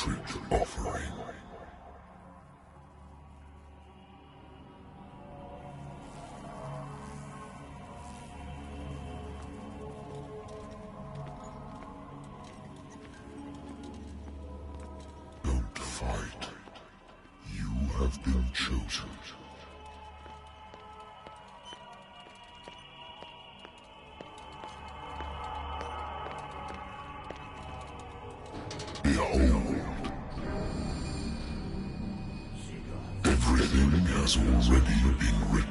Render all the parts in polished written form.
cartridge offering. Don't fight. You have been chosen. Behold. Everything has already been written.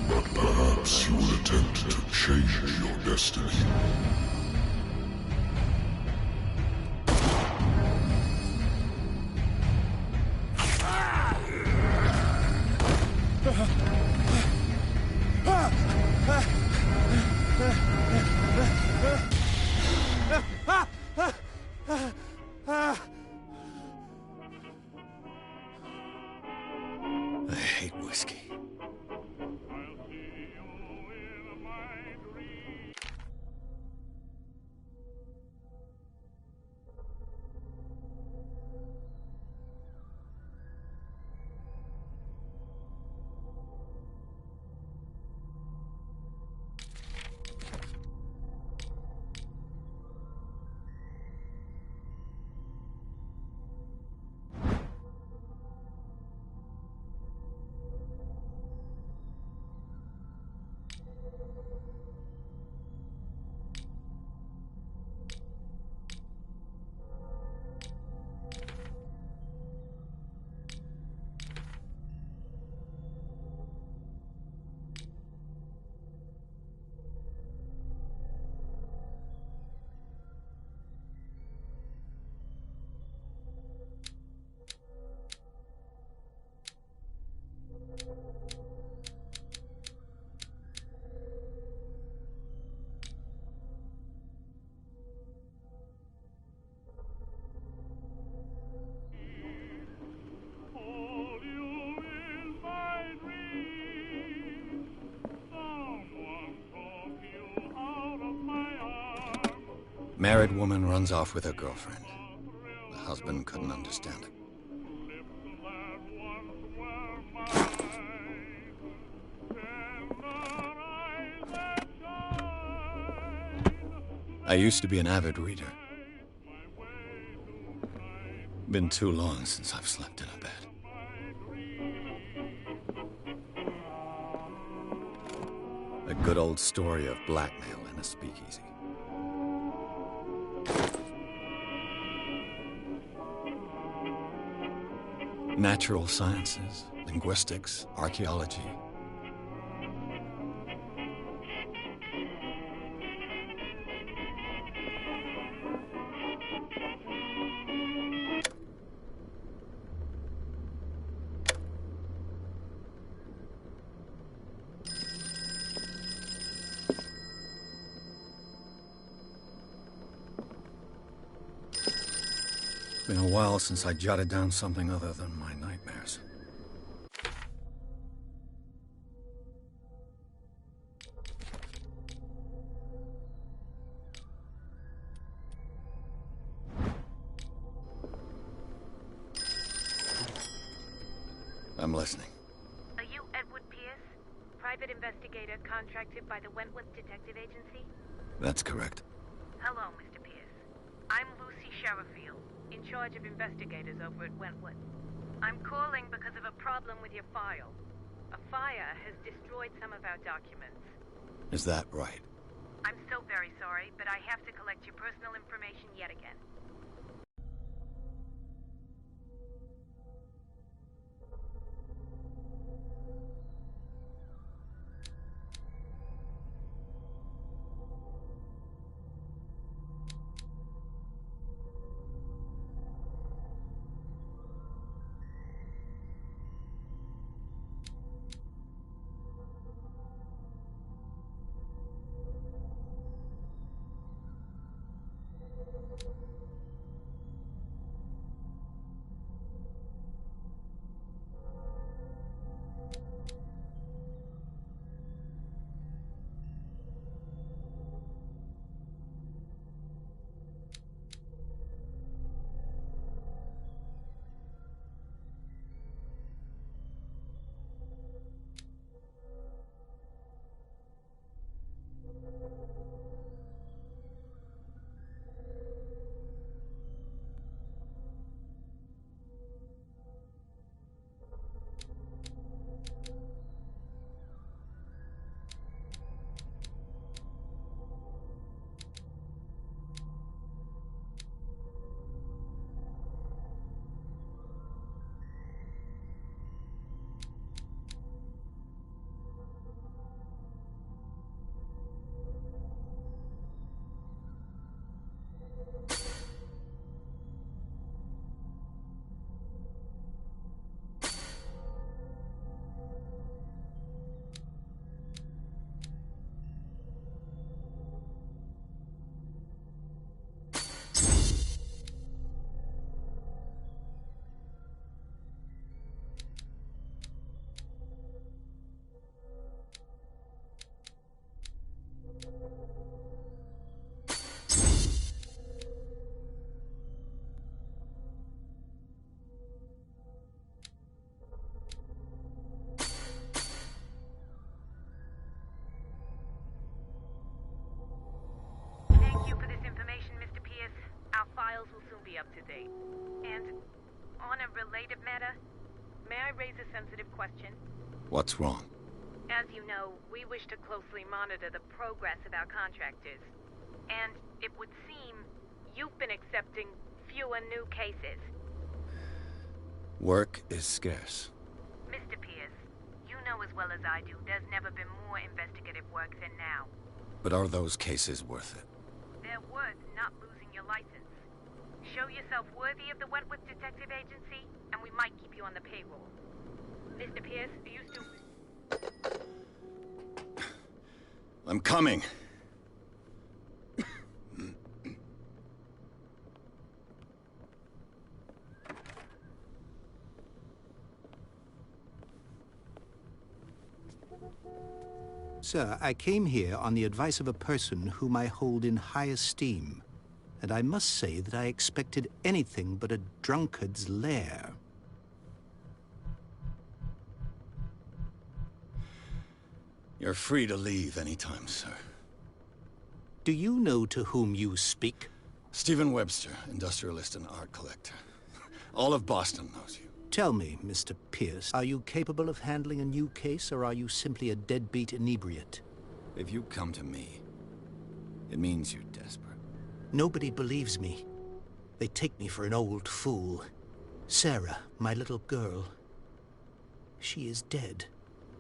But perhaps you will attempt to change your destiny. I hate whiskey. Married woman runs off with her girlfriend. The husband couldn't understand it. I used to be an avid reader. Been too long since I've slept in a bed. A good old story of blackmail in a speakeasy. Natural sciences, linguistics, archaeology. Been a while since I jotted down something other than my nightmares. I'm listening. Are you Edward Pierce? Private investigator contracted by the Wentworth Detective Agency? That's correct. Hello, Mr. Pierce. I'm Lucy Sherifield, in charge of investigators over at Wentworth. I'm calling because of a problem with your file. A fire has destroyed some of our documents. Is that right? I'm so very sorry, but I have to collect your personal information yet again. files will soon be up to date. And on a related matter, may I raise a sensitive question? What's wrong? As you know, we wish to closely monitor the progress of our contractors. And it would seem you've been accepting fewer new cases. Work is scarce. Mr. Pierce, you know as well as I do, there's never been more investigative work than now. But are those cases worth it? They're worth not losing your license. Show yourself worthy of the Wentworth Detective Agency, and we might keep you on the payroll. Mr. Pierce, are you still... I'm coming. Sir, I came here on the advice of a person whom I hold in high esteem, and I must say that I expected anything but a drunkard's lair. You're free to leave anytime, sir. Do you know to whom you speak? Stephen Webster, industrialist and art collector. All of Boston knows you. Tell me, Mr. Pierce, are you capable of handling a new case, or are you simply a deadbeat inebriate? If you come to me, it means you're desperate. Nobody believes me. They take me for an old fool. Sarah, my little girl, she is dead.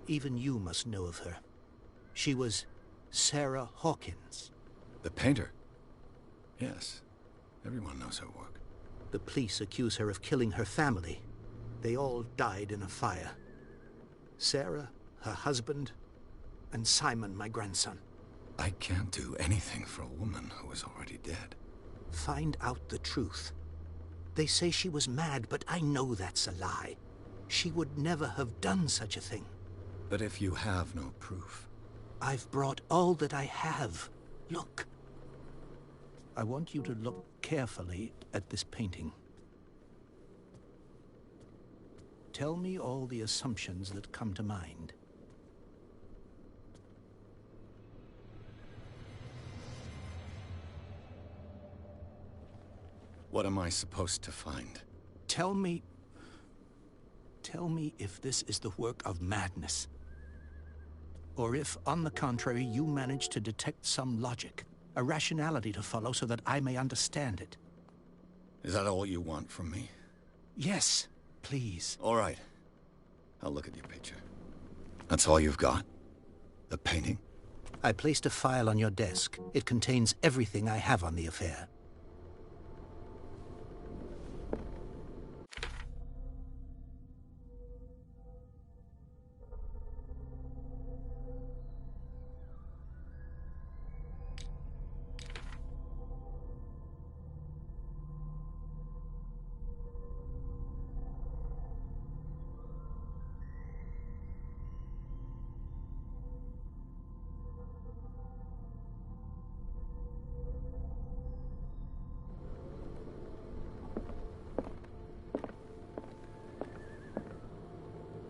Even you must know of her. She was Sarah Hawkins. The painter? Yes. Everyone knows her work. The police accuse her of killing her family. They all died in a fire. Sarah, her husband, and Simon, my grandson. I can't do anything for a woman who is already dead. Find out the truth. They say she was mad, but I know that's a lie. She would never have done such a thing. But if you have no proof... I've brought all that I have. Look. I want you to look carefully at this painting. Tell me all the assumptions that come to mind. What am I supposed to find? Tell me if this is the work of madness. Or if, on the contrary, you manage to detect some logic, a rationality to follow so that I may understand it. Is that all you want from me? Yes, please. All right. I'll look at your picture. That's all you've got? The painting? I placed a file on your desk. It contains everything I have on the affair.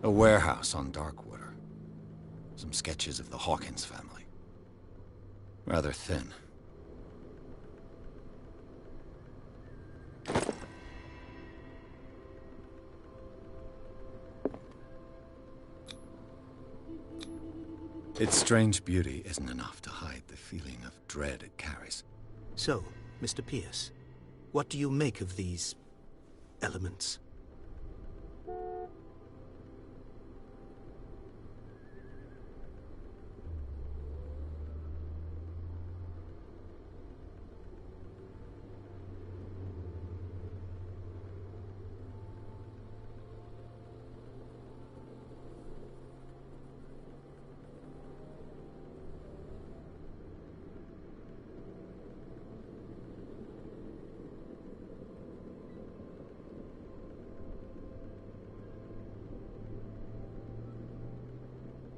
A warehouse on Darkwater. Some sketches of the Hawkins family. Rather thin. Its strange beauty isn't enough to hide the feeling of dread it carries. So, Mr. Pierce, what do you make of these elements?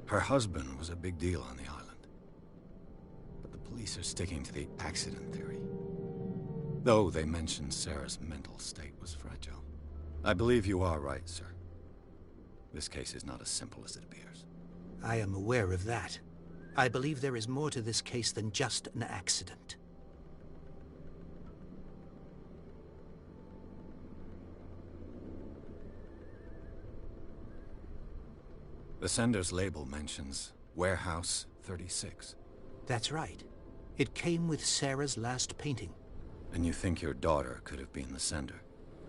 Her husband was a big deal on the island. But the police are sticking to the accident theory. Though they mentioned Sarah's mental state was fragile. I believe you are right, sir. This case is not as simple as it appears. I am aware of that. I believe there is more to this case than just an accident. The sender's label mentions Warehouse 36. That's right. It came with Sarah's last painting. And you think your daughter could have been the sender?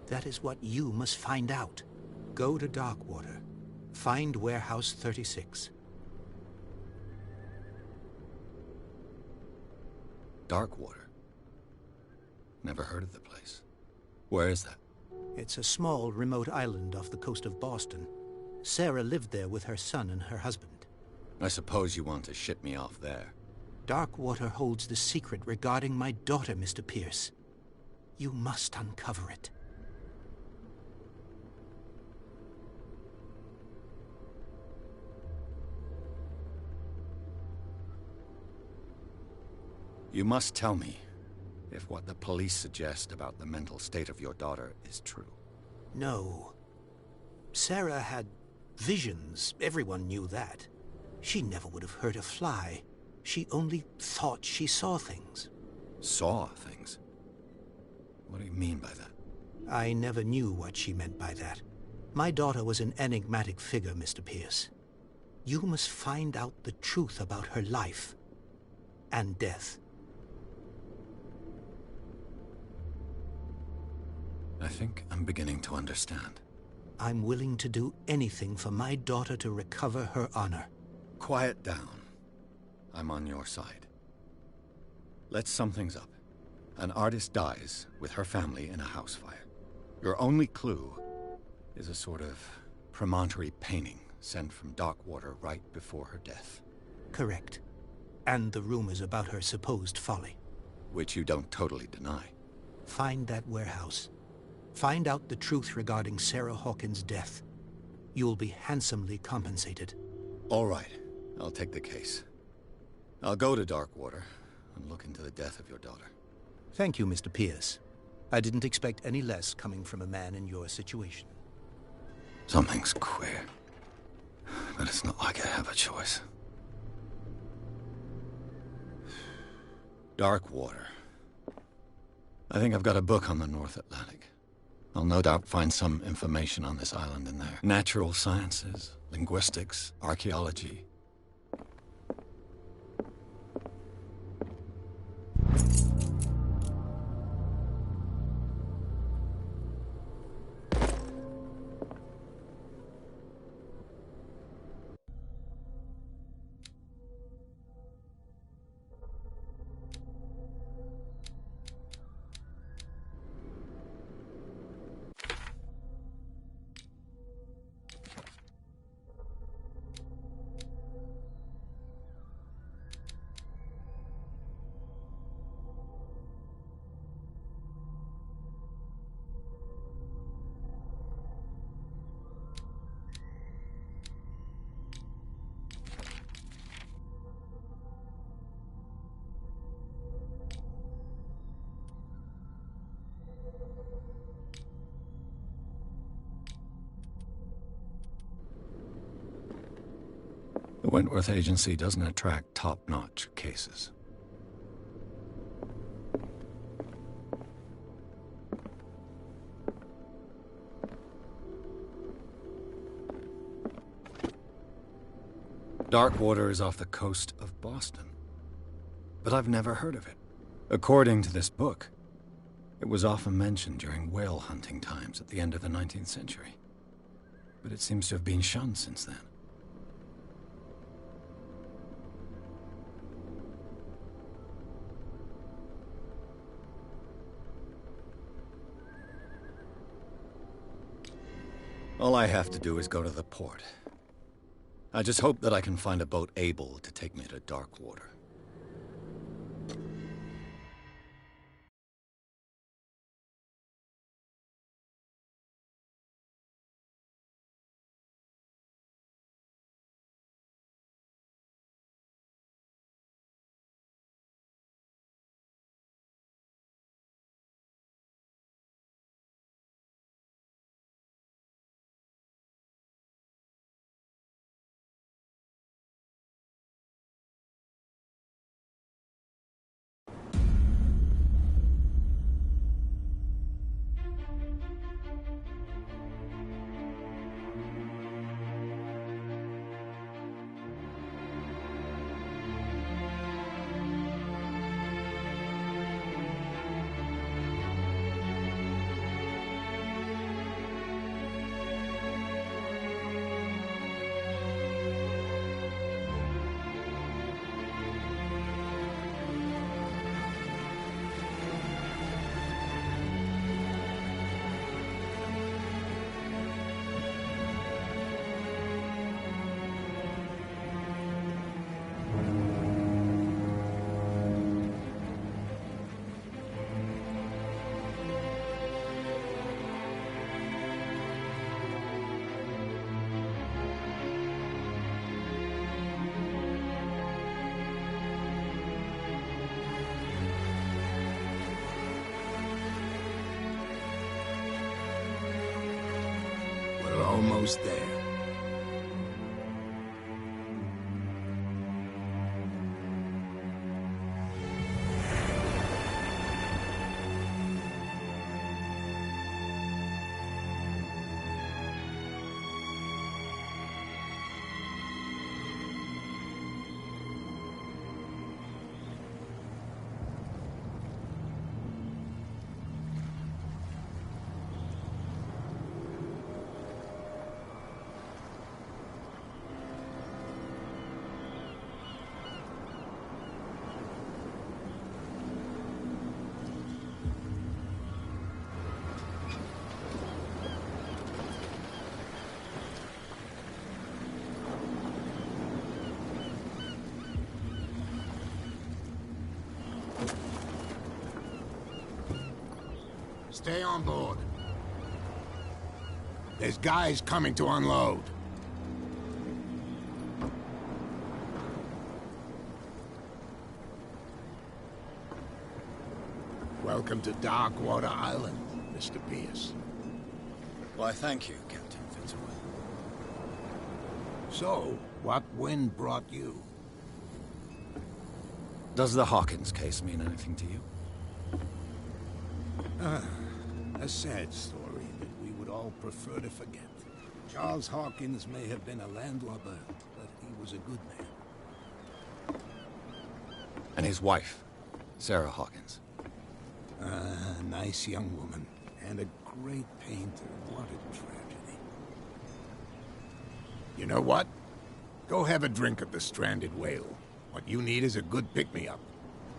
That is what you must find out. Go to Darkwater. Find Warehouse 36. Darkwater? Never heard of the place. Where is that? It's a small, remote island off the coast of Boston. Sarah lived there with her son and her husband. I suppose you want to ship me off there. Darkwater holds the secret regarding my daughter, Mr. Pierce. You must uncover it. You must tell me if what the police suggest about the mental state of your daughter is true. No. Sarah had visions. Everyone knew that. She never would have hurt a fly. She only thought she saw things. Saw things? What do you mean by that? I never knew what she meant by that. My daughter was an enigmatic figure, Mr. Pierce. You must find out the truth about her life and death. I think I'm beginning to understand. I'm willing to do anything for my daughter to recover her honor. Quiet down. I'm on your side. Let's sum things up. An artist dies with her family in a house fire. Your only clue is a sort of promontory painting sent from Darkwater right before her death. Correct. And the rumors about her supposed folly. Which you don't totally deny. Find that warehouse. Find out the truth regarding Sarah Hawkins' death. You'll be handsomely compensated. All right. I'll take the case. I'll go to Darkwater and look into the death of your daughter. Thank you, Mr. Pierce. I didn't expect any less coming from a man in your situation. Something's queer. But it's not like I have a choice. Darkwater. I think I've got a book on the North Atlantic. I'll no doubt find some information on this island in there. Natural sciences, linguistics, archaeology. The Wentworth Agency doesn't attract top-notch cases. Darkwater is off the coast of Boston. But I've never heard of it. According to this book, it was often mentioned during whale hunting times at the end of the 19th century. But it seems to have been shunned since then. All I have to do is go to the port. I just hope that I can find a boat able to take me to Darkwater. almost there. Stay on board. There's guys coming to unload. Welcome to Darkwater Island, Mr. Pierce. Why, thank you, Captain Fitzroy. So, what wind brought you? Does the Hawkins case mean anything to you? A sad story that we would all prefer to forget. Charles Hawkins may have been a landlubber, but he was a good man. And his wife, Sarah Hawkins. A nice young woman, and a great painter. What a tragedy. You know what? Go have a drink at the Stranded Whale. What you need is a good pick-me-up.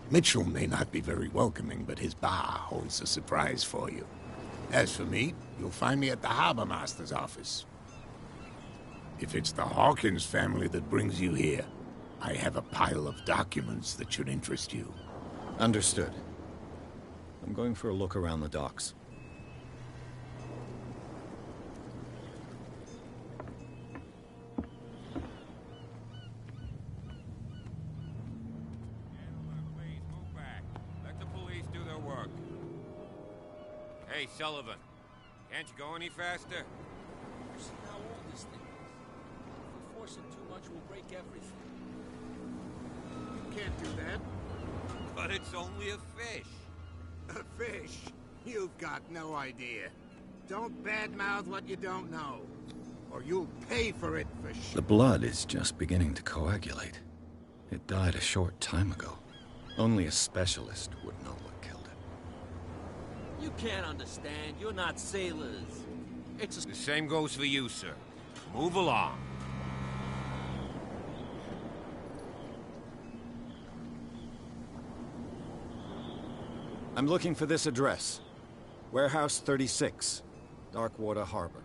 Mitchell may not be very welcoming, but his bar holds a surprise for you. As for me, you'll find me at the Harbor Master's office. If it's the Hawkins family that brings you here, I have a pile of documents that should interest you. Understood. I'm going for a look around the docks. Hey, Sullivan. Can't you go any faster? You see how old this thing is? If we force it too much, we'll break everything. You can't do that. But it's only a fish. A fish? You've got no idea. Don't badmouth what you don't know, or you'll pay for it for sure. The blood is just beginning to coagulate. It died a short time ago. Only a specialist would know what killed it. You can't understand. You're not sailors. It's a... The same goes for you, sir. Move along. I'm looking for this address. Warehouse 36, Darkwater Harbor.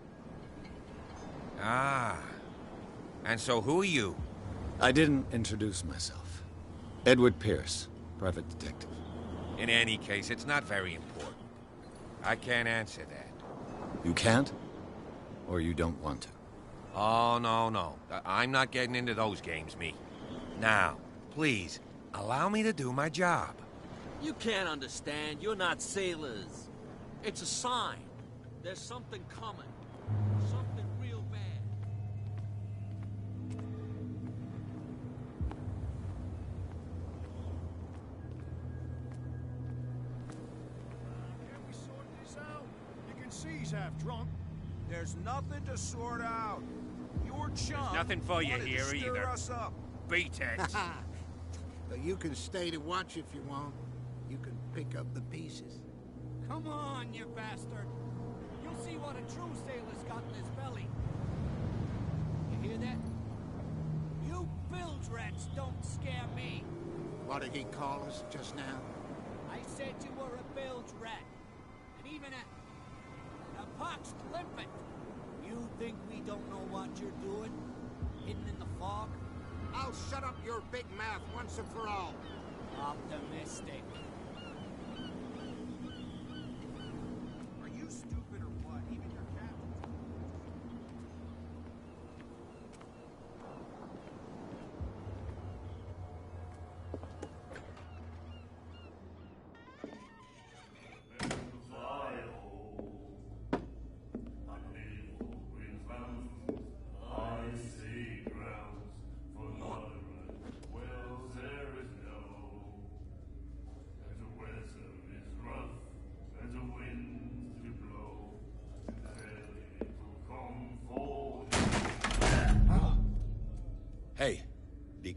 Ah. And so who are you? I didn't introduce myself. Edward Pierce, private detective. In any case, it's not very important. I can't answer that. You can't? Or you don't want to? Oh, no. I'm not getting into those games, me. Now, please, allow me to do my job. You can't understand. You're not sailors. It's a sign. There's something coming. Something real bad. Can we sort this out? You can see he's half drunk. There's nothing to sort out. Your chum There's nothing for you wanted to here stir either. us up. Beat it. But you can stay to watch if you want. You can pick up the pieces. Come on, you bastard! You'll see what a true sailor's got in his belly. You hear that? You bilge rats don't scare me. What did he call us just now? I said you were a bilge rat. And even a pox limpet. You think we don't know what you're doing? Hidden in the fog? I'll shut up your big mouth once and for all. Optimistic. Are you stupid or what? Even your captain.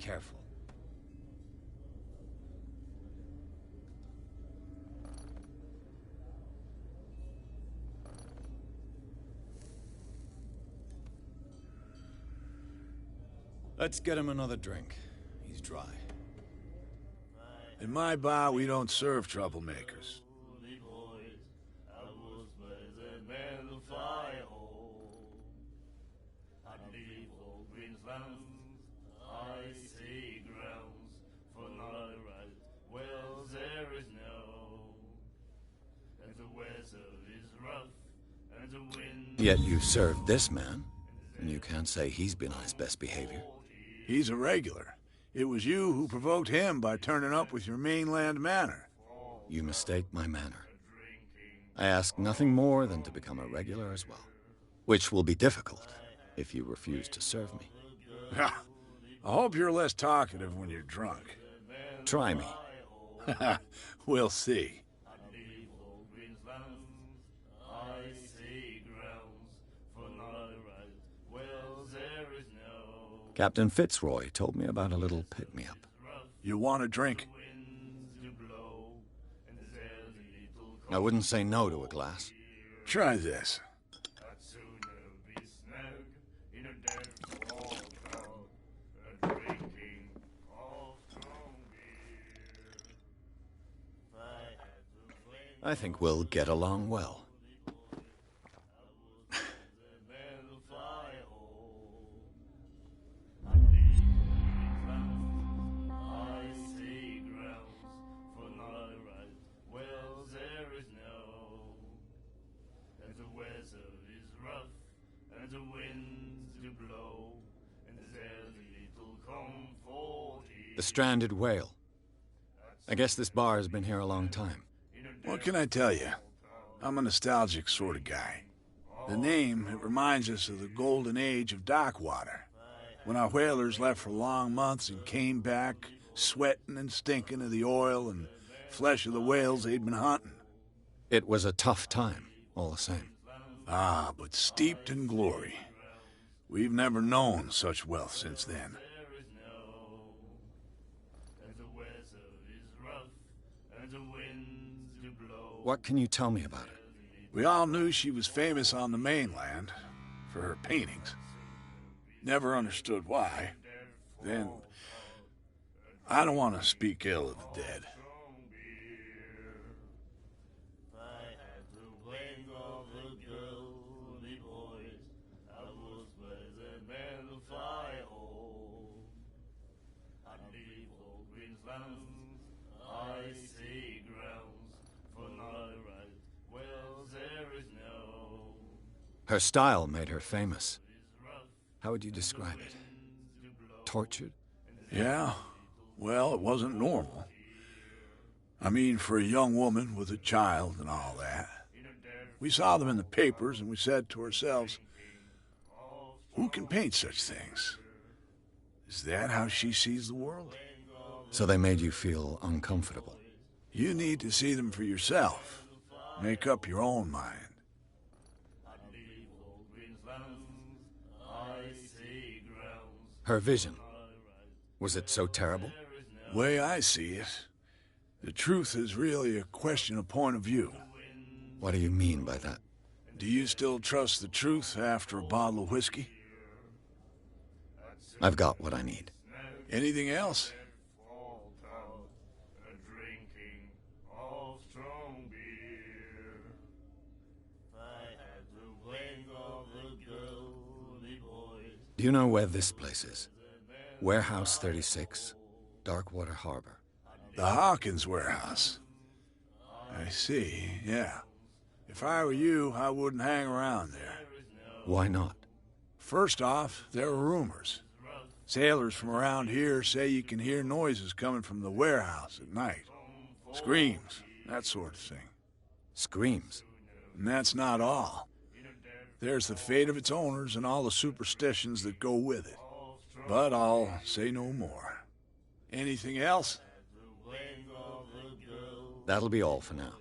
careful. Let's get him another drink. He's dry. In my bar, we don't serve troublemakers. Yet you served this man, and you can't say he's been on his best behavior. He's a regular. It was you who provoked him by turning up with your mainland manner. You mistake my manner. I ask nothing more than to become a regular as well, which will be difficult if you refuse to serve me. I hope you're less talkative when you're drunk. Try me. We'll see. Captain Fitzroy told me about a little pick-me-up. You want a drink? I wouldn't say no to a glass. Try this. I think we'll get along well. The Stranded Whale. I guess this bar has been here a long time. What can I tell you? I'm a nostalgic sort of guy. The name, it reminds us of the golden age of dock water, when our whalers left for long months and came back sweating and stinking of the oil and flesh of the whales they'd been hunting. It was a tough time, all the same. Ah, but steeped in glory. We've never known such wealth since then. What can you tell me about it? We all knew she was famous on the mainland for her paintings. Never understood why. Then, I don't want to speak ill of the dead. Her style made her famous. How would you describe it? Tortured? Yeah, well, it wasn't normal. I mean, for a young woman with a child and all that. We saw them in the papers and we said to ourselves, who can paint such things? Is that how she sees the world? So they made you feel uncomfortable? You need to see them for yourself. Make up your own mind. Her vision. Was it so terrible? Way I see it, the truth is really a question of point of view. What do you mean by that? Do you still trust the truth after a bottle of whiskey? I've got what I need. Anything else? Do you know where this place is? Warehouse 36, Darkwater Harbor. The Hawkins warehouse. I see, yeah. If I were you, I wouldn't hang around there. Why not? First off, there are rumors. Sailors from around here say you can hear noises coming from the warehouse at night. Screams, that sort of thing. Screams? And that's not all. There's the fate of its owners and all the superstitions that go with it. But I'll say no more. Anything else? That'll be all for now.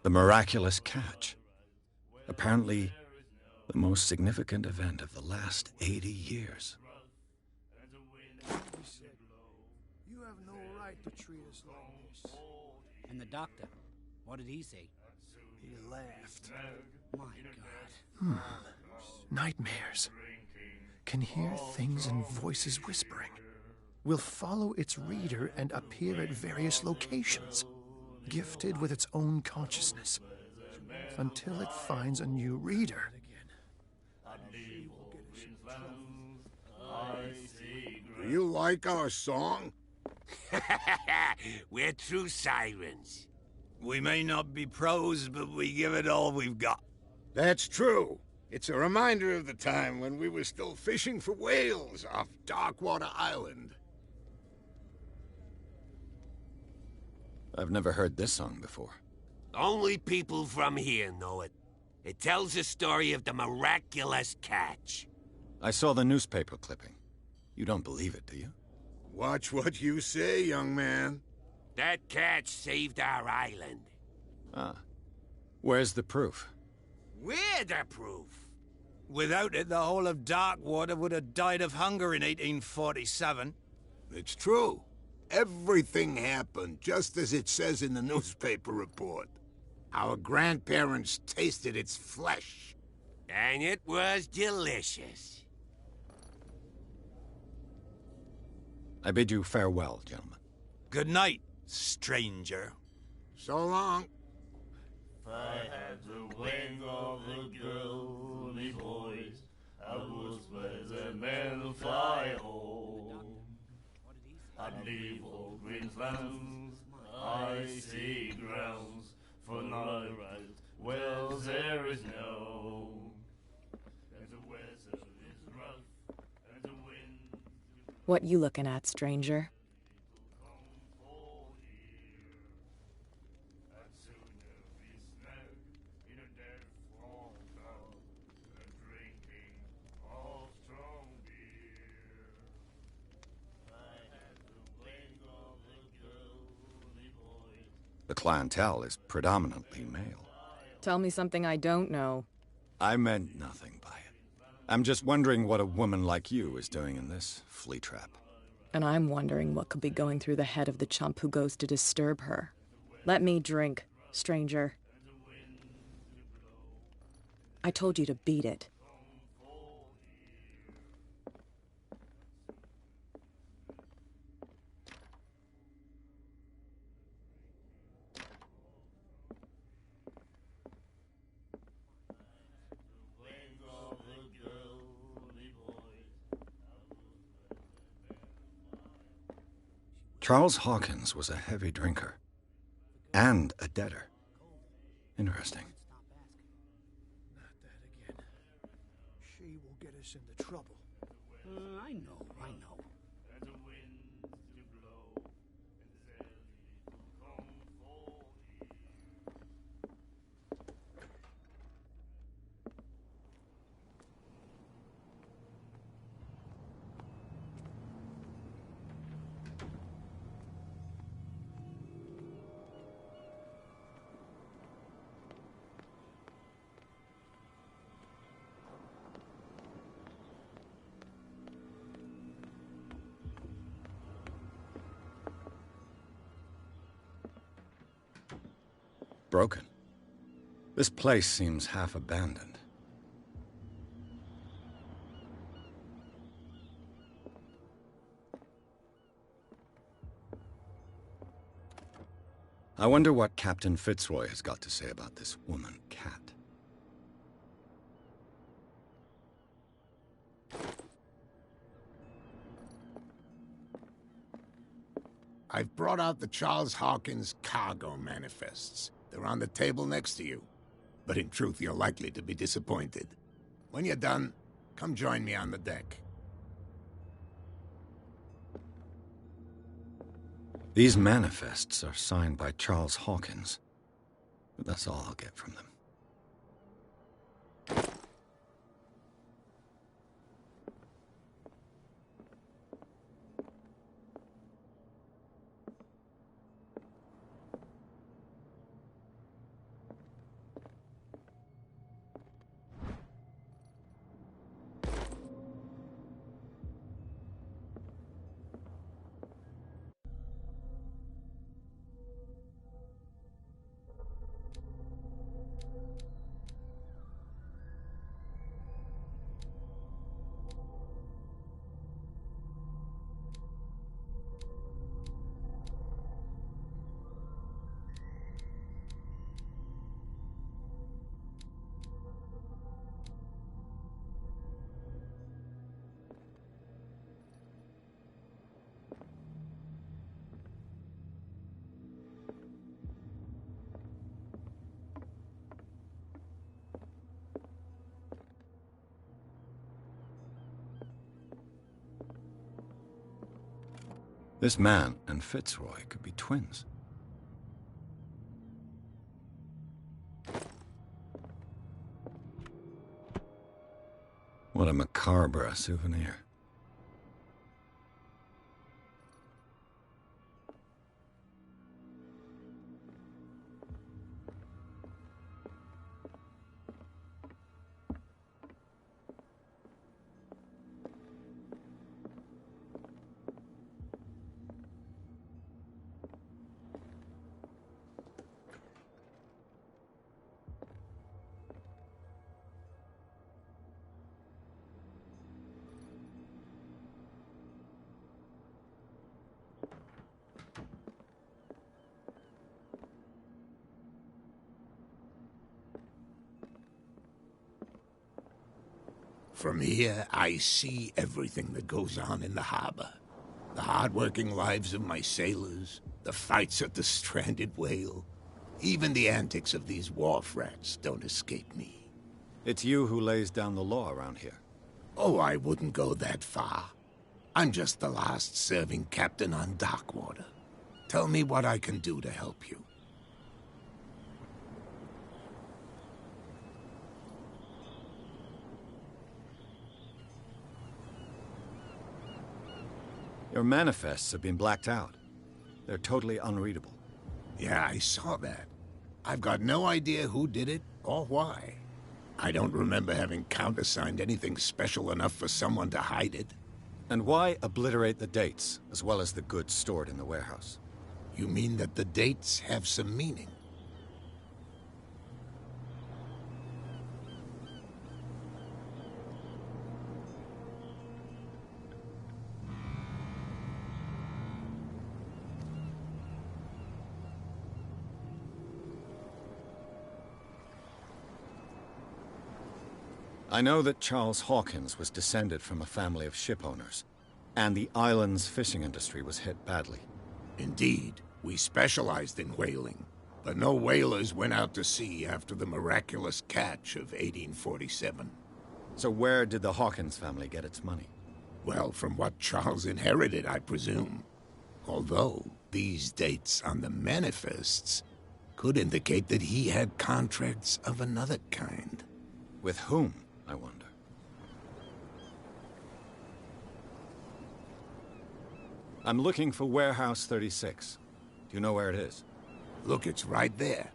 The miraculous catch. Apparently, the most significant event of the last 80 years. You have no right to treat us like this. And the doctor, what did he say? He laughed. My God. Nightmares. Can hear things and voices whispering. Will follow its reader and appear at various locations, gifted with its own consciousness, until it finds a new reader. Do you like our song? We're true sirens. We may not be pros, but we give it all we've got. That's true. It's a reminder of the time when we were still fishing for whales off Darkwater Island. I've never heard this song before. Only people from here know it. It tells the story of the miraculous catch. I saw the newspaper clipping. You don't believe it, do you? Watch what you say, young man. That catch saved our island. Ah. Where's the proof? We're the proof. Without it, the whole of Darkwater would have died of hunger in 1847. It's true. Everything happened just as it says in the newspaper report. Our grandparents tasted its flesh. And it was delicious. I bid you farewell, gentlemen. Good night, stranger. So long. If I had the wing of the girly boys, I would spread the men fly home. I'd leave all green lands, icy grounds, for not right wells there is no. And the weather is rough, and the wind. What you looking at, stranger? The clientele is predominantly male. Tell me something I don't know. I meant nothing by it. I'm just wondering what a woman like you is doing in this flea trap. And I'm wondering what could be going through the head of the chump who goes to disturb her. Let me drink, stranger. I told you to beat it. Charles Hawkins was a heavy drinker. And a debtor. Interesting. Not that again. She will get us into trouble. I know. Broken. This place seems half abandoned. I wonder what Captain Fitzroy has got to say about this woman, Cat. I've brought out the Charles Hawkins cargo manifests. They're on the table next to you. But in truth, you're likely to be disappointed. When you're done, come join me on the deck. These manifests are signed by Charles Hawkins. But that's all I'll get from them. This man and Fitzroy could be twins. What a macabre souvenir. From here, I see everything that goes on in the harbor. The hard-working lives of my sailors, the fights at the stranded whale. Even the antics of these wharf rats don't escape me. It's you who lays down the law around here. Oh, I wouldn't go that far. I'm just the last serving captain on Darkwater. Tell me what I can do to help you. Your manifests have been blacked out. They're totally unreadable. Yeah, I saw that. I've got no idea who did it or why. I don't remember having countersigned anything special enough for someone to hide it. And why obliterate the dates, as well as the goods stored in the warehouse? You mean that the dates have some meaning? I know that Charles Hawkins was descended from a family of ship owners, and the island's fishing industry was hit badly. Indeed, we specialized in whaling, but no whalers went out to sea after the miraculous catch of 1847. So where did the Hawkins family get its money? Well, from what Charles inherited, I presume. Although, these dates on the manifests could indicate that he had contracts of another kind. With whom, I wonder? I'm looking for Warehouse 36. Do you know where it is? Look, it's right there.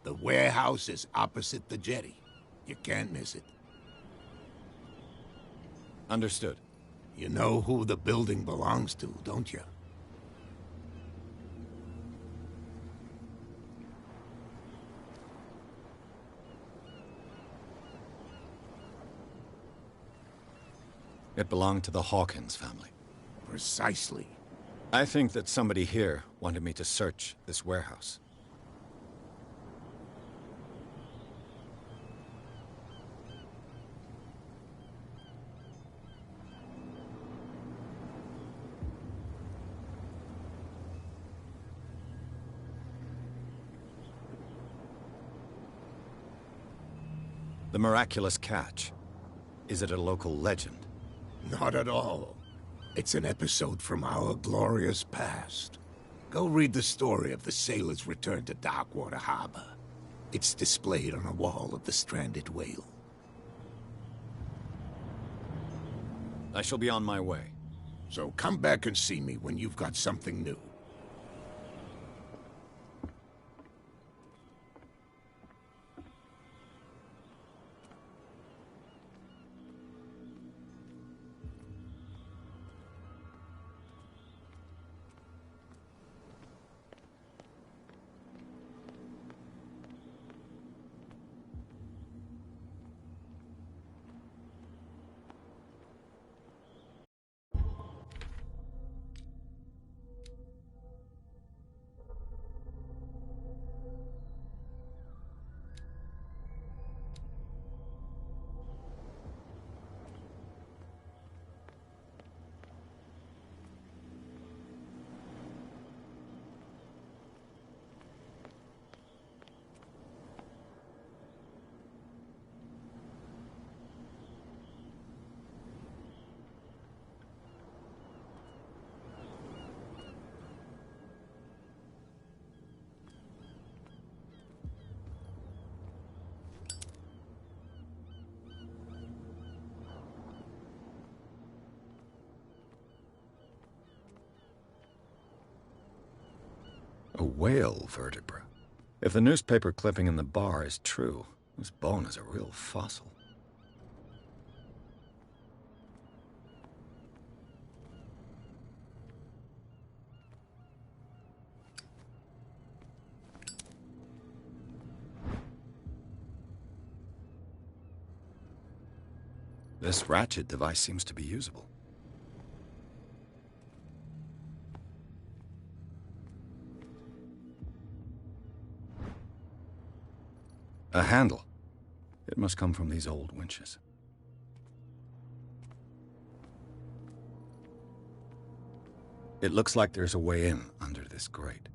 The warehouse is opposite the jetty. You can't miss it. Understood. You know who the building belongs to, don't you? It belonged to the Hawkins family. Precisely. I think that somebody here wanted me to search this warehouse. The miraculous catch. Is it a local legend? Not at all. It's an episode from our glorious past. Go read the story of the sailor's return to Darkwater Harbor. It's displayed on a wall of the stranded whale. I shall be on my way. So come back and see me when you've got something new. whale vertebra. If the newspaper clipping in the bar is true, this bone is a real fossil. This ratchet device seems to be usable. A handle. It must come from these old winches. It looks like there's a way in under this grate.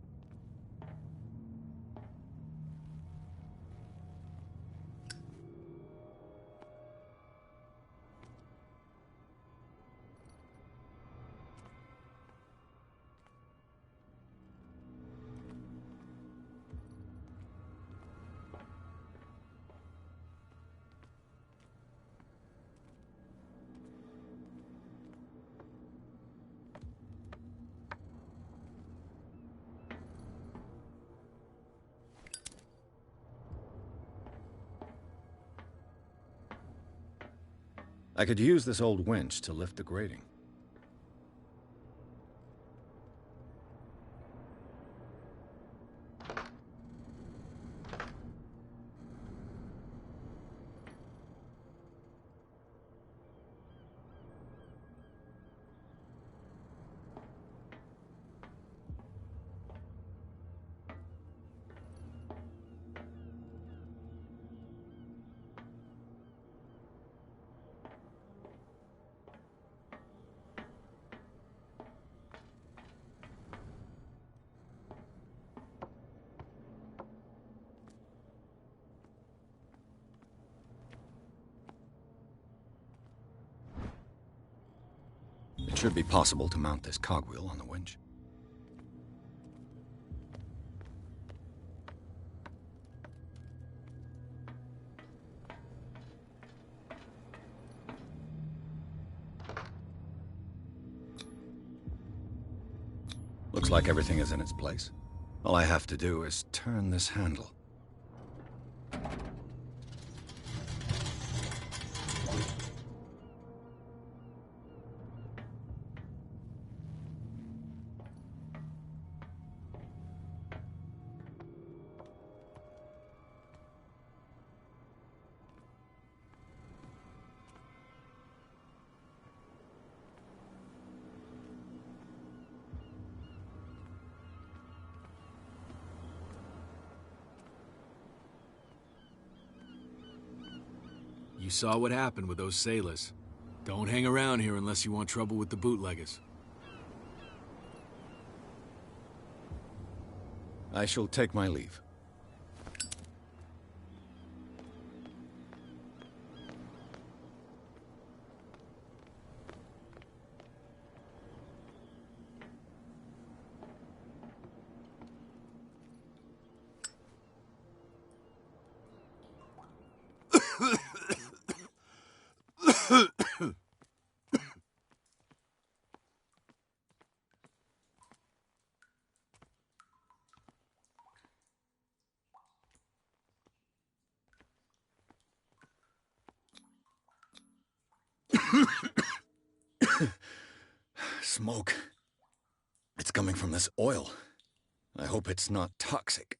I could use this old winch to lift the grating. It should be possible to mount this cogwheel on the winch. Looks like everything is in its place. All I have to do is turn this handle. You saw what happened with those sailors. Don't hang around here unless you want trouble with the bootleggers. I shall take my leave. Smoke. It's coming from this oil. I hope it's not toxic.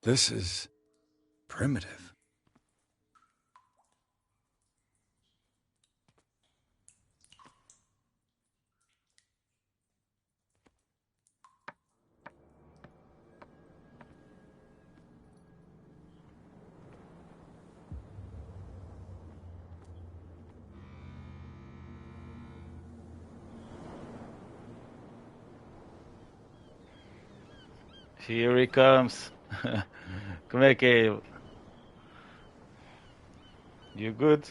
This is primitive. Here he comes. Come here, Cale. You good?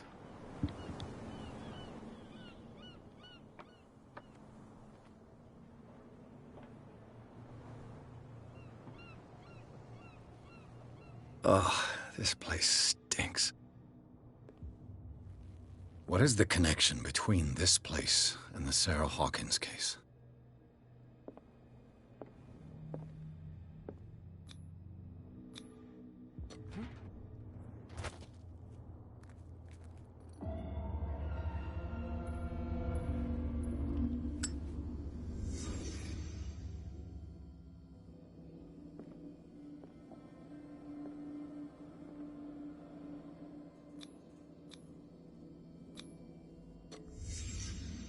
Oh, this place stinks. What is the connection between this place and the Sarah Hawkins case?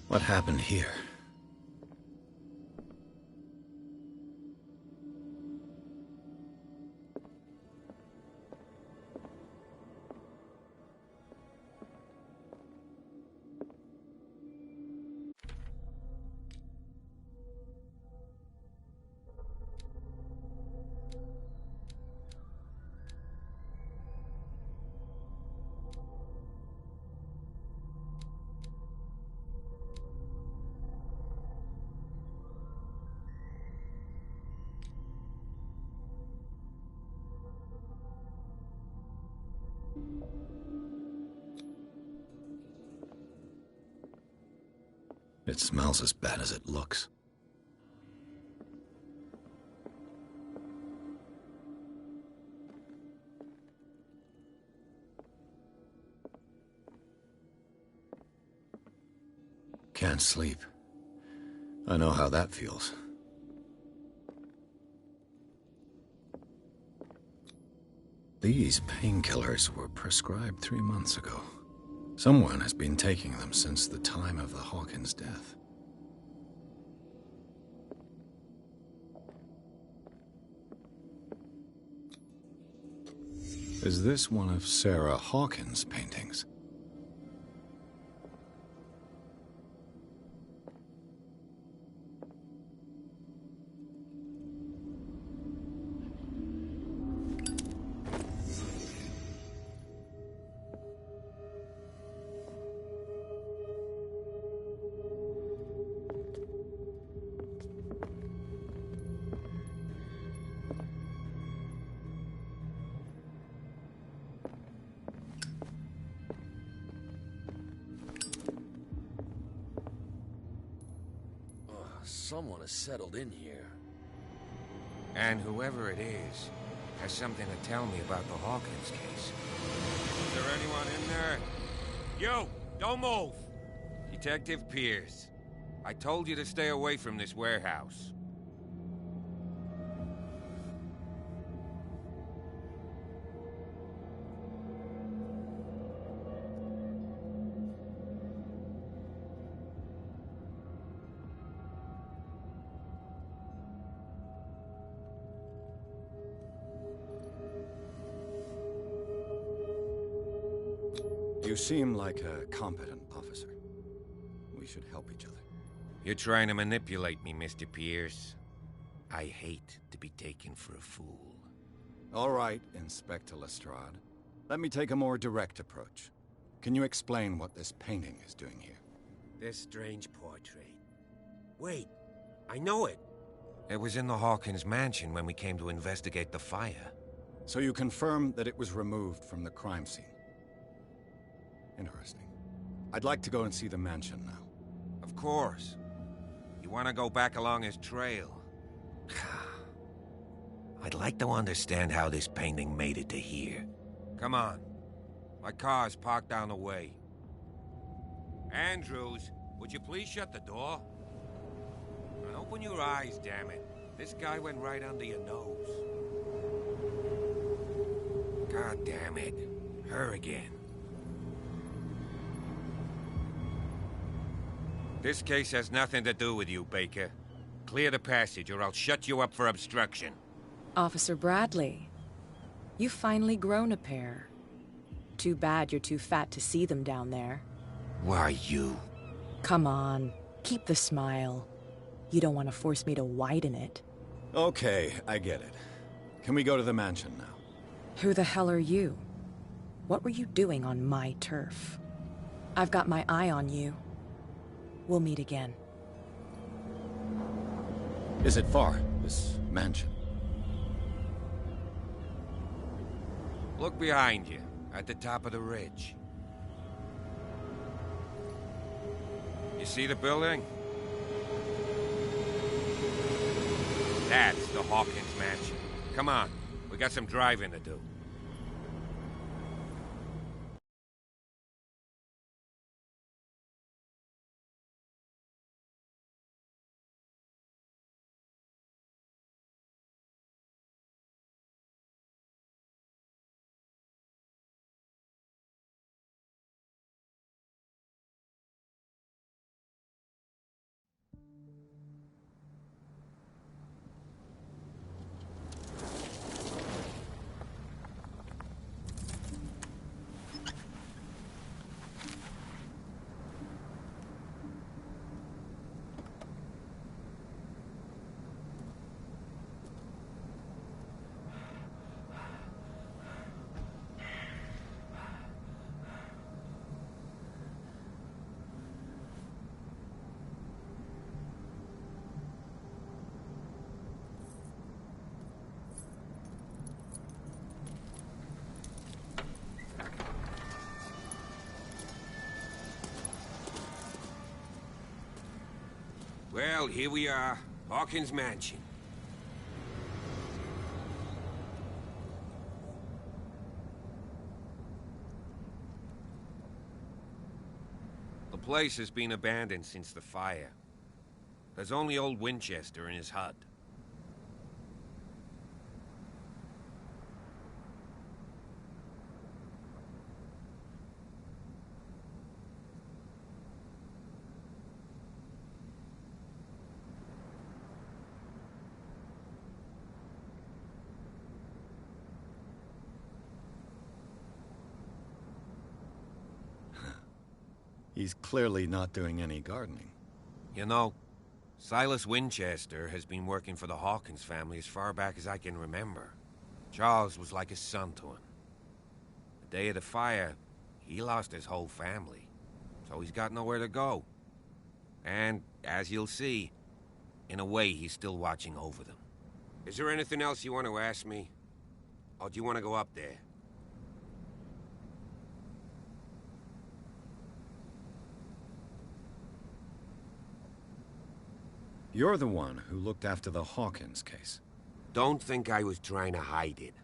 What happened here? It smells as bad as it looks. Can't sleep. I know how that feels. These painkillers were prescribed 3 months ago. Someone has been taking them since the time of the Hawkins death. Is this one of Sarah Hawkins' paintings? Someone has settled in here. And whoever it is has something to tell me about the Hawkins case. Is there anyone in there? You! Don't move! Detective Pierce. I told you to stay away from this warehouse. You seem like a competent officer. We should help each other. You're trying to manipulate me, Mr. Pierce. I hate to be taken for a fool. All right, Inspector Lestrade. Let me take a more direct approach. Can you explain what this painting is doing here? This strange portrait. Wait, I know it. It was in the Hawkins mansion when we came to investigate the fire. So you confirm that it was removed from the crime scene? Interesting. I'd like to go and see the mansion now. Of course. You want to go back along his trail? I'd like to understand how this painting made it to here. Come on. My car's parked down the way. Andrews, would you please shut the door? And open your eyes, damn it. This guy went right under your nose. God damn it. Her again. This case has nothing to do with you, Baker. Clear the passage, or I'll shut you up for obstruction. Officer Bradley, you've finally grown a pair. Too bad you're too fat to see them down there. Why, you? Come on, keep the smile. You don't want to force me to widen it. Okay, I get it. Can we go to the mansion now? Who the hell are you? What were you doing on my turf? I've got my eye on you. We'll meet again. Is it far, this mansion? Look behind you, at the top of the ridge. You see the building? That's the Hawkins mansion. Come on, we got some driving to do. Well, here we are. Hawkins Mansion. The place has been abandoned since the fire. There's only old Winchester in his hut. He's clearly not doing any gardening. You know, Silas Winchester has been working for the Hawkins family as far back as I can remember. Charles was like a son to him. The day of the fire, he lost his whole family, so he's got nowhere to go. And, as you'll see, in a way, he's still watching over them. Is there anything else you want to ask me? Or do you want to go up there? You're the one who looked after the Hawkins case. Don't think I was trying to hide it.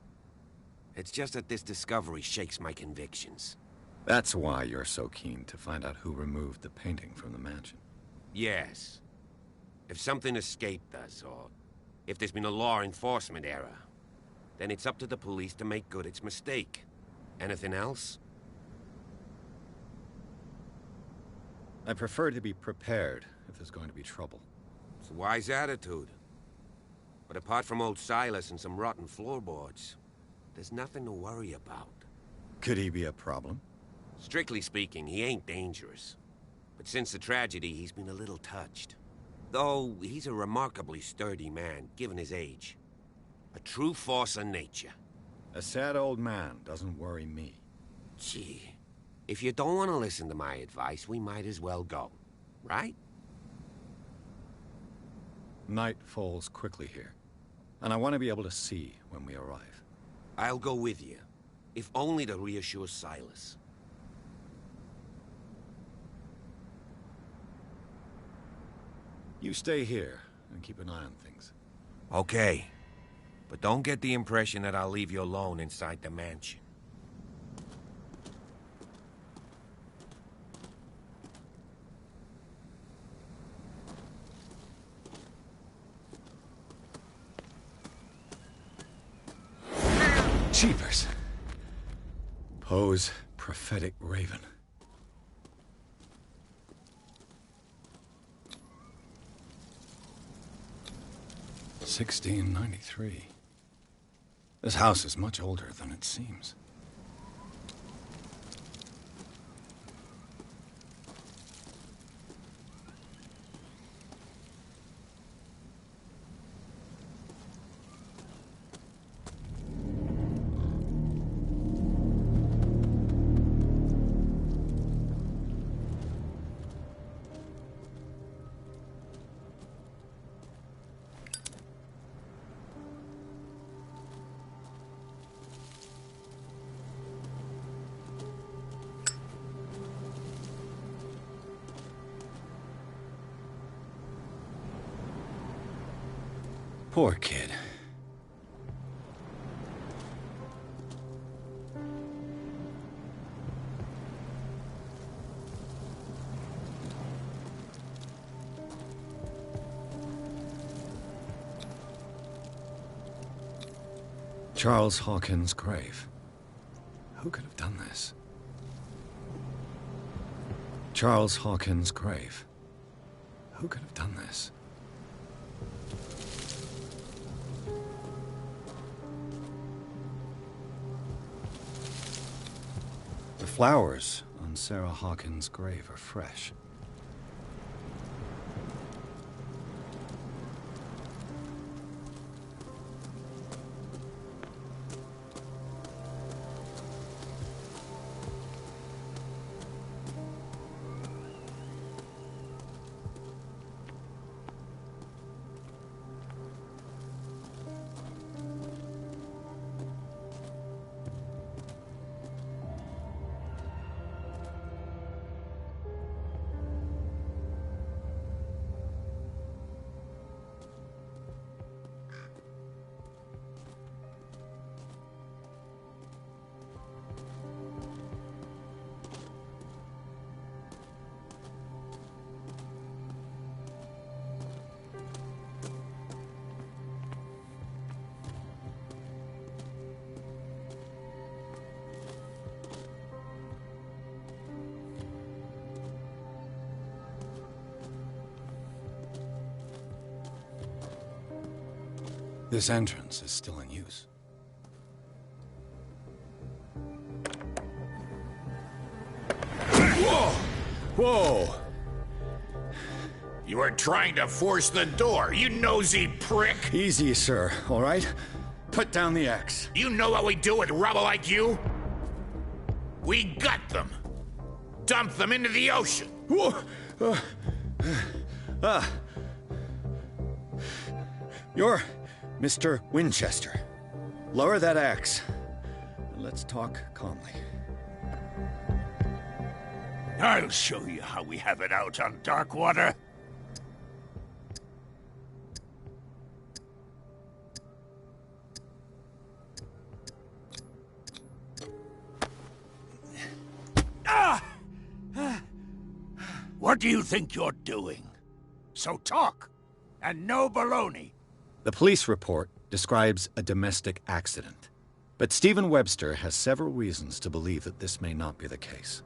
It's just that this discovery shakes my convictions. That's why you're so keen to find out who removed the painting from the mansion. Yes. If something escaped us, or if there's been a law enforcement error, then it's up to the police to make good its mistake. Anything else? I prefer to be prepared if there's going to be trouble. It's a wise attitude. But apart from old Silas and some rotten floorboards, there's nothing to worry about. Could he be a problem? Strictly speaking, he ain't dangerous. But since the tragedy, he's been a little touched. Though, he's a remarkably sturdy man, given his age. A true force of nature. A sad old man doesn't worry me. Gee, if you don't want to listen to my advice, we might as well go. Right? Night falls quickly here, and I want to be able to see when we arrive. I'll go with you, if only to reassure Silas. You stay here and keep an eye on things. Okay, but don't get the impression that I'll leave you alone inside the mansion. Jeepers. Poe's prophetic raven. (1693). This house is much older than it seems. Poor kid. Charles Hawkins' grave. Who could have done this? Charles Hawkins' grave. Who could have done this? The flowers on Sarah Hawkins' grave are fresh. This entrance is still in use. Whoa! Whoa! You were trying to force the door, you nosy prick! Easy, sir, all right? Put down the axe. You know what we do with rubble like you? We gut them. Dump them into the ocean. Whoa! You're Mr. Winchester. Lower that axe. Let's talk calmly. I'll show you how we have it out on Darkwater. What do you think you're doing? So talk, and no baloney. The police report describes a domestic accident, but Stephen Webster has several reasons to believe that this may not be the case.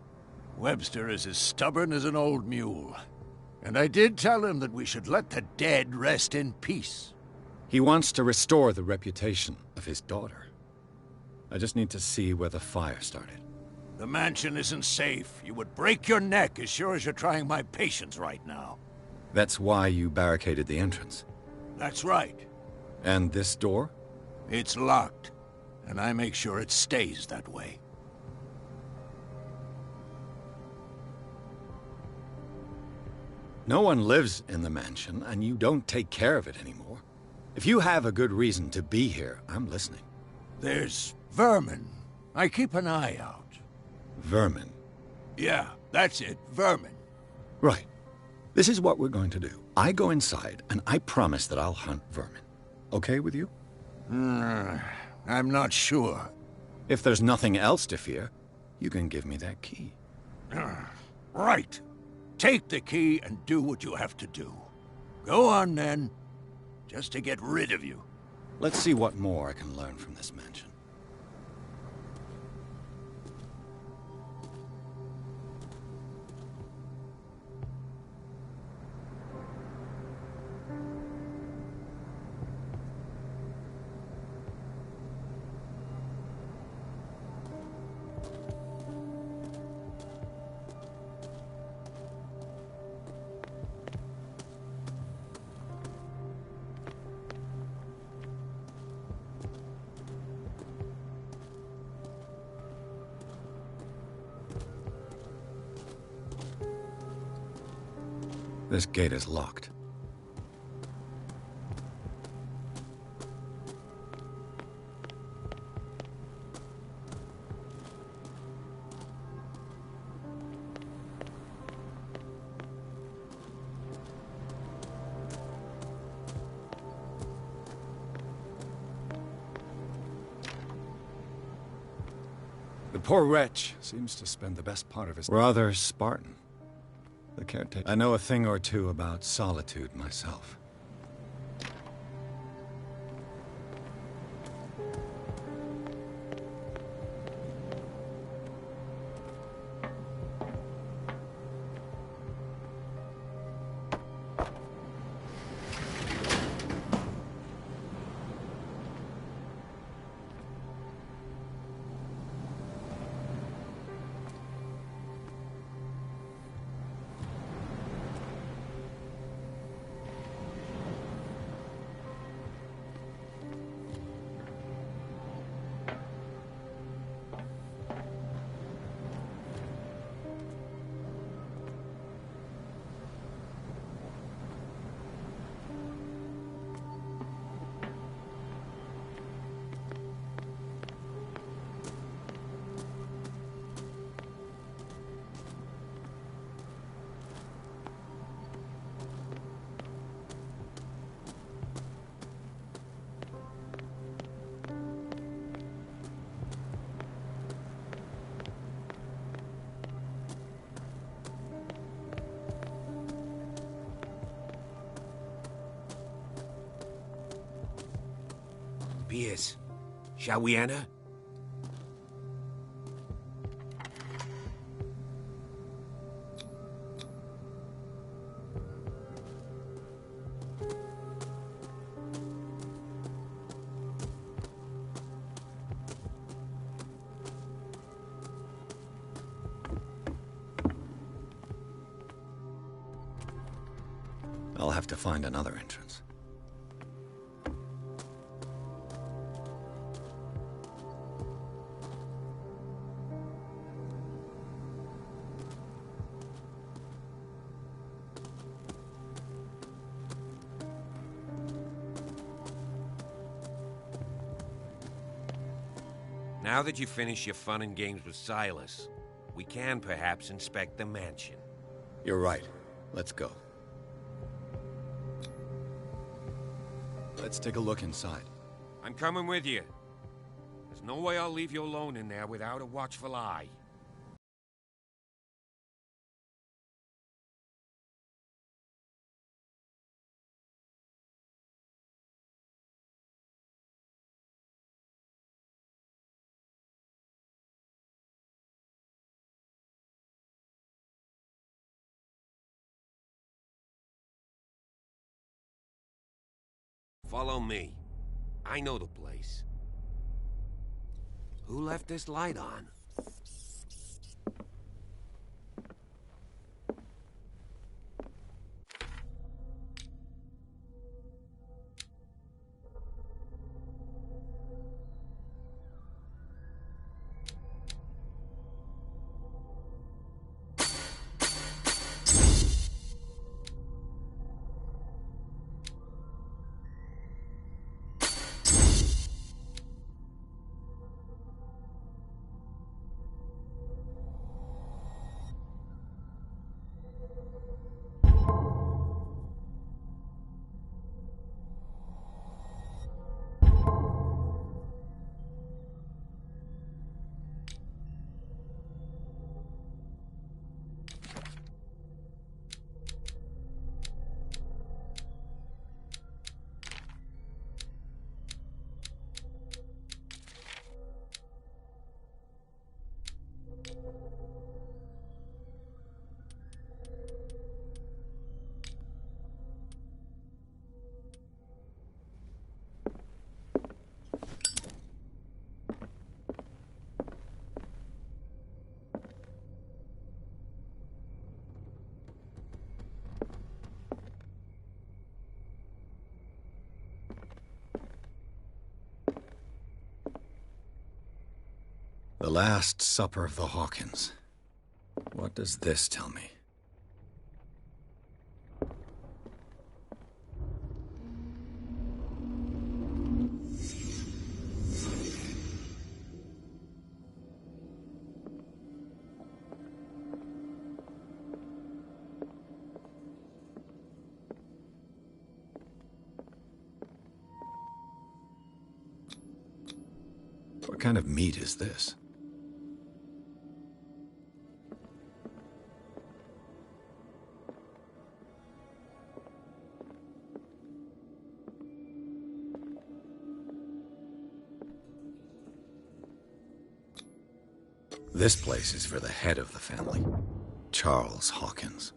Webster is as stubborn as an old mule, and I did tell him that we should let the dead rest in peace. He wants to restore the reputation of his daughter. I just need to see where the fire started. The mansion isn't safe. You would break your neck as sure as you're trying my patience right now. That's why you barricaded the entrance. That's right. And this door? It's locked, and I make sure it stays that way. No one lives in the mansion, and you don't take care of it anymore. If you have a good reason to be here, I'm listening. There's vermin. I keep an eye out. Vermin? Yeah, that's it, vermin. Right. This is what we're going to do. I go inside, and I promise that I'll hunt vermin. Okay with you? I'm not sure. If there's nothing else to fear, you can give me that key. Right. Take the key and do what you have to do. Go on, then. Just to get rid of you. Let's see what more I can learn from this mansion. This gate is locked. The poor wretch seems to spend the best part of his... Rather Spartan. The caretaker. I know a thing or two about solitude myself. Pierce, shall we enter? I'll have to find another entrance. Now that you've finished your fun and games with Silas, we can perhaps inspect the mansion. You're right. Let's go. Let's take a look inside. I'm coming with you. There's no way I'll leave you alone in there without a watchful eye. Follow me. I know the place. Who left this light on? The Last Supper of the Hawkins. What does this tell me? What kind of meat is this? This place is for the head of the family, Charles Hawkins.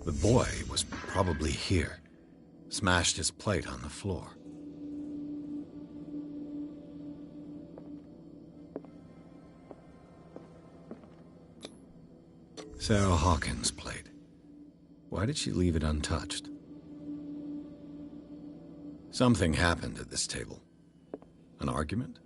The boy was probably here. Smashed his plate on the floor. Sarah Hawkins' plate. Why did she leave it untouched? Something happened at this table. An argument?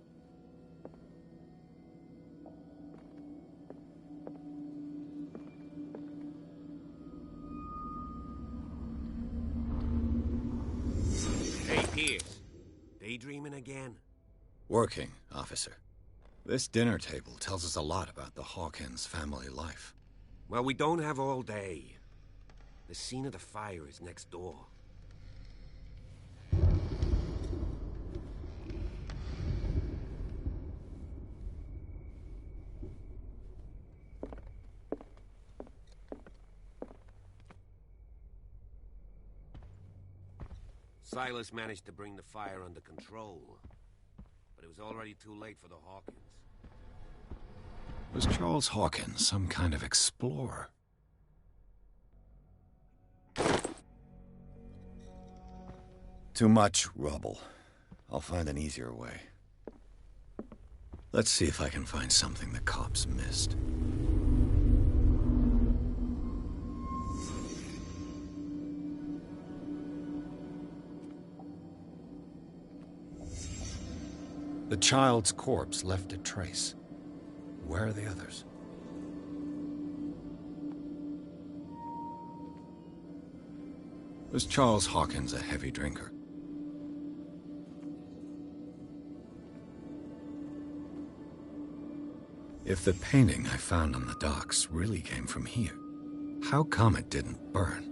Daydreaming again? Working, officer. This dinner table tells us a lot about the Hawkins family life. Well, we don't have all day. The scene of the fire is next door. Silas managed to bring the fire under control, but it was already too late for the Hawkins. Was Charles Hawkins some kind of explorer? Too much rubble. I'll find an easier way. Let's see if I can find something the cops missed. The child's corpse left a trace. Where are the others? Was Charles Hawkins a heavy drinker? If the painting I found on the docks really came from here, how come it didn't burn?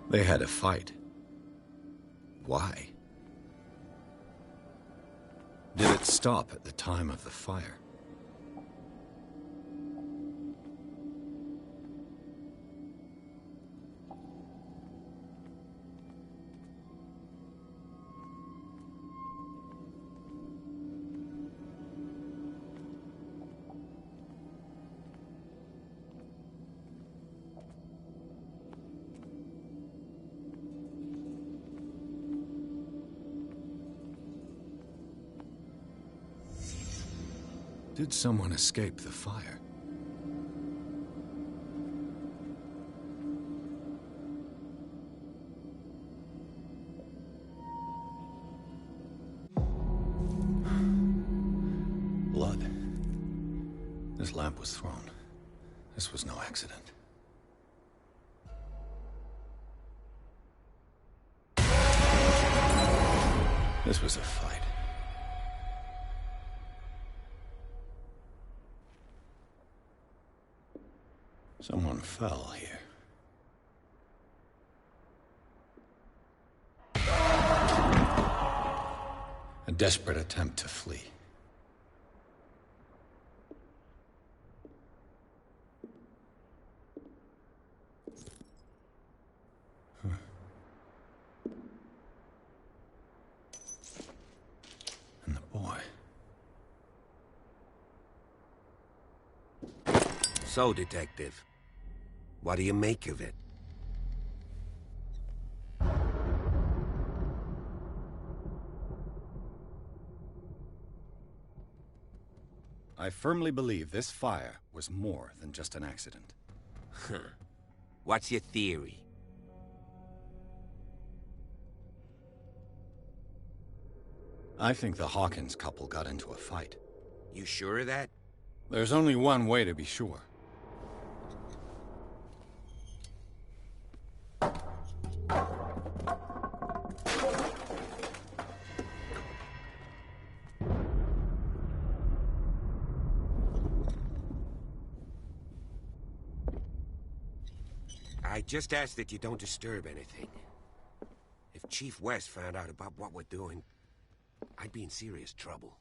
They had a fight. Why? Did it stop at the time of the fire? Did someone escape the fire? Blood. This lamp was thrown. This was no accident. This was a fight. Someone fell here. A desperate attempt to flee. And the boy. So, Detective, what do you make of it? I firmly believe this fire was more than just an accident. Huh. What's your theory? I think the Hawkins couple got into a fight. You sure of that? There's only one way to be sure. I just ask that you don't disturb anything. If Chief West found out about what we're doing, I'd be in serious trouble.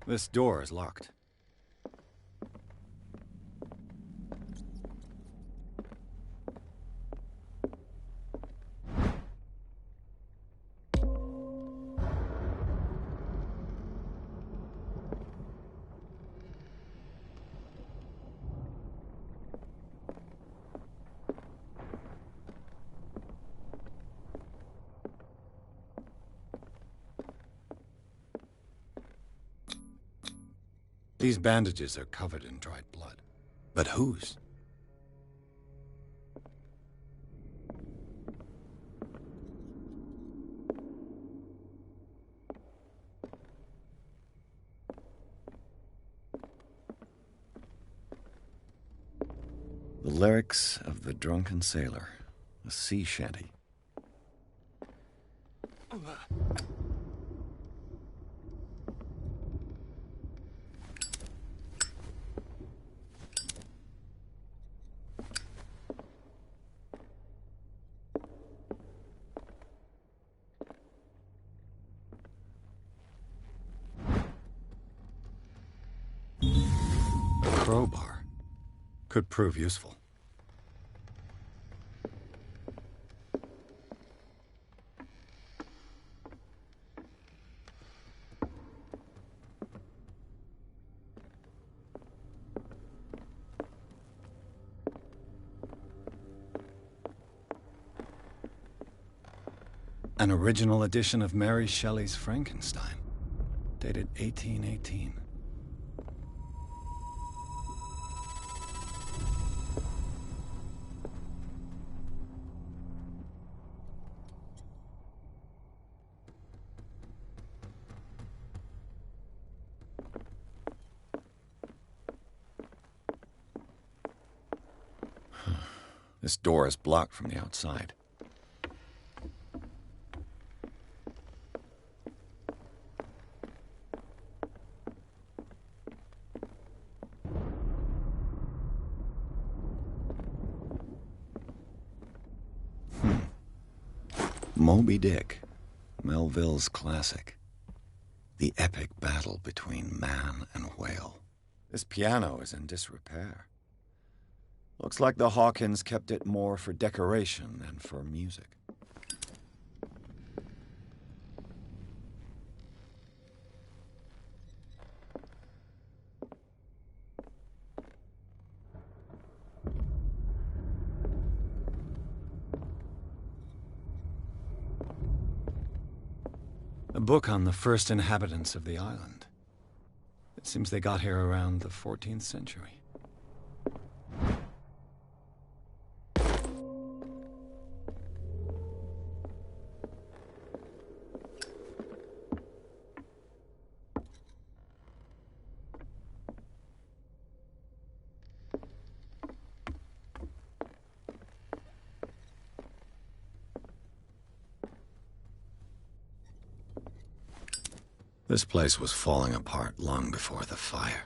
This door is locked. These bandages are covered in dried blood. But whose? The lyrics of the drunken sailor, a sea shanty. Crowbar could prove useful. An original edition of Mary Shelley's Frankenstein, dated 1818. This door is blocked from the outside. Moby Dick, Melville's classic. The epic battle between man and whale. This piano is in disrepair. Looks like the Hawkins kept it more for decoration than for music. A book on the first inhabitants of the island. It seems they got here around the 14th century. This place was falling apart long before the fire.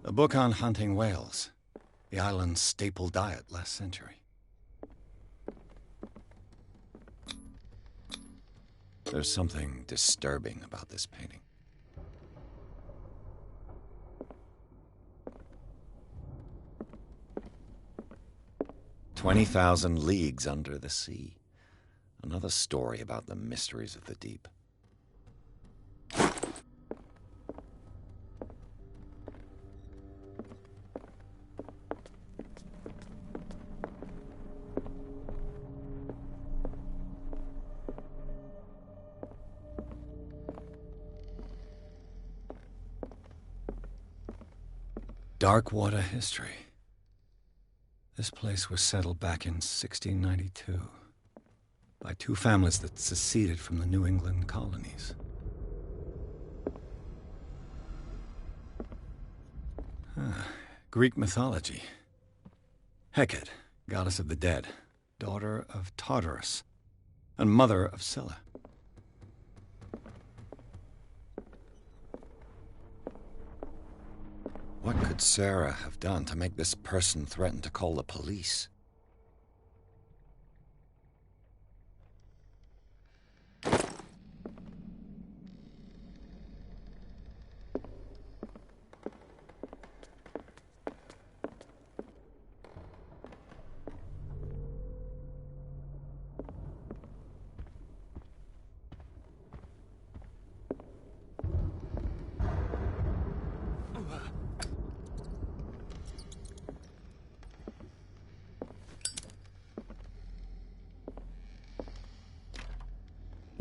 A book on hunting whales, the island's staple diet last century. There's something disturbing about this painting. 20,000 leagues under the sea. Another story about the mysteries of the deep. Darkwater history. This place was settled back in 1692 by two families that seceded from the New England colonies. Greek mythology. Hecate, goddess of the dead, daughter of Tartarus, and mother of Scylla. What could Sarah have done to make this person threaten to call the police?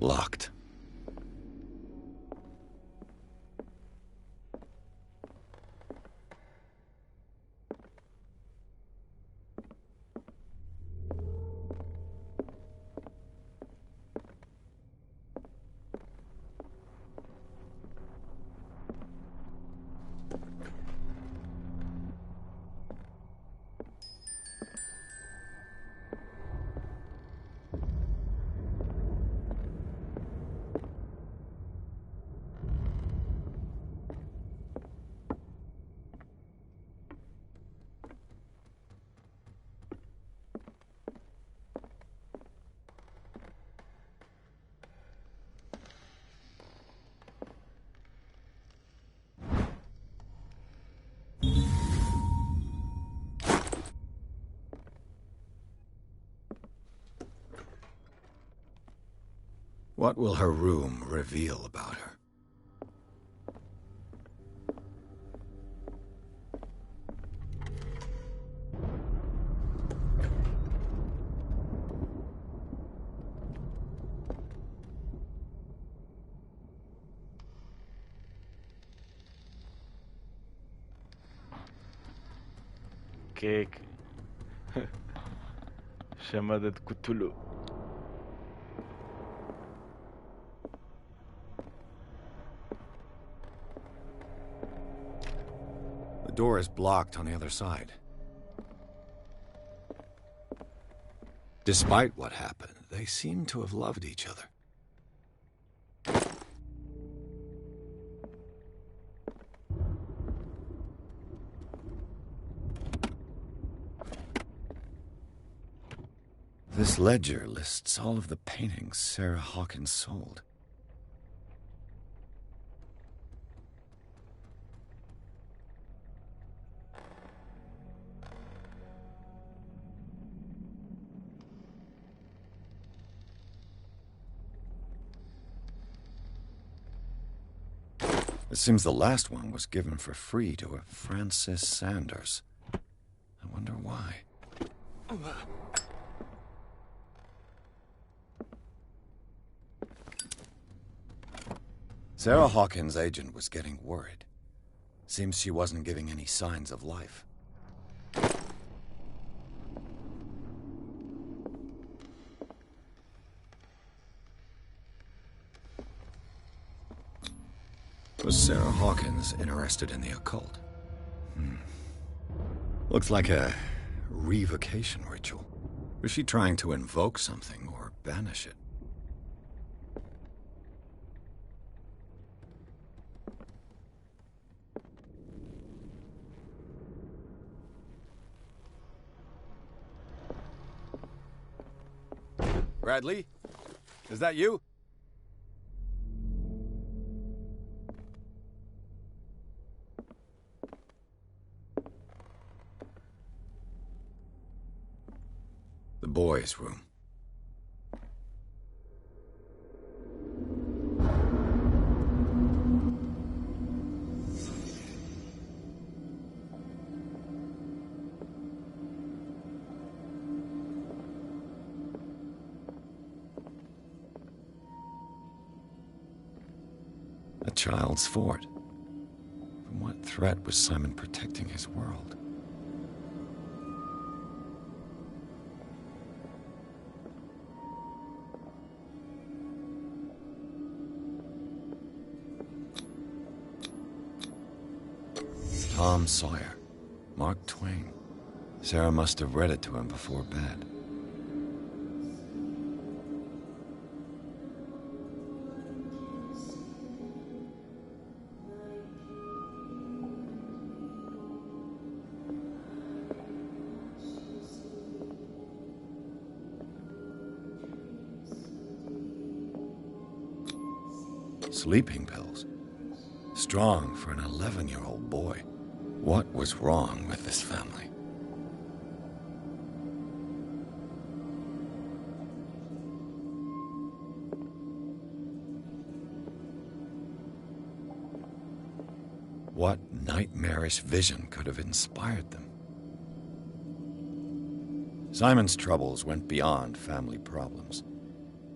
Locked. What will her room reveal about her? Cake. Chamada de Cthulhu. The door is blocked on the other side. Despite what happened, they seem to have loved each other. This ledger lists all of the paintings Sarah Hawkins sold. It seems the last one was given for free to a Francis Sanders. I wonder why. Sarah Hawkins' agent was getting worried. Seems she wasn't giving any signs of life. Was Sarah Hawkins interested in the occult? Looks like a revocation ritual. Was she trying to invoke something or banish it? Bradley? Is that you? boys' room. A child's fort. From what threat was Simon protecting his world? Tom Sawyer, Mark Twain. Sarah must have read it to him before bed. Sleeping pills. Strong for an 11-year-old boy. What was wrong with this family? What nightmarish vision could have inspired them? Simon's troubles went beyond family problems.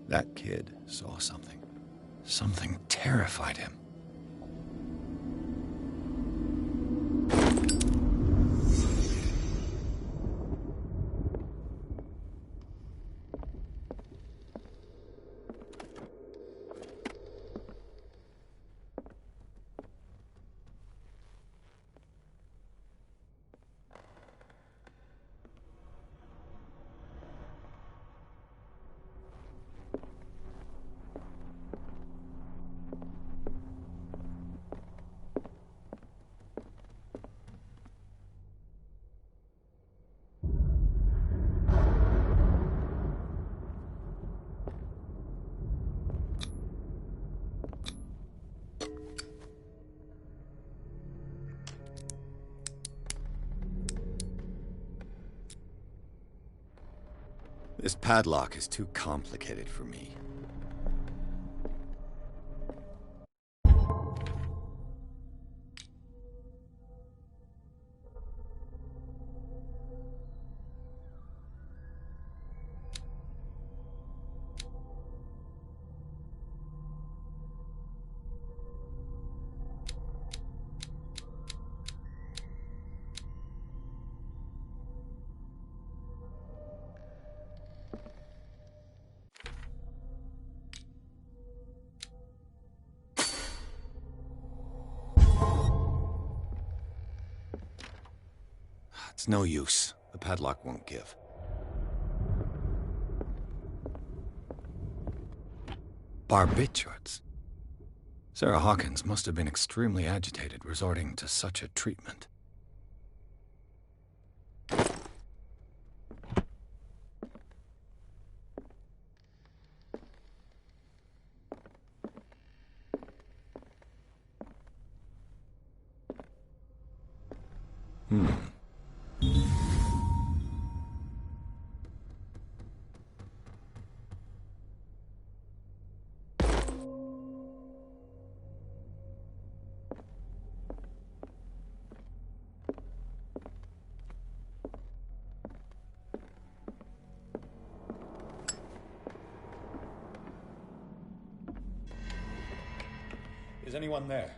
That kid saw something. Something terrified him. This padlock is too complicated for me. It's no use. The padlock won't give. Barbiturates. Sarah Hawkins must have been extremely agitated, resorting to such a treatment. Is anyone there?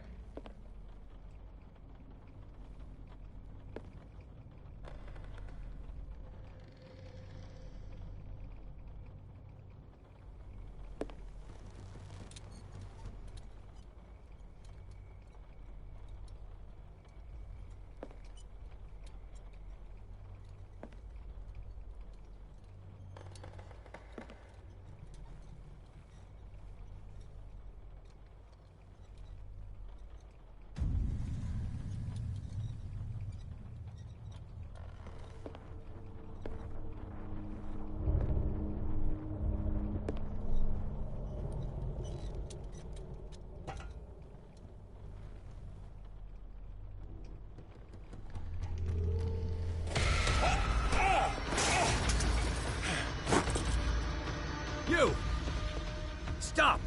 Stop!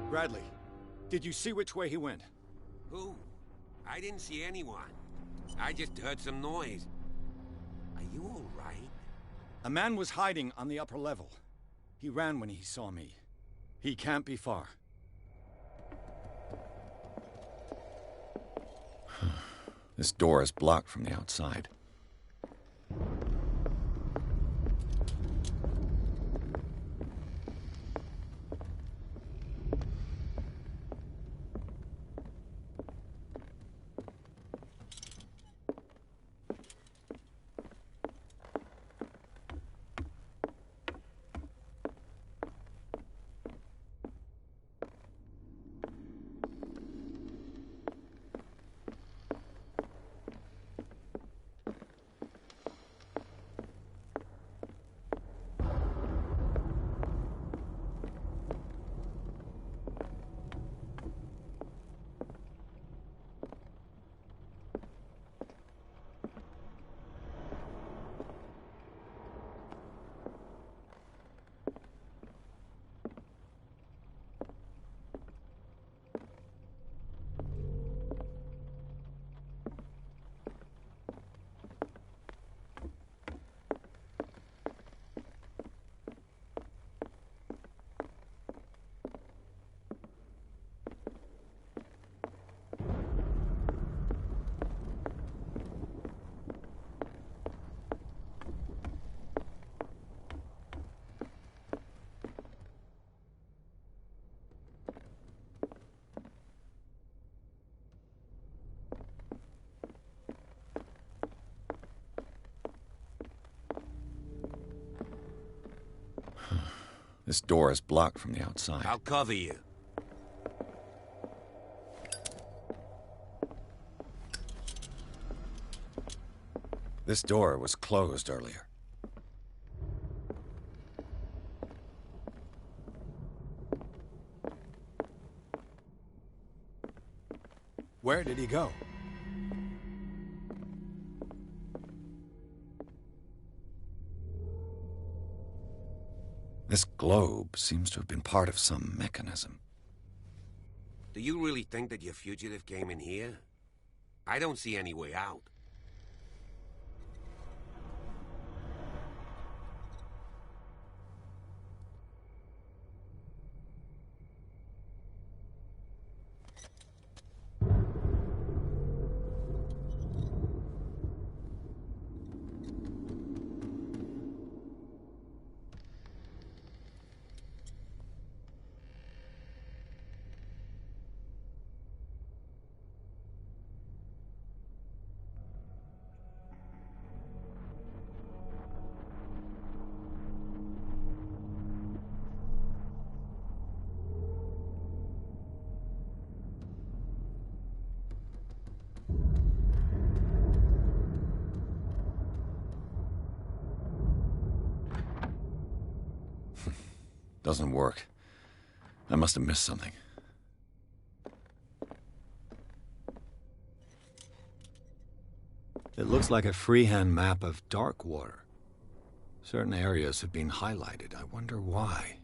Bradley, did you see which way he went? Who? I didn't see anyone. I just heard some noise. Are you all right? A man was hiding on the upper level. He ran when he saw me. He can't be far. This door is blocked from the outside. This door is blocked from the outside. I'll cover you. This door was closed earlier. Where did he go? This globe seems to have been part of some mechanism. Do you really think that your fugitive came in here? I don't see any way out. Doesn't work. I must have missed something. It looks like a freehand map of dark water. Certain areas have been highlighted. I wonder why.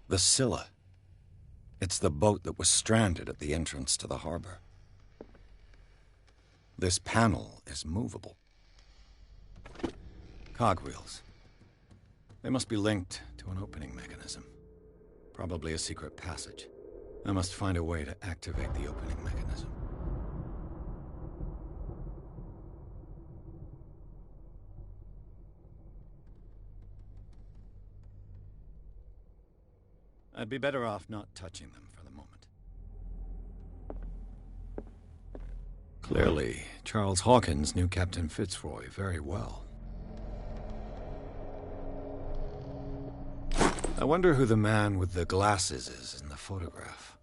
The Scylla. It's the boat that was stranded at the entrance to the harbor. This panel is movable. Cogwheels. They must be linked to an opening mechanism. Probably a secret passage. I must find a way to activate the opening mechanism. I'd be better off not touching them for the moment. Clearly, Charles Hawkins knew Captain Fitzroy very well. I wonder who the man with the glasses is in the photograph.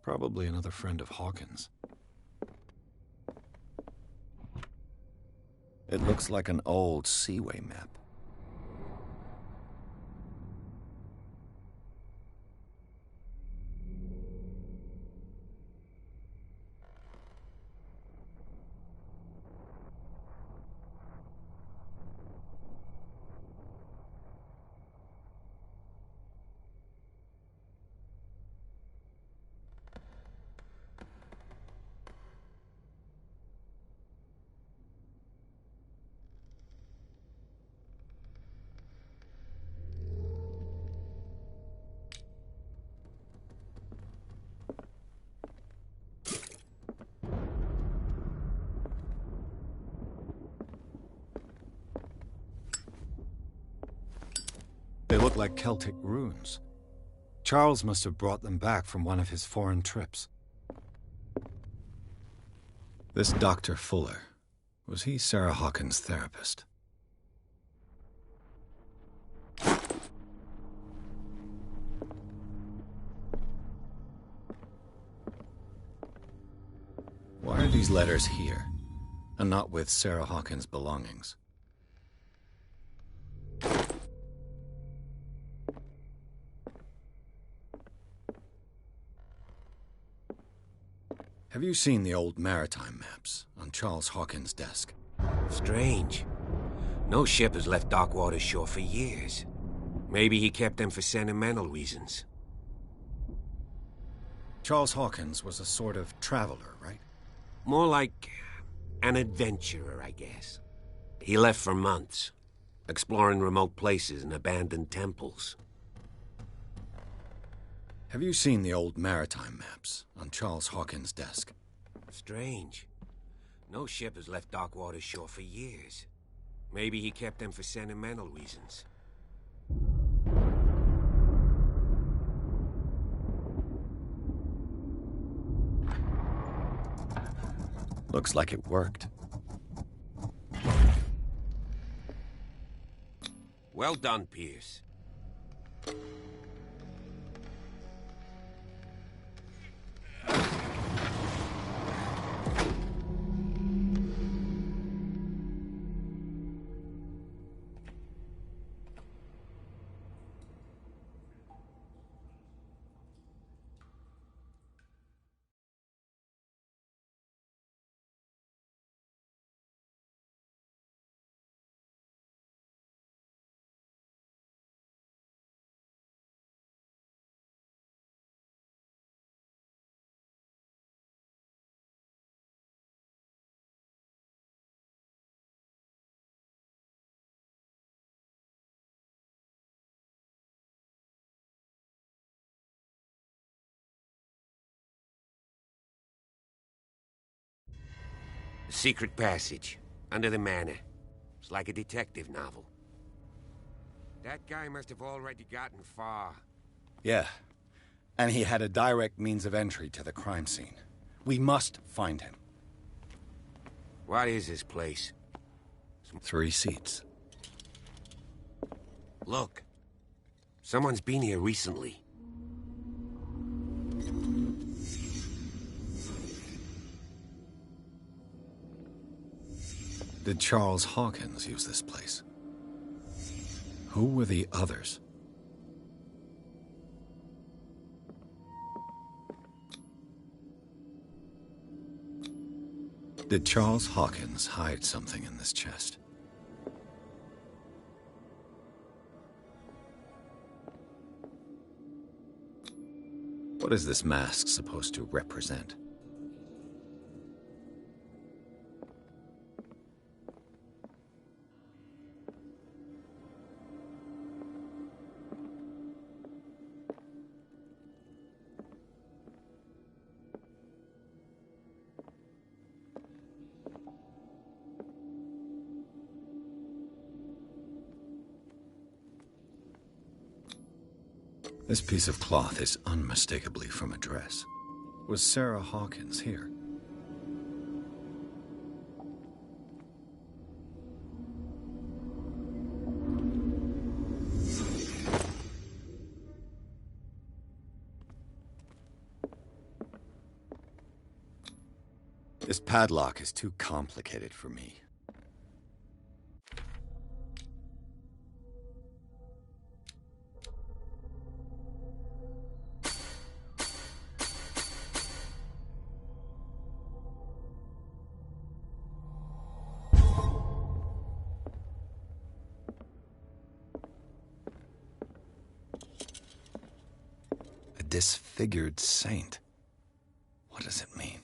Probably another friend of Hawkins. It looks like an old Seaway map. They look like Celtic runes. Charles must have brought them back from one of his foreign trips. This Dr. Fuller, was he Sarah Hawkins' therapist? Why are these letters here, and not with Sarah Hawkins' belongings? Have you seen the old maritime maps on Charles Hawkins' desk? Strange. No ship has left Darkwater's shore for years. Maybe he kept them for sentimental reasons. Charles Hawkins was a sort of traveler, right? More like an adventurer, I guess. He left for months, exploring remote places and abandoned temples. Have you seen the old maritime maps on Charles Hawkins' desk? Strange. No ship has left Darkwater's shore for years. Maybe he kept them for sentimental reasons. Looks like it worked. Well done, Pierce. The secret passage, under the manor. It's like a detective novel. That guy must have already gotten far. Yeah, and he had a direct means of entry to the crime scene. We must find him. What is this place? 3 seats. Look. Someone's been here recently. Did Charles Hawkins use this place? Who were the others? Did Charles Hawkins hide something in this chest? What is this mask supposed to represent? This piece of cloth is unmistakably from a dress. Was Sarah Hawkins here? This padlock is too complicated for me. Disfigured saint. What does it mean?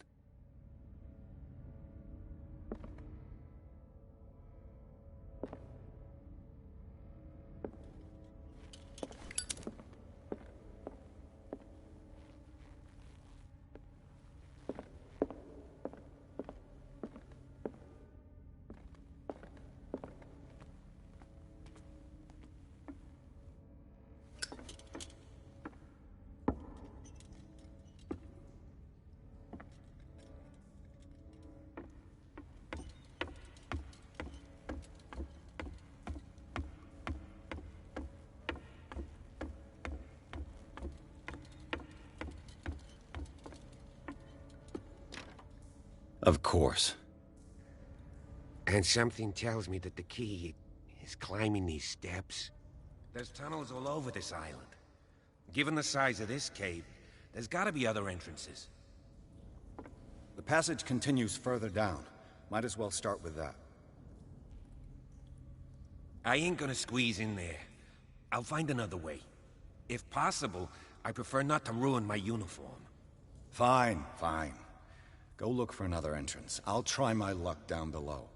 Of course. And something tells me that the key is climbing these steps. There's tunnels all over this island. Given the size of this cave, there's gotta be other entrances. The passage continues further down. Might as well start with that. I ain't gonna squeeze in there. I'll find another way. If possible, I prefer not to ruin my uniform. Fine, fine. Go look for another entrance. I'll try my luck down below.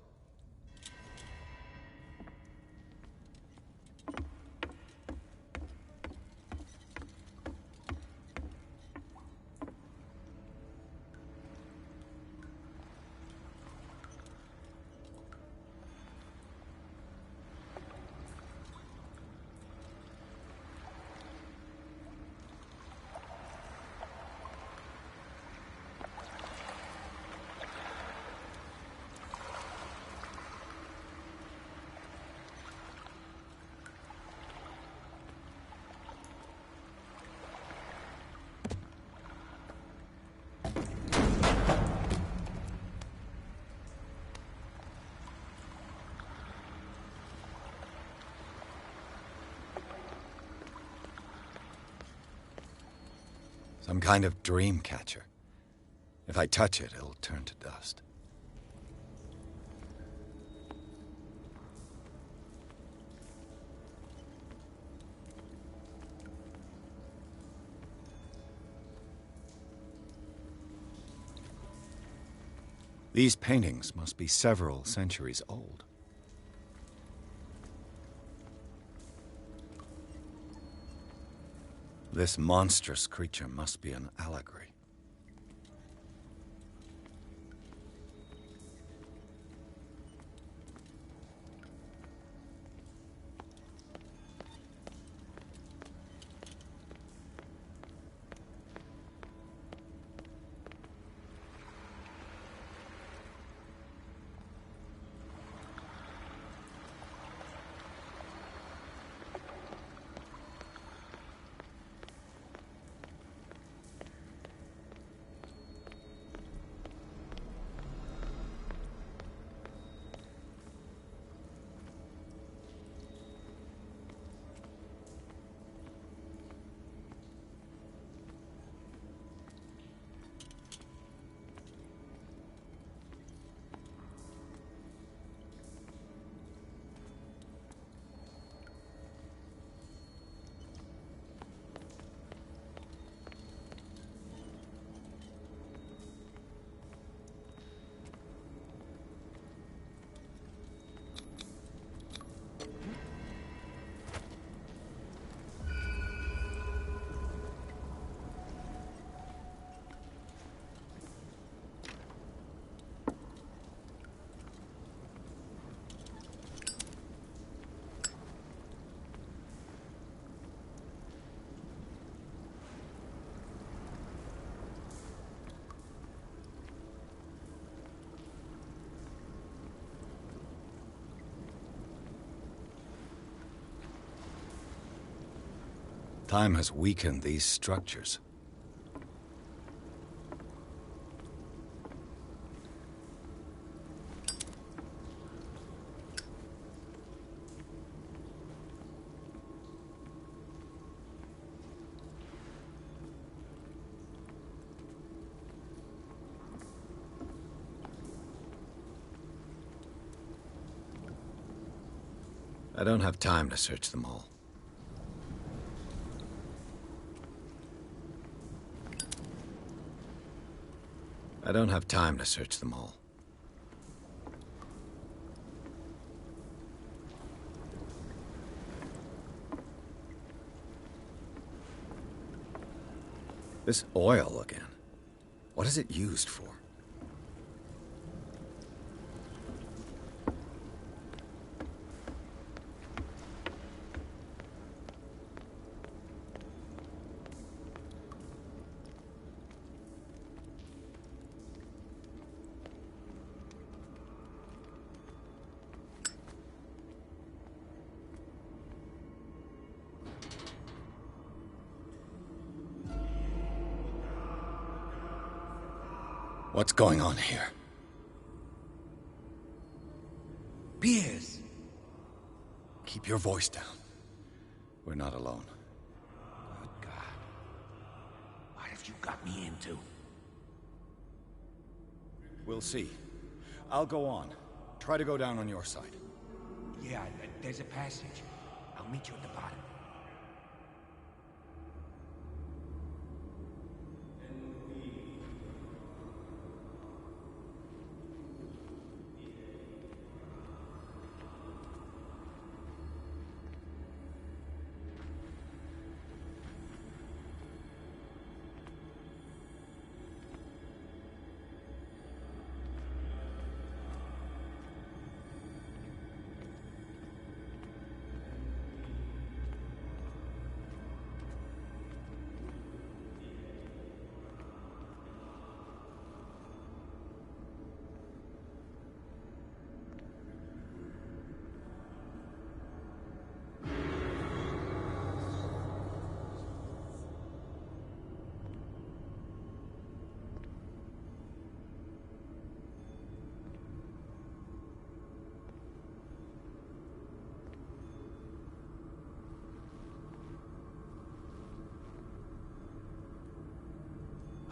Some kind of dream catcher. If I touch it, it'll turn to dust. These paintings must be several centuries old. This monstrous creature must be an allegory. Time has weakened these structures. I don't have time to search them all. I don't have time to search them all. This oil again. What is it used for? What's going on here? Piers! Keep your voice down. We're not alone. Good God. What have you got me into? We'll see. I'll go on. Try to go down on your side. Yeah, there's a passage. I'll meet you at the bottom.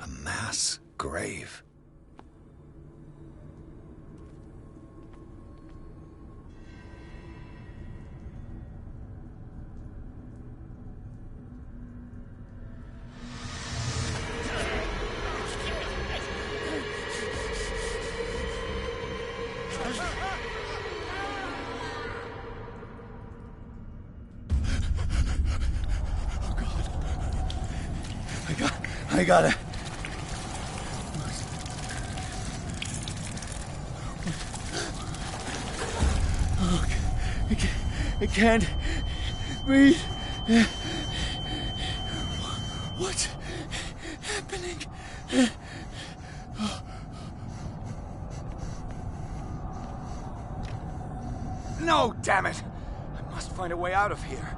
A mass grave. I got it. Oh, I can't breathe. What's happening? No, damn it! I must find a way out of here.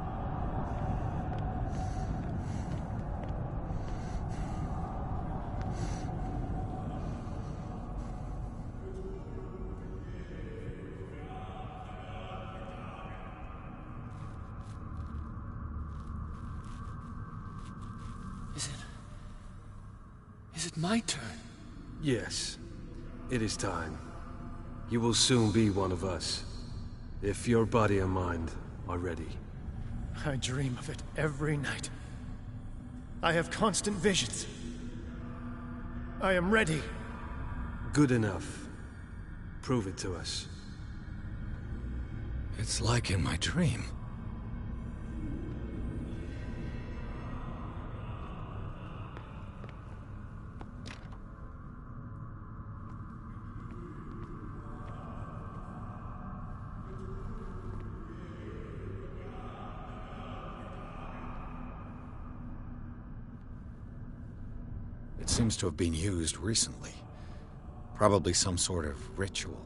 Is it my turn? Yes. It is time. You will soon be one of us. If your body and mind are ready. I dream of it every night. I have constant visions. I am ready. Good enough. Prove it to us. It's like in my dream. It seems to have been used recently. Probably some sort of ritual.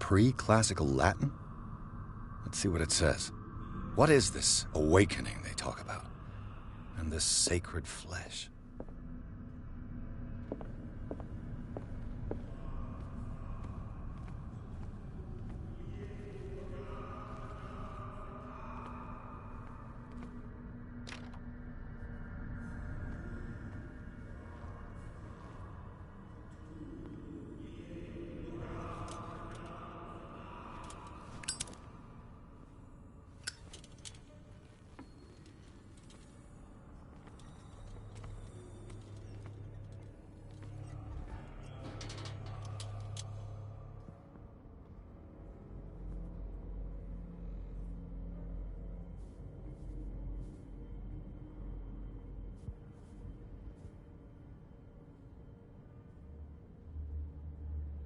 pre-classical Latin? Let's see what it says. What is this awakening they talk about? And this sacred flesh?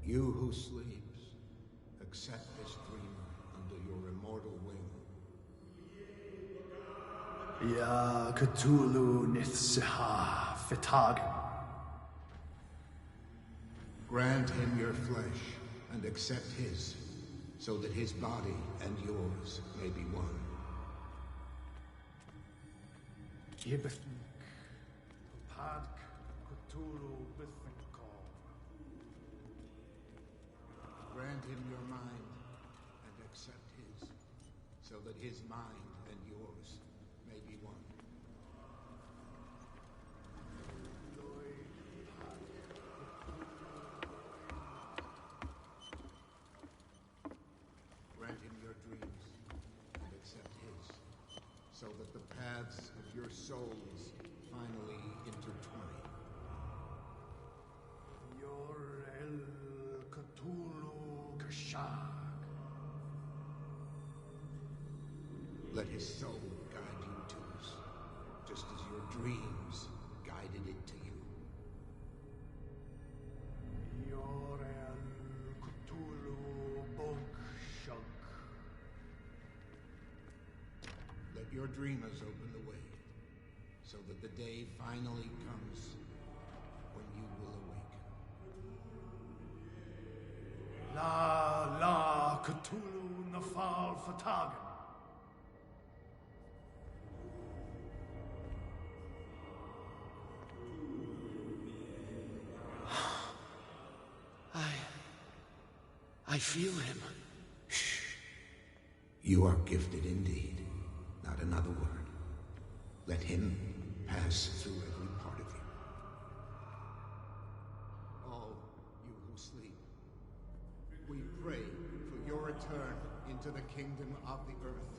You who sleeps, accept this dreamer under your immortal wing. Ya Cthulhu nithsiha fitagen. Grant him your flesh and accept his, so that his body and yours may be one. Gibethink, Padk Cthulhu Bithinkor. Grant him your mind and accept his, so that his mind and yours may be one. Grant him your dreams and accept his, so that the paths of your souls finally intertwine. Your El Cthulhu Kashag. Let his soul guide you to us, just as your dreams guided it to you. Your El Cthulhu Bolshak. Let your dreamers open the way, so that the day finally comes when you will awaken. La Cthulhu Nafal Fatagan. I feel him. Shh. You are gifted indeed. Not another word. Let him pass through every part of you. All you who sleep, we pray for your return into the kingdom of the earth.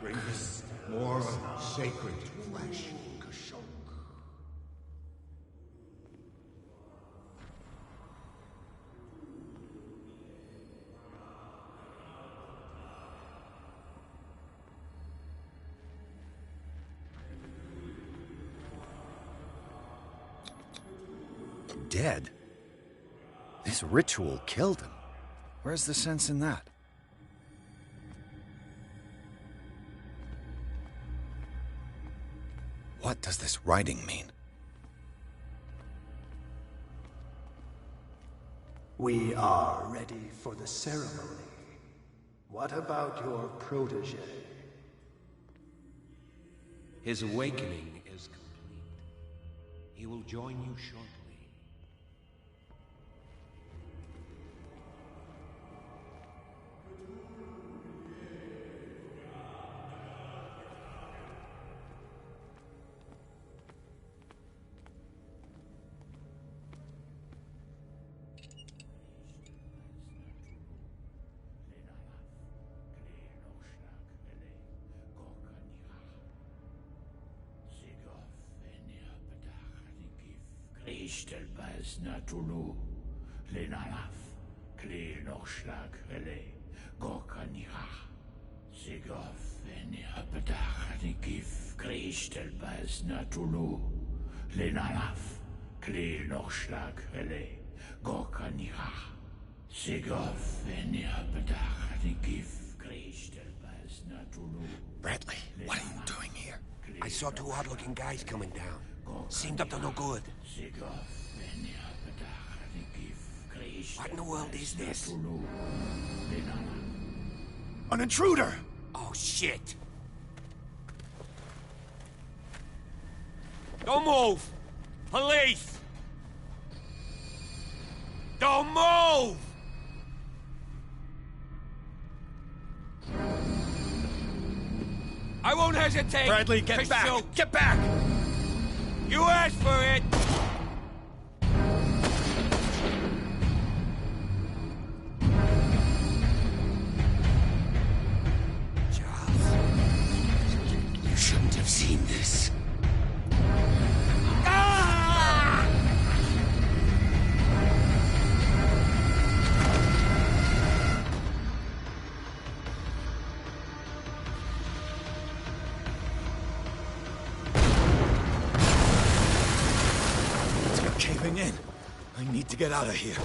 Bring us more sacred flesh. Dead? This ritual killed him. Where's the sense in that? What does this writing mean? We are ready for the ceremony. What about your protege? His awakening is complete. He will join you shortly. Ishtelbaz Natulu, Lenalaf, Kle Nochschlag, Rele, Gorkanira, Sigov, Venia Bedach, Nikif, Krishtelbaz Natulu, Lenalaf, Kle Nochschlag, Rele, Gorkanira, Sigov, Venia Bedach, Nikif, Krishtelbaz Natulu. Bradley, what are you doing here? I saw two odd-looking guys coming down. Seemed up to no good. What in the world is this? An intruder! Oh, shit! Don't move! Police! Don't move! I won't hesitate! Bradley, get back! Shoot. Get back! You asked for it! Charles, you shouldn't have seen this. Caving in. I need to get out of here.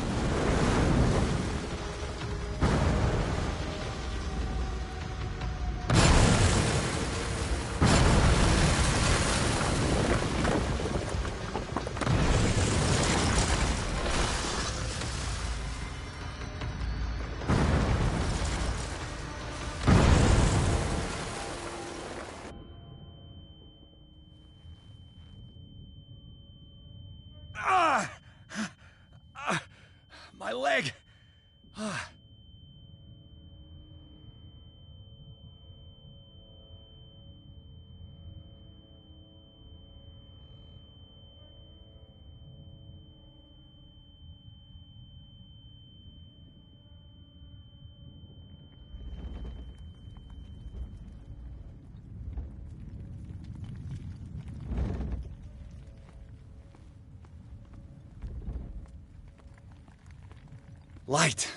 My leg! Light.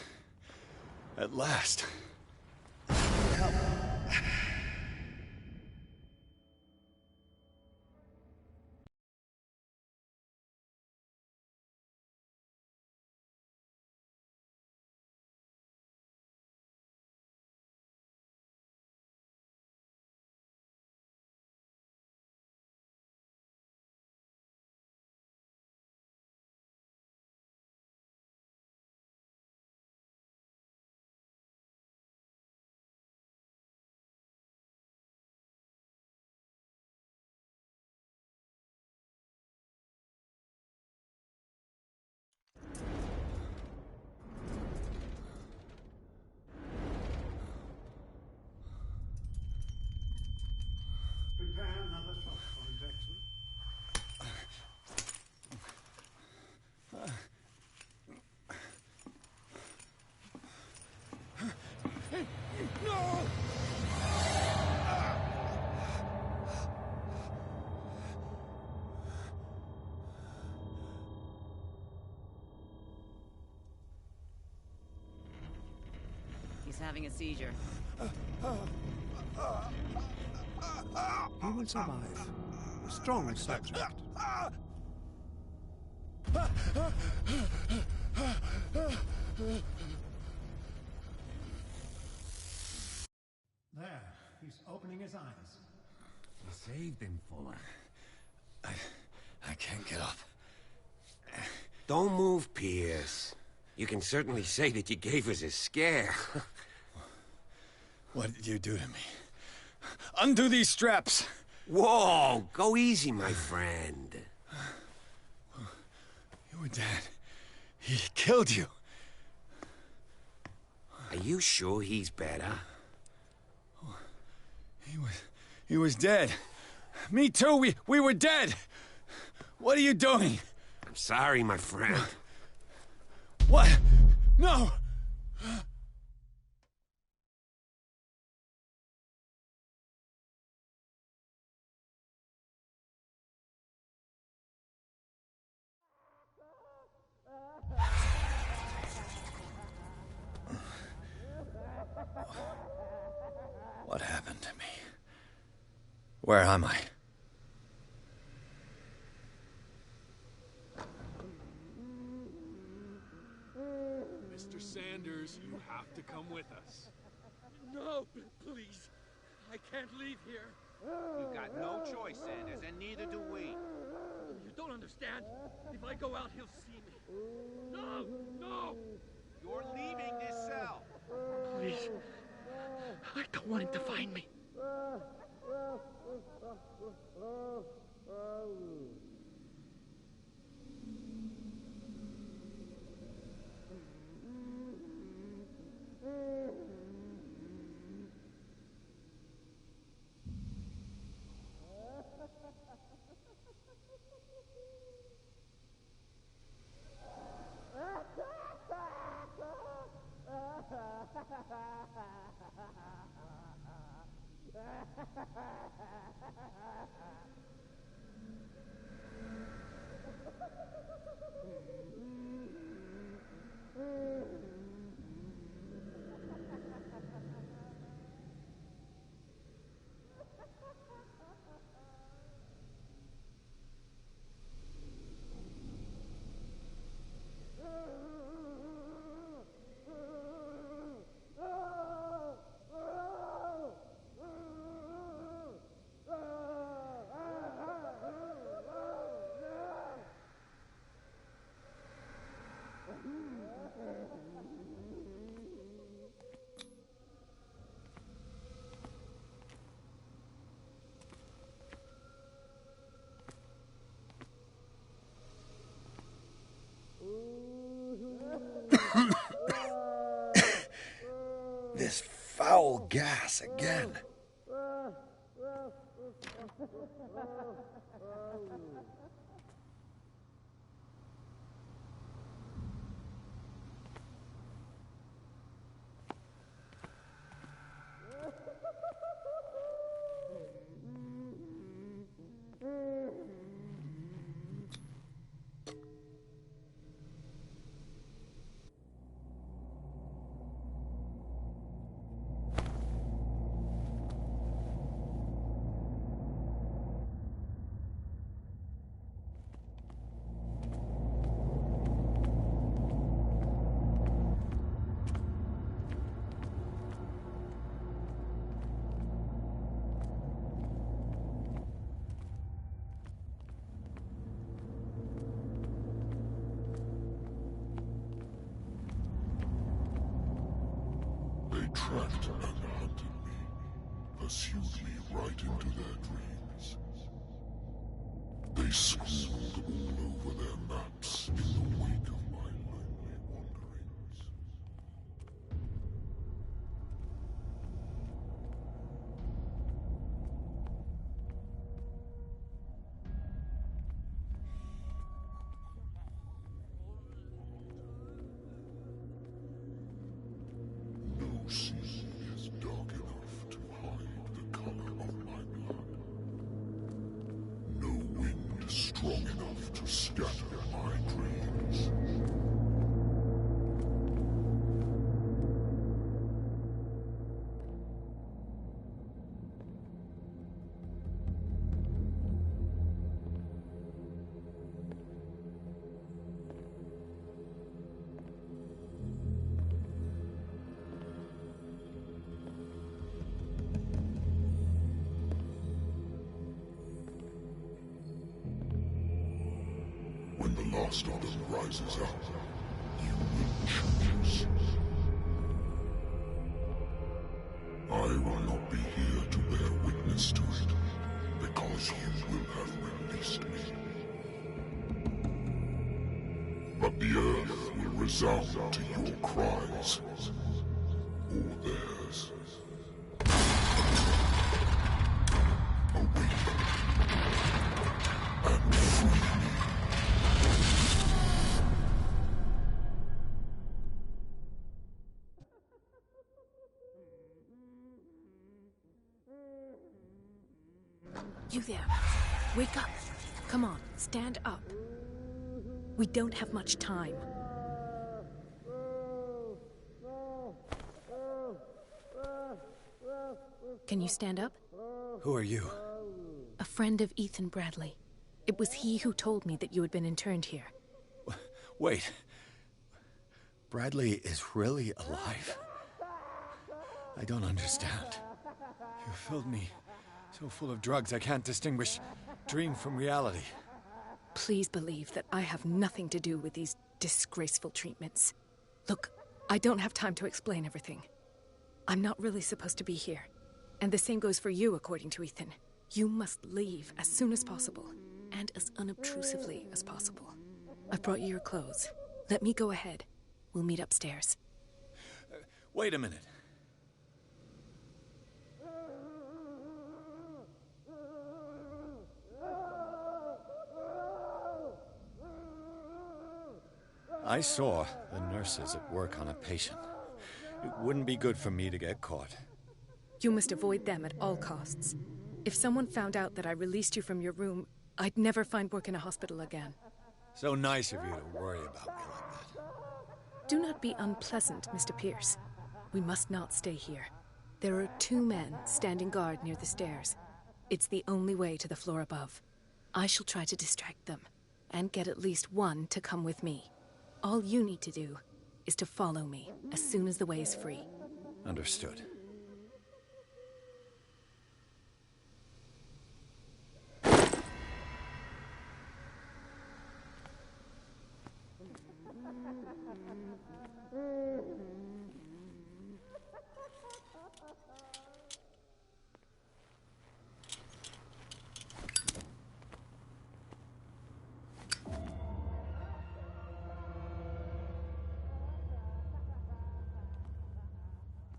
At last. Prepare another shot for injection. No! He's having a seizure. He will survive. A strong subject. There, he's opening his eyes. You saved him, Fuller. I can't get up. Don't move, Pierce. You can certainly say that you gave us a scare. What did you do to me? Undo these straps! Whoa! Go easy, my friend. You were dead. He killed you. Are you sure he's better? He was dead. Me too, we were dead. What are you doing? I'm sorry, my friend. What? No! What happened to me? Where am I? Mr. Sanders, you have to come with us. No, please. I can't leave here. You've got no choice, Sanders, and neither do we. You don't understand? If I go out, he'll see me. No! No! You're leaving this cell. Please. I don't want him to find me. This foul gas again. Tracked and hunted me, pursued me right into their dreams. They scrawled all over their maps in the wake of my lonely wanderings. No sea is dark enough to hide the color of my blood. No wind strong enough to scatter my dreams. When the last of them rises up, you will choose. I will not be here to bear witness to it, because you will have released me. But the earth will resound to your cries, or theirs. Awaken and free me. You there. Wake up. Come on, stand up. We don't have much time. Can you stand up? Who are you? A friend of Ethan Bradley. It was he who told me that you had been interned here. Wait. Bradley is really alive? I don't understand. You filled me so full of drugs I can't distinguish dream from reality. Please believe that I have nothing to do with these disgraceful treatments. Look, I don't have time to explain everything. I'm not really supposed to be here. And the same goes for you, according to Ethan. You must leave as soon as possible, and as unobtrusively as possible. I've brought you your clothes. Let me go ahead. We'll meet upstairs. Wait a minute. I saw the nurses at work on a patient. It wouldn't be good for me to get caught. You must avoid them at all costs. If someone found out that I released you from your room, I'd never find work in a hospital again. So nice of you to worry about me like that. Do not be unpleasant, Mr. Pierce. We must not stay here. There are 2 men standing guard near the stairs. It's the only way to the floor above. I shall try to distract them, and get at least one to come with me. All you need to do is to follow me as soon as the way is free. Understood.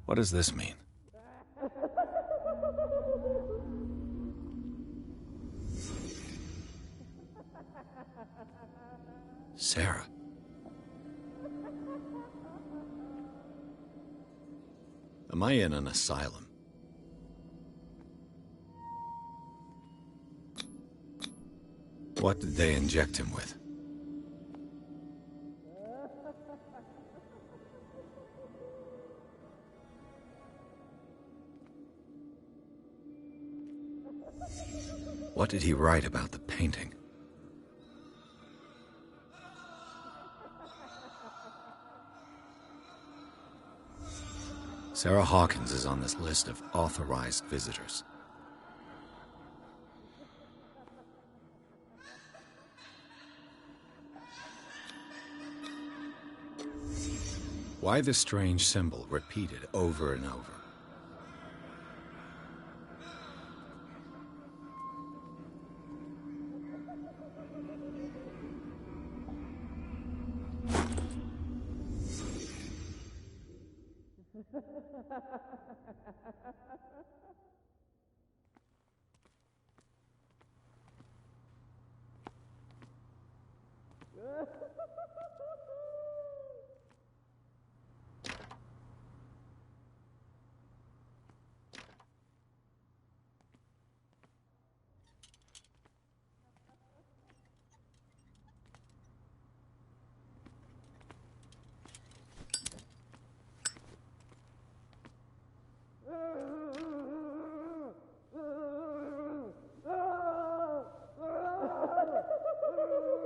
What does this mean? Sarah. Am I in an asylum? What did they inject him with? What did he write about the painting? Sarah Hawkins is on this list of authorized visitors. Why the strange symbol repeated over and over?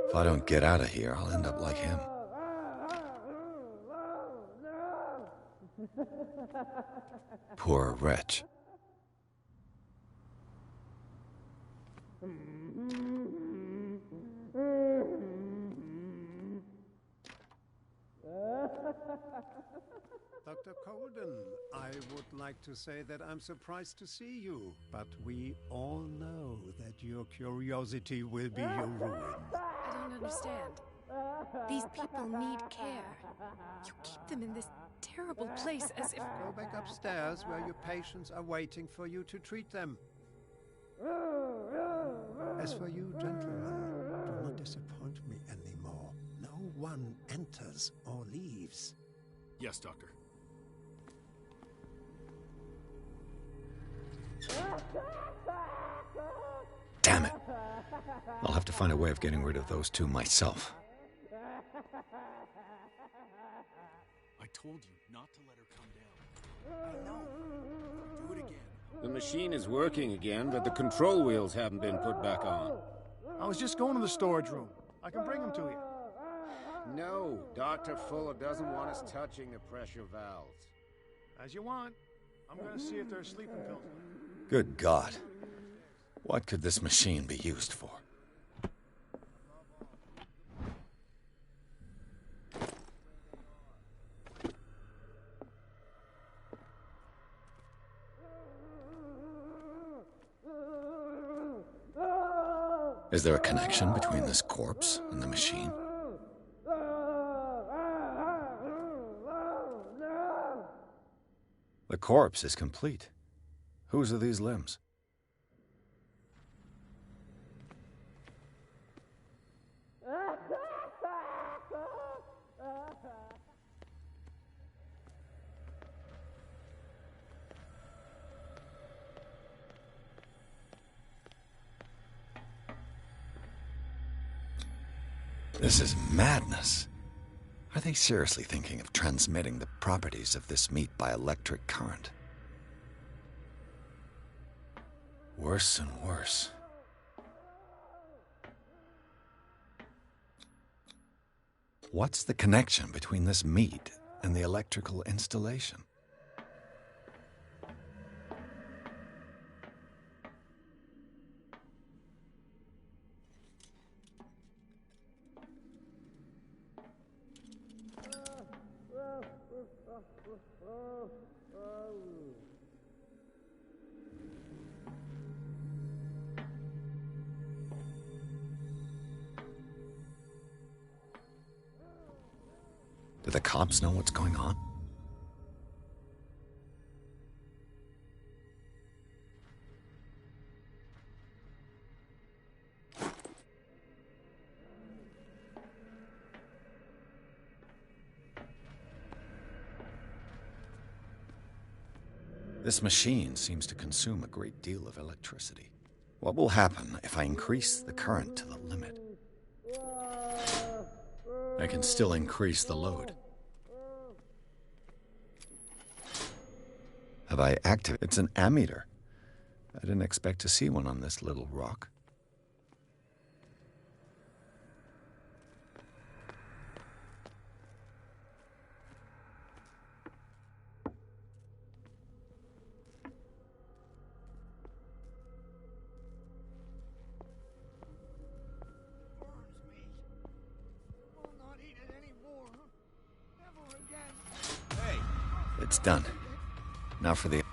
If I don't get out of here, I'll end up like him. Poor wretch. Dr. Colden, I would like to say that I'm surprised to see you, but we all know that your curiosity will be your ruin. I don't understand. These people need care. You keep them in this terrible place as if... Go back upstairs where your patients are waiting for you to treat them. As for you, gentlemen, do not disappoint me anymore. No one enters or leaves. Yes, Doctor. Damn it. I'll have to find a way of getting rid of those 2 myself. I told you not to let her come down. I know. Do it again. The machine is working again, but the control wheels haven't been put back on. I was just going to the storage room. I can bring them to you. No, Dr. Fuller doesn't want us touching the pressure valves. As you want. I'm going to see if there are sleeping pills. Good God. What could this machine be used for? Is there a connection between this corpse and the machine? The corpse is complete. Whose are these limbs? This is madness. Are they seriously thinking of transmitting the properties of this meat by electric current? Worse and worse. What's the connection between this meat and the electrical installation? Do the cops know what's going on? This machine seems to consume a great deal of electricity. What will happen if I increase the current to the limit? I can still increase the load. Have I activated? It's an ammeter. I didn't expect to see one on this little rock. It's done. Now for the...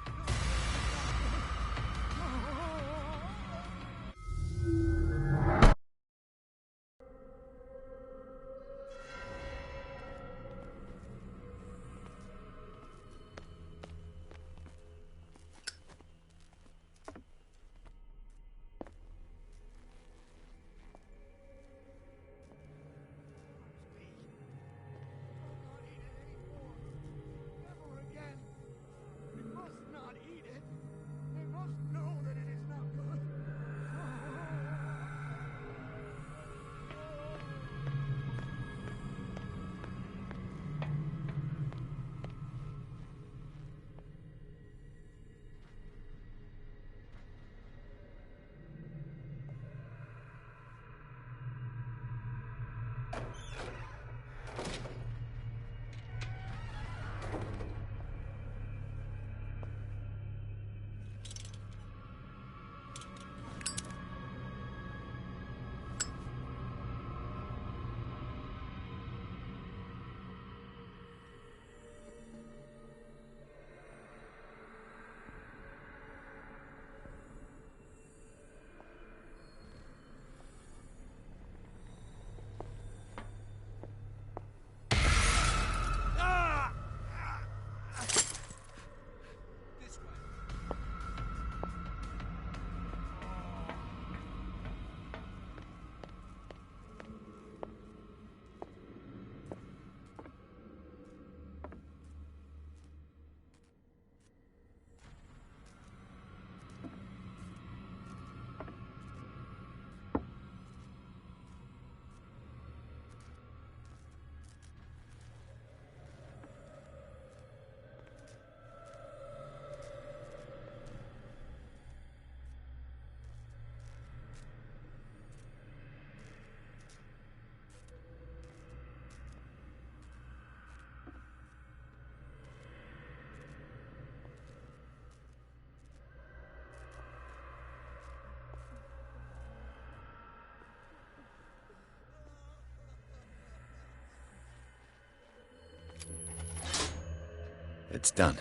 It's done.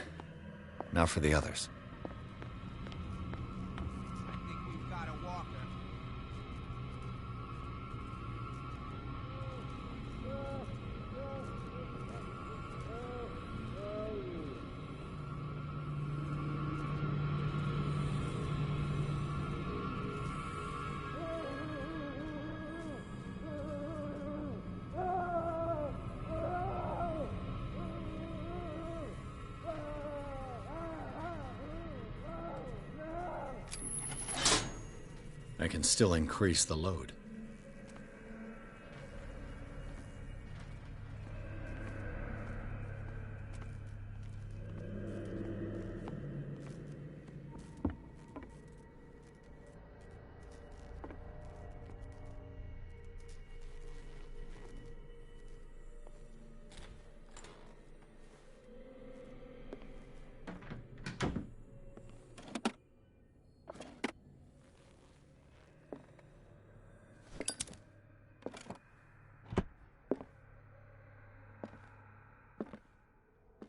Now for the others. I think we've got a walker. still increase the load.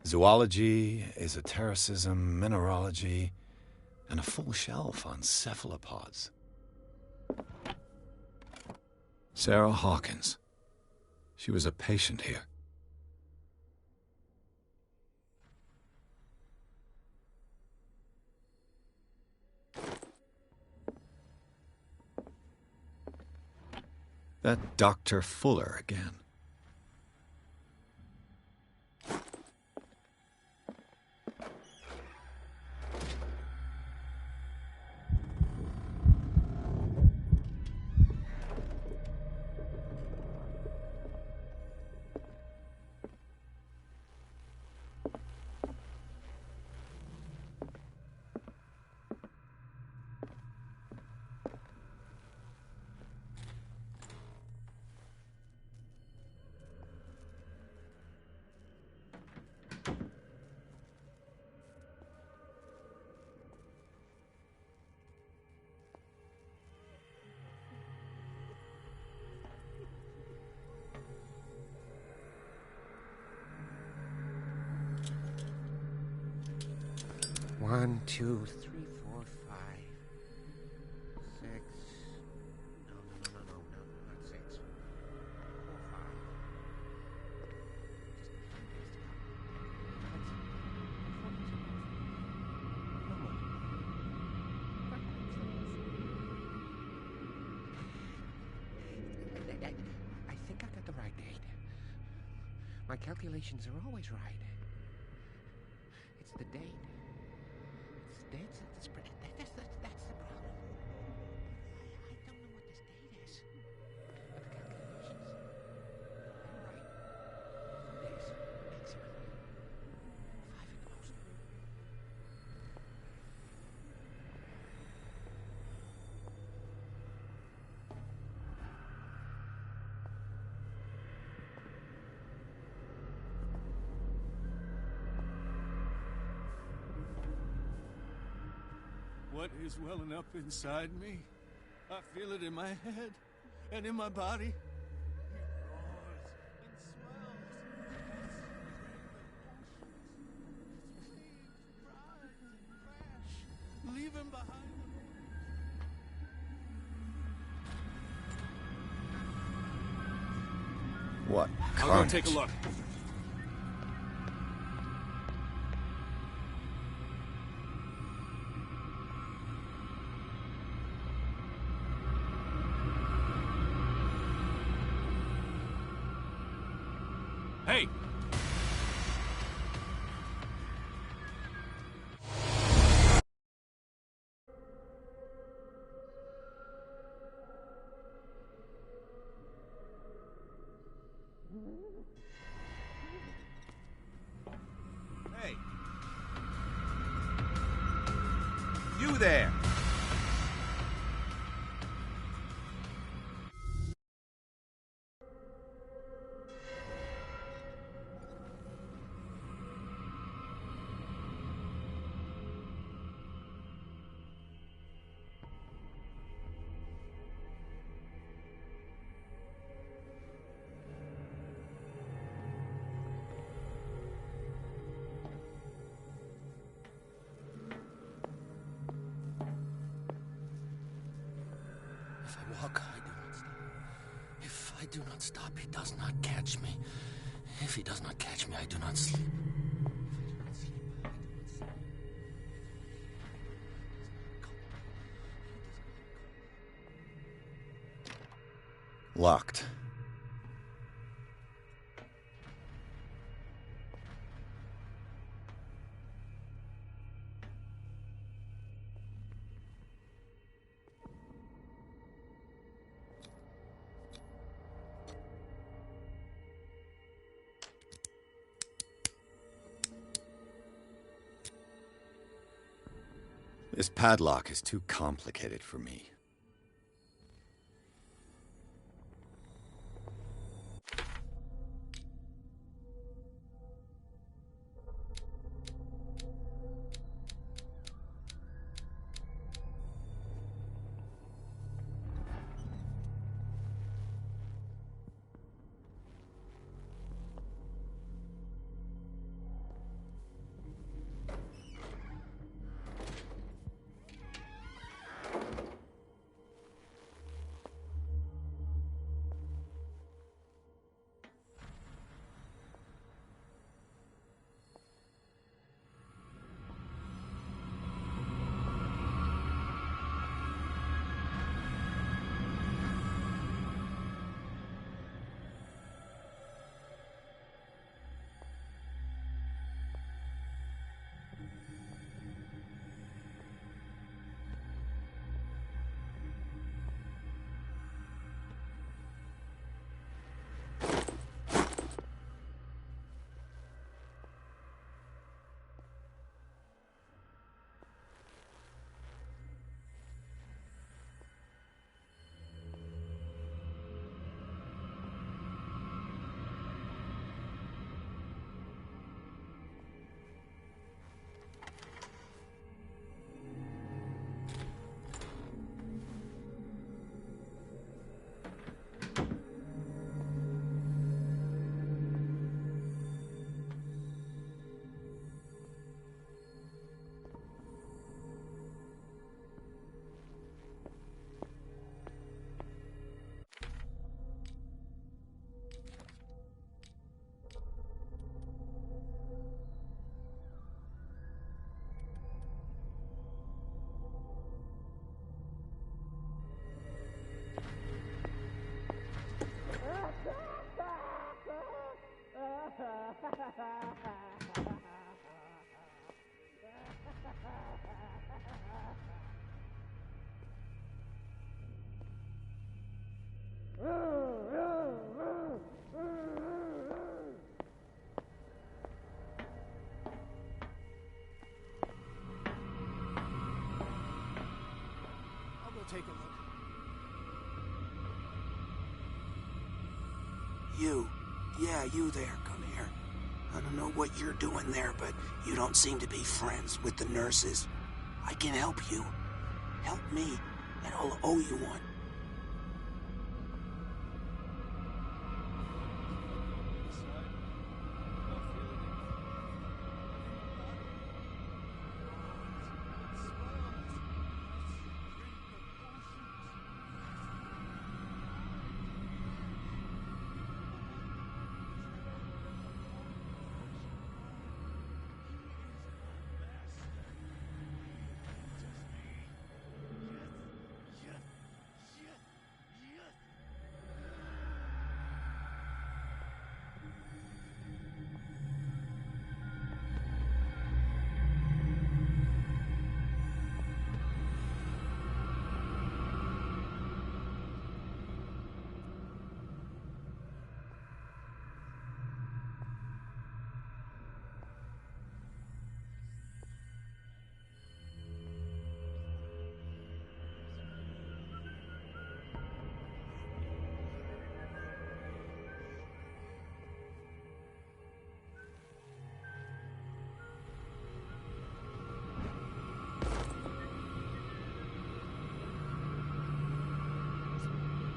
Zoology, esotericism, mineralogy, and a full shelf on cephalopods. Sarah Hawkins. She was a patient here. That Dr. Fuller again. One, two, three, four, five, six. No, not six. 4, 5. I think I got the right date. My calculations are always right. It's the date. That's the problem. I don't know what this date is. But the calculations are right. 4 days, maximum. 5 at the most. What is welling up inside me? I feel it in my head and in my body. It roars and swells. Leaving behind. What? I'll go take a look. Hey! Hey! You there! If I walk, I do not stop. If I do not stop, he does not catch me. If he does not catch me, I do not sleep. Locked. This padlock is too complicated for me. I'll go take a look. Yeah, you there, come here. I don't know what you're doing there, but you don't seem to be friends with the nurses. I can help you. Help me, and I'll owe you one.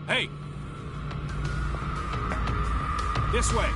Hey! This way!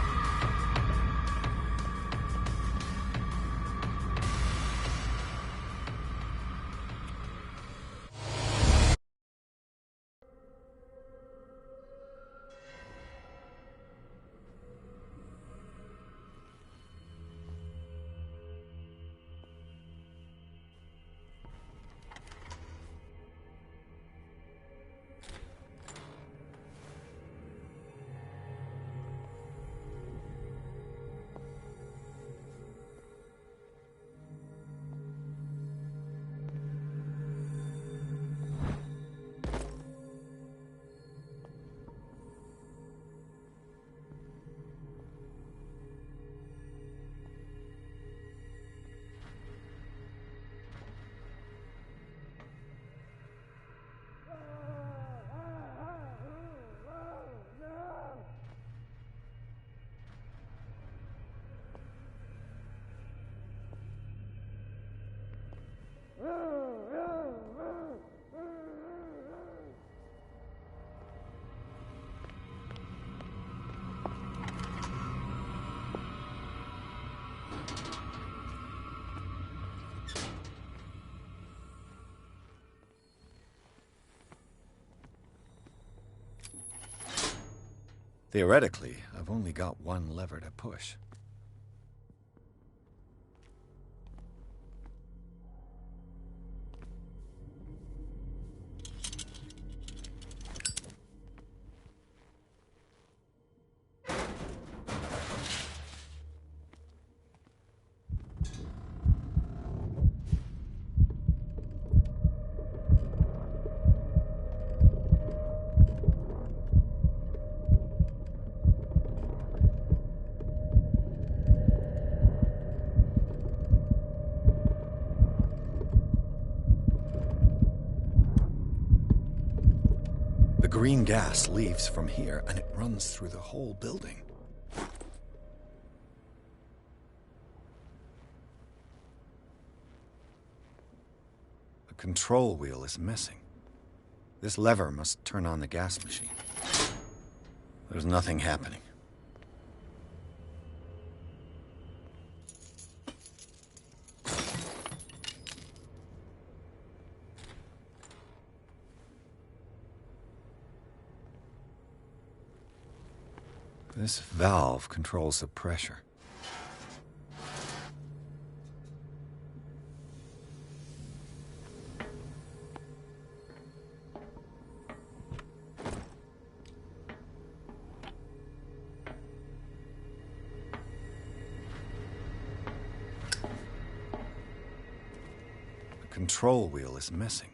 Theoretically, I've only got one lever to push. The green gas leaves from here, and it runs through the whole building. The control wheel is missing. This lever must turn on the gas machine. There's nothing happening. This valve controls the pressure. The control wheel is missing.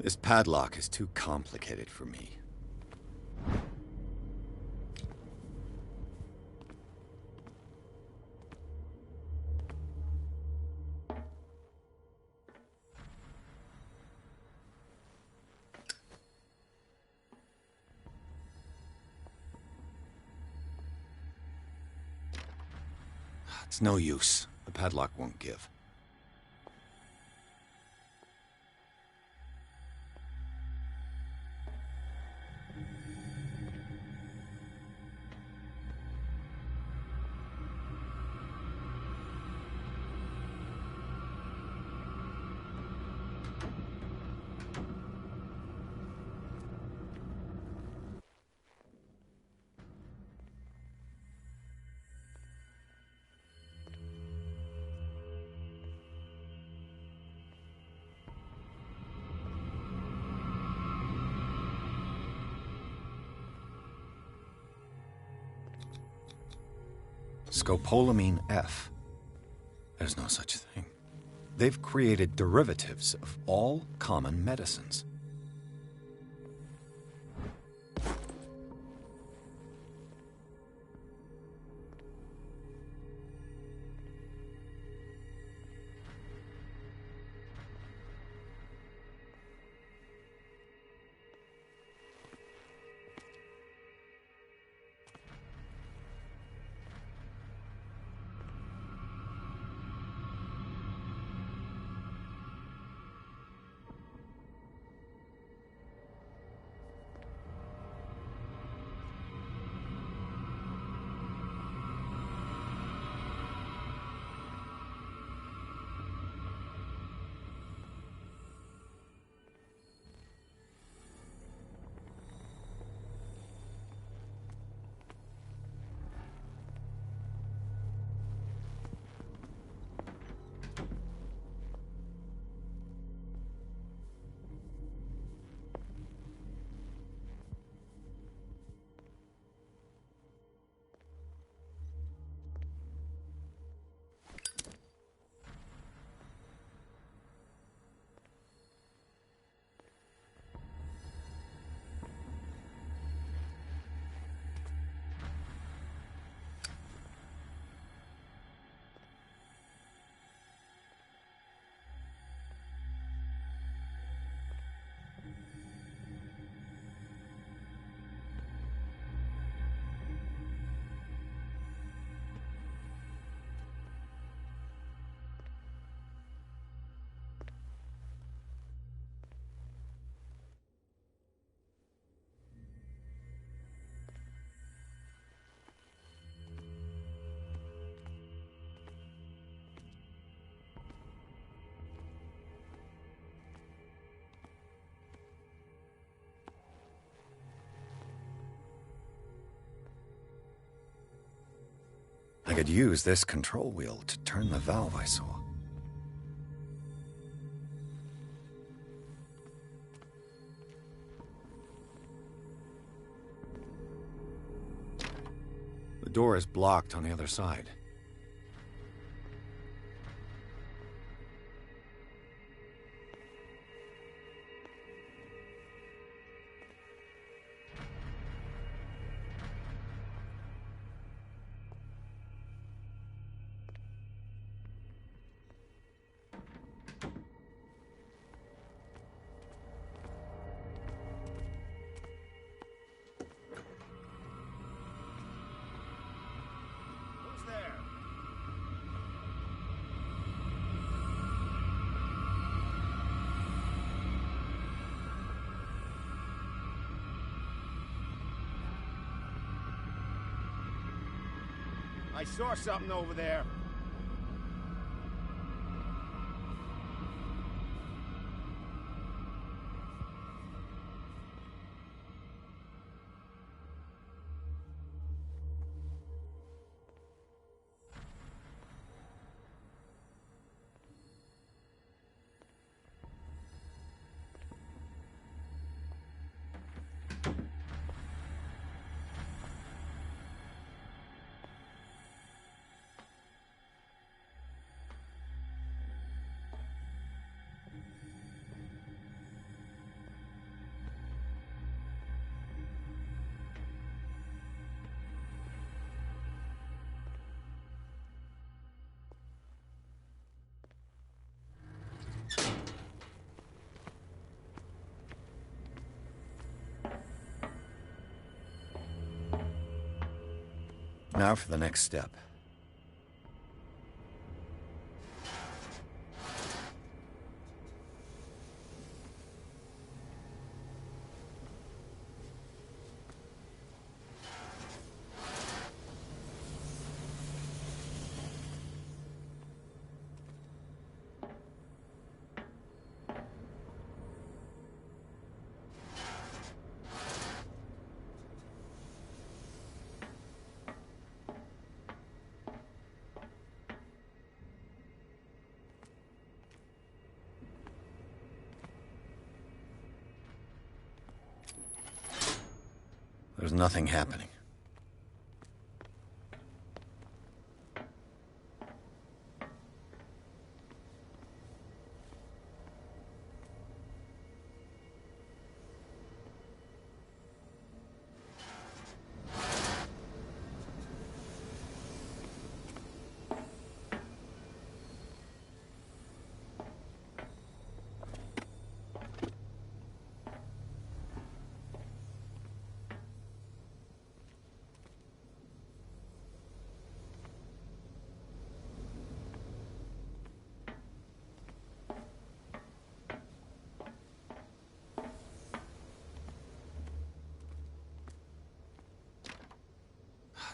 This padlock is too complicated for me. It's no use. The padlock won't give. Scopolamine F. There's no such thing. They've created derivatives of all common medicines. I could use this control wheel to turn the valve I saw. The door is blocked on the other side. Who's there? I saw something over there. Now for the next step. There's nothing happening.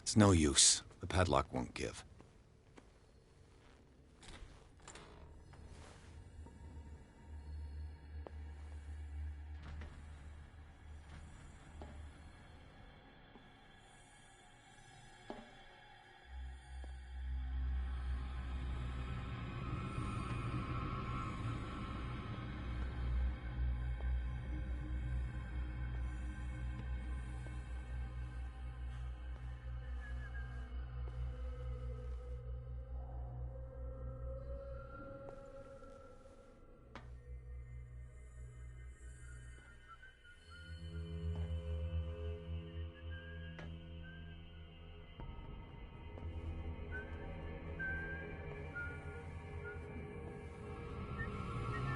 It's no use. The padlock won't give.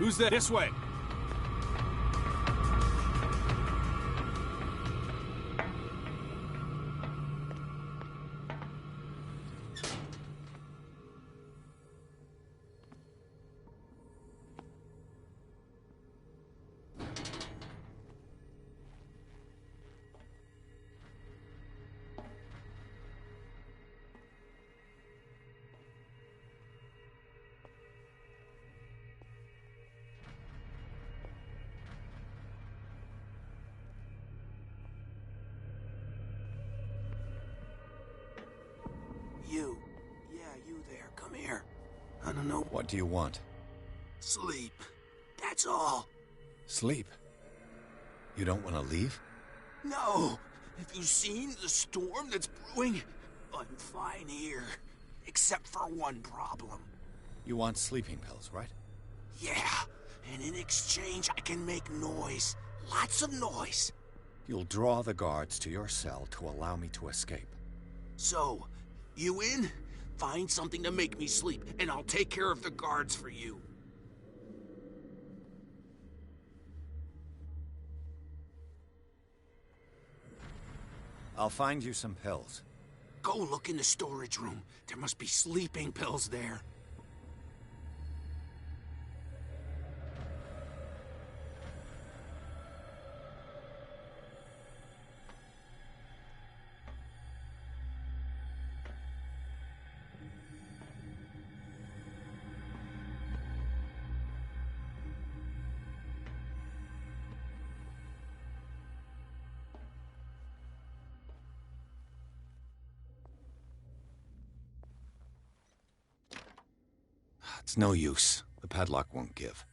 Who's there? This way! You, come here. I don't know. What do you want? Sleep. That's all. Sleep? You don't want to leave? No. Have you seen the storm that's brewing? I'm fine here. Except for one problem. You want sleeping pills, right? Yeah. And in exchange, I can make noise. Lots of noise. You'll draw the guards to your cell to allow me to escape. So, you in? Find something to make me sleep, and I'll take care of the guards for you. I'll find you some pills. Go look in the storage room. There must be sleeping pills there. It's no use. The padlock won't give.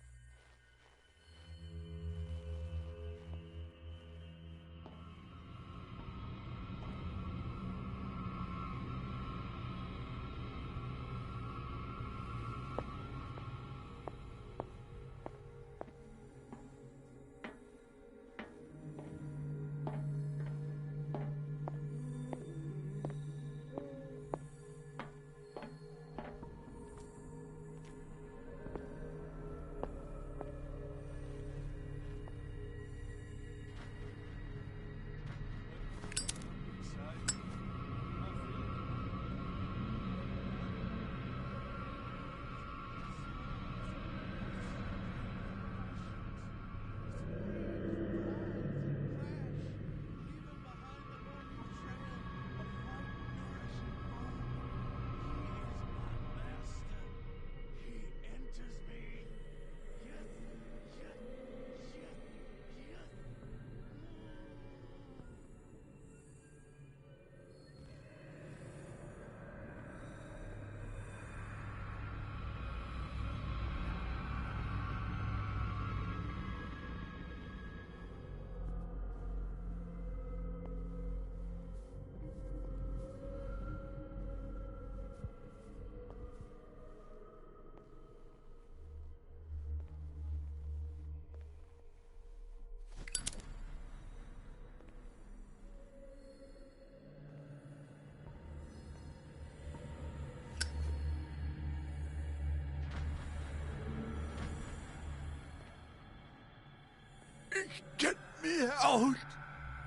Get me out!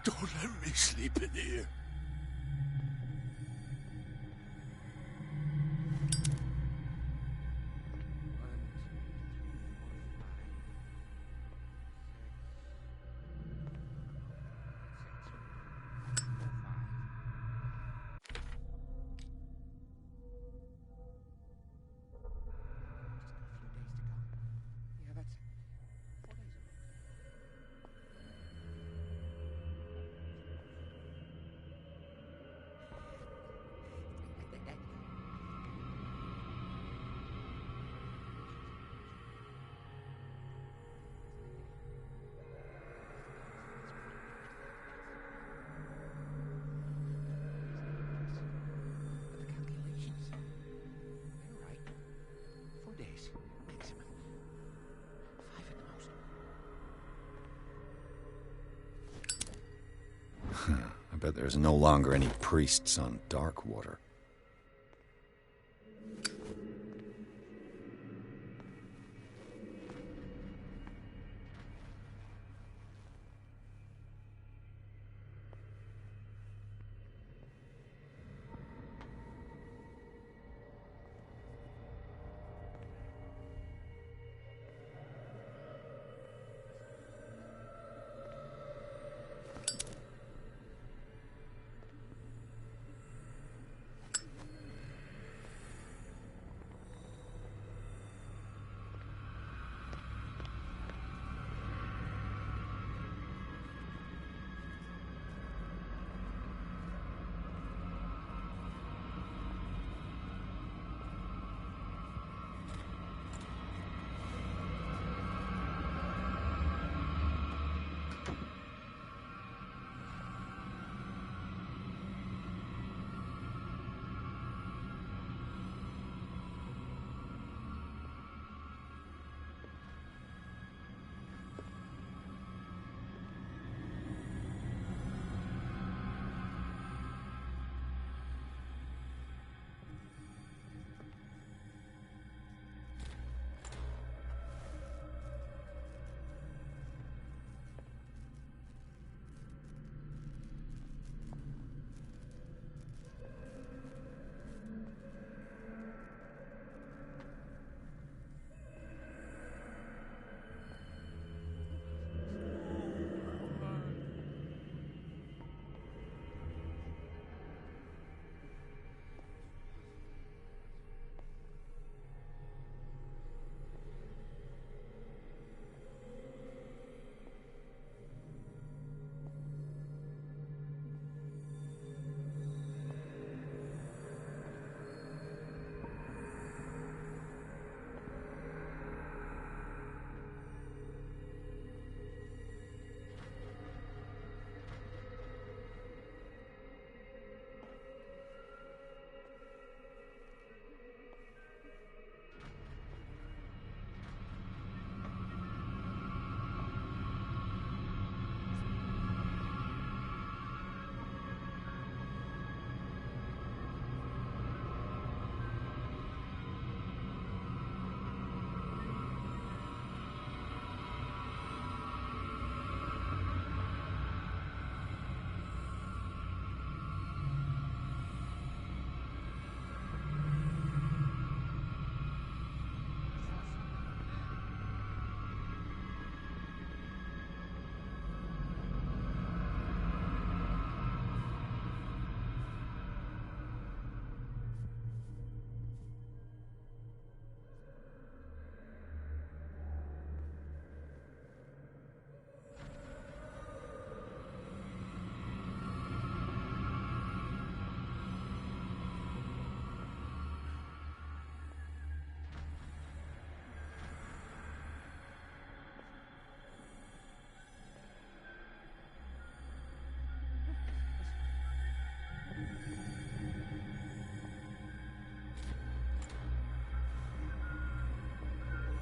Don't let me sleep in here. I bet there's no longer any priests on Darkwater.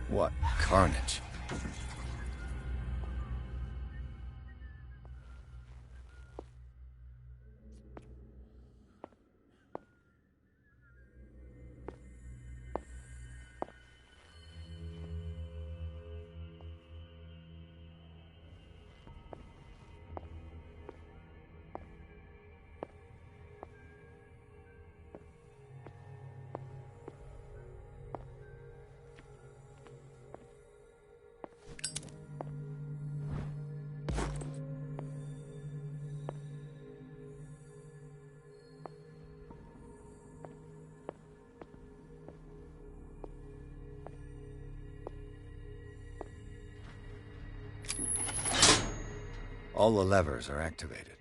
What carnage. All the levers are activated.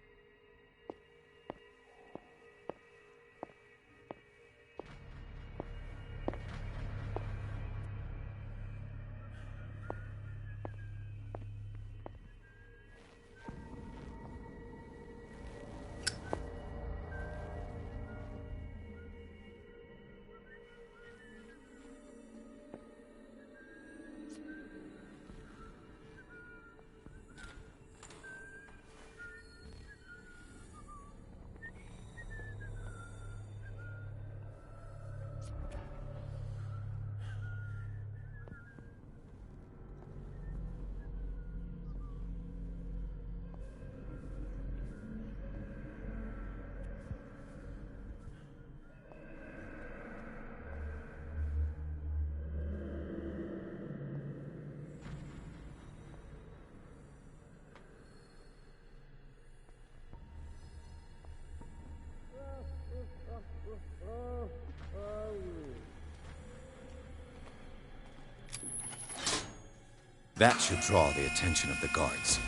That should draw the attention of the guards.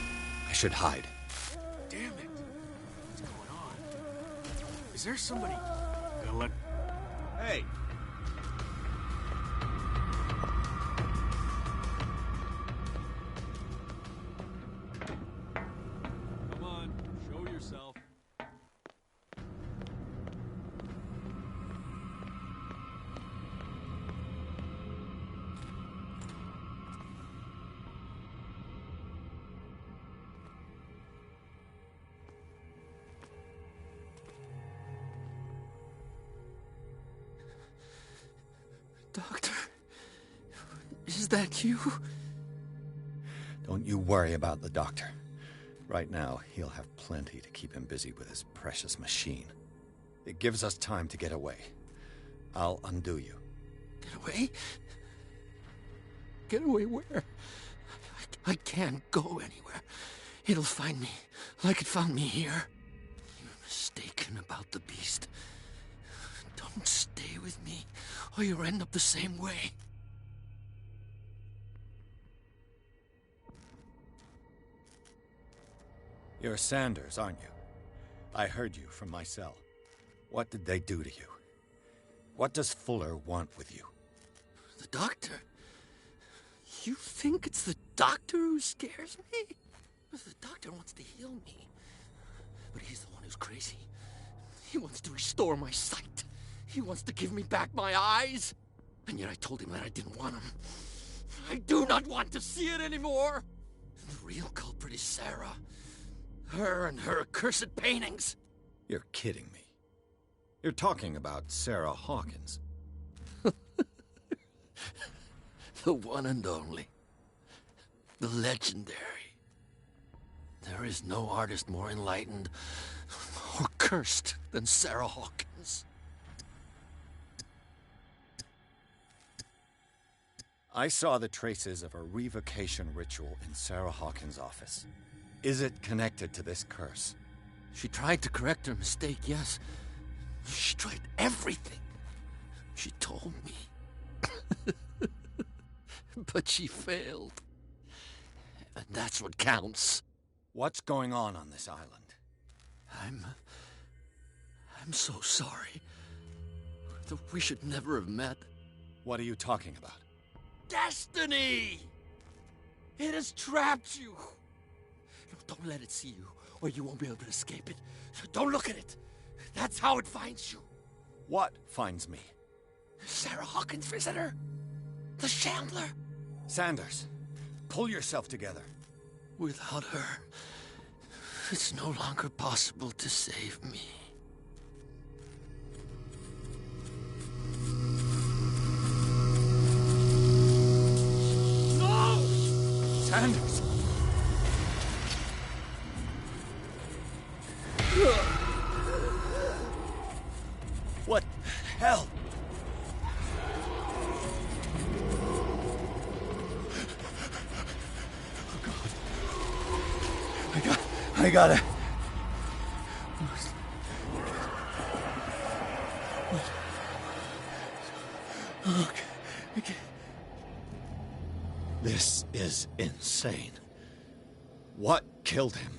I should hide. Damn it! What's going on? Is there somebody... Gonna let... Hey! Come on, show yourself. Doctor, is that you? Don't you worry about the doctor. Right now, he'll have plenty to keep him busy with his precious machine. It gives us time to get away. I'll undo you. Get away? Get away where? I can't go anywhere. It'll find me, like it found me here. You're mistaken about the beast. Don't stay with me, or you'll end up the same way. You're Sanders, aren't you? I heard you from my cell. What did they do to you? What does Fuller want with you? The doctor? You think it's the doctor who scares me? The doctor wants to heal me. But he's the one who's crazy. He wants to restore my sight. He wants to give me back my eyes. And yet I told him that I didn't want him. I do not want to see it anymore. The real culprit is Sarah. Her and her accursed paintings. You're kidding me. You're talking about Sarah Hawkins. The one and only. The legendary. There is no artist more enlightened or cursed than Sarah Hawkins. I saw the traces of a revocation ritual in Sarah Hawkins' office. Is it connected to this curse? She tried to correct her mistake, yes. She tried everything. She told me. But she failed. And that's what counts. What's going on this island? I'm so sorry. We should never have met. What are you talking about? Destiny! It has trapped you. No, don't let it see you, or you won't be able to escape it. Don't look at it. That's how it finds you. What finds me? Sarah Hawkins' visitor. The Shambler. Sanders, pull yourself together. Without her, it's no longer possible to save me. No! Sanders! What the hell? I gotta... Okay. This is insane. What killed him?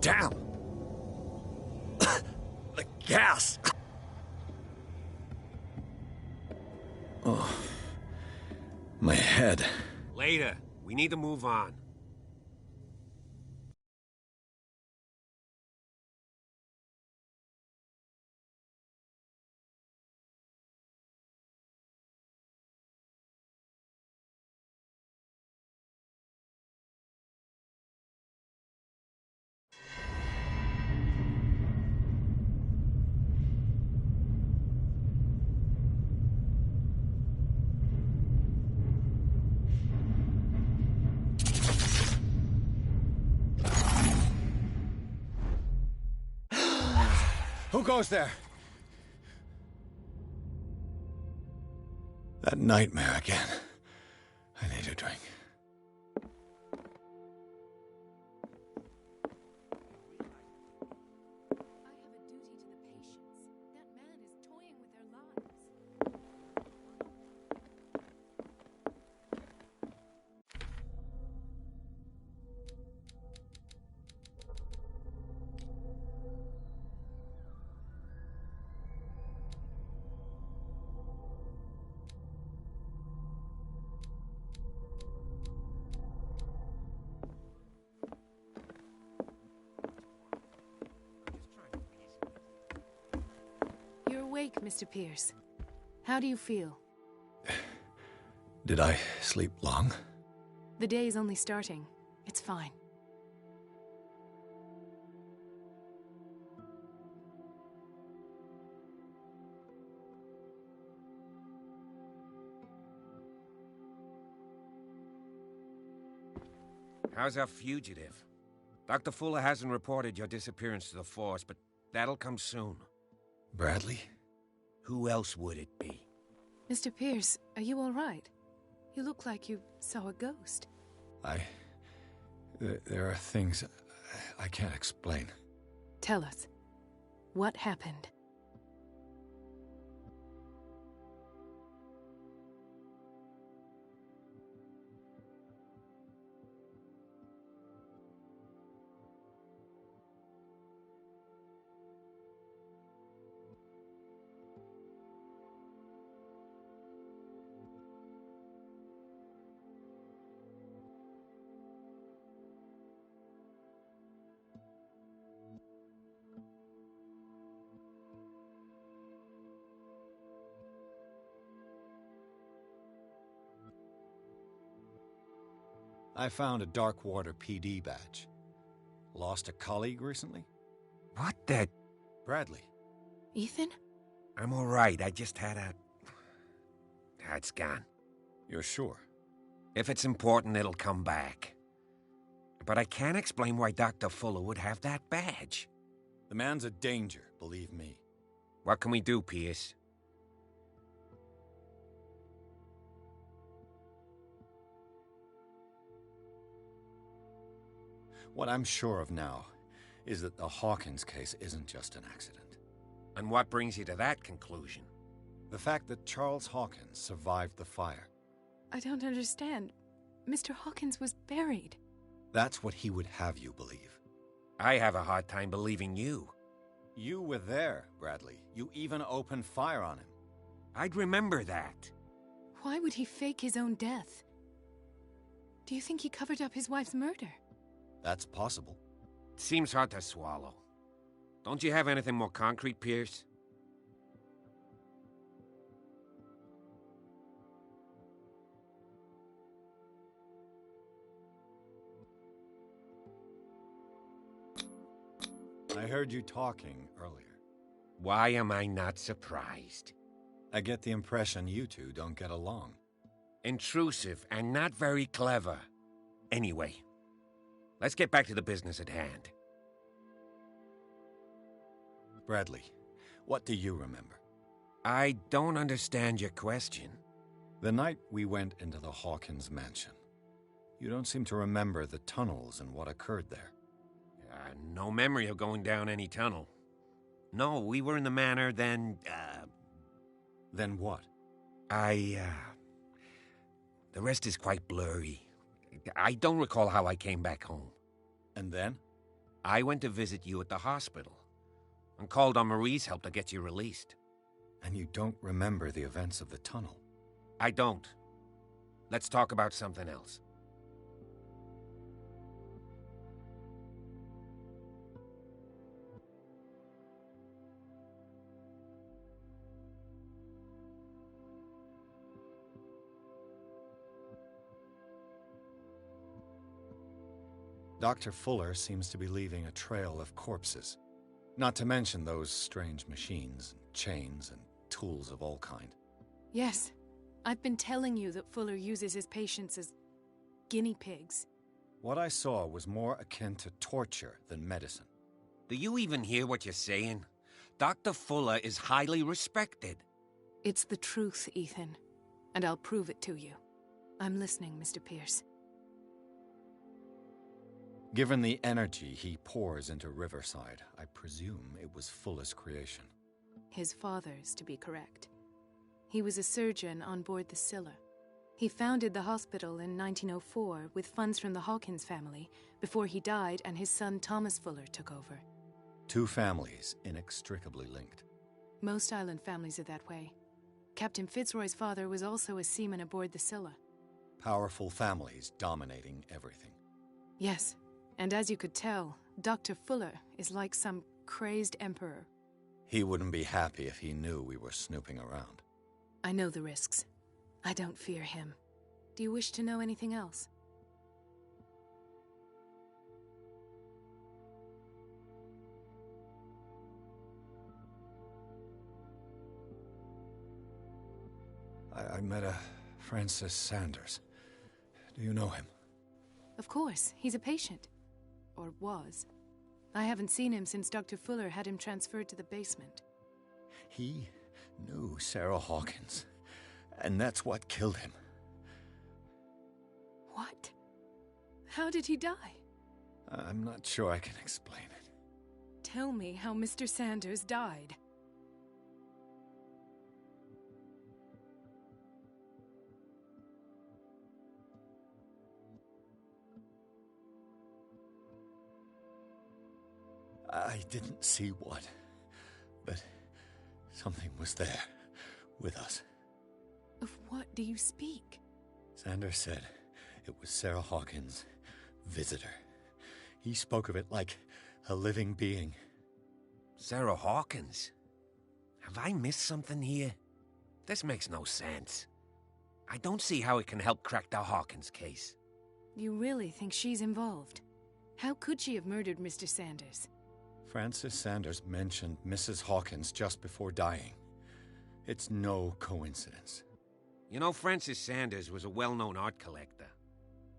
Damn! The gas! Oh. My head. Later. We need to move on. Who goes there? That nightmare again. I need a drink. You're awake, Mr. Pierce. How do you feel? Did I sleep long? The day is only starting. It's fine. How's our fugitive? Dr. Fuller hasn't reported your disappearance to the force, but that'll come soon. Bradley? Who else would it be? Mr. Pierce, are you all right? You look like you saw a ghost. There are things I can't explain. Tell us. What happened? I found a Darkwater PD badge. lost a colleague recently? What the... Bradley. Ethan? I'm all right. I just had a... It's gone. You're sure? If it's important, it'll come back. But I can't explain why Dr. Fuller would have that badge. The man's a danger, believe me. What can we do, Pierce? What I'm sure of now is that the Hawkins case isn't just an accident. And what brings you to that conclusion? The fact that Charles Hawkins survived the fire. I don't understand. Mr. Hawkins was buried. That's what he would have you believe. I have a hard time believing you. You were there, Bradley. You even opened fire on him. I'd remember that. Why would he fake his own death? Do you think he covered up his wife's murder? That's possible. Seems hard to swallow. Don't you have anything more concrete, Pierce? I heard you talking earlier. Why am I not surprised? I get the impression you two don't get along. Intrusive and not very clever. Anyway, let's get back to the business at hand. Bradley, what do you remember? I don't understand your question. The night we went into the Hawkins mansion. You don't seem to remember the tunnels and what occurred there. No memory of going down any tunnel. No, we were in the manor, then, Then what? The rest is quite blurry. I don't recall how I came back home. And then? I went to visit you at the hospital, and called on Marie's help to get you released. And you don't remember the events of the tunnel? I don't. Let's talk about something else. Dr. Fuller seems to be leaving a trail of corpses. Not to mention those strange machines, and chains, and tools of all kind. Yes. I've been telling you that Fuller uses his patients as guinea pigs. What I saw was more akin to torture than medicine. Do you even hear what you're saying? Dr. Fuller is highly respected. It's the truth, Ethan. And I'll prove it to you. I'm listening, Mr. Pierce. Given the energy he pours into Riverside, I presume it was Fuller's creation. His father's, to be correct. He was a surgeon on board the Scylla. He founded the hospital in 1904 with funds from the Hawkins family before he died and his son Thomas Fuller took over. Two families inextricably linked. Most island families are that way. Captain Fitzroy's father was also a seaman aboard the Scylla. Powerful families dominating everything. Yes, and as you could tell, Dr. Fuller is like some crazed emperor. He wouldn't be happy if he knew we were snooping around. I know the risks. I don't fear him. Do you wish to know anything else? I met a Francis Sanders. Do you know him? Of course, he's a patient. Or was. I haven't seen him since Dr. Fuller had him transferred to the basement. He knew Sarah Hawkins, and that's what killed him. What? How did he die? I'm not sure I can explain it. Tell me how Mr. Sanders died. I didn't see what, but something was there, with us. Of what do you speak? Sanders said it was Sarah Hawkins' visitor. He spoke of it like a living being. Sarah Hawkins? Have I missed something here? This makes no sense. I don't see how it can help crack the Hawkins case. You really think she's involved? How could she have murdered Mr. Sanders? Francis Sanders mentioned Mrs. Hawkins just before dying. It's no coincidence. You know, Francis Sanders was a well-known art collector.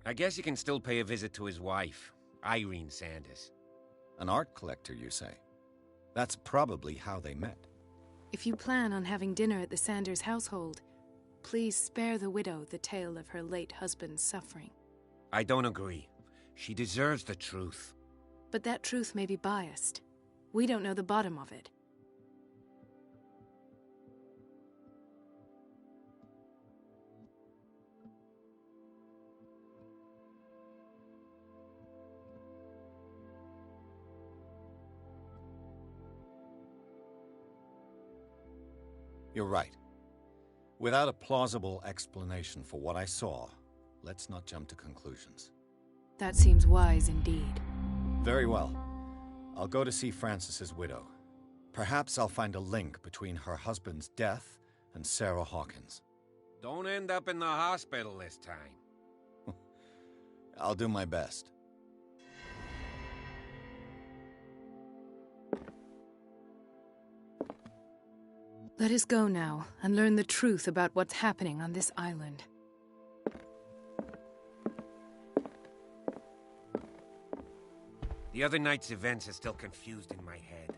I guess you can still pay a visit to his wife, Irene Sanders. An art collector, you say? That's probably how they met. If you plan on having dinner at the Sanders household, please spare the widow the tale of her late husband's suffering. I don't agree. She deserves the truth. But that truth may be biased. We don't know the bottom of it. You're right. Without a plausible explanation for what I saw, let's not jump to conclusions. That seems wise indeed. Very well. I'll go to see Francis's widow. Perhaps I'll find a link between her husband's death and Sarah Hawkins. Don't end up in the hospital this time. I'll do my best. Let us go now and learn the truth about what's happening on this island. The other night's events are still confused in my head.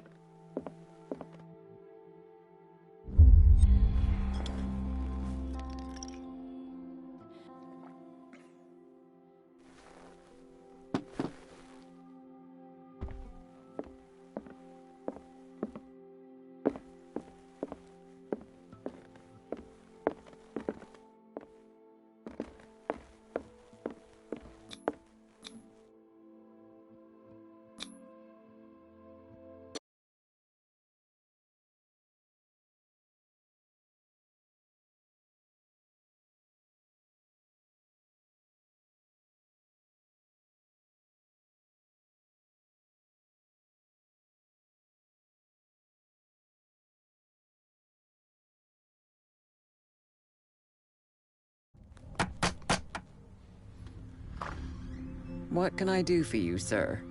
What can I do for you, sir?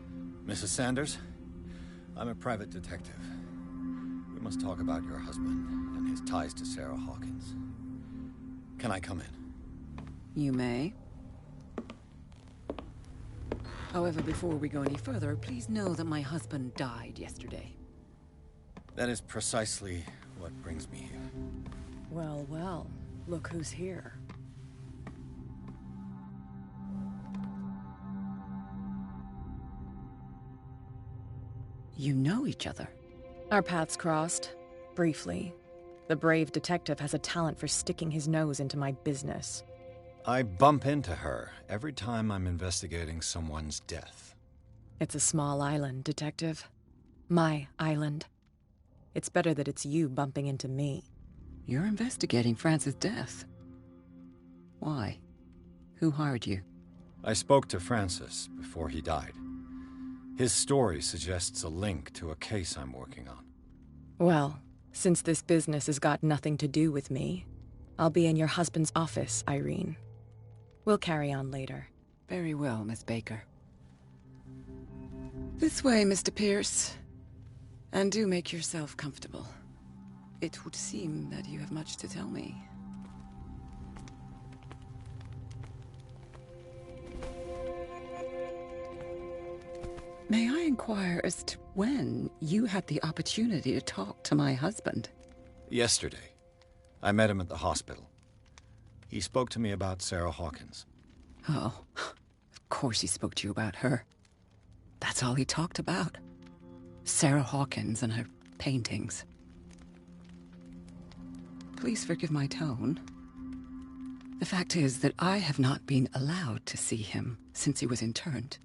Mrs. Sanders, I'm a private detective. We must talk about your husband and his ties to Sarah Hawkins. Can I come in? You may. However, before we go any further, please know that my husband died yesterday. That is precisely what brings me here. Well, well, look who's here. You know each other? Our paths crossed, briefly. The brave detective has a talent for sticking his nose into my business. I bump into her every time I'm investigating someone's death. It's a small island, Detective. My island. It's better that it's you bumping into me. You're investigating Francis' death. Why? Who hired you? I spoke to Francis before he died. His story suggests a link to a case I'm working on. Well, since this business has got nothing to do with me, I'll be in your husband's office, Irene. We'll carry on later. Very well, Miss Baker. This way, Mr. Pierce. And do make yourself comfortable. It would seem that you have much to tell me. May I inquire as to when you had the opportunity to talk to my husband? Yesterday. I met him at the hospital. He spoke to me about Sarah Hawkins. Oh, of course he spoke to you about her. That's all he talked about. Sarah Hawkins and her paintings. Please forgive my tone. The fact is that I have not been allowed to see him since he was interned.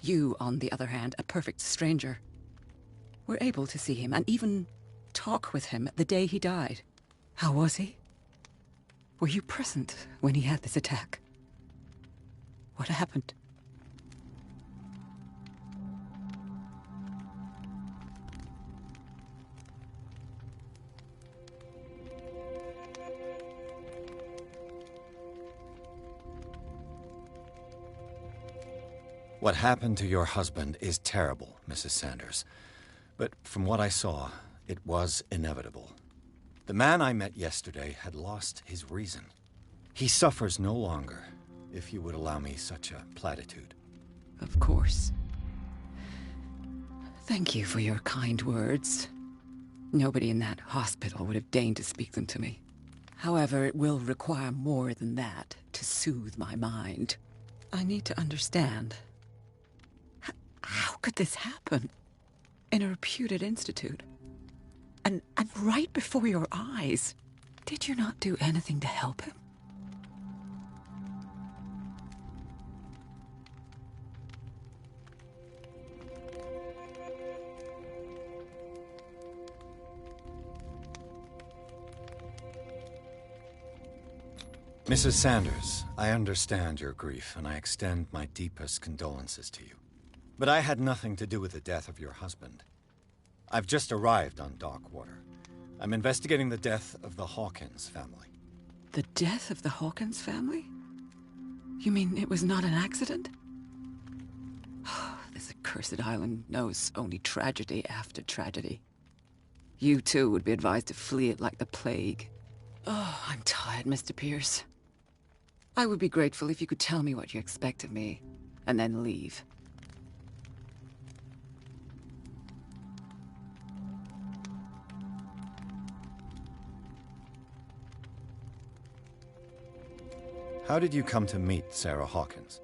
You, on the other hand, a perfect stranger, were able to see him and even talk with him the day he died. How was he? Were you present when he had this attack? What happened? What happened to your husband is terrible, Mrs. Sanders. But from what I saw, it was inevitable. The man I met yesterday had lost his reason. He suffers no longer, if you would allow me such a platitude. Of course. Thank you for your kind words. Nobody in that hospital would have deigned to speak them to me. However, it will require more than that to soothe my mind. I need to understand. How could this happen? In a reputed institute? And right before your eyes? Did you not do anything to help him? Mrs. Sanders, I understand your grief, and I extend my deepest condolences to you. But I had nothing to do with the death of your husband. I've just arrived on Darkwater. I'm investigating the death of the Hawkins family. The death of the Hawkins family? You mean it was not an accident? This accursed island knows only tragedy after tragedy. You too would be advised to flee it like the plague. Oh, I'm tired, Mr. Pierce. I would be grateful if you could tell me what you expect of me, and then leave. How did you come to meet Sarah Hawkins?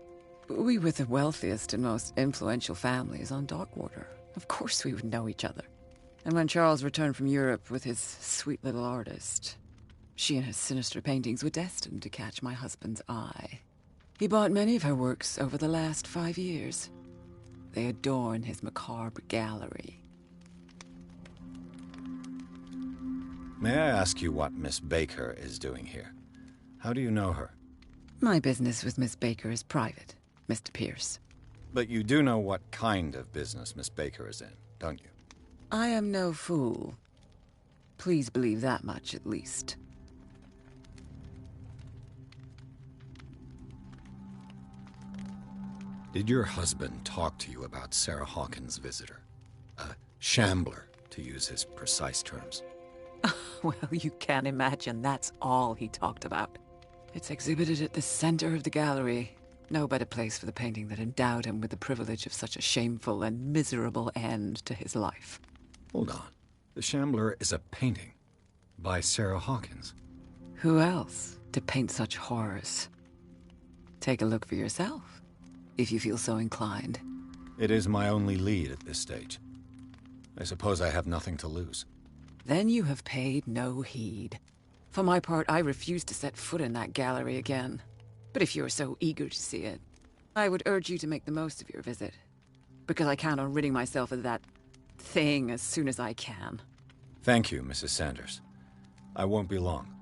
We were the wealthiest and most influential families on Darkwater. Of course we would know each other. And when Charles returned from Europe with his sweet little artist, she and her sinister paintings were destined to catch my husband's eye. He bought many of her works over the last 5 years. They adorn his macabre gallery. May I ask you what Miss Baker is doing here? How do you know her? My business with Miss Baker is private, Mr. Pierce. But you do know what kind of business Miss Baker is in, don't you? I am no fool. Please believe that much, at least. Did your husband talk to you about Sarah Hawkins' visitor? A shambler, to use his precise terms. Well, you can imagine that's all he talked about. It's exhibited at the center of the gallery. No better place for the painting that endowed him with the privilege of such a shameful and miserable end to his life. Hold on. The Shambler is a painting by Sarah Hawkins. Who else to paint such horrors? Take a look for yourself, if you feel so inclined. It is my only lead at this stage. I suppose I have nothing to lose. Then you have paid no heed. For my part, I refuse to set foot in that gallery again. But if you're so eager to see it, I would urge you to make the most of your visit. Because I count on ridding myself of that thing as soon as I can. Thank you, Mrs. Sanders. I won't be long.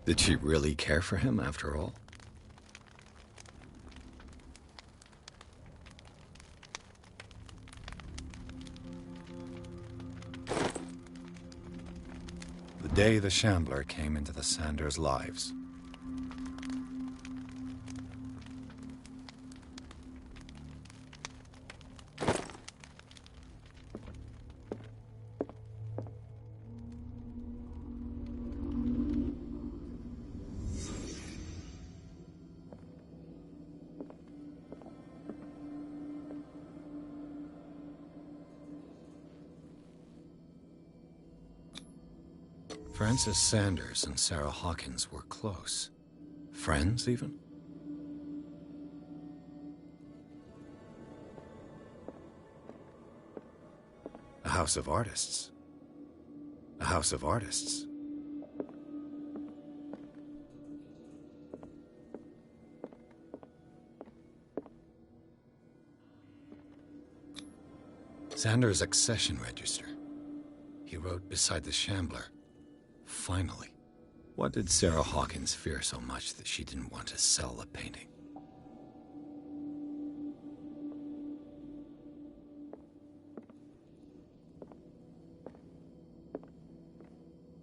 Did she really care for him after all? The day the Shambler came into the Sanders' lives. Francis Sanders and Sarah Hawkins were close. Friends, even? A house of artists. A house of artists. Sanders' accession register. He wrote beside the Shambler, "Finally." What did Sarah Hawkins fear so much that she didn't want to sell the painting?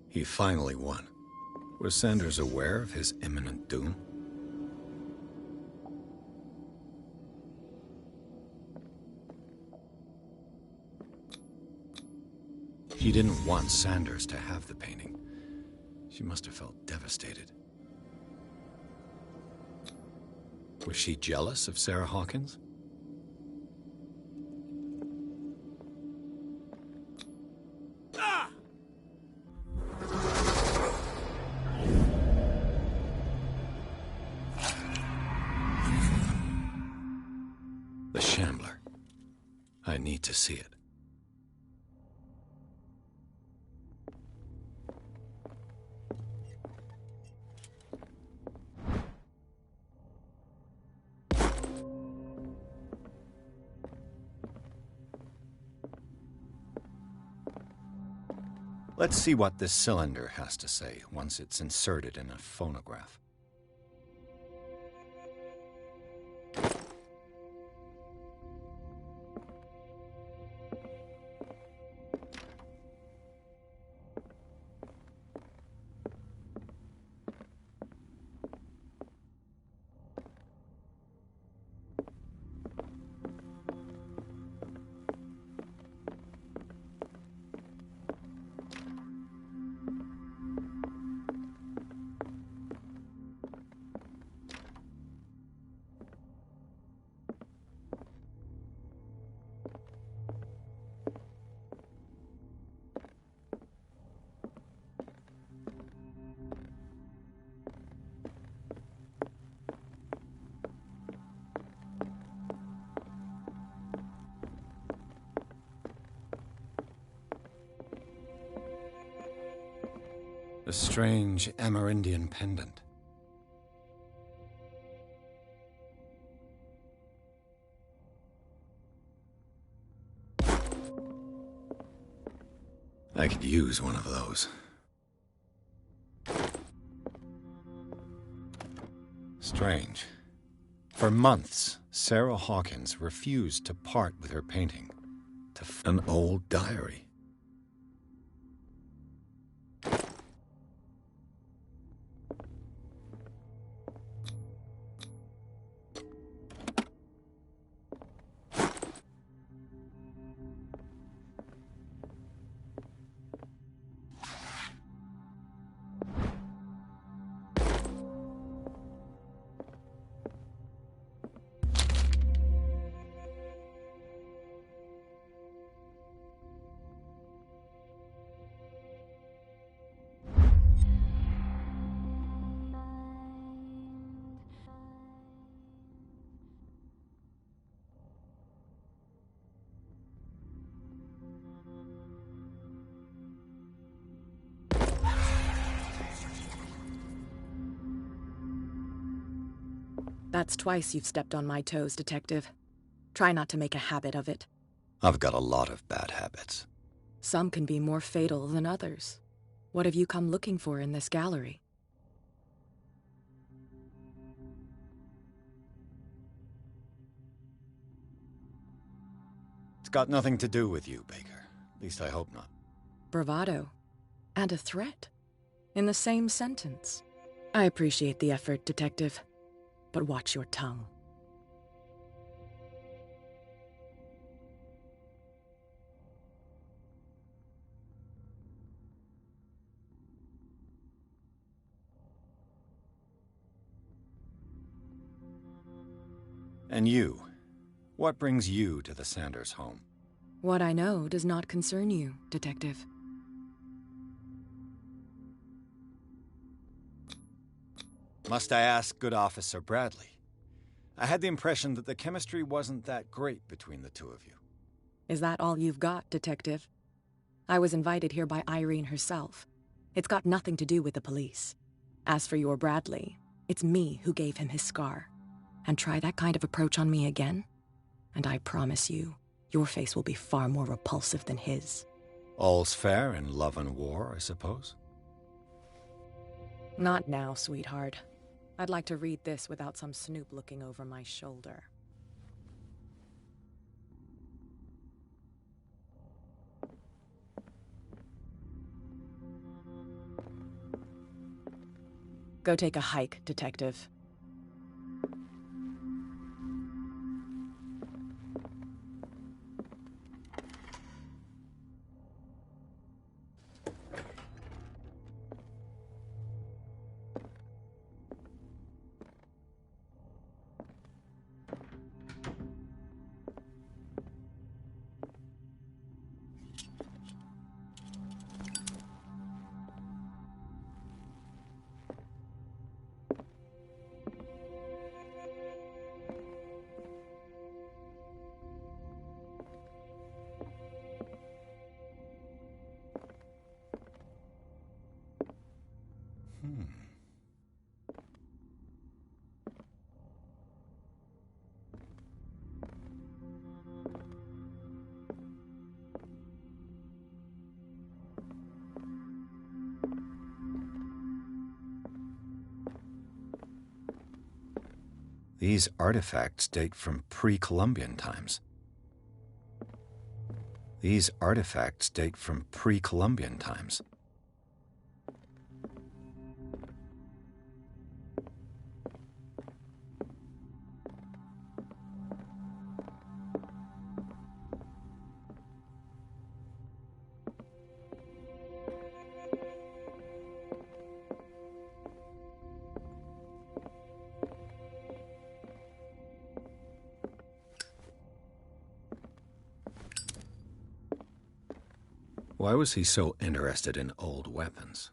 He finally won. Was Sanders aware of his imminent doom? She didn't want Sanders to have the painting. She must have felt devastated. Was she jealous of Sarah Hawkins? The Shambler. I need to see it. Let's see what this cylinder has to say once it's inserted in a phonograph. A strange Amerindian pendant. I could use one of those. Strange. For months, Sarah Hawkins refused to part with her painting. An old diary. That's twice you've stepped on my toes, Detective. Try not to make a habit of it. I've got a lot of bad habits. Some can be more fatal than others. What have you come looking for in this gallery? It's got nothing to do with you, Baker. At least I hope not. Bravado. And a threat. In the same sentence. I appreciate the effort, Detective. But watch your tongue. And you? What brings you to the Sanders home? What I know does not concern you, Detective. Must I ask, good Officer Bradley? I had the impression that the chemistry wasn't that great between the two of you. Is that all you've got, Detective? I was invited here by Irene herself. It's got nothing to do with the police. As for your Bradley, it's me who gave him his scar. And try that kind of approach on me again, and I promise you, your face will be far more repulsive than his. All's fair in love and war, I suppose? Not now, sweetheart. I'd like to read this without some snoop looking over my shoulder. Go take a hike, Detective. These artifacts date from pre-Columbian times. These artifacts date from pre-Columbian times. Why was he so interested in old weapons?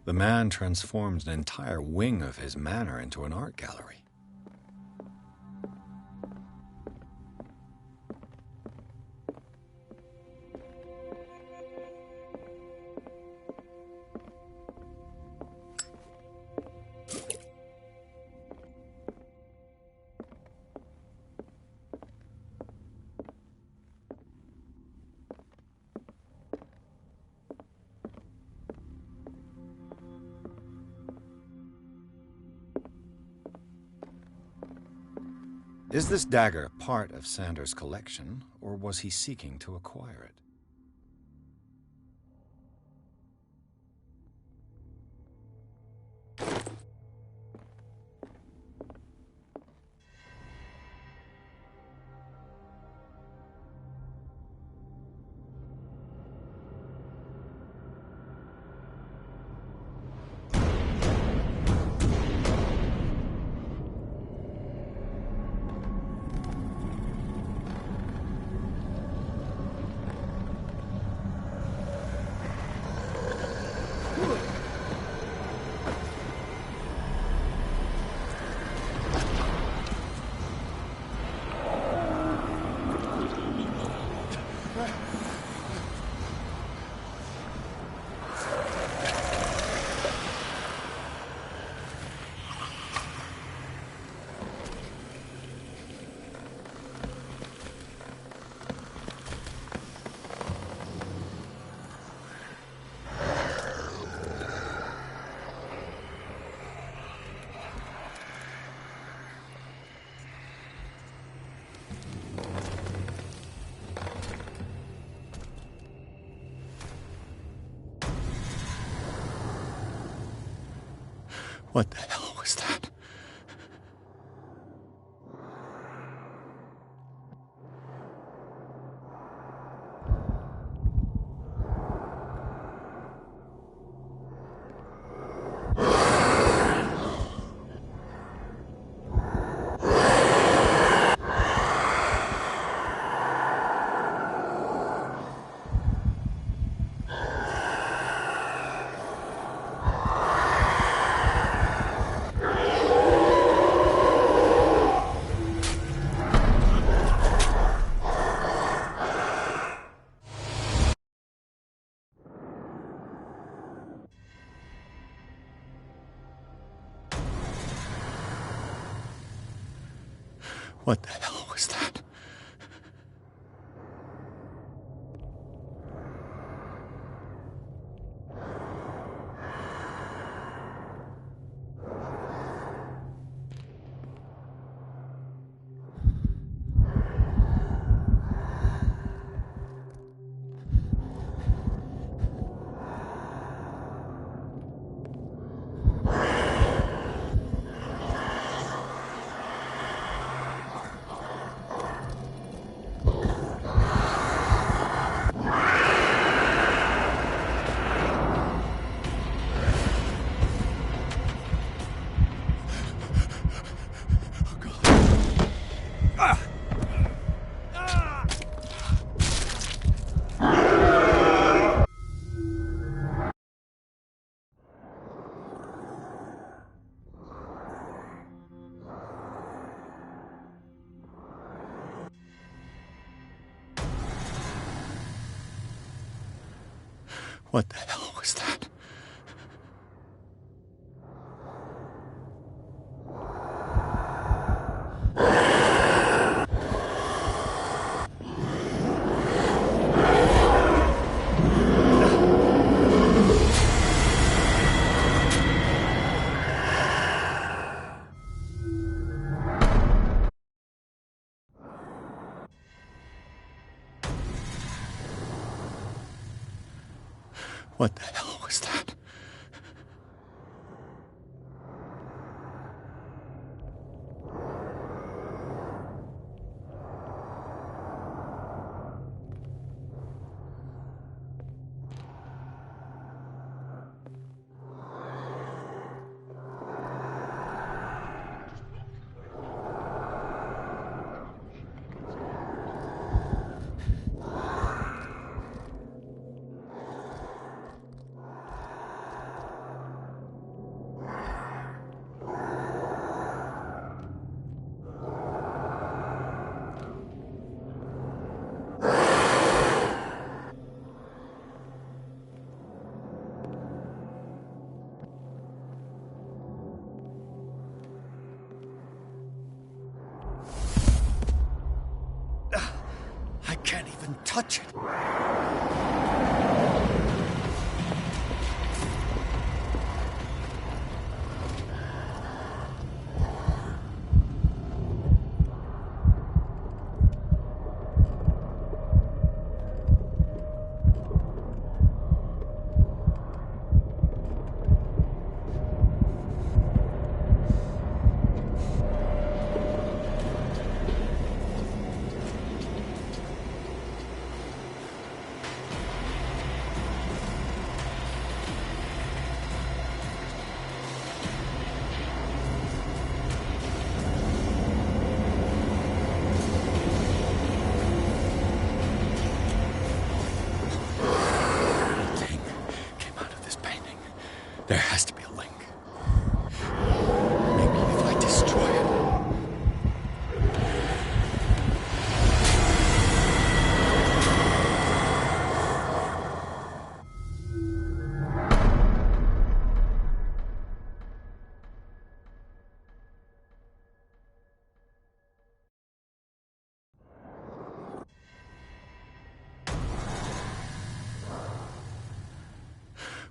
The man transformed an entire wing of his manor into an art gallery. Is this dagger part of Sanders' collection, or was he seeking to acquire it? What the hell was that? What the hell was that? What the hell was that? What the hell was that? I can't even touch it. There has to be a link. Maybe if I destroy it.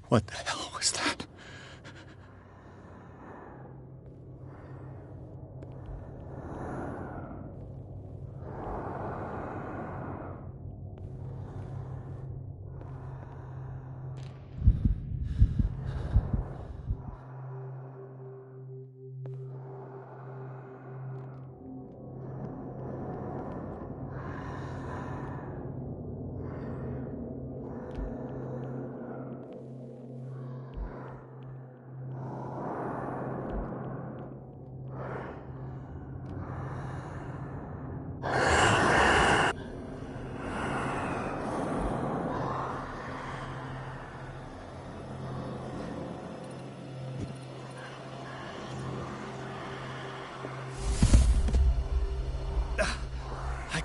What the hell was that?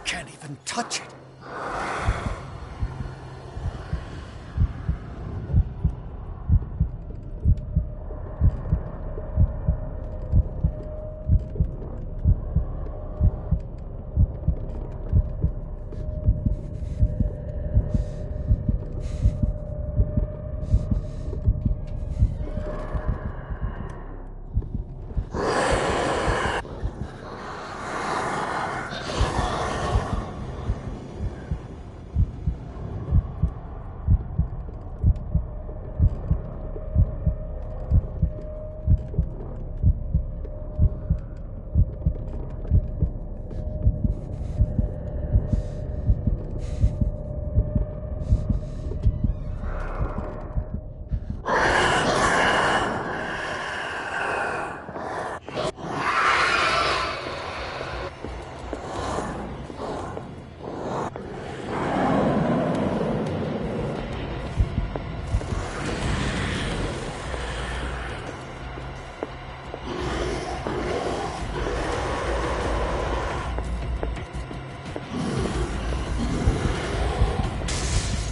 can't even touch it.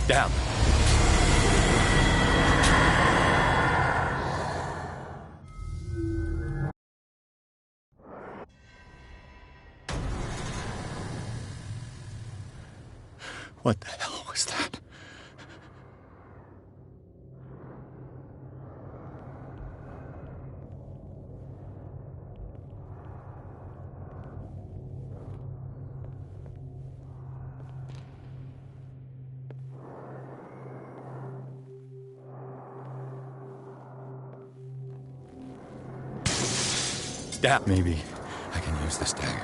Down. What the hell was that? Down. Maybe I can use this dagger.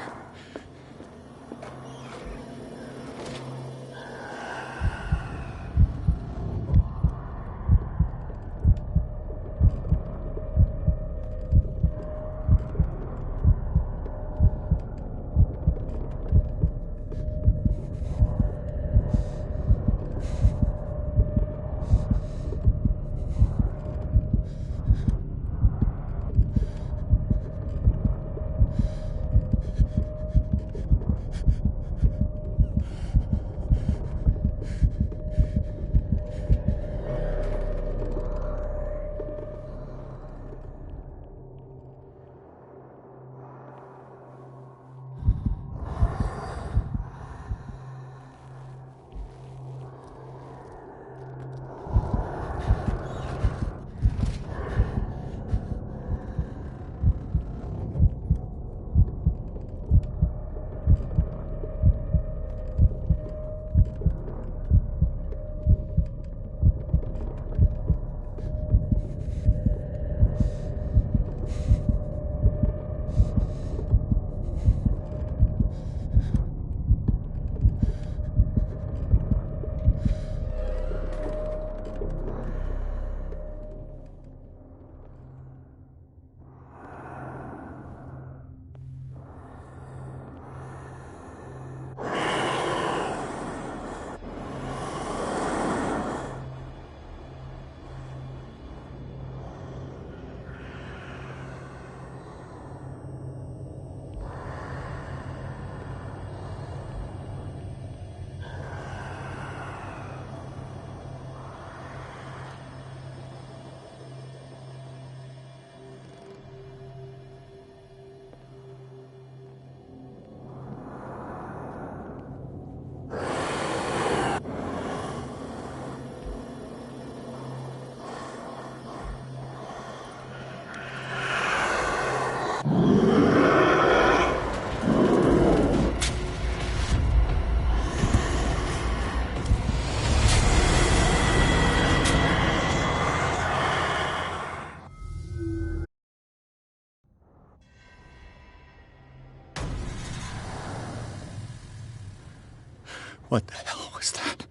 What the hell was that?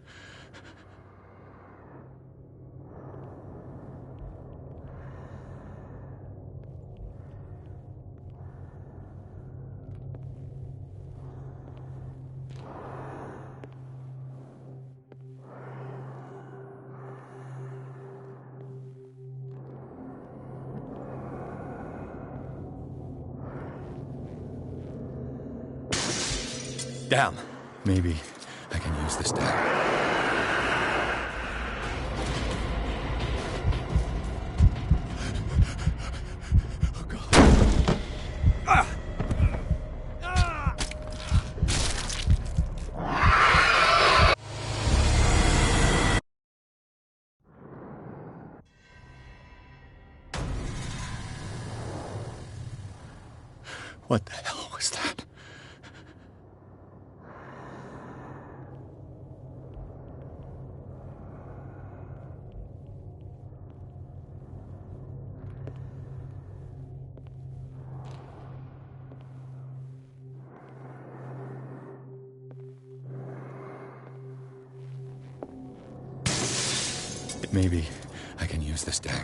Down. Maybe I can use this dagger. What the hell was that? Maybe I can use this dagger.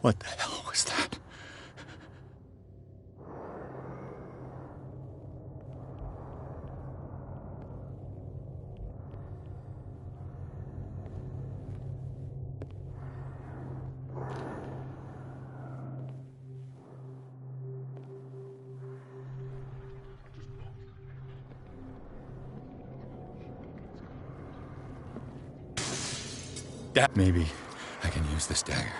What the hell was that? Maybe I can use this dagger.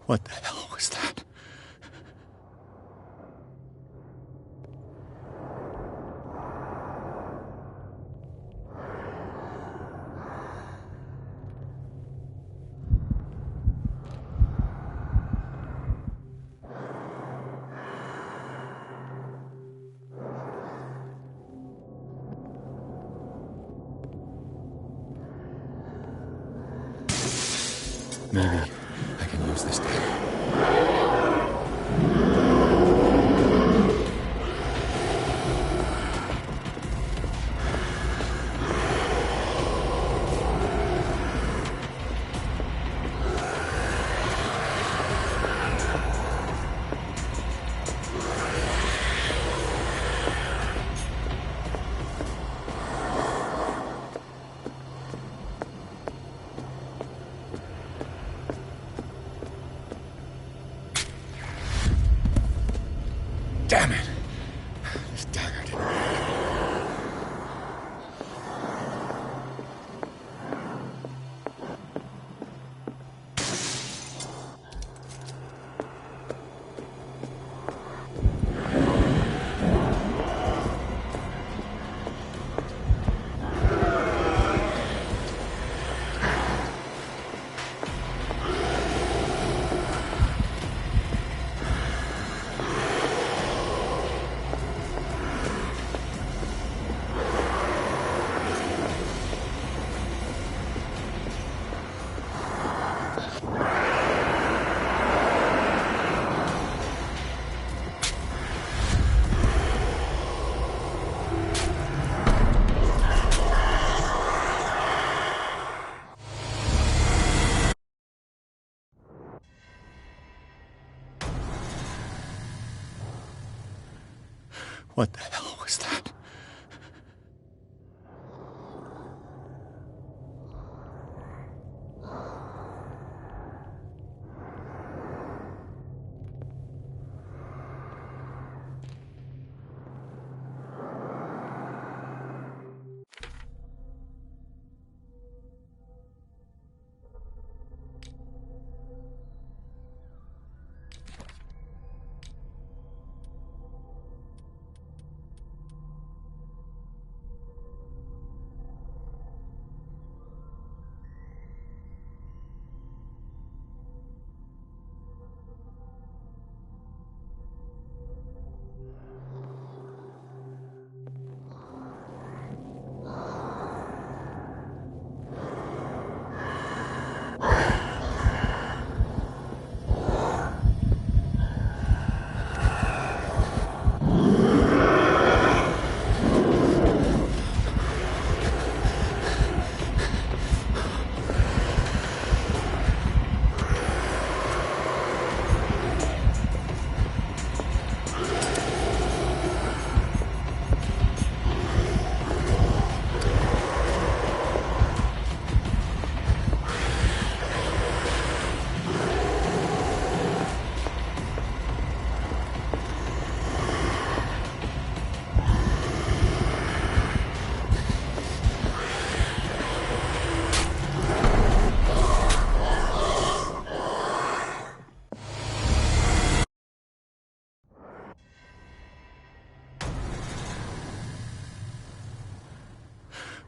What the hell was that? Maybe I can use this dagger. Damn it! This dagger didn't work. What the hell was that?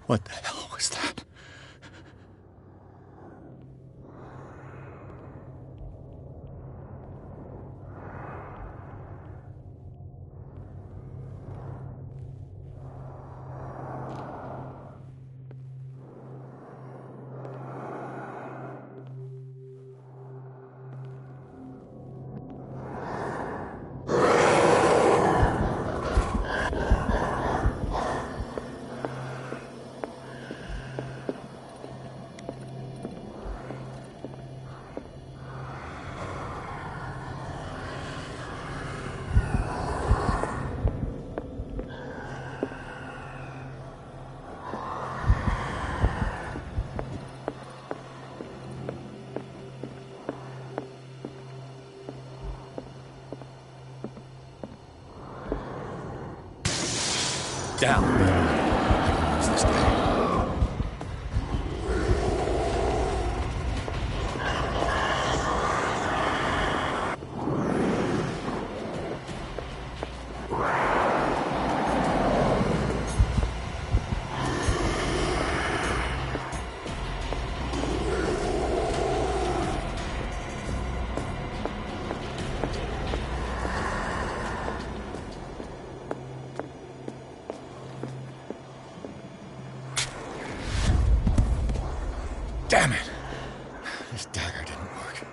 What the hell was that? Down. Use this thing. Damn it! This dagger didn't work.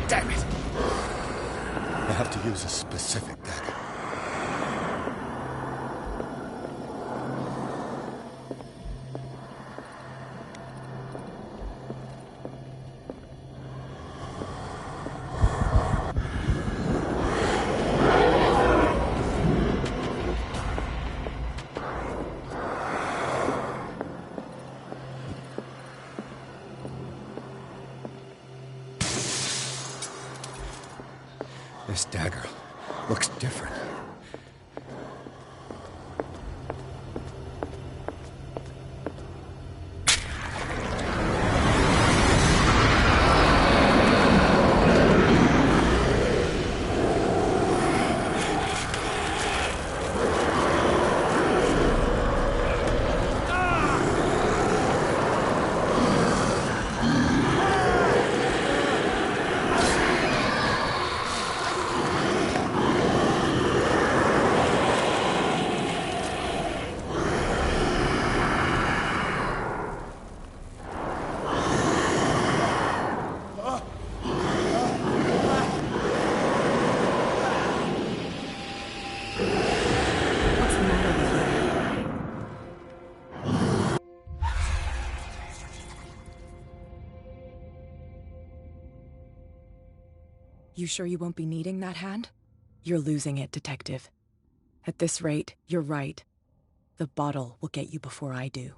Damn it! I have to use a specific dagger. This dagger looks different. You sure you won't be needing that hand? You're losing it, Detective. At this rate, you're right. The bottle will get you before I do.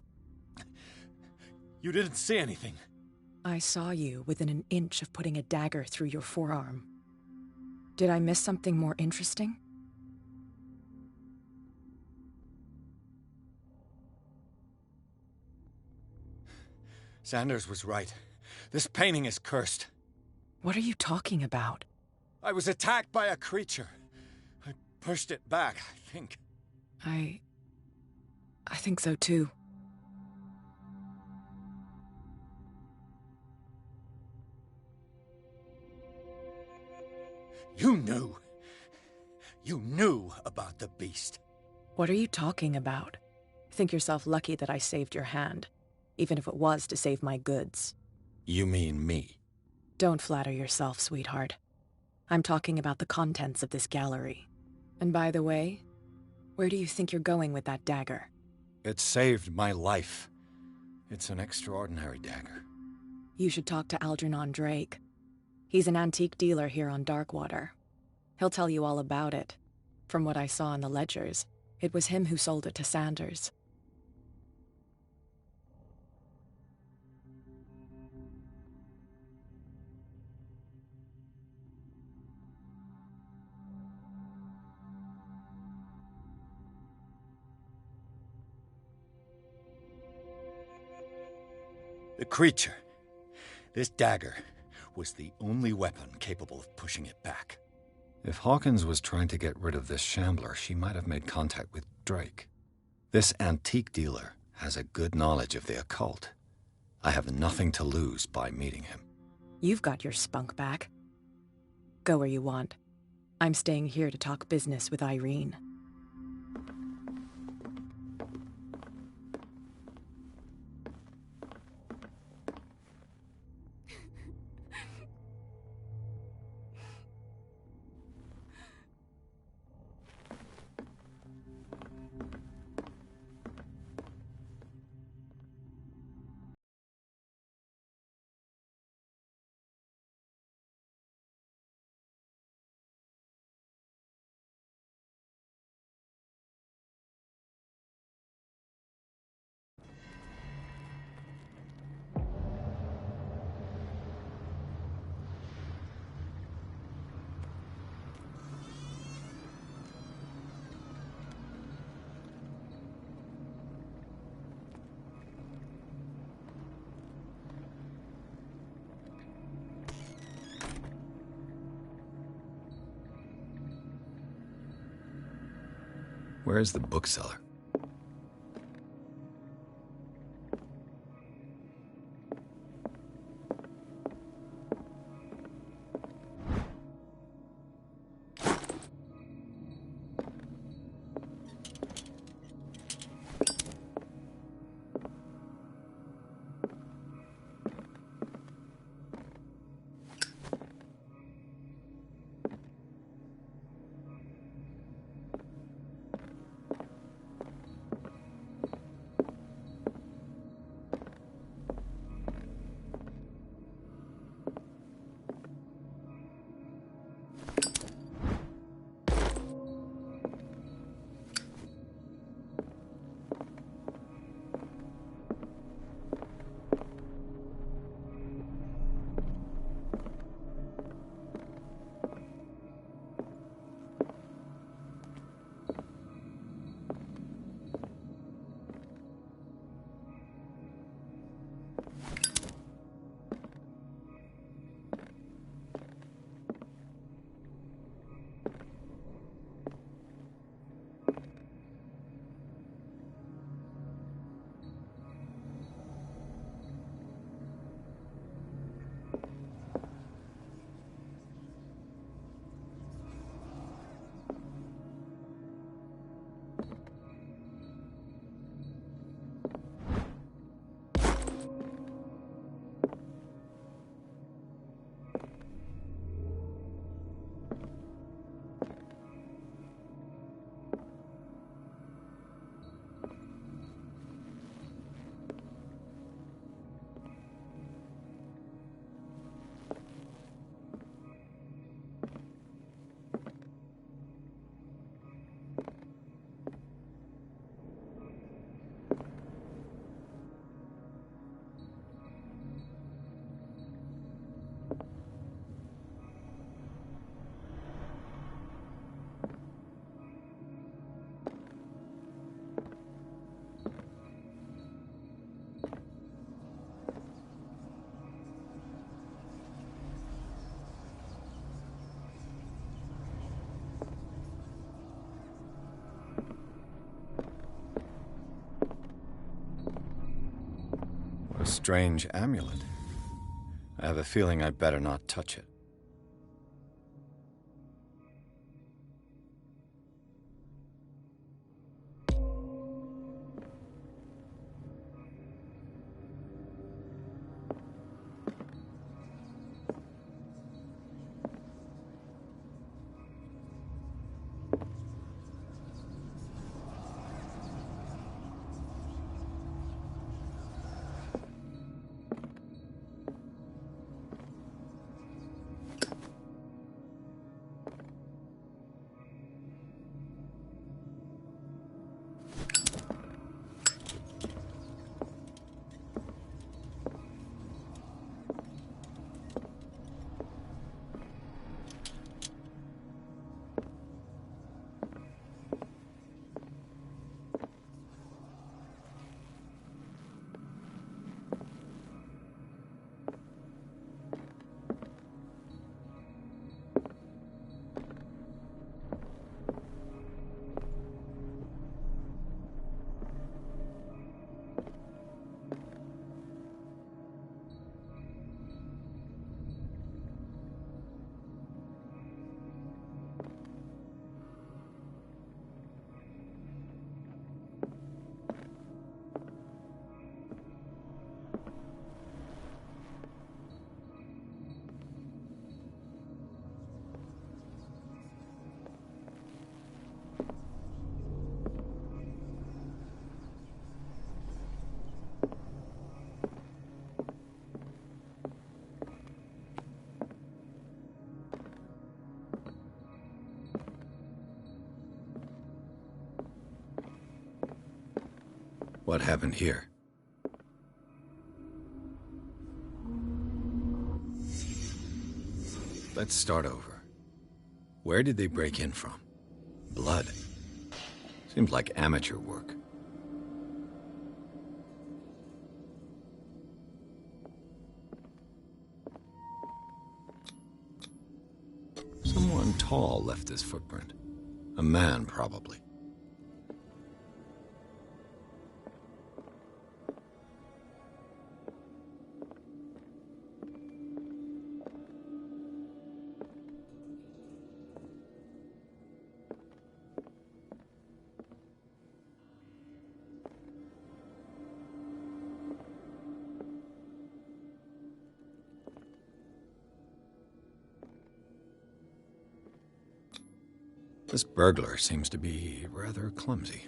You didn't see anything. I saw you within an inch of putting a dagger through your forearm. Did I miss something more interesting? Sanders was right. This painting is cursed. What are you talking about? I was attacked by a creature. I pushed it back, I think. I think so too. You knew. You knew about the beast. What are you talking about? Think yourself lucky that I saved your hand, even if it was to save my goods. You mean me? Don't flatter yourself, sweetheart. I'm talking about the contents of this gallery. And by the way, where do you think you're going with that dagger? It saved my life. It's an extraordinary dagger. You should talk to Algernon Drake. He's an antique dealer here on Darkwater. He'll tell you all about it. From what I saw in the ledgers, it was him who sold it to Sanders. The creature. This dagger was the only weapon capable of pushing it back. If Hawkins was trying to get rid of this shambler, she might have made contact with Drake. This antique dealer has a good knowledge of the occult. I have nothing to lose by meeting him. You've got your spunk back. Go where you want. I'm staying here to talk business with Irene. Where's the bookseller? A strange amulet. I have a feeling I'd better not touch it. What happened here? Let's start over. Where did they break in from? Blood. Seems like amateur work. Someone tall left this footprint. A man, probably. This burglar seems to be rather clumsy.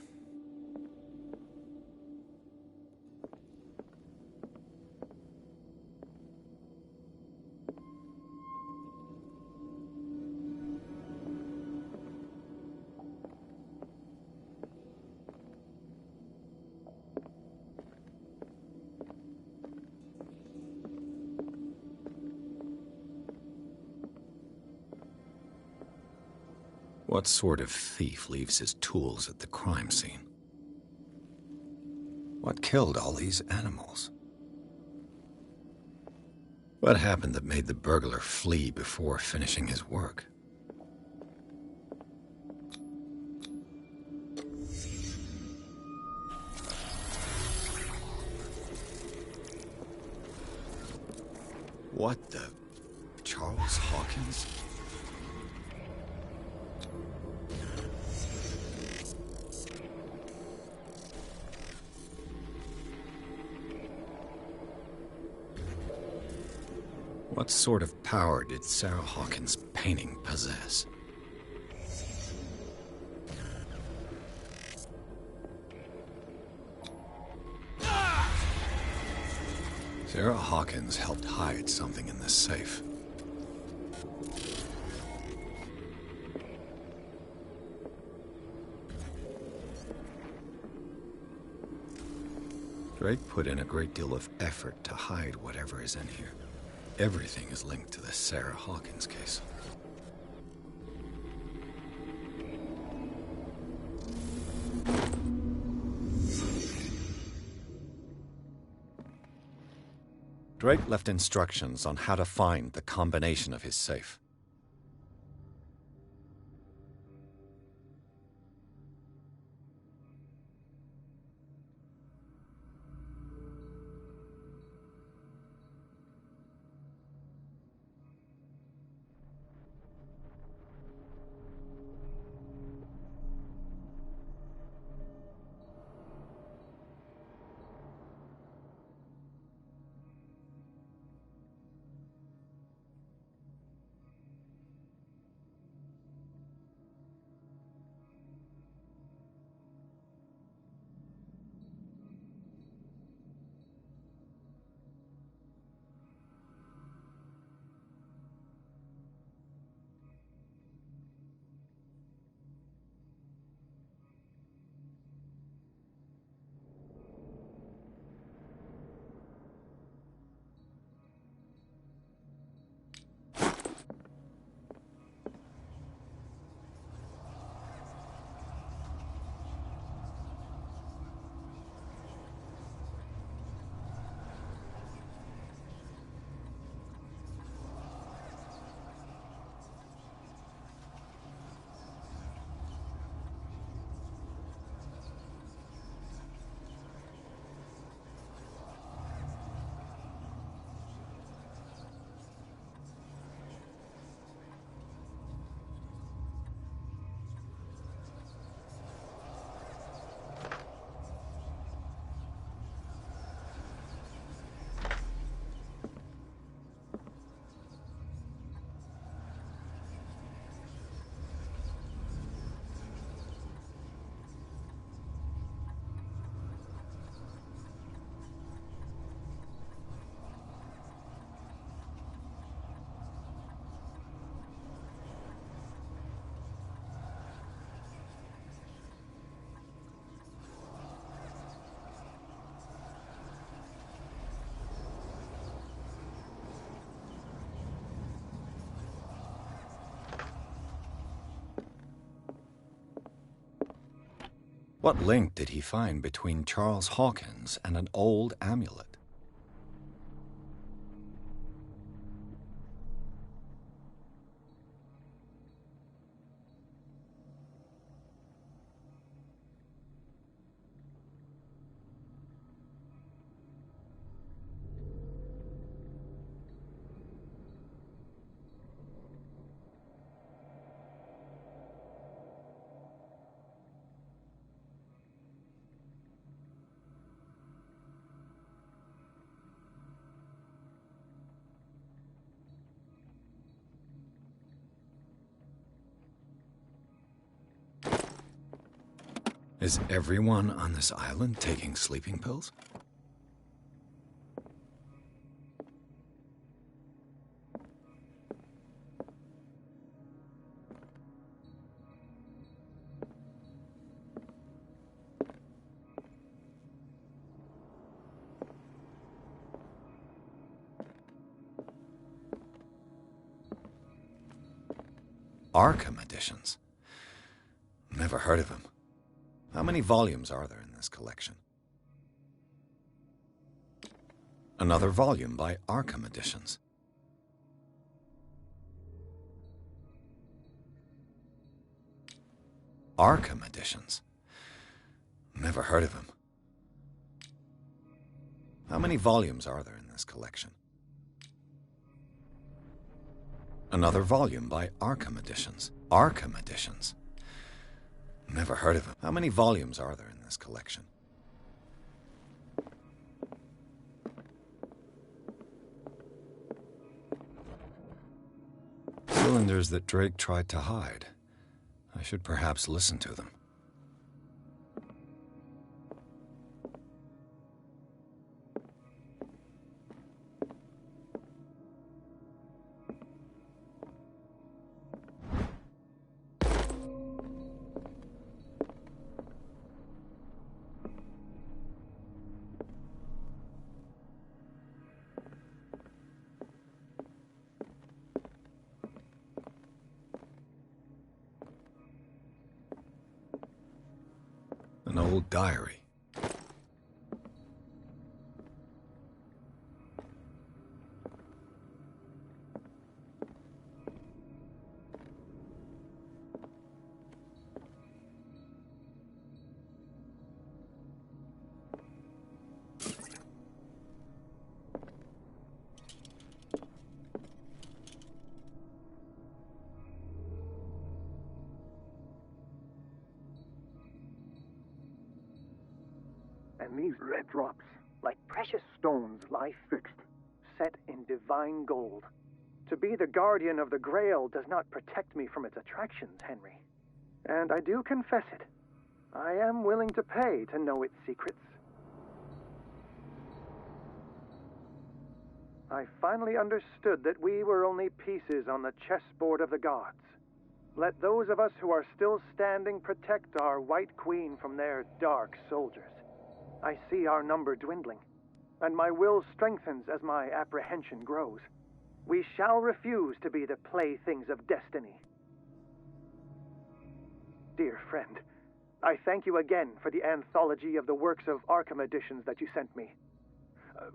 What sort of thief leaves his tools at the crime scene? What killed all these animals? What happened that made the burglar flee before finishing his work? What the... Charles Hawkins? What sort of power did Sarah Hawkins' painting possess? Sarah Hawkins helped hide something in this safe. Drake put in a great deal of effort to hide whatever is in here. Everything is linked to the Sarah Hawkins case. Drake left instructions on how to find the combination of his safe. What link did he find between Charles Hawkins and an old amulet? Is everyone on this island taking sleeping pills? Arkham editions? Never heard of him. How many volumes are there in this collection? Another volume by Arkham Editions. Arkham Editions? Never heard of him. How many volumes are there in this collection? Another volume by Arkham Editions. Arkham Editions? Never heard of him. How many volumes are there in this collection? Cylinders that Drake tried to hide. I should perhaps listen to them. An old diary. And these red drops, like precious stones, lie fixed, set in divine gold. To be the guardian of the Grail does not protect me from its attractions, Henry. And I do confess it. I am willing to pay to know its secrets. I finally understood that we were only pieces on the chessboard of the gods. Let those of us who are still standing protect our White Queen from their dark soldiers. I see our number dwindling, and my will strengthens as my apprehension grows. We shall refuse to be the playthings of destiny. Dear friend, I thank you again for the anthology of the works of Arkham editions that you sent me.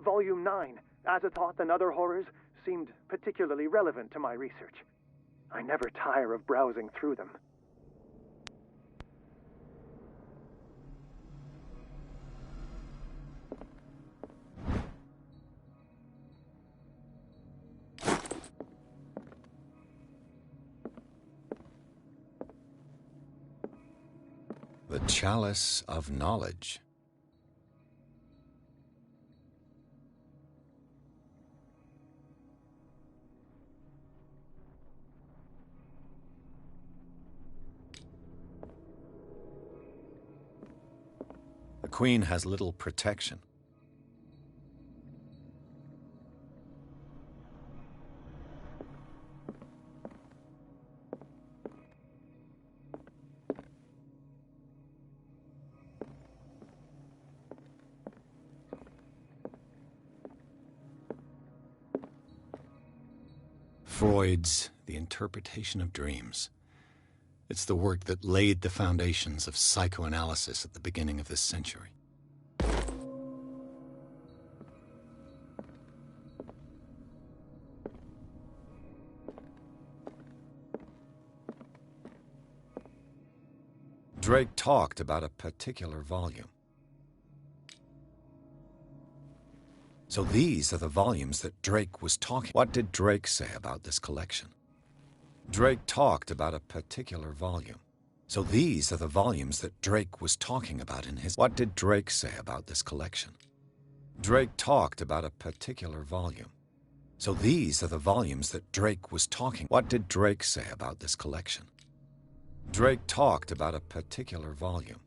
Volume 9, Azathoth and Other Horrors, seemed particularly relevant to my research. I never tire of browsing through them. The Chalice of Knowledge. The Queen has little protection. Freud's The Interpretation of Dreams. It's the work that laid the foundations of psychoanalysis at the beginning of this century. Drake talked about a particular volume. So these are the volumes that Drake was talking. What did Drake say about this collection? Drake talked about a particular volume. So these are the volumes that Drake was talking about in his... What did Drake say about this collection? Drake talked about a particular volume. So these are the volumes that Drake was talking... What did Drake say about this collection? Drake talked about a particular volume.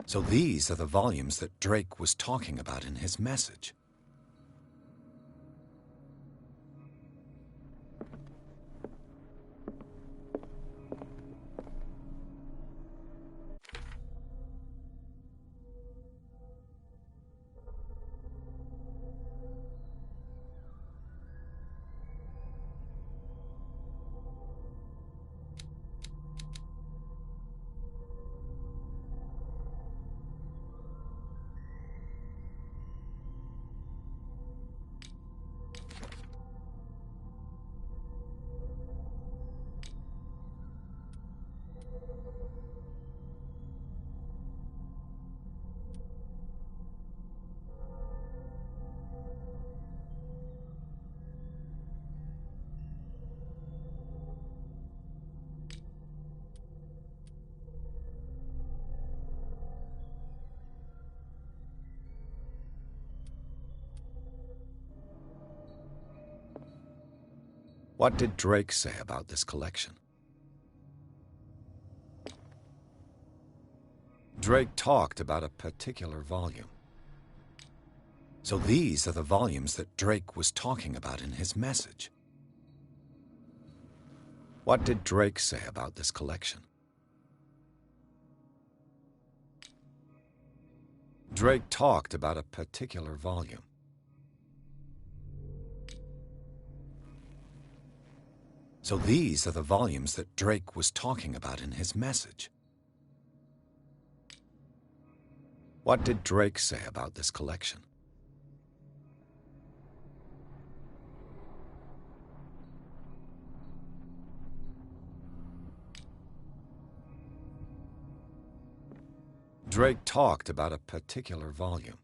So these are the volumes that Drake was talking about in his message. What did Drake say about this collection? Drake talked about a particular volume. So these are the volumes that Drake was talking about in his message. What did Drake say about this collection? Drake talked about a particular volume. So these are the volumes that Drake was talking about in his message. What did Drake say about this collection? Drake talked about a particular volume.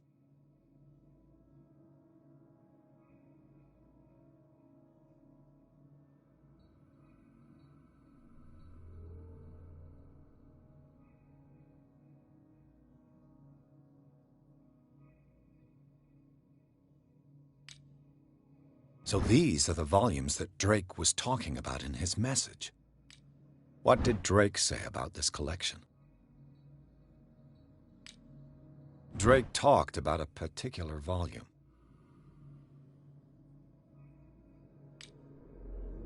So these are the volumes that Drake was talking about in his message. What did Drake say about this collection? Drake talked about a particular volume.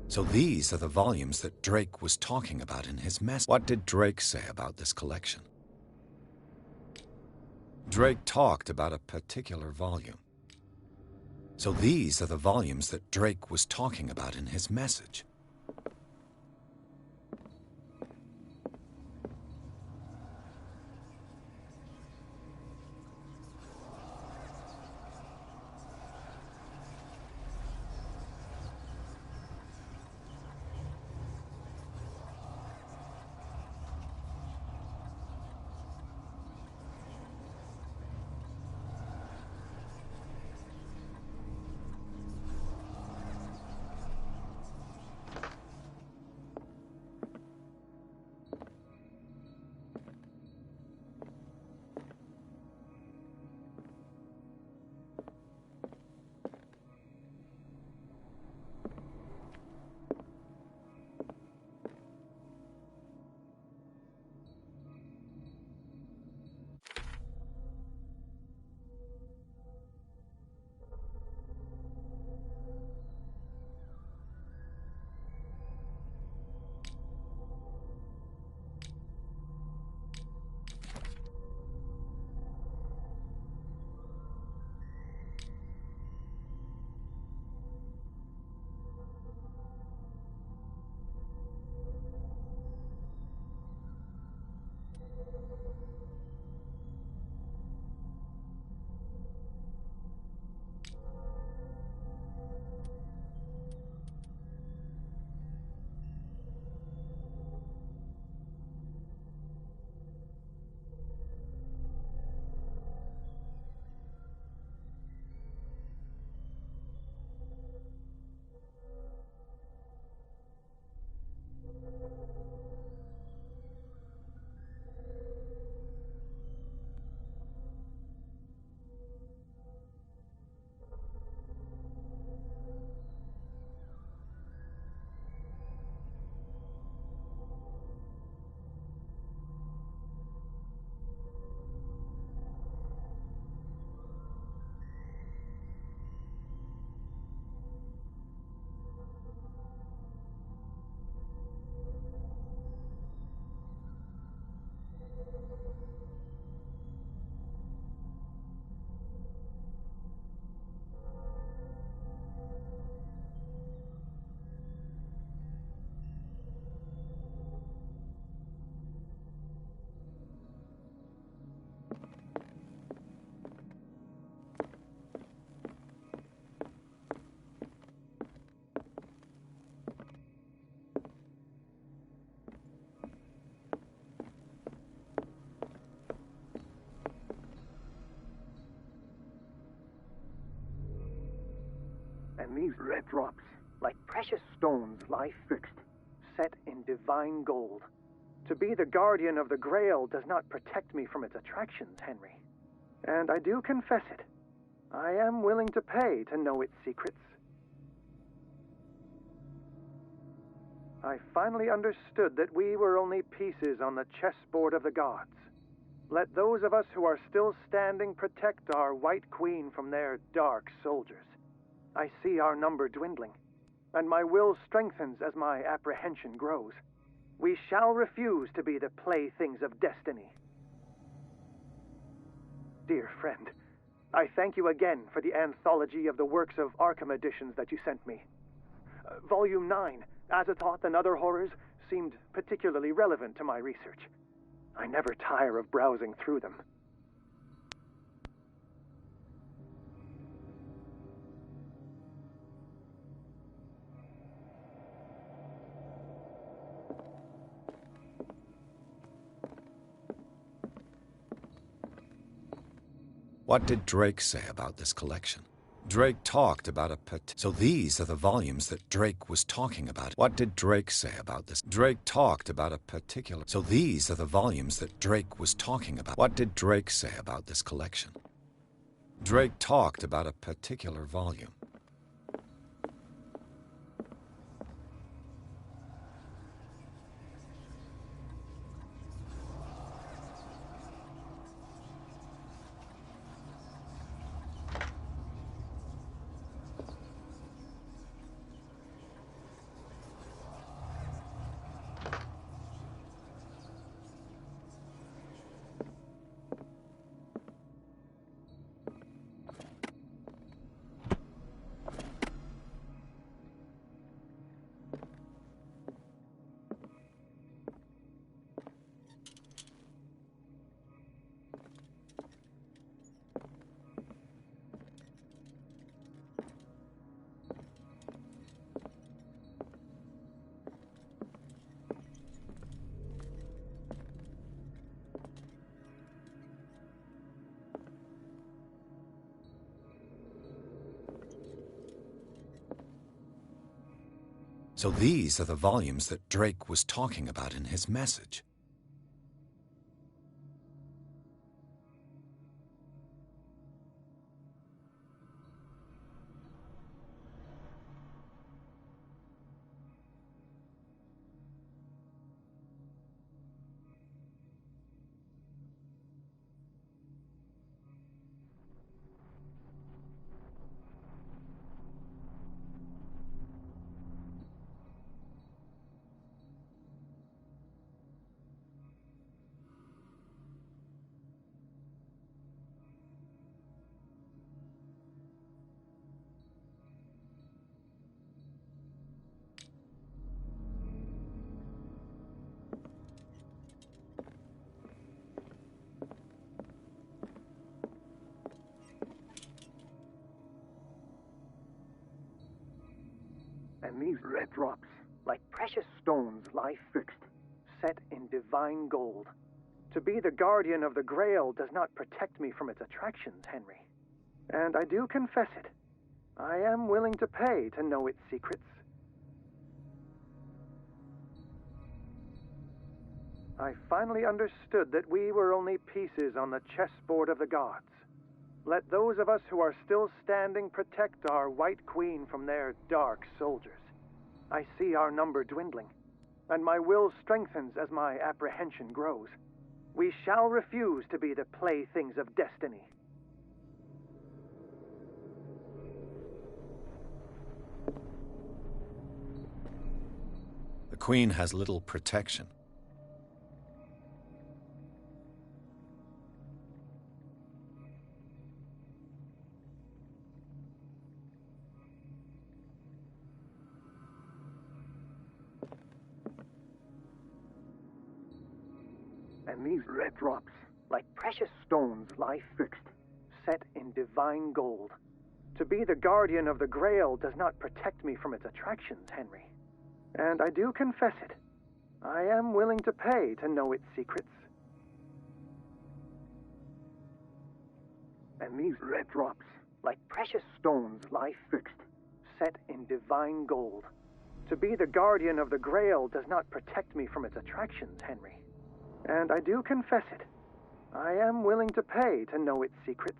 So these are the volumes that Drake was talking about in his message. What did Drake say about this collection? Drake talked about a particular volume. So these are the volumes that Drake was talking about in his message. And these red drops, like precious stones, lie fixed, set in divine gold. To be the guardian of the Grail does not protect me from its attractions, Henry. And I do confess it. I am willing to pay to know its secrets. I finally understood that we were only pieces on the chessboard of the gods. Let those of us who are still standing protect our White Queen from their dark soldiers. I see our number dwindling, and my will strengthens as my apprehension grows. We shall refuse to be the playthings of destiny. Dear friend, I thank you again for the anthology of the works of Arkham editions that you sent me. Volume 9, Azathoth and Other Horrors, seemed particularly relevant to my research. I never tire of browsing through them. What did Drake say about this collection? Drake talked about a So these are the volumes that Drake was talking about. What did Drake say about this? Drake talked about a particular... So these are the volumes that Drake was talking about. What did Drake say about this collection? Drake talked about a particular volume. So these are the volumes that Drake was talking about in his message. And these red drops, like precious stones, lie fixed, set in divine gold. To be the guardian of the Grail does not protect me from its attractions, Henry. And I do confess it. I am willing to pay to know its secrets. I finally understood that we were only pieces on the chessboard of the gods. Let those of us who are still standing protect our White Queen from their dark soldiers. I see our number dwindling, and my will strengthens as my apprehension grows. We shall refuse to be the playthings of destiny. The Queen has little protection. And these red drops, like precious stones, lie fixed, set in divine gold. To be the guardian of the Grail does not protect me from its attractions, Henry. And I do confess it. I am willing to pay to know its secrets. And these red drops, like precious stones, lie fixed, set in divine gold. To be the guardian of the Grail does not protect me from its attractions, Henry. And I do confess it. I am willing to pay to know its secrets.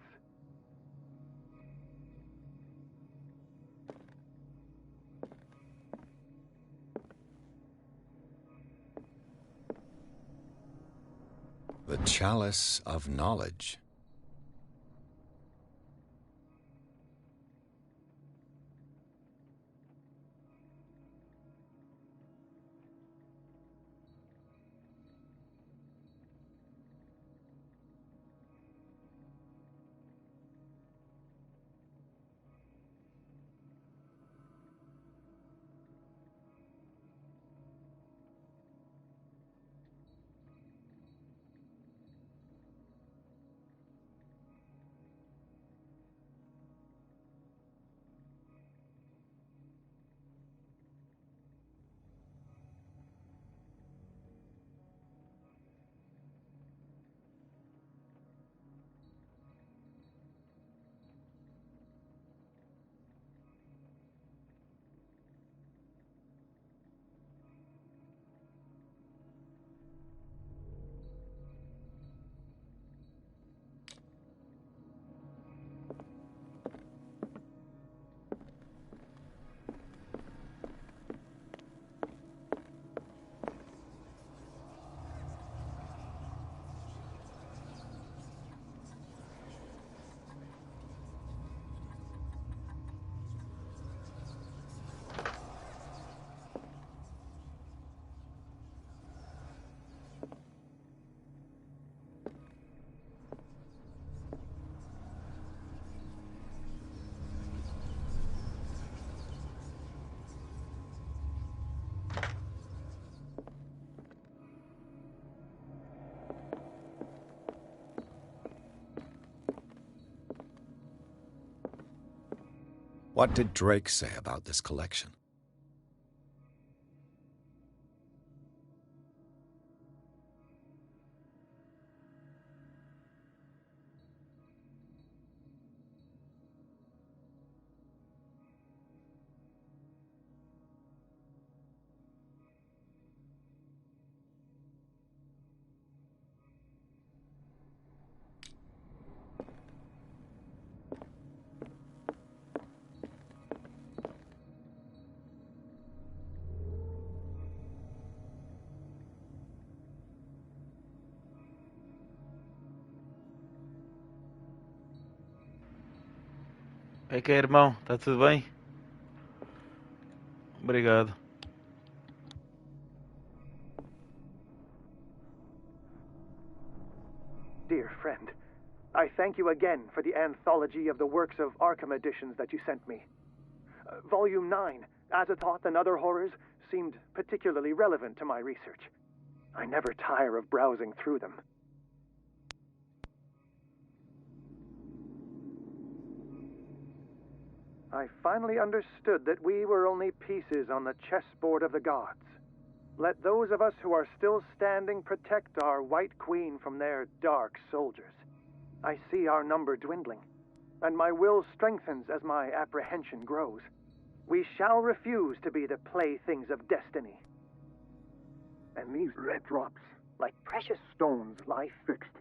The Chalice of Knowledge. What did Drake say about this collection? É que é, irmão? Tá tudo bem? Obrigado. Dear friend, I thank you again for the anthology of the works of Arkham editions that you sent me. Volume 9, Azathoth and Other Horrors, seemed particularly relevant to my research. I never tire of browsing through them. I finally understood that we were only pieces on the chessboard of the gods. Let those of us who are still standing protect our White Queen from their dark soldiers. I see our number dwindling, and my will strengthens as my apprehension grows. We shall refuse to be the playthings of destiny. And these red drops, like precious stones, lie fixed,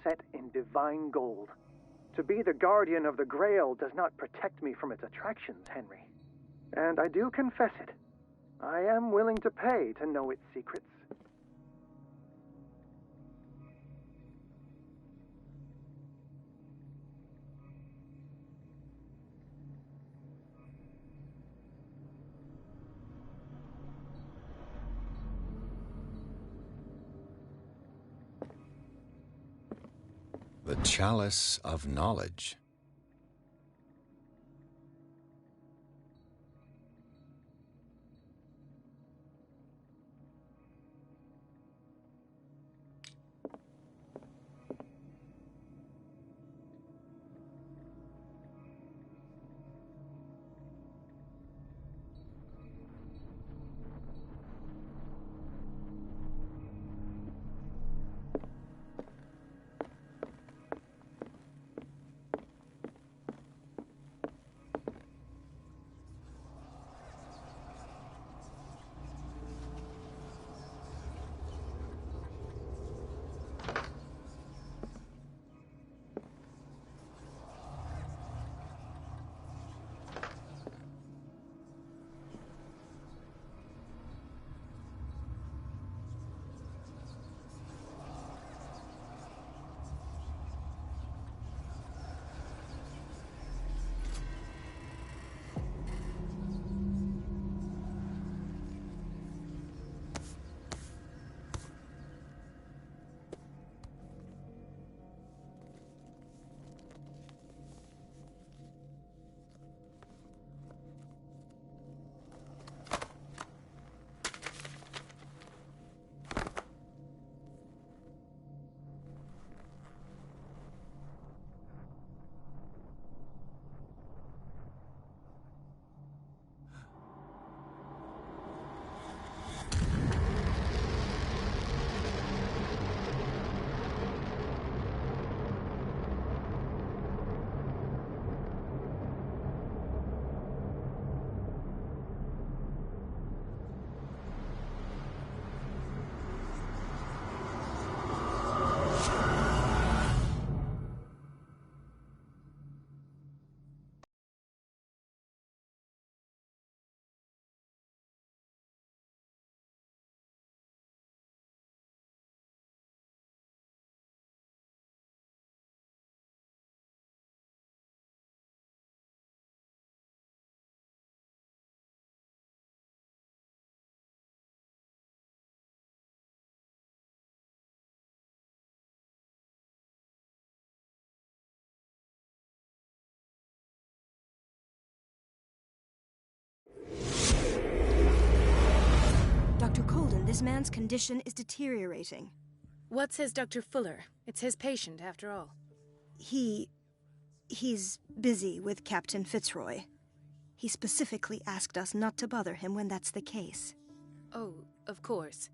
set in divine gold. To be the guardian of the Grail does not protect me from its attractions, Henry. And I do confess it. I am willing to pay to know its secrets. The Chalice of Knowledge. Dr. Colden, this man's condition is deteriorating. What says Dr. Fuller? It's his patient, after all. He's busy with Captain Fitzroy. He specifically asked us not to bother him when that's the case. Oh, of course.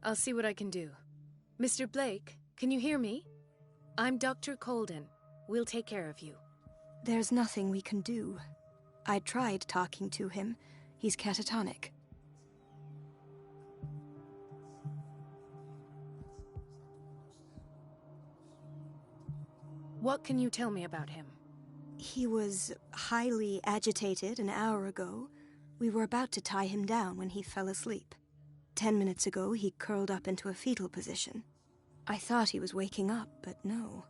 I'll see what I can do. Mr. Blake, can you hear me? I'm Dr. Colden. We'll take care of you. There's nothing we can do. I tried talking to him. He's catatonic. What can you tell me about him? He was highly agitated an hour ago. We were about to tie him down when he fell asleep. 10 minutes ago, he curled up into a fetal position. I thought he was waking up, but no.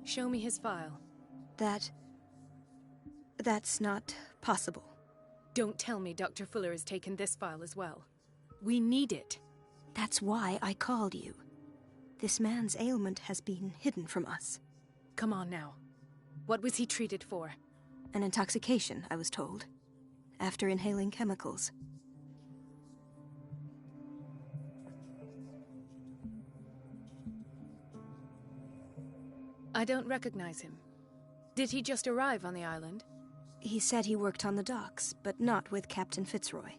Show me his file. That's not possible. Don't tell me Dr. Fuller has taken this file as well. We need it. That's why I called you. This man's ailment has been hidden from us. Come on now. What was he treated for? An intoxication, I was told. After inhaling chemicals. I don't recognize him. Did he just arrive on the island? He said he worked on the docks, but not with Captain Fitzroy.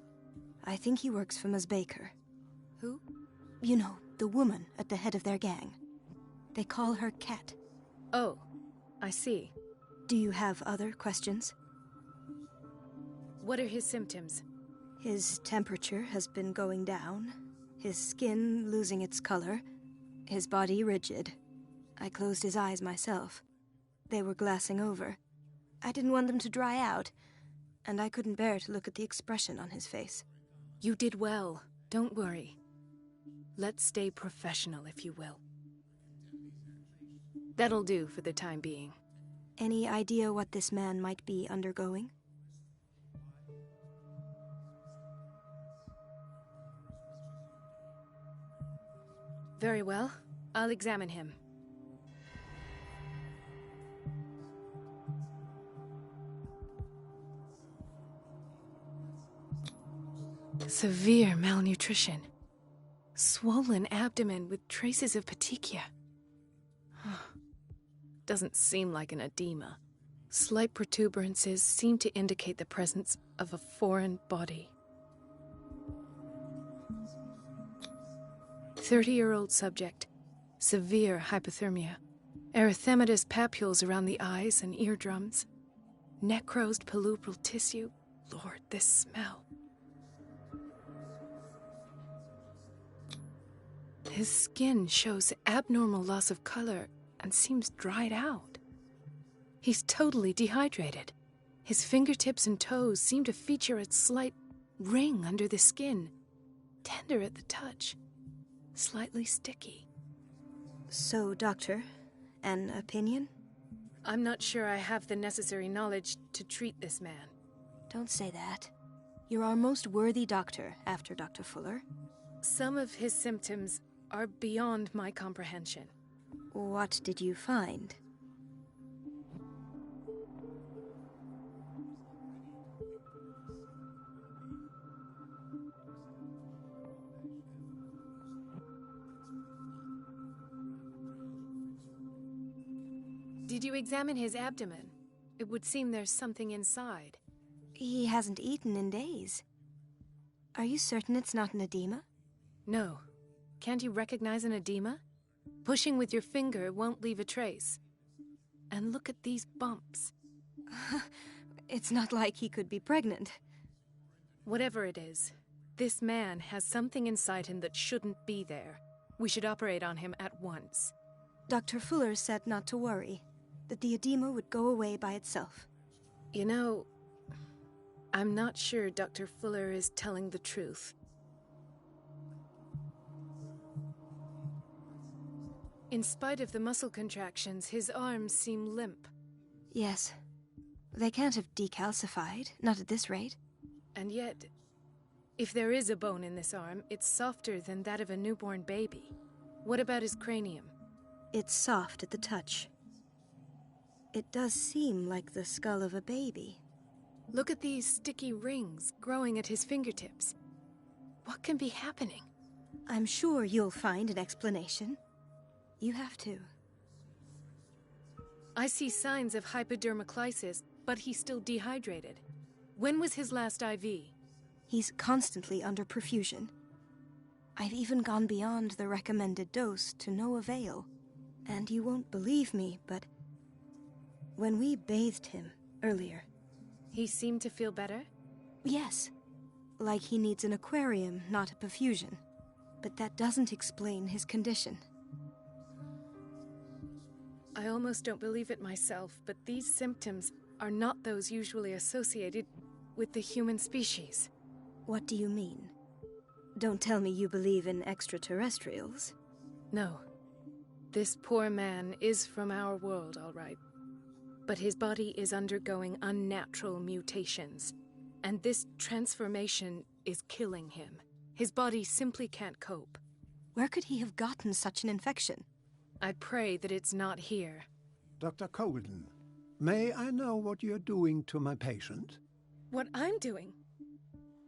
I think he works for Ms. Baker. Who? You know, the woman at the head of their gang. They call her Cat. Oh, I see. Do you have other questions? What are his symptoms? His temperature has been going down, his skin losing its color, his body rigid. I closed his eyes myself. They were glassing over. I didn't want them to dry out, and I couldn't bear to look at the expression on his face. You did well. Don't worry. Let's stay professional, if you will. That'll do for the time being. Any idea what this man might be undergoing? Very well. I'll examine him. Severe malnutrition. Swollen abdomen with traces of petechia. Doesn't seem like an edema. Slight protuberances seem to indicate the presence of a foreign body. 30-year-old subject. Severe hypothermia. Erythematous papules around the eyes and eardrums. Necrosed palpebral tissue. Lord, this smell. His skin shows abnormal loss of color and seems dried out. He's totally dehydrated. His fingertips and toes seem to feature a slight ring under the skin, tender at the touch, slightly sticky. So, Doctor, an opinion? I'm not sure I have the necessary knowledge to treat this man. Don't say that. You're our most worthy doctor after Dr. Fuller. Some of his symptoms are beyond my comprehension. What did you find? Did you examine his abdomen? It would seem there's something inside. He hasn't eaten in days. Are you certain it's not an edema? No. Can't you recognize an edema? Pushing with your finger won't leave a trace. And look at these bumps. It's not like he could be pregnant. Whatever it is, this man has something inside him that shouldn't be there. We should operate on him at once. Dr. Fuller said not to worry, that the edema would go away by itself. You know, I'm not sure Dr. Fuller is telling the truth. In spite of the muscle contractions, his arms seem limp. Yes. They can't have decalcified, not at this rate. And yet, if there is a bone in this arm, it's softer than that of a newborn baby. What about his cranium? It's soft at the touch. It does seem like the skull of a baby. Look at these sticky rings growing at his fingertips. What can be happening? I'm sure you'll find an explanation. You have to. I see signs of hypodermoclysis, but he's still dehydrated. When was his last IV? He's constantly under perfusion. I've even gone beyond the recommended dose to no avail. And you won't believe me, but when we bathed him earlier... He seemed to feel better? Yes. Like he needs an aquarium, not a perfusion. But that doesn't explain his condition. I almost don't believe it myself, but these symptoms are not those usually associated with the human species. What do you mean? Don't tell me you believe in extraterrestrials. No. This poor man is from our world, all right. But his body is undergoing unnatural mutations, and this transformation is killing him. His body simply can't cope. Where could he have gotten such an infection? I pray that it's not here. Dr. Colden, may I know what you're doing to my patient? What I'm doing?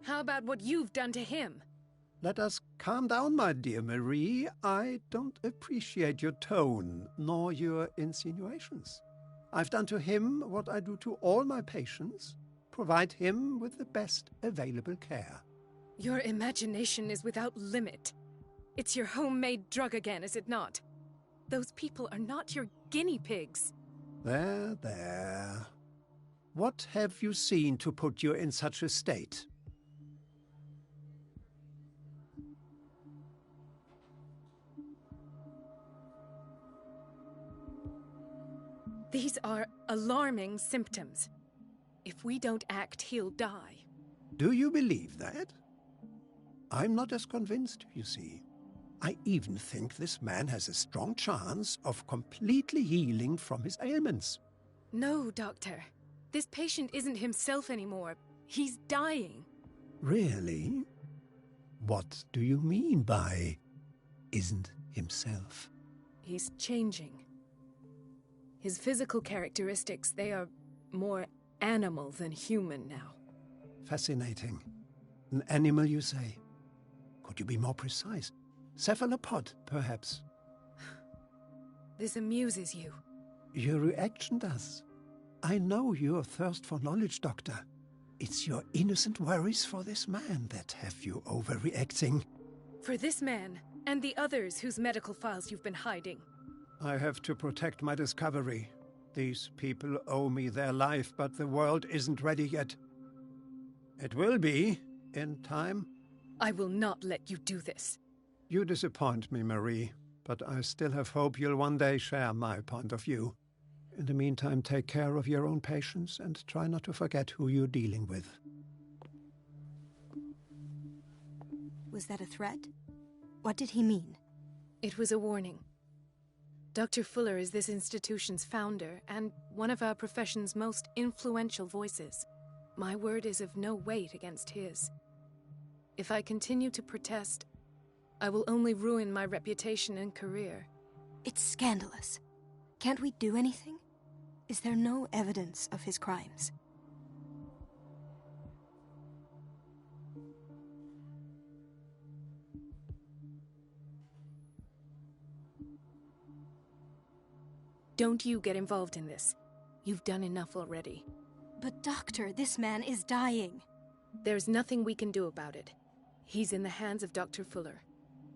How about what you've done to him? Let us calm down, my dear Marie. I don't appreciate your tone, nor your insinuations. I've done to him what I do to all my patients. Provide him with the best available care. Your imagination is without limit. It's your homemade drug again, is it not? Those people are not your guinea pigs. There, there. What have you seen to put you in such a state? These are alarming symptoms. If we don't act, he'll die. Do you believe that? I'm not as convinced, you see. I even think this man has a strong chance of completely healing from his ailments. No, Doctor. This patient isn't himself anymore. He's dying. Really? What do you mean by isn't himself? He's changing. His physical characteristics, they are more animal than human now. Fascinating. An animal, you say? Could you be more precise? Cephalopod, perhaps? This amuses you. Your reaction does. I know your thirst for knowledge, Doctor. It's your innocent worries for this man that have you overreacting. For this man, and the others whose medical files you've been hiding. I have to protect my discovery. These people owe me their life, but the world isn't ready yet. It will be, in time. I will not let you do this. You disappoint me, Marie, but I still have hope you'll one day share my point of view. In the meantime, take care of your own patients and try not to forget who you're dealing with. Was that a threat? What did he mean? It was a warning. Dr. Fuller is this institution's founder and one of our profession's most influential voices. My word is of no weight against his. If I continue to protest, I will only ruin my reputation and career. It's scandalous. Can't we do anything? Is there no evidence of his crimes? Don't you get involved in this. You've done enough already. But Doctor, this man is dying. There's nothing we can do about it. He's in the hands of Dr. Fuller.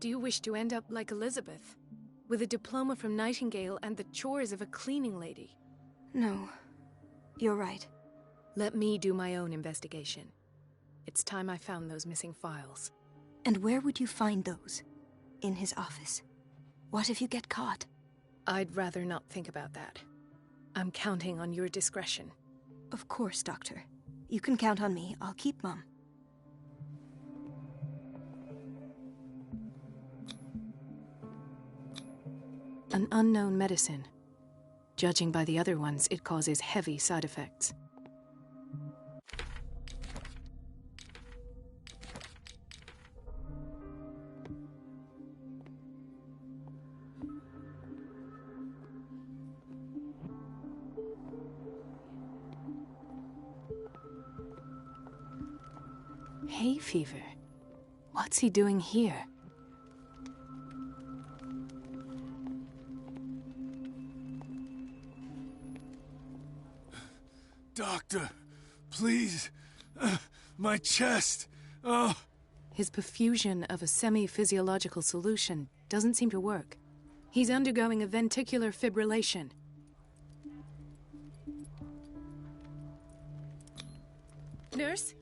Do you wish to end up like Elizabeth? With a diploma from Nightingale and the chores of a cleaning lady? No. You're right. Let me do my own investigation. It's time I found those missing files. And where would you find those? In his office. What if you get caught? I'd rather not think about that. I'm counting on your discretion. Of course, Doctor. You can count on me. I'll keep mum. An unknown medicine. Judging by the other ones, it causes heavy side effects. Hay fever. What's he doing here? Doctor, please. My chest. Oh. His perfusion of a semi-physiological solution doesn't seem to work. He's undergoing a ventricular fibrillation. Nurse?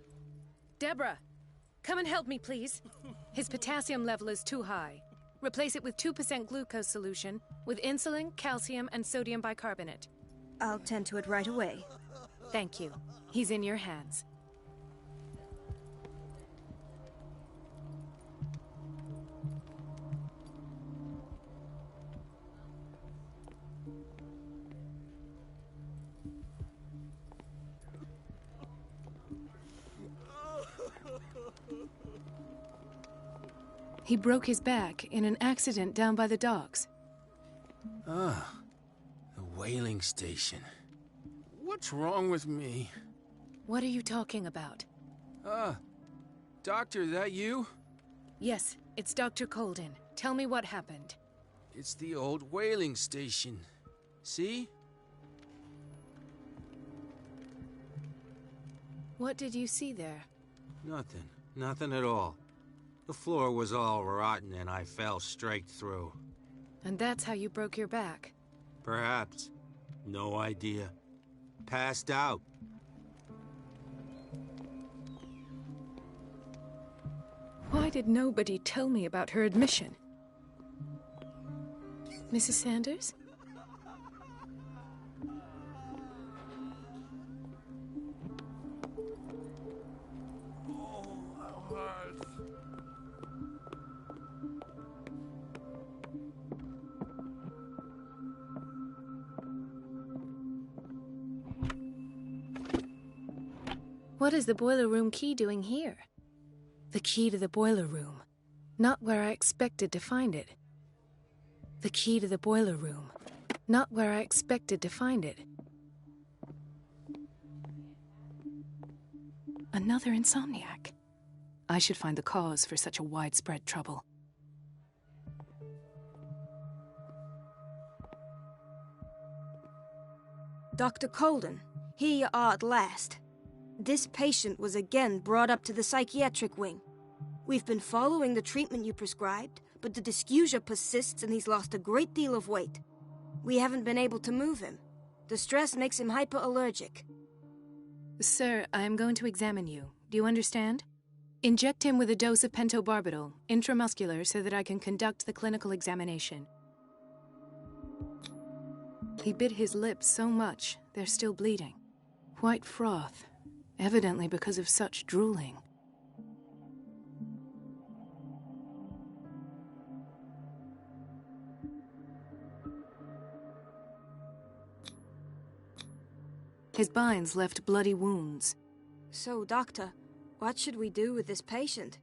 Deborah, come and help me, please. His potassium level is too high. Replace it with 2% glucose solution with insulin, calcium, and sodium bicarbonate. I'll tend to it right away. Thank you. He's in your hands. He broke his back in an accident down by the docks. Ah, the whaling station. What's wrong with me? What are you talking about? Doctor, that you? Yes, it's Dr. Colden. Tell me what happened. It's the old whaling station. See? What did you see there? Nothing. Nothing at all. The floor was all rotten and I fell straight through. And that's how you broke your back? Perhaps. No idea. Passed out. Why did nobody tell me about her admission? Mrs. Sanders? What is the boiler room key doing here? The key to the boiler room. Not where I expected to find it. The key to the boiler room. Not where I expected to find it. Another insomniac. I should find the cause for such a widespread trouble. Dr. Colden, here you are at last. This patient was again brought up to the psychiatric wing. We've been following the treatment you prescribed, but the dysgeusia persists and he's lost a great deal of weight. We haven't been able to move him. The stress makes him hyperallergic. Sir, I am going to examine you. Do you understand? Inject him with a dose of pentobarbital, intramuscular, so that I can conduct the clinical examination. He bit his lips so much, they're still bleeding. White froth, evidently because of such drooling. His binds left bloody wounds. So, Doctor, what should we do with this patient?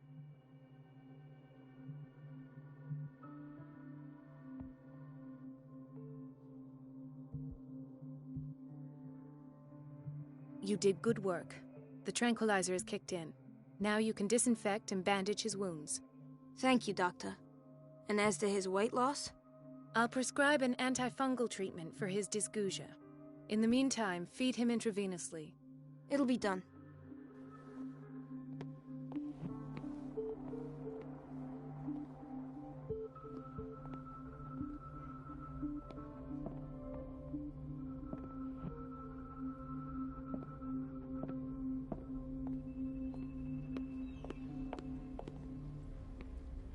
You did good work. The tranquilizer is kicked in. Now you can disinfect and bandage his wounds. Thank you, Doctor. And as to his weight loss? I'll prescribe an antifungal treatment for his dysgeusia. In the meantime, feed him intravenously. It'll be done.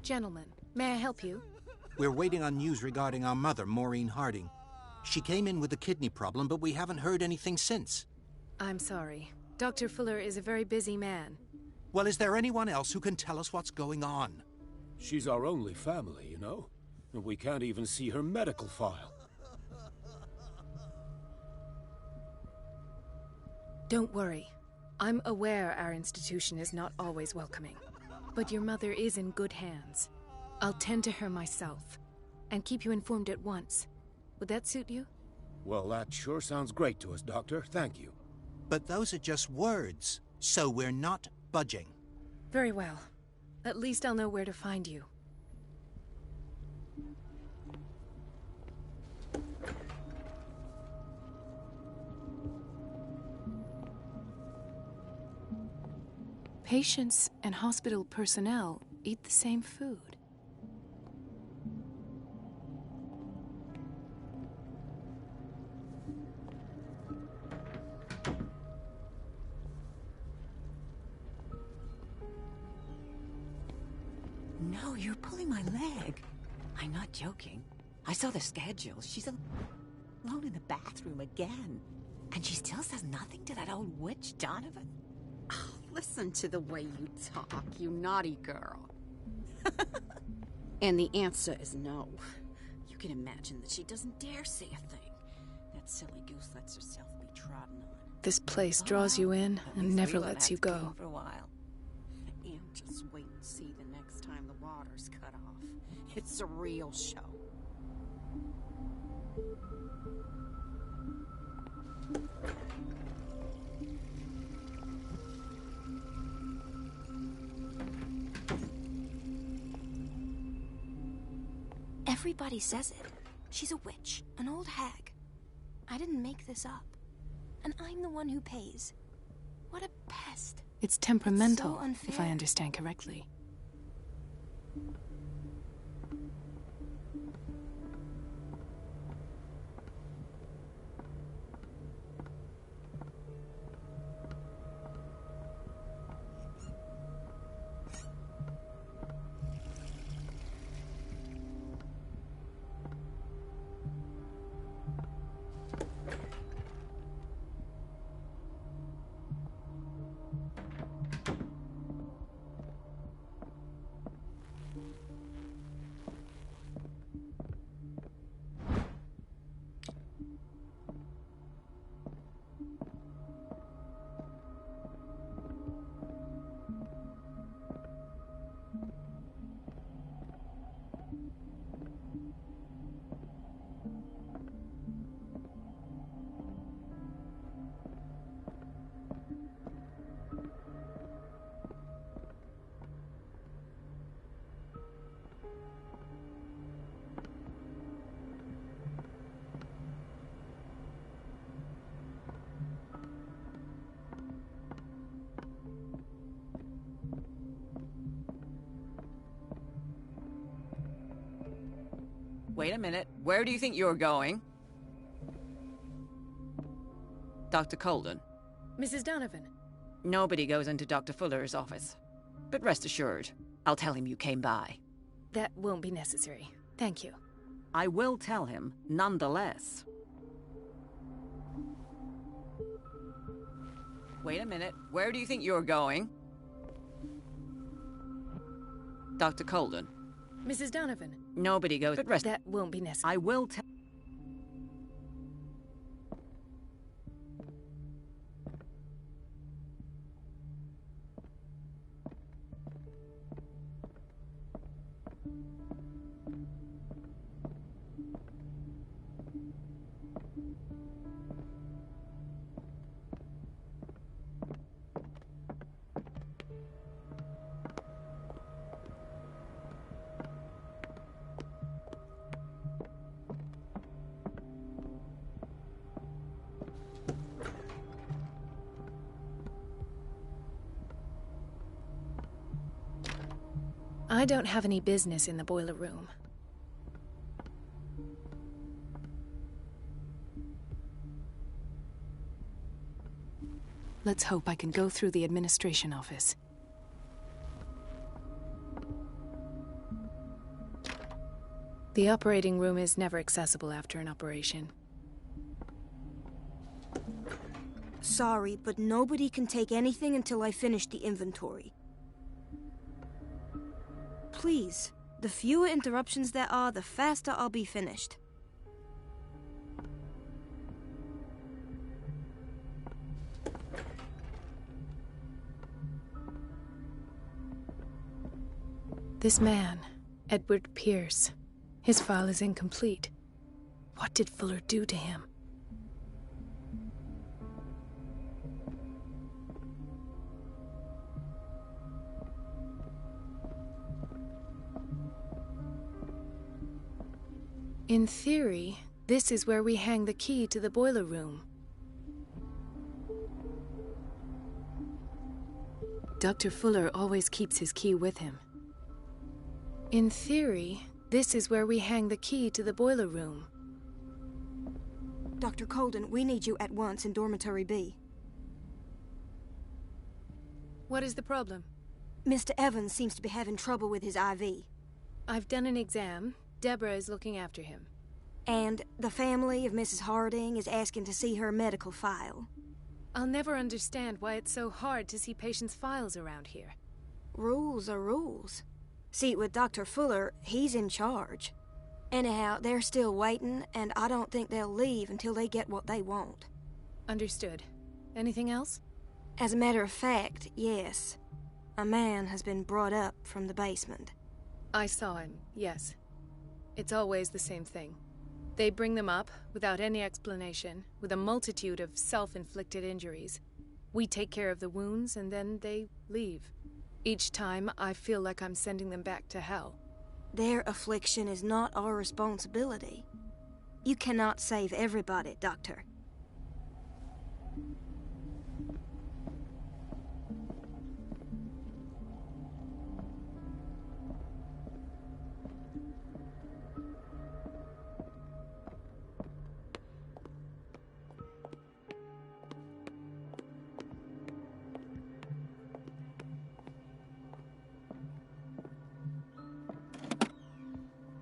Gentlemen, may I help you? We're waiting on news regarding our mother, Maureen Harding. She came in with a kidney problem, but we haven't heard anything since. I'm sorry. Dr. Fuller is a very busy man. Well, is there anyone else who can tell us what's going on? She's our only family, you know? And we can't even see her medical file. Don't worry. I'm aware our institution is not always welcoming. But your mother is in good hands. I'll tend to her myself, and keep you informed at once. Would that suit you? Well, that sure sounds great to us, Doctor. Thank you. But those are just words, so we're not budging. Very well. At least I'll know where to find you. Patients and hospital personnel eat the same food. No, you're pulling my leg. I'm not joking. I saw the schedule. She's alone in the bathroom again. And she still says nothing to that old witch, Donovan. Oh, listen to the way you talk, you naughty girl. And the answer is no. You can imagine that she doesn't dare say a thing. That silly goose lets herself be trodden on. This place draws you in and never lets you go. For a while. And just wait and see the next time the water's cut off. It's a real show. Everybody says it. She's a witch, an old hag. I didn't make this up. And I'm the one who pays. What a pest. It's temperamental, It's so unfair. if I understand correctly. Wait a minute. Where do you think you're going? Dr. Colden. Mrs. Donovan. Nobody goes into Dr. Fuller's office. But rest assured, I'll tell him you came by. That won't be necessary. Thank you. I will tell him, nonetheless. Wait a minute. Where do you think you're going? Dr. Colden. Mrs. Donovan. Nobody goes, but rest. That won't be necessary. I will tell. I don't have any business in the boiler room. Let's hope I can go through the administration office. The operating room is never accessible after an operation. Sorry, but nobody can take anything until I finish the inventory. Please, the fewer interruptions there are, the faster I'll be finished. This man, Edward Pierce, his file is incomplete. What did Fuller do to him? In theory, this is where we hang the key to the boiler room. Dr. Fuller always keeps his key with him. In theory, this is where we hang the key to the boiler room. Dr. Colden, we need you at once in Dormitory B. What is the problem? Mr. Evans seems to be having trouble with his IV. I've done an exam. Deborah is looking after him. And the family of Mrs. Harding is asking to see her medical file. I'll never understand why it's so hard to see patients' files around here. Rules are rules. See, with Dr. Fuller, he's in charge. Anyhow, they're still waiting, and I don't think they'll leave until they get what they want. Understood. Anything else? As a matter of fact, yes. A man has been brought up from the basement. I saw him, yes. It's always the same thing. They bring them up, without any explanation, with a multitude of self-inflicted injuries. We take care of the wounds, and then they leave. Each time, I feel like I'm sending them back to hell. Their affliction is not our responsibility. You cannot save everybody, Doctor.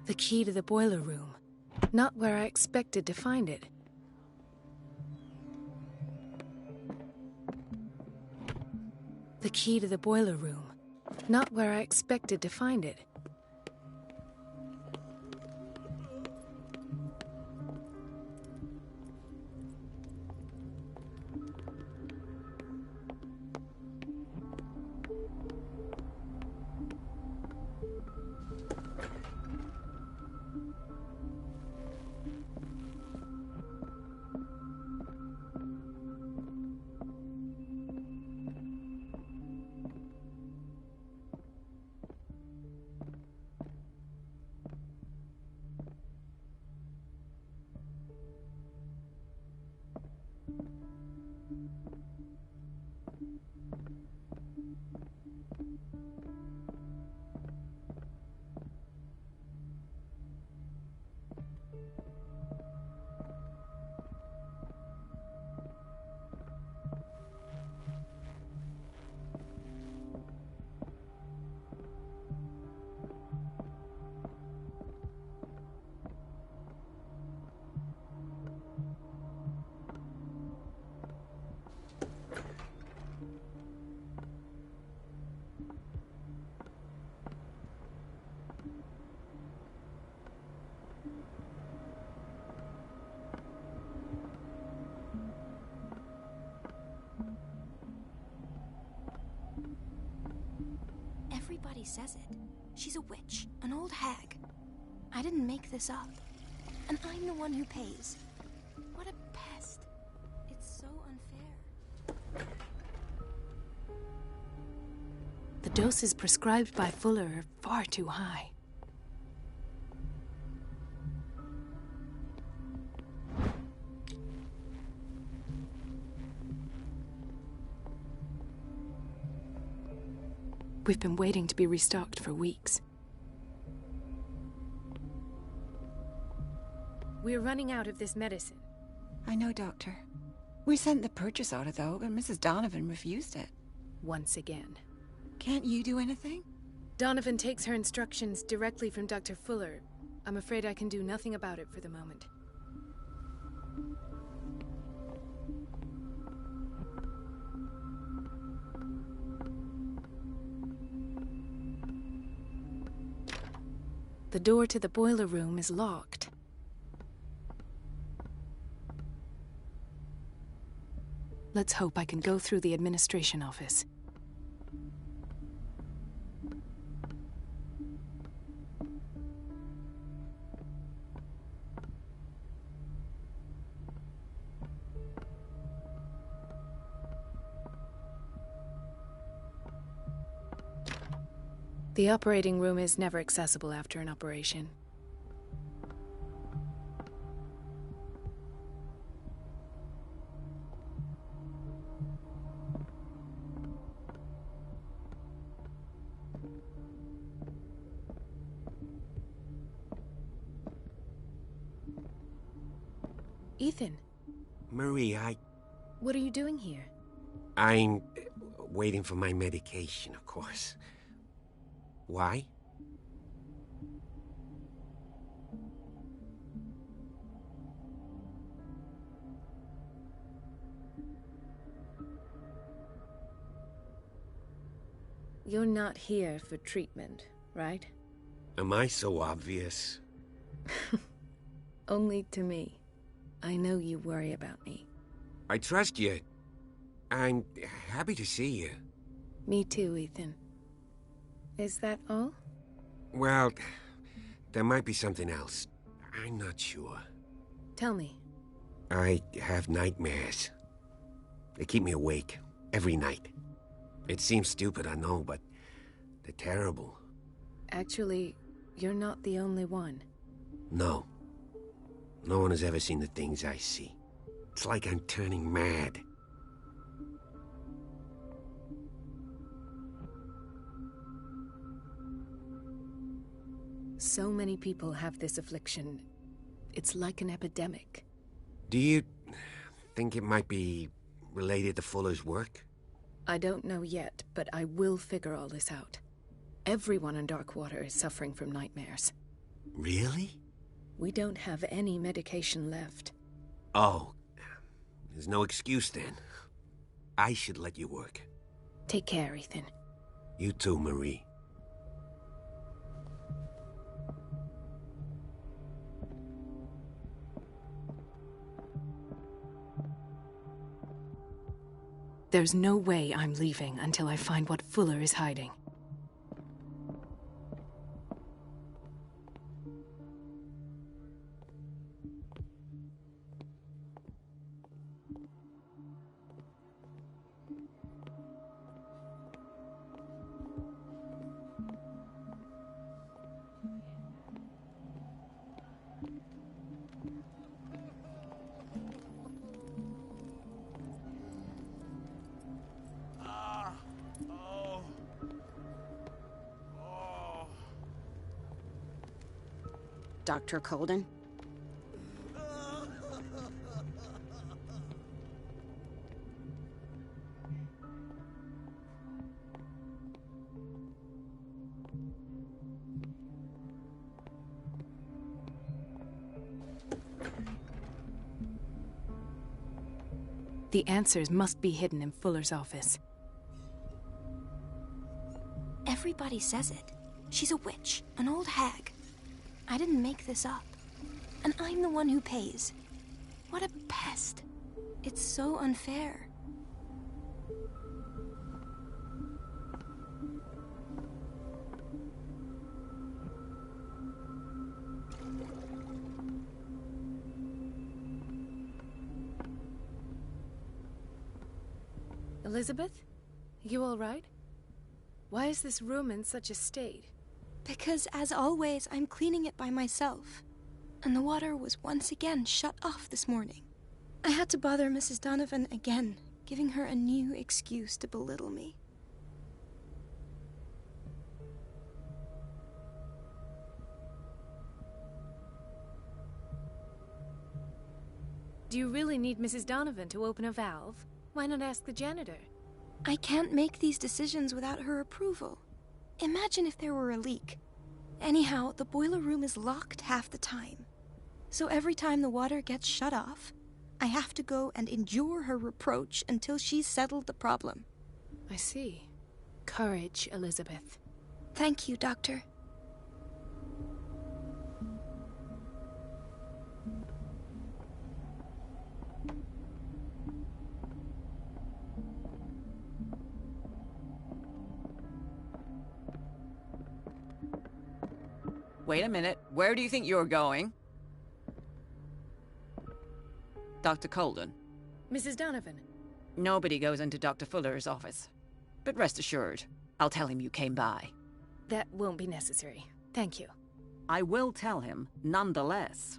The key to the boiler room. Not where I expected to find it. The key to the boiler room. Not where I expected to find it. Everybody says it. She's a witch, an old hag. I didn't make this up. And I'm the one who pays. What a pest. It's so unfair. The doses prescribed by Fuller are far too high. We've been waiting to be restocked for weeks. We're running out of this medicine. I know, Doctor. We sent the purchase order, though, but Mrs. Donovan refused it. Once again. Can't you do anything? Donovan takes her instructions directly from Dr. Fuller. I'm afraid I can do nothing about it for the moment. The door to the boiler room is locked. Let's hope I can go through the administration office. The operating room is never accessible after an operation. Ethan. Marie, What are you doing here? I'm waiting for my medication, of course. Why? You're not here for treatment, right? Am I so obvious? Only to me. I know you worry about me. I trust you. I'm happy to see you. Me too, Ethan. Is that all? Well, there might be something else. I'm not sure. Tell me. I have nightmares. They keep me awake every night. It seems stupid, I know, but they're terrible. Actually, you're not the only one. No. No one has ever seen the things I see. It's like I'm turning mad. So many people have this affliction. It's like an epidemic. Do you think it might be related to Fuller's work? I don't know yet, but I will figure all this out. Everyone in Darkwater is suffering from nightmares. Really? We don't have any medication left. Oh, there's no excuse then. I should let you work. Take care, Ethan. You too, Marie. There's no way I'm leaving until I find what Fuller is hiding. Dr. Colden? The answers must be hidden in Fuller's office. Everybody says it. She's a witch, an old hag. I didn't make this up. And I'm the one who pays. What a pest. It's so unfair. Elizabeth? You all right? Why is this room in such a state? Because, as always, I'm cleaning it by myself. And the water was once again shut off this morning. I had to bother Mrs. Donovan again, giving her a new excuse to belittle me. Do you really need Mrs. Donovan to open a valve? Why not ask the janitor? I can't make these decisions without her approval. Imagine if there were a leak. Anyhow, the boiler room is locked half the time. So every time the water gets shut off, I have to go and endure her reproach until she's settled the problem. I see. Courage, Elizabeth. Thank you, Doctor. Wait a minute. Where do you think you're going? Dr. Colden. Mrs. Donovan. Nobody goes into Dr. Fuller's office. But rest assured, I'll tell him you came by. That won't be necessary. Thank you. I will tell him, nonetheless.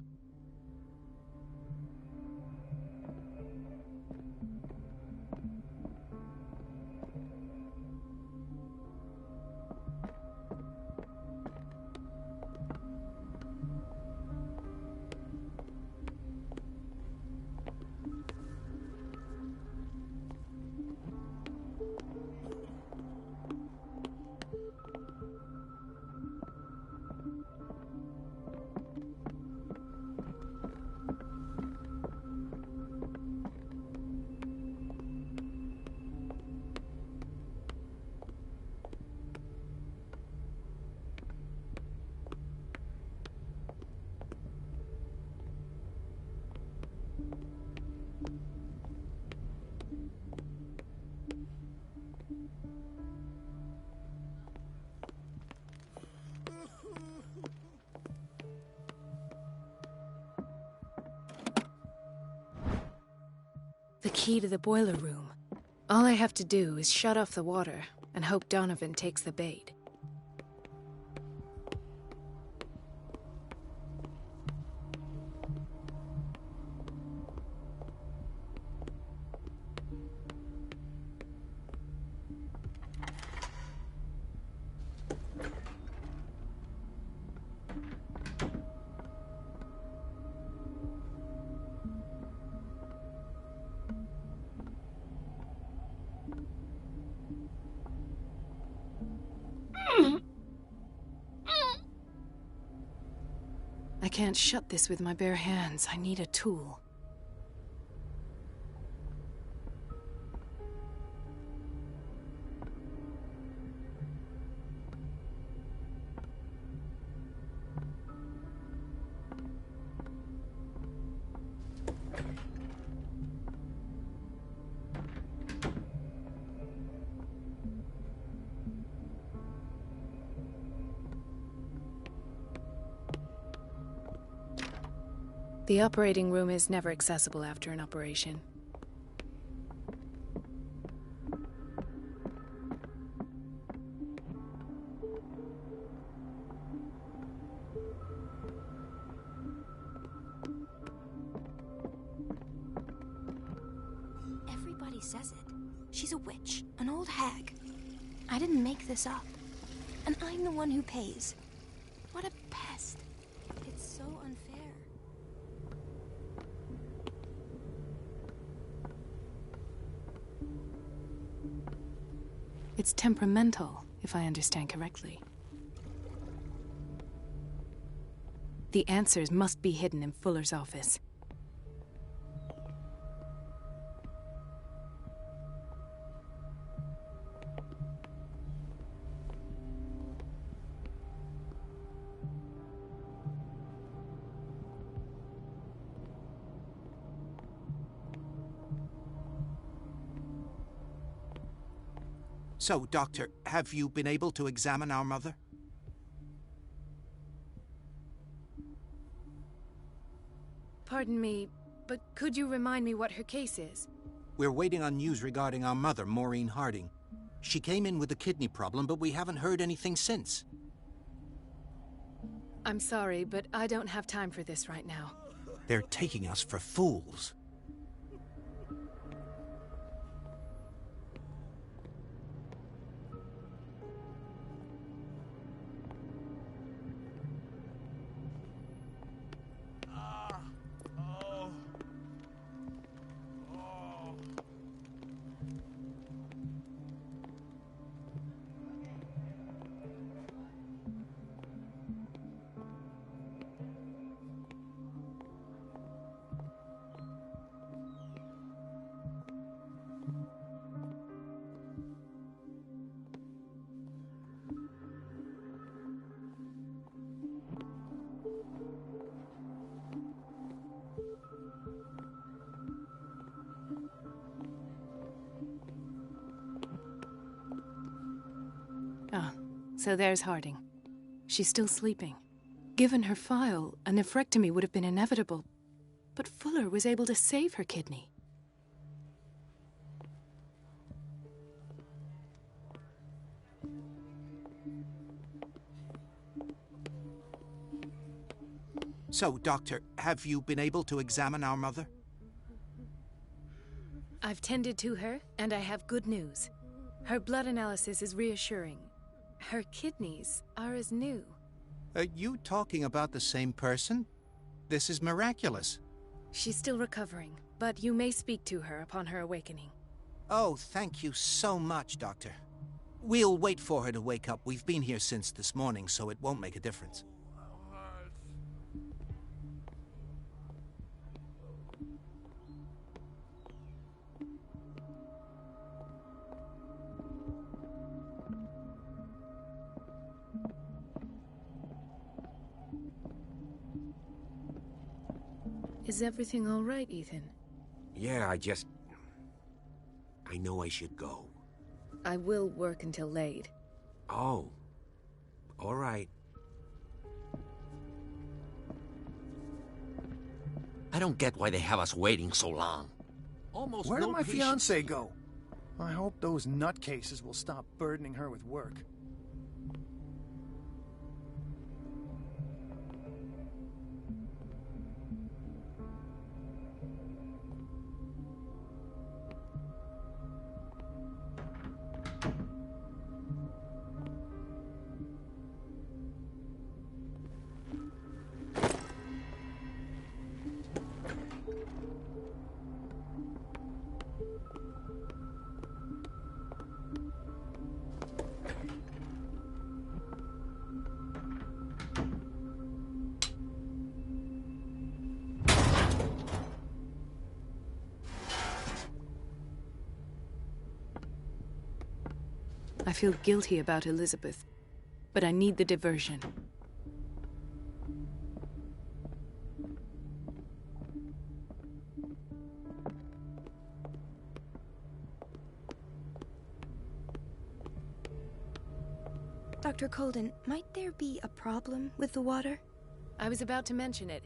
key to the boiler room. All I have to do is shut off the water and hope Donovan takes the bait. I can't shut this with my bare hands. I need a tool. The operating room is never accessible after an operation. Everybody says it. She's a witch, an old hag. I didn't make this up. And I'm the one who pays. What a pest. It's so unfair. It's temperamental, if I understand correctly. The answers must be hidden in Fuller's office. So, Doctor, have you been able to examine our mother? Pardon me, but could you remind me what her case is? We're waiting on news regarding our mother, Maureen Harding. She came in with a kidney problem, but we haven't heard anything since. I'm sorry, but I don't have time for this right now. They're taking us for fools. Ah, so there's Harding. She's still sleeping. Given her file, a nephrectomy would have been inevitable, but Fuller was able to save her kidney. So, Doctor, have you been able to examine our mother? I've tended to her, and I have good news. Her blood analysis is reassuring. Her kidneys are as new. Are you talking about the same person? This is miraculous. She's still recovering, but you may speak to her upon her awakening. Oh, thank you so much, Doctor. We'll wait for her to wake up. We've been here since this morning, so it won't make a difference. Is everything all right, Ethan? Yeah, I know I should go. I will work until late. Oh. All right. I don't get why they have us waiting so long. Almost Where no did my patience. fiancé go? I hope those nutcases will stop burdening her with work. I feel guilty about Elizabeth, but I need the diversion. Dr. Colden, might there be a problem with the water? I was about to mention it.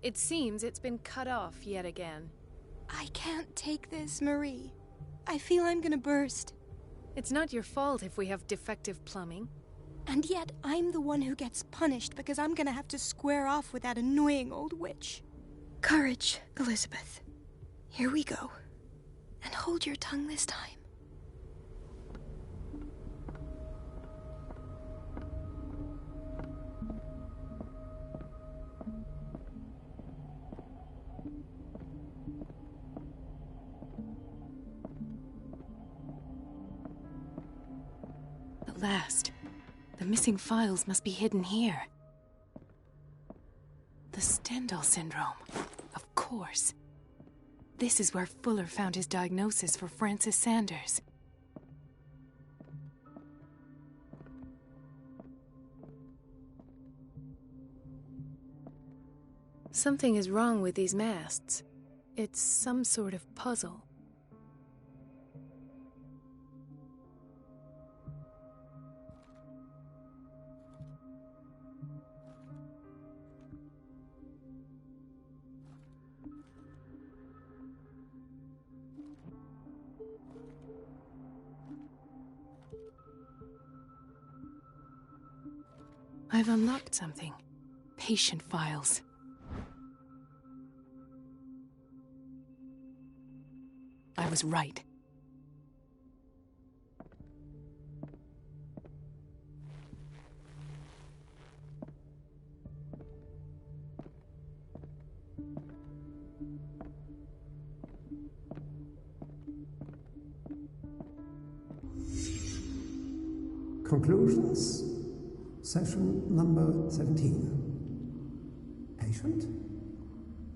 It seems it's been cut off yet again. I can't take this, Marie. I feel I'm gonna burst. It's not your fault if we have defective plumbing. And yet, I'm the one who gets punished because I'm gonna have to square off with that annoying old witch. Courage, Elizabeth. Here we go. And hold your tongue this time. At last. The missing files must be hidden here. The Stendhal syndrome. Of course. This is where Fuller found his diagnosis for Francis Sanders. Something is wrong with these masts. It's some sort of puzzle. I've unlocked something. Patient files. I was right. Conclusions. Session number 17. Patient?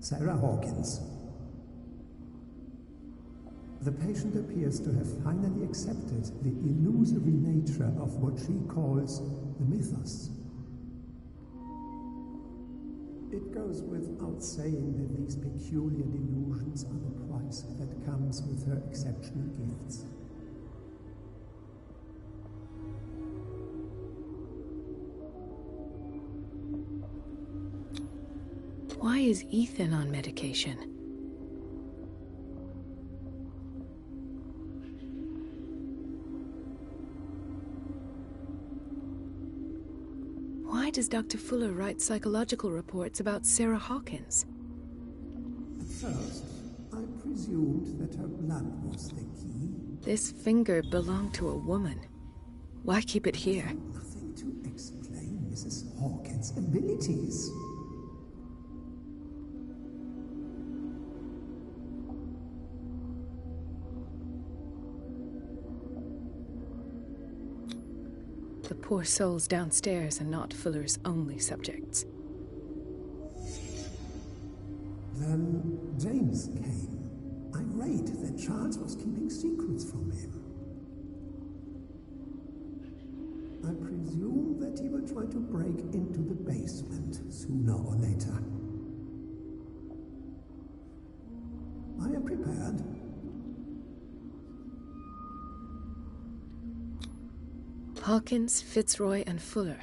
Sarah Hawkins. The patient appears to have finally accepted the illusory nature of what she calls the mythos. It goes without saying that these peculiar delusions are the price that comes with her exceptional gifts. Why is Ethan on medication? Why does Dr. Fuller write psychological reports about Sarah Hawkins? At first, I presumed that her blood was the key. This finger belonged to a woman. Why keep it here? Nothing to explain Mrs. Hawkins' abilities. The poor souls downstairs are not Fuller's only subjects. Then James came, irate that Charles was keeping secrets from him. I presume that he will try to break into the basement sooner or later. I am prepared. Hawkins, Fitzroy, and Fuller.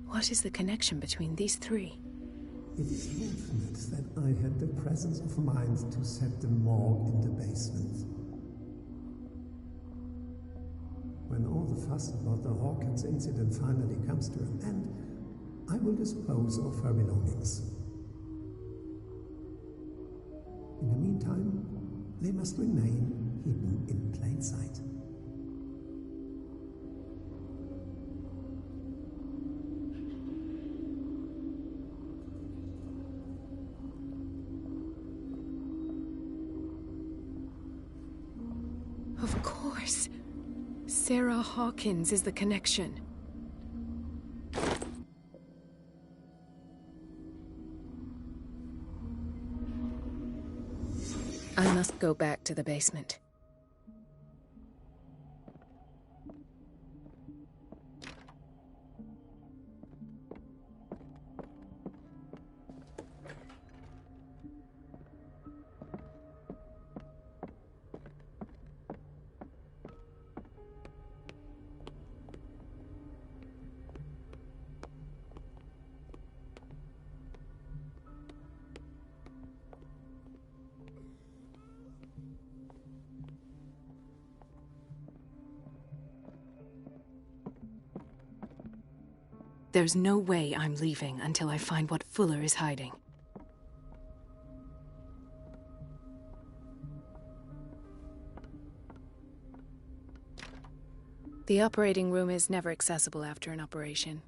What is the connection between these three? It is fortunate that I had the presence of mind to set the morgue in the basement. When all the fuss about the Hawkins incident finally comes to an end, I will dispose of her belongings. In the meantime, they must remain hidden in plain sight. Of course. Sarah Hawkins is the connection. I must go back to the basement. There's no way I'm leaving until I find what Fuller is hiding. The operating room is never accessible after an operation.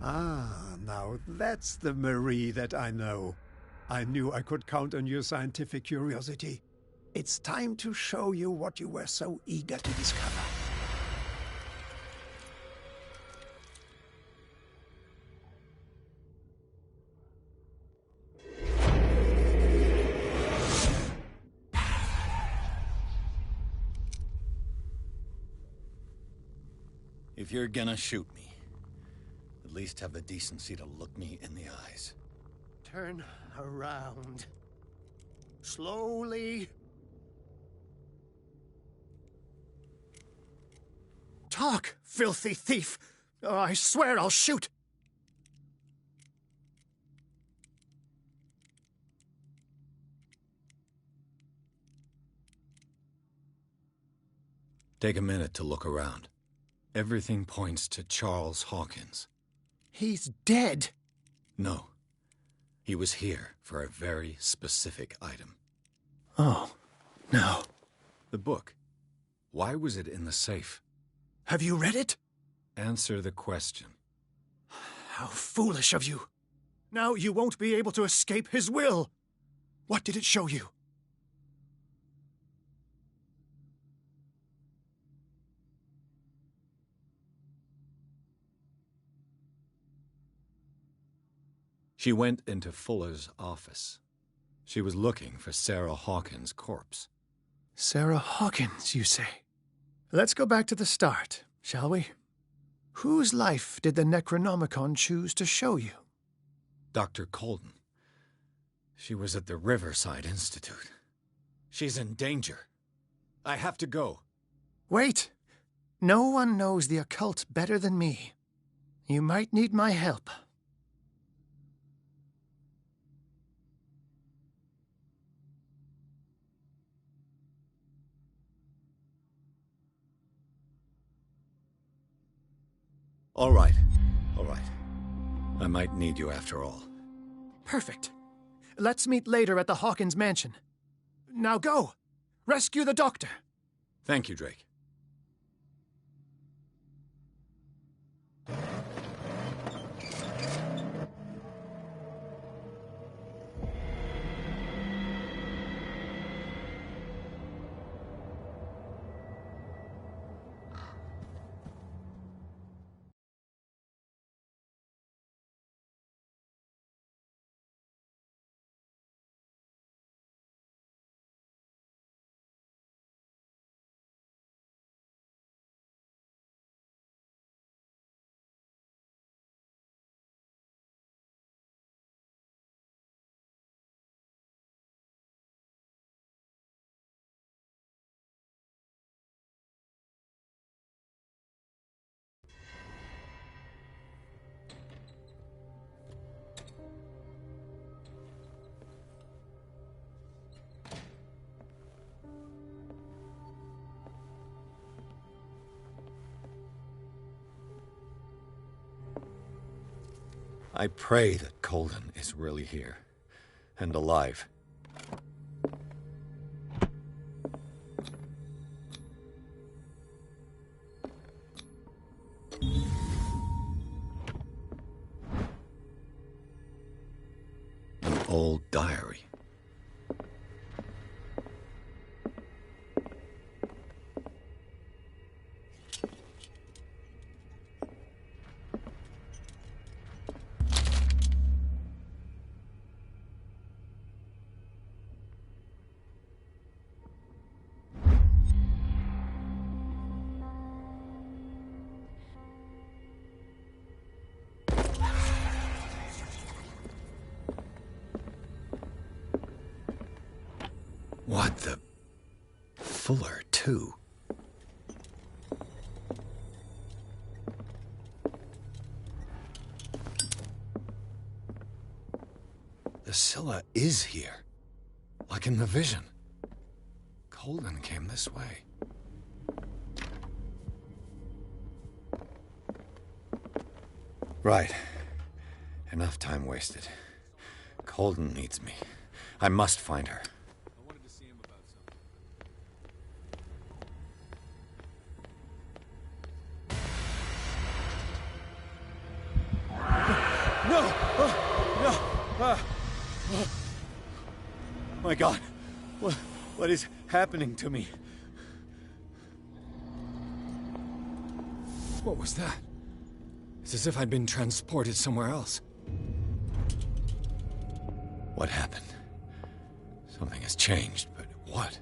Ah, now that's the Marie that I know. I knew I could count on your scientific curiosity. It's time to show you what you were so eager to discover. If you're gonna shoot me, at least have the decency to look me in the eyes. Turn around. Slowly. Talk, filthy thief! Oh, I swear I'll shoot! Take a minute to look around. Everything points to Charles Hawkins. He's dead! No. He was here for a very specific item. Oh, no. The book. Why was it in the safe? Have you read it? Answer the question. How foolish of you. Now you won't be able to escape his will. What did it show you? She went into Fuller's office. She was looking for Sarah Hawkins' corpse. Sarah Hawkins, you say? Let's go back to the start, shall we? Whose life did the Necronomicon choose to show you? Dr. Colden. She was at the Riverside Institute. She's in danger. I have to go. Wait. No one knows the occult better than me. You might need my help. All right. All right. I might need you after all. Perfect. Let's meet later at the Hawkins mansion. Now go! Rescue the doctor! Thank you, Drake. I pray that Colden is really here, and alive. An old diary. What the... Fuller, too. The Scylla is here. Like in the vision. Colden came this way. Right. Enough time wasted. Colden needs me. I must find her. My God, what is happening to me? What was that? It's as if I'd been transported somewhere else. What happened? Something has changed, but what?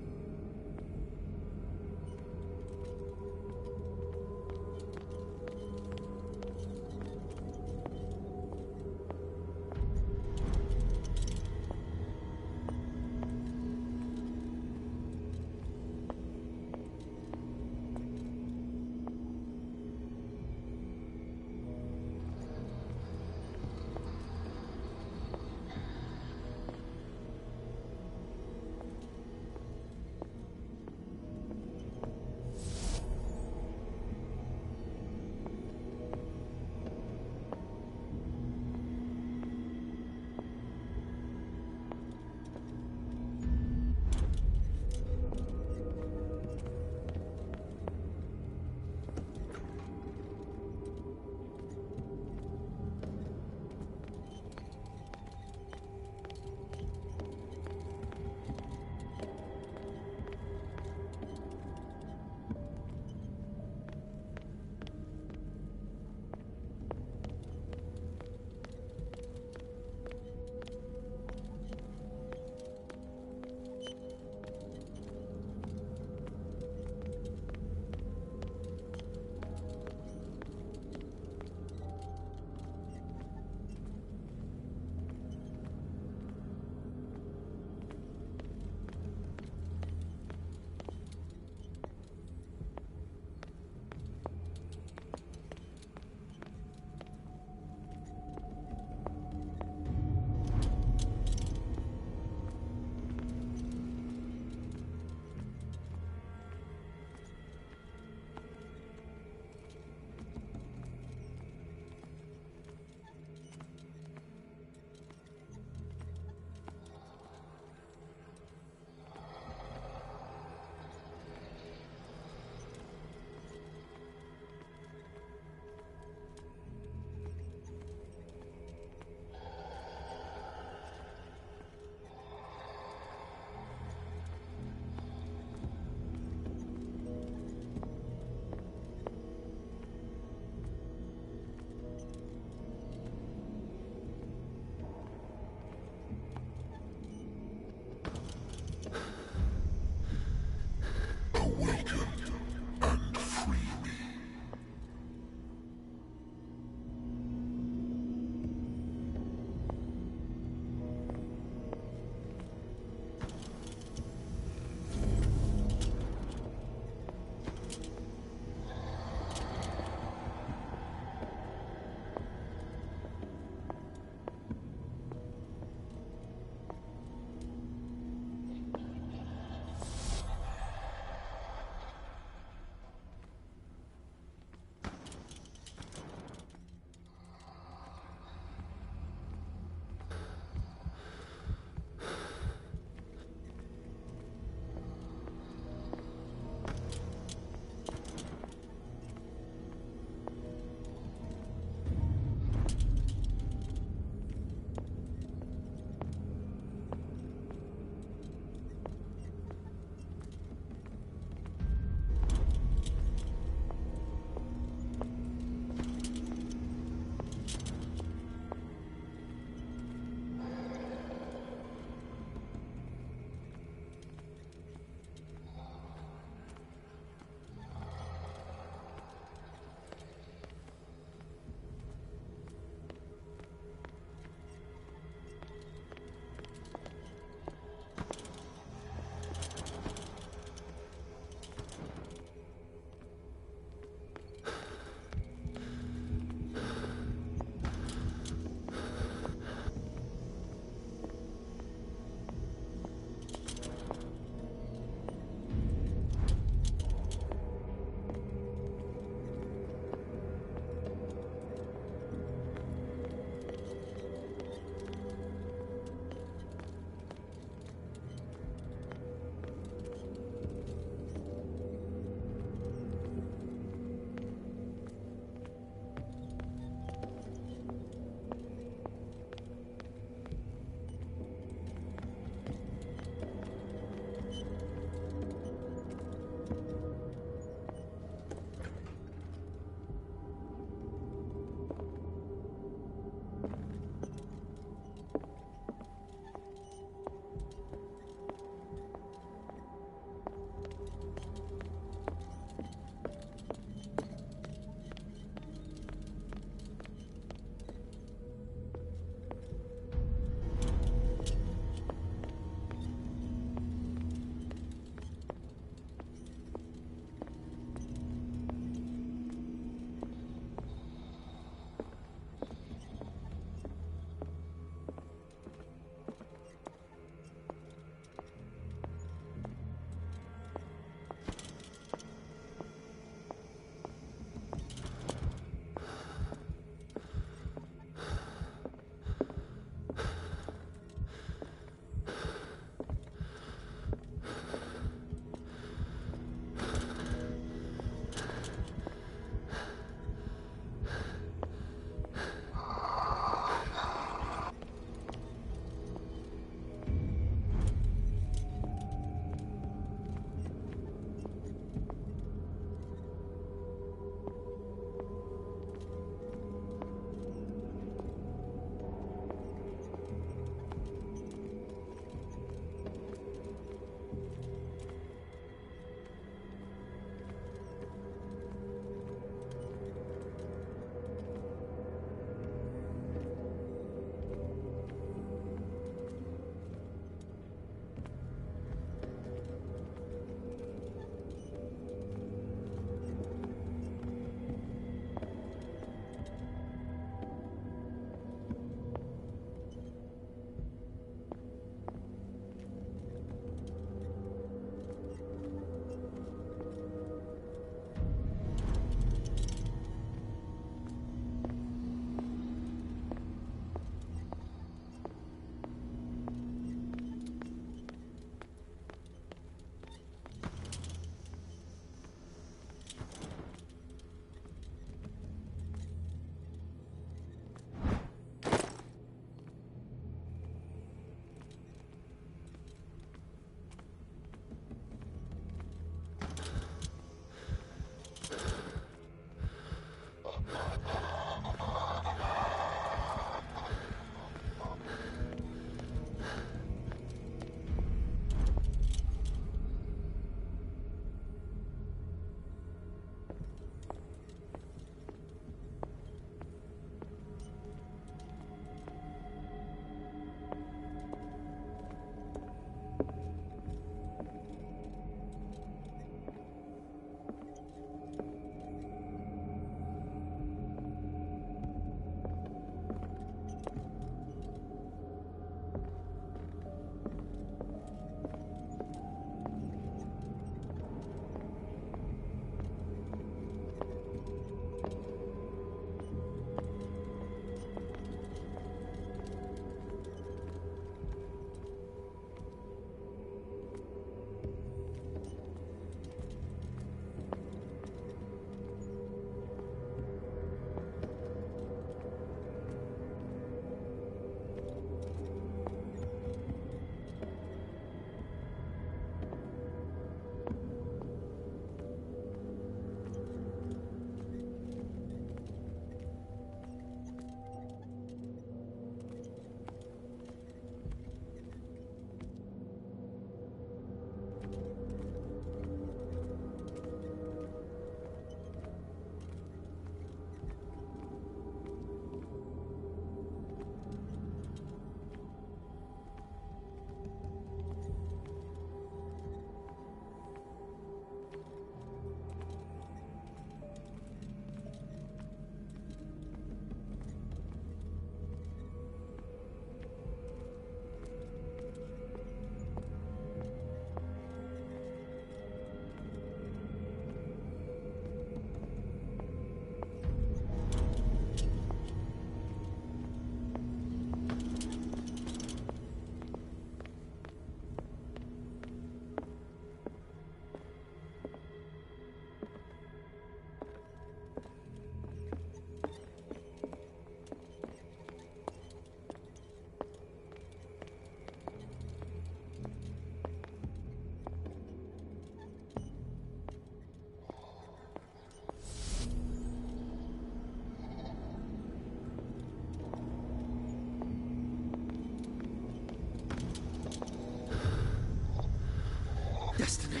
destiny.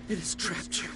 It has trapped you.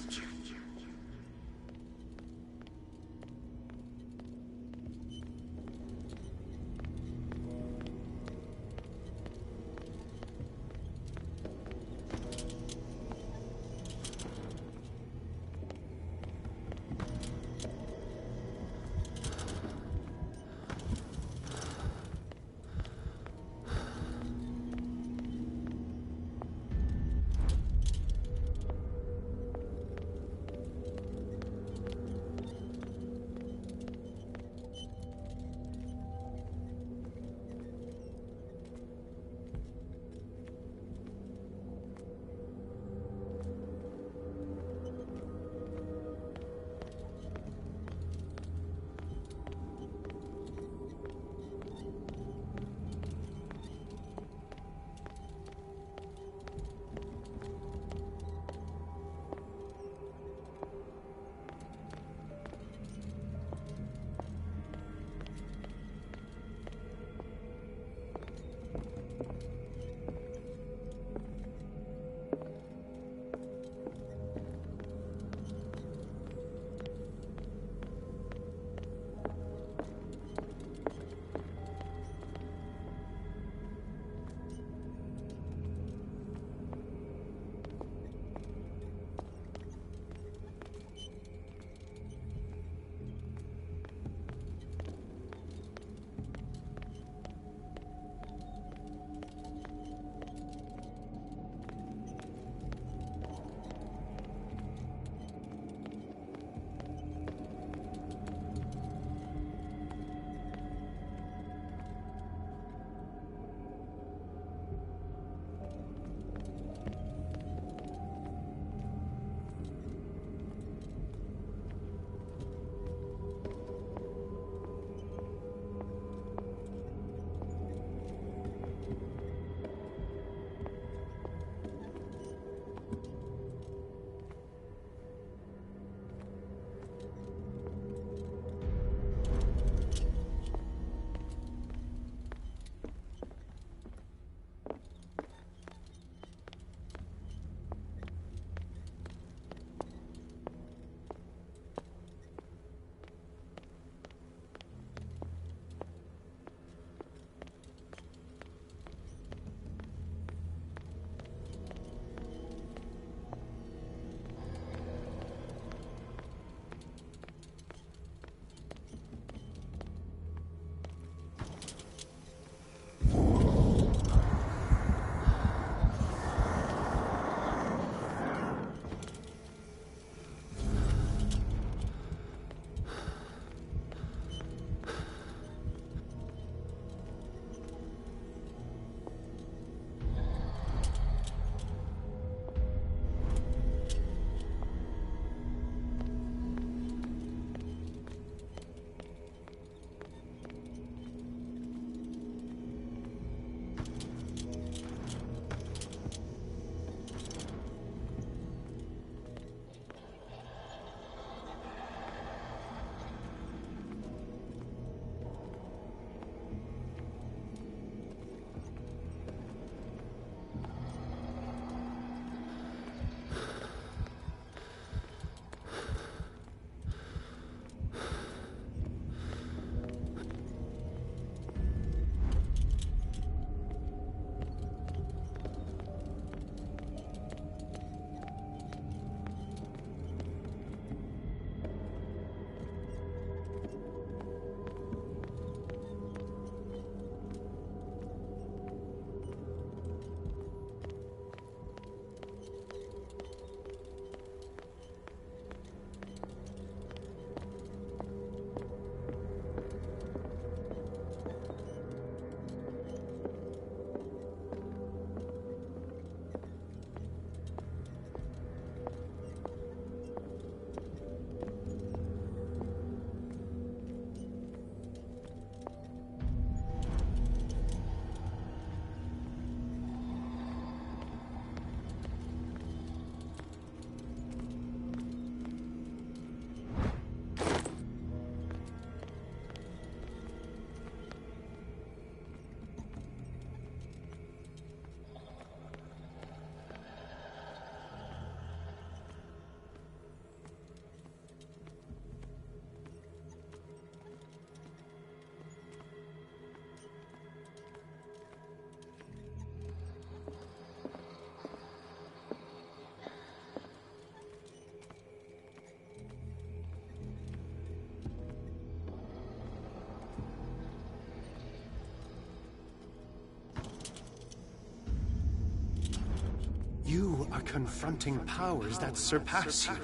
are confronting powers that surpass you.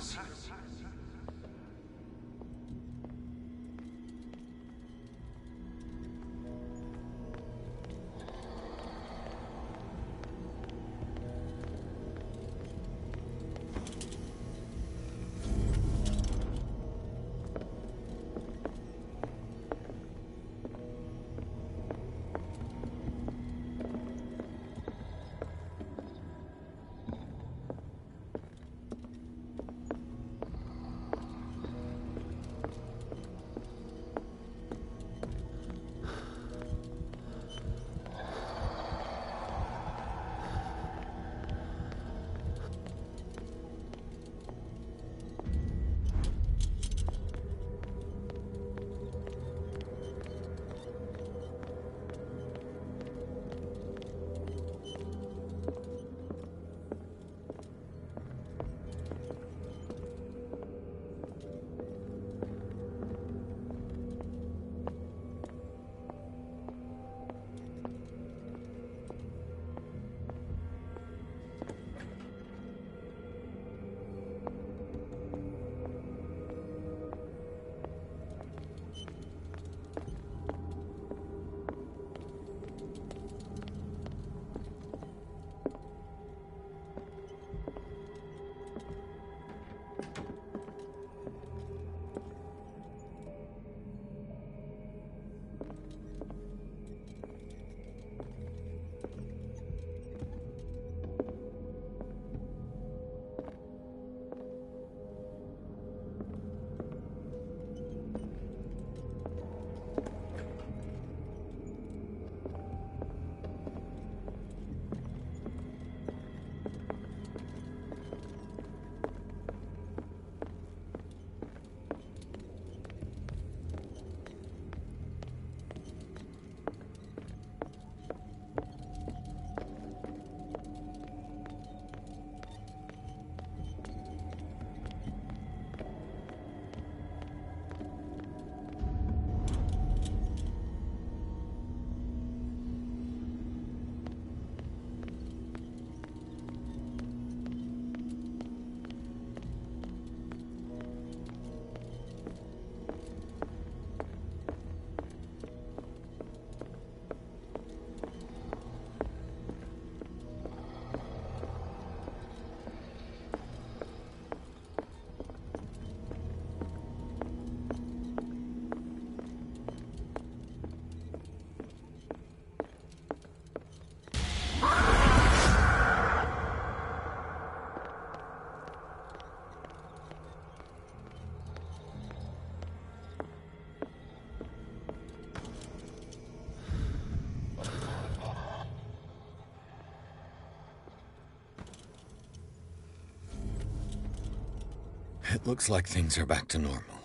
It looks like things are back to normal.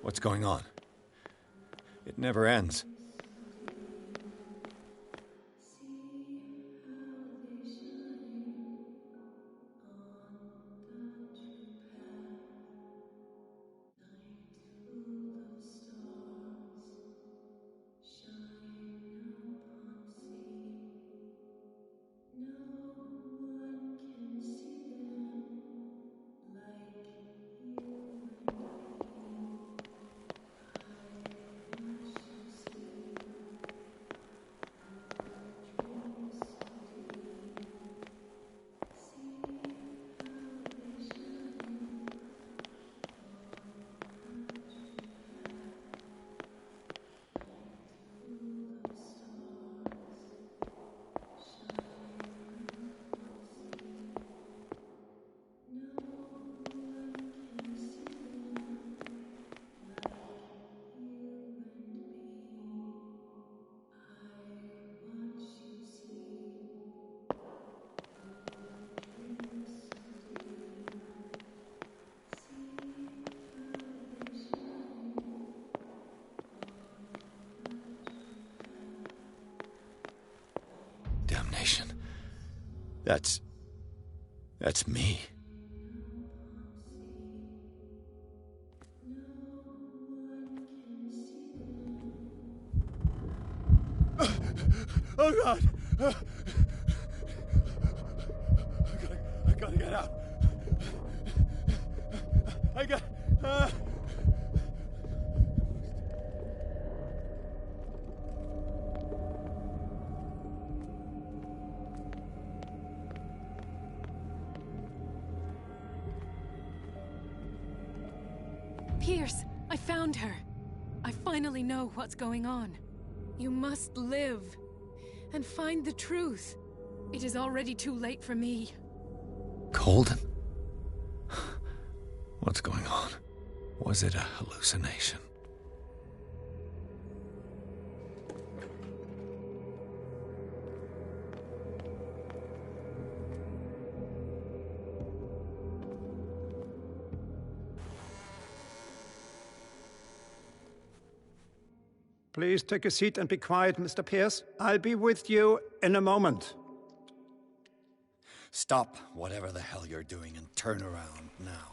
What's going on? It never ends. That's me. Oh, God! I gotta get out. I got... Pierce, I found her. I finally know what's going on. You must live and find the truth. It is already too late for me. Colden? What's going on? Was it a hallucination? Please take a seat and be quiet, Mr. Pierce. I'll be with you in a moment. Stop whatever the hell you're doing and turn around now.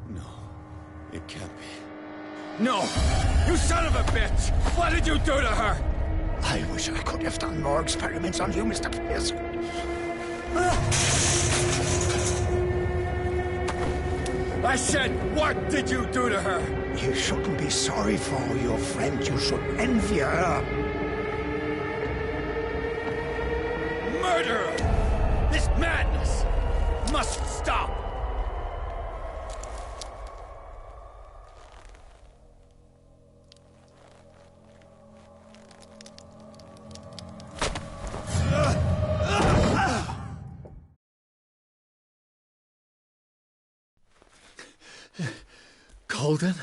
No, it can't be. No! You son of a bitch! What did you do to her? I wish I could have done more experiments on you, Mr. Pierce. I said, what did you do to her? You shouldn't be sorry for your friend. You should envy her. Murderer! This madness must stop! Colden?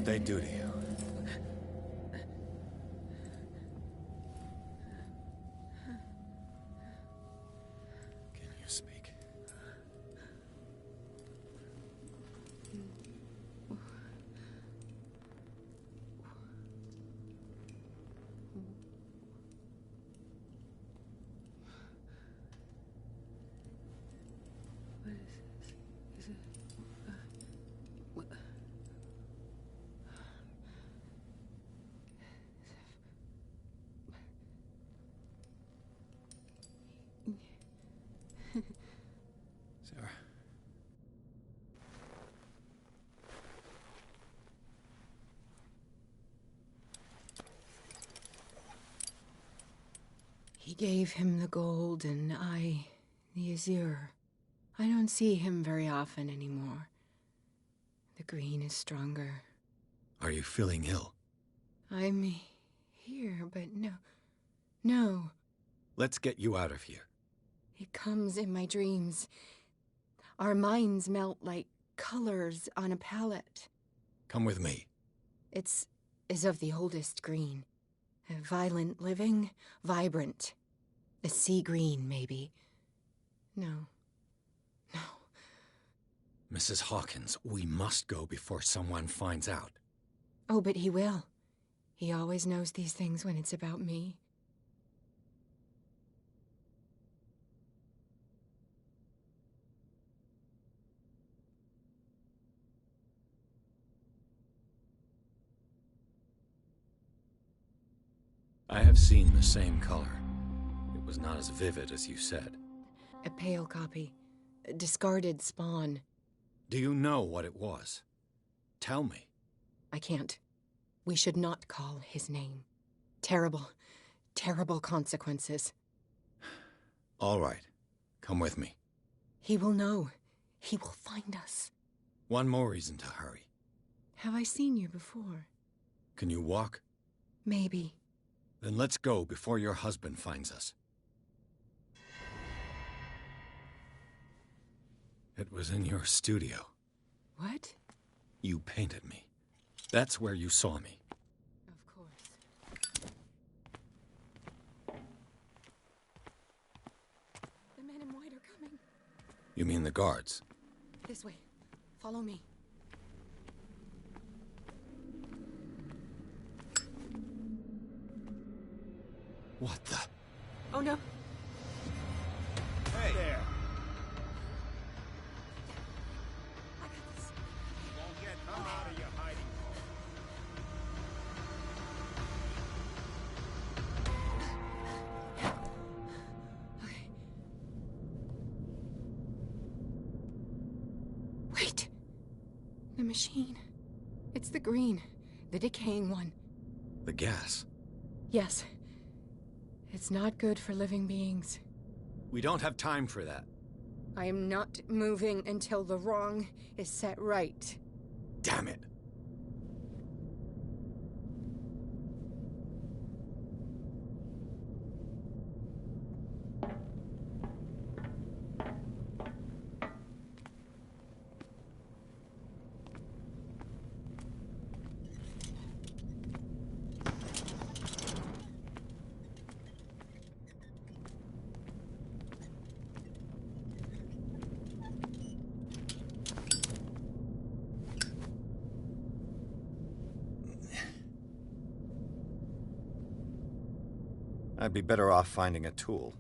they do to you? Can you speak? Sarah. He gave him the gold and I the azure. I don't see him very often anymore. The green is stronger. Are you feeling ill? I'm here, but no. Let's get you out of here. It comes in my dreams. Our minds melt like colors on a palette. Come with me. It's as of the oldest green. A violent living, vibrant. A sea green, maybe. No. Mrs. Hawkins, we must go before someone finds out. Oh, but he will. He always knows these things when it's about me. I have seen the same color. It was not as vivid as you said. A pale copy. A discarded spawn. Do you know what it was? Tell me. I can't. We should not call his name. Terrible, terrible consequences. All right. Come with me. He will know. He will find us. One more reason to hurry. Have I seen you before? Can you walk? Maybe. Then let's go before your husband finds us. It was in your studio. What? You painted me. That's where you saw me. Of course. The men in white are coming. You mean the guards? This way. Follow me. What the? Oh no. Hey there. I got this. Won't get come out of your hiding Okay. Wait. The machine. It's the green. The decaying one. The gas. Yes. It's not good for living beings. We don't have time for that. I am not moving until the wrong is set right. Damn it. I'd be better off finding a tool.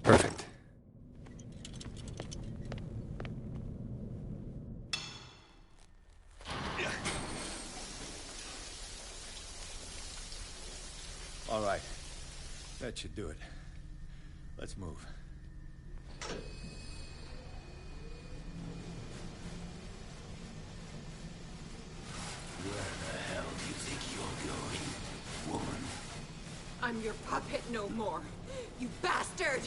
Perfect. All right. That should do it. Let's move. I'm your puppet no more, you bastard!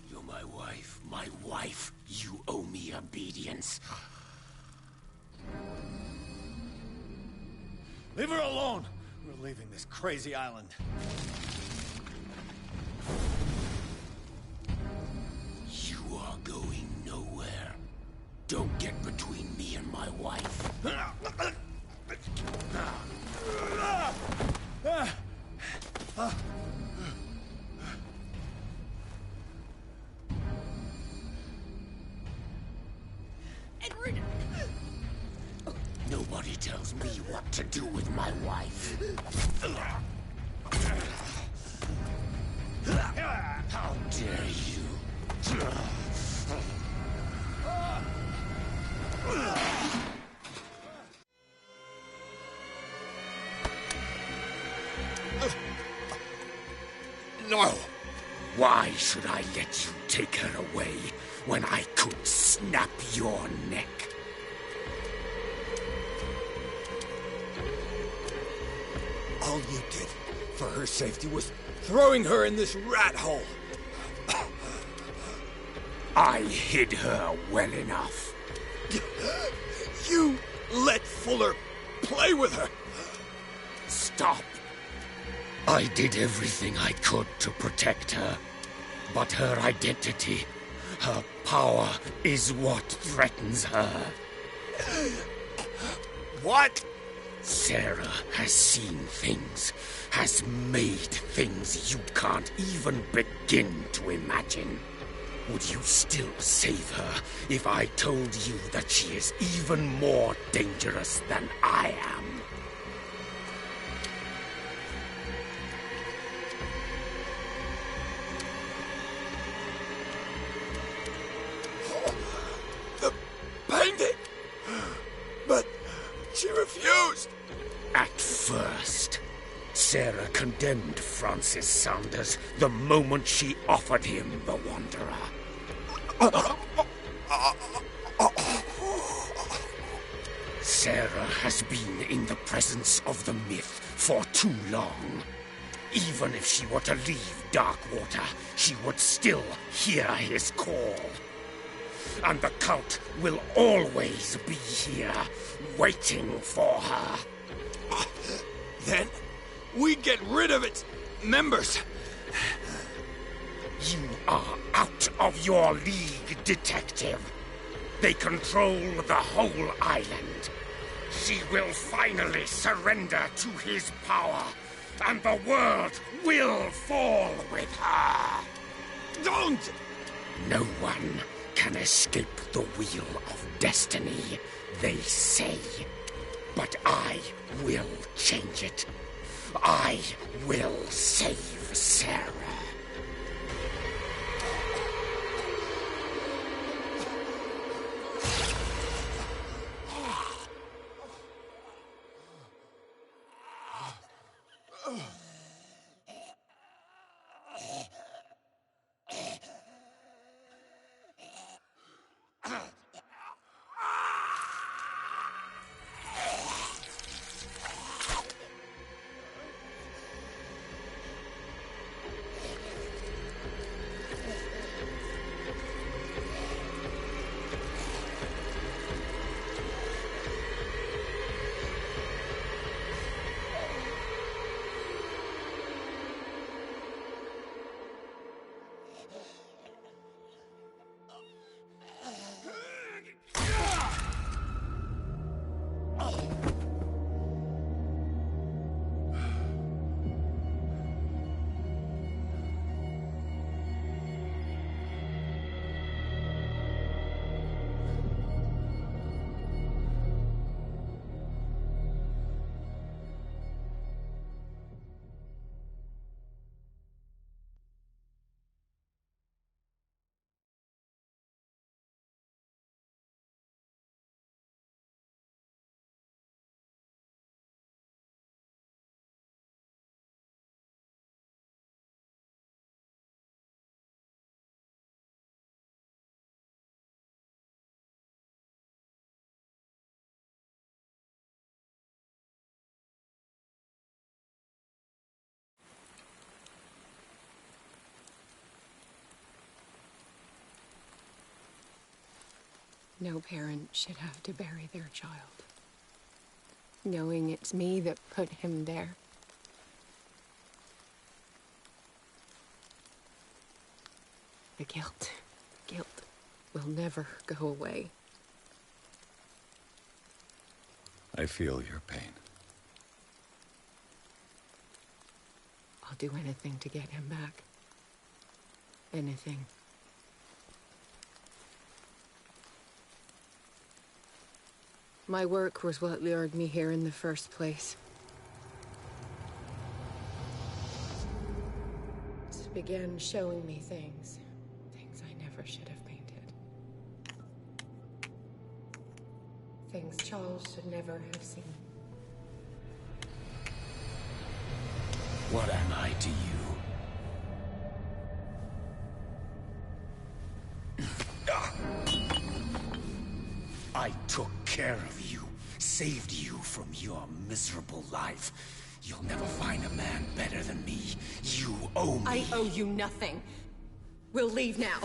You're my wife. My wife. You owe me obedience. Leave her alone! We're leaving this crazy island. You are going nowhere. Don't get between me and my wife. Edward! Nobody tells me what to do with my wife. How dare you? No! Why should I let you take her away when I could snap your neck? All you did for her safety was throwing her in this rat hole. I hid her well enough. You let Fuller play with her. Stop. I did everything I could to protect her. But her identity, her power, is what threatens her. What? Sarah has seen things, has made things you can't even begin to imagine. Would you still save her if I told you that she is even more dangerous than I am? The painting! But she refused! At first, Sarah condemned Francis Saunders the moment she offered him the Wanderer. Sarah has been in the presence of the myth for too long. Even if she were to leave Darkwater, she would still hear his call. And the cult will always be here, waiting for her. Then we get rid of its members. You are out of your league, detective. They control the whole island. She will finally surrender to his power, and the world will fall with her. Don't! No one can escape the wheel of destiny, they say. But I will change it. I will save Sarah. No parent should have to bury their child. knowing it's me that put him there. The guilt will never go away. I feel your pain. I'll do anything to get him back. Anything. My work was what lured me here in the first place. It began showing me things I never should have painted. Things Charles should never have seen. What am I to you? I took care of you, saved you from your miserable life. You'll never find a man better than me. You owe me. I owe you nothing. We'll leave now.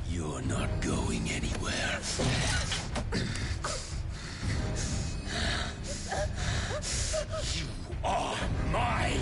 You're not going anywhere. You are mine!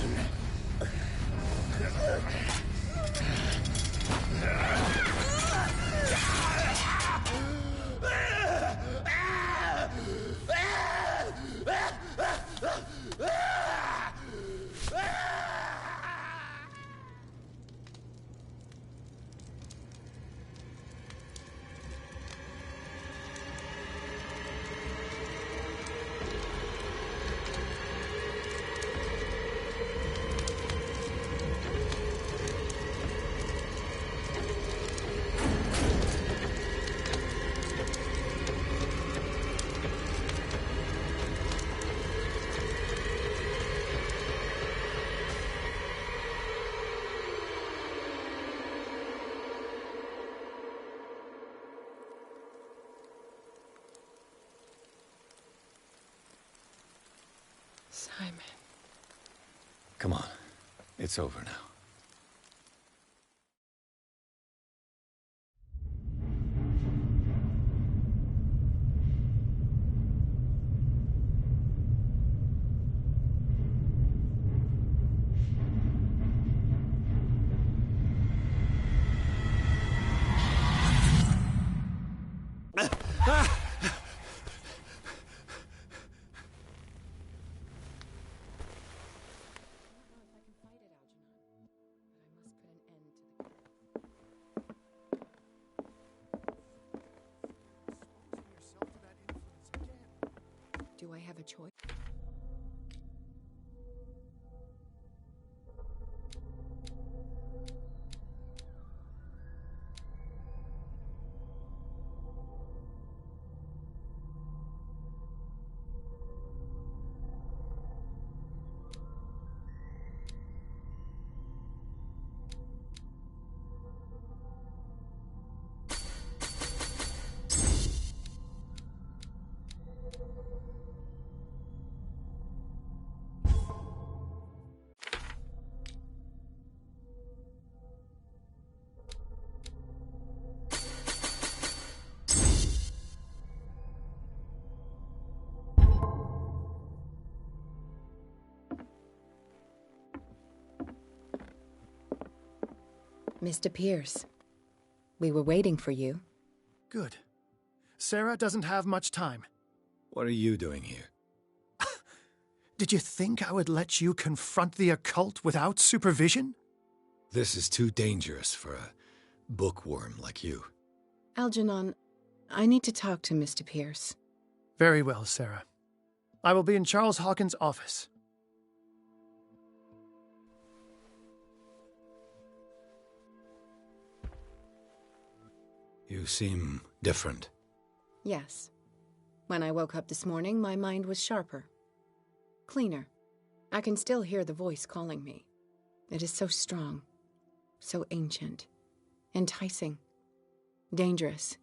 Simon. Come on. It's over now. Do I have a choice? Mr. Pierce, we were waiting for you. Good. Sarah doesn't have much time. What are you doing here? Did you think I would let you confront the occult without supervision? This is too dangerous for a bookworm like you. Algernon, I need to talk to Mr. Pierce. Very well, Sarah. I will be in Charles Hawkins' office. You seem different. Yes. When I woke up this morning, my mind was sharper. Cleaner. I can still hear the voice calling me. It is so strong. So ancient. Enticing. Dangerous.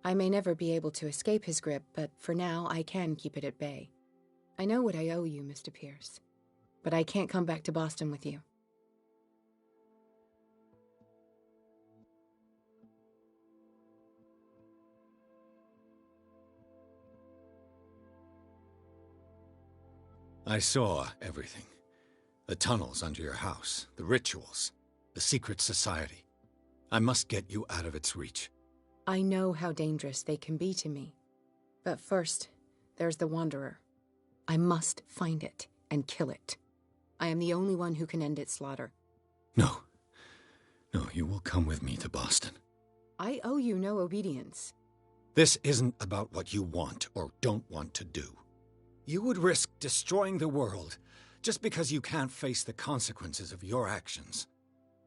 I may never be able to escape his grip, but for now I can keep it at bay. I know what I owe you, Mr. Pierce. But I can't come back to Boston with you. I saw everything. The tunnels under your house, the rituals, the secret society. I must get you out of its reach. I know how dangerous they can be to me. But first, there's the Wanderer. I must find it and kill it. I am the only one who can end its slaughter. No. No, you will come with me to Boston. I owe you no obedience. This isn't about what you want or don't want to do. You would risk destroying the world just because you can't face the consequences of your actions.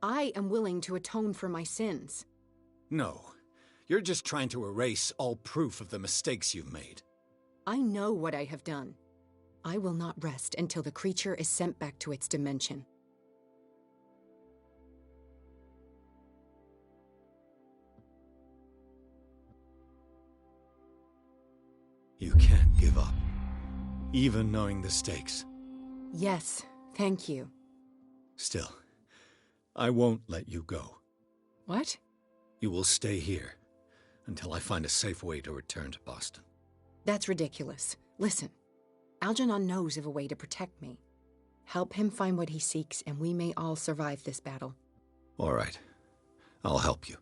I am willing to atone for my sins. No. You're just trying to erase all proof of the mistakes you've made. I know what I have done. I will not rest until the creature is sent back to its dimension. You can't give up, even knowing the stakes. Yes, thank you. Still, I won't let you go. What? You will stay here until I find a safe way to return to Boston. That's ridiculous. Listen, Algernon knows of a way to protect me. Help him find what he seeks, and we may all survive this battle. All right. I'll help you.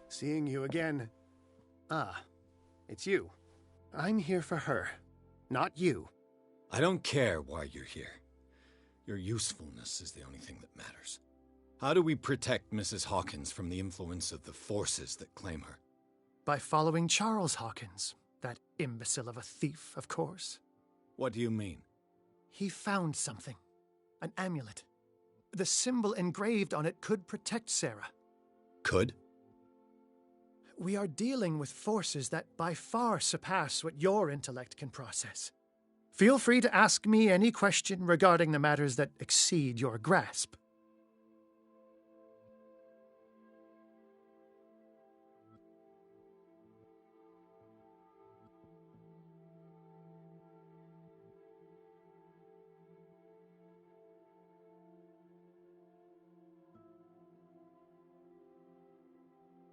Seeing you again. Ah, it's you. I'm here for her, not you. I don't care why you're here. Your usefulness is the only thing that matters. How do we protect Mrs. Hawkins from the influence of the forces that claim her? By following Charles Hawkins, that imbecile of a thief, of course. What do you mean? He found something. An amulet. The symbol engraved on it could protect Sarah. Could? We are dealing with forces that by far surpass what your intellect can process. Feel free to ask me any question regarding the matters that exceed your grasp.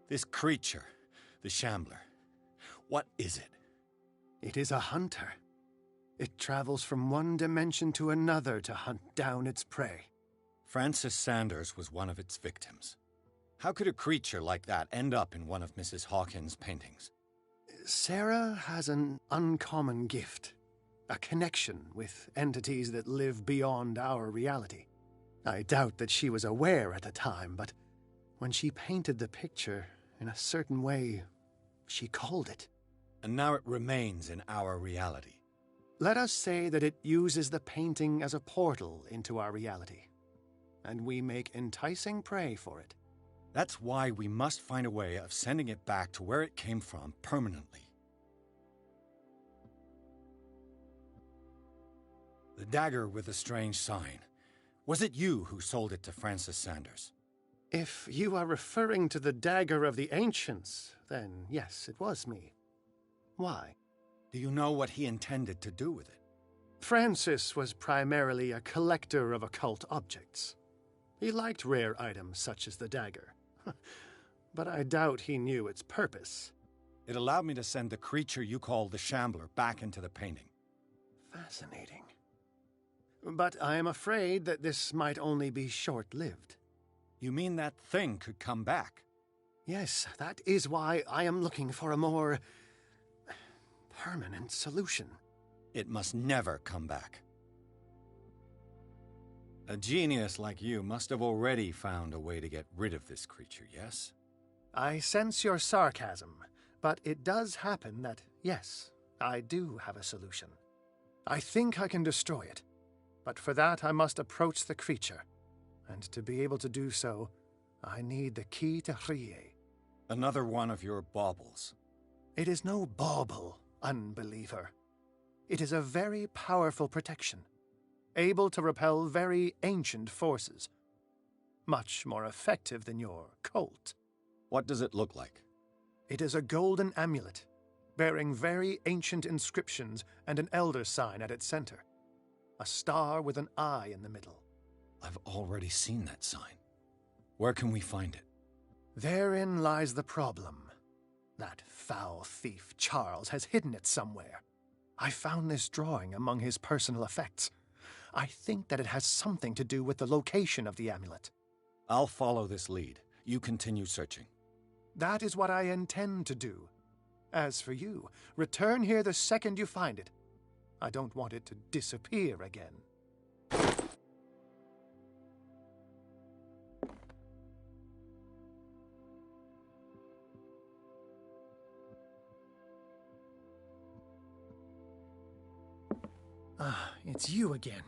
This creature, the Shambler, what is it? It is a hunter. It travels from one dimension to another to hunt down its prey. Francis Sanders was one of its victims. How could a creature like that end up in one of Mrs. Hawkins' paintings? Sarah has an uncommon gift. A connection with entities that live beyond our reality. I doubt that she was aware at the time, but when she painted the picture in a certain way, she called it. And now it remains in our reality. Let us say that it uses the painting as a portal into our reality, and we make enticing prey for it. That's why we must find a way of sending it back to where it came from permanently. The dagger with the strange sign. Was it you who sold it to Francis Sanders? If you are referring to the dagger of the ancients, then yes, it was me. Why? Do you know what he intended to do with it? Francis was primarily a collector of occult objects. He liked rare items such as the dagger. But I doubt he knew its purpose. It allowed me to send the creature you call the Shambler back into the painting. Fascinating. But I am afraid that this might only be short-lived. You mean that thing could come back? Yes, that is why I am looking for a more permanent solution. It must never come back. A genius like you must have already found a way to get rid of this creature, yes? I sense your sarcasm, but it does happen that, yes, I do have a solution. I think I can destroy it, but for that I must approach the creature. And to be able to do so, I need the key to Rie. Another one of your baubles. It is no bauble, unbeliever. It is a very powerful protection, able to repel very ancient forces. Much more effective than your Colt. What does it look like? It is a golden amulet, bearing very ancient inscriptions and an elder sign at its center. A star with an eye in the middle. I've already seen that sign. Where can we find it? Therein lies the problem. That foul thief, Charles, has hidden it somewhere. I found this drawing among his personal effects. I think that it has something to do with the location of the amulet. I'll follow this lead. You continue searching. That is what I intend to do. As for you, return here the second you find it. I don't want it to disappear again. Ah, it's you again.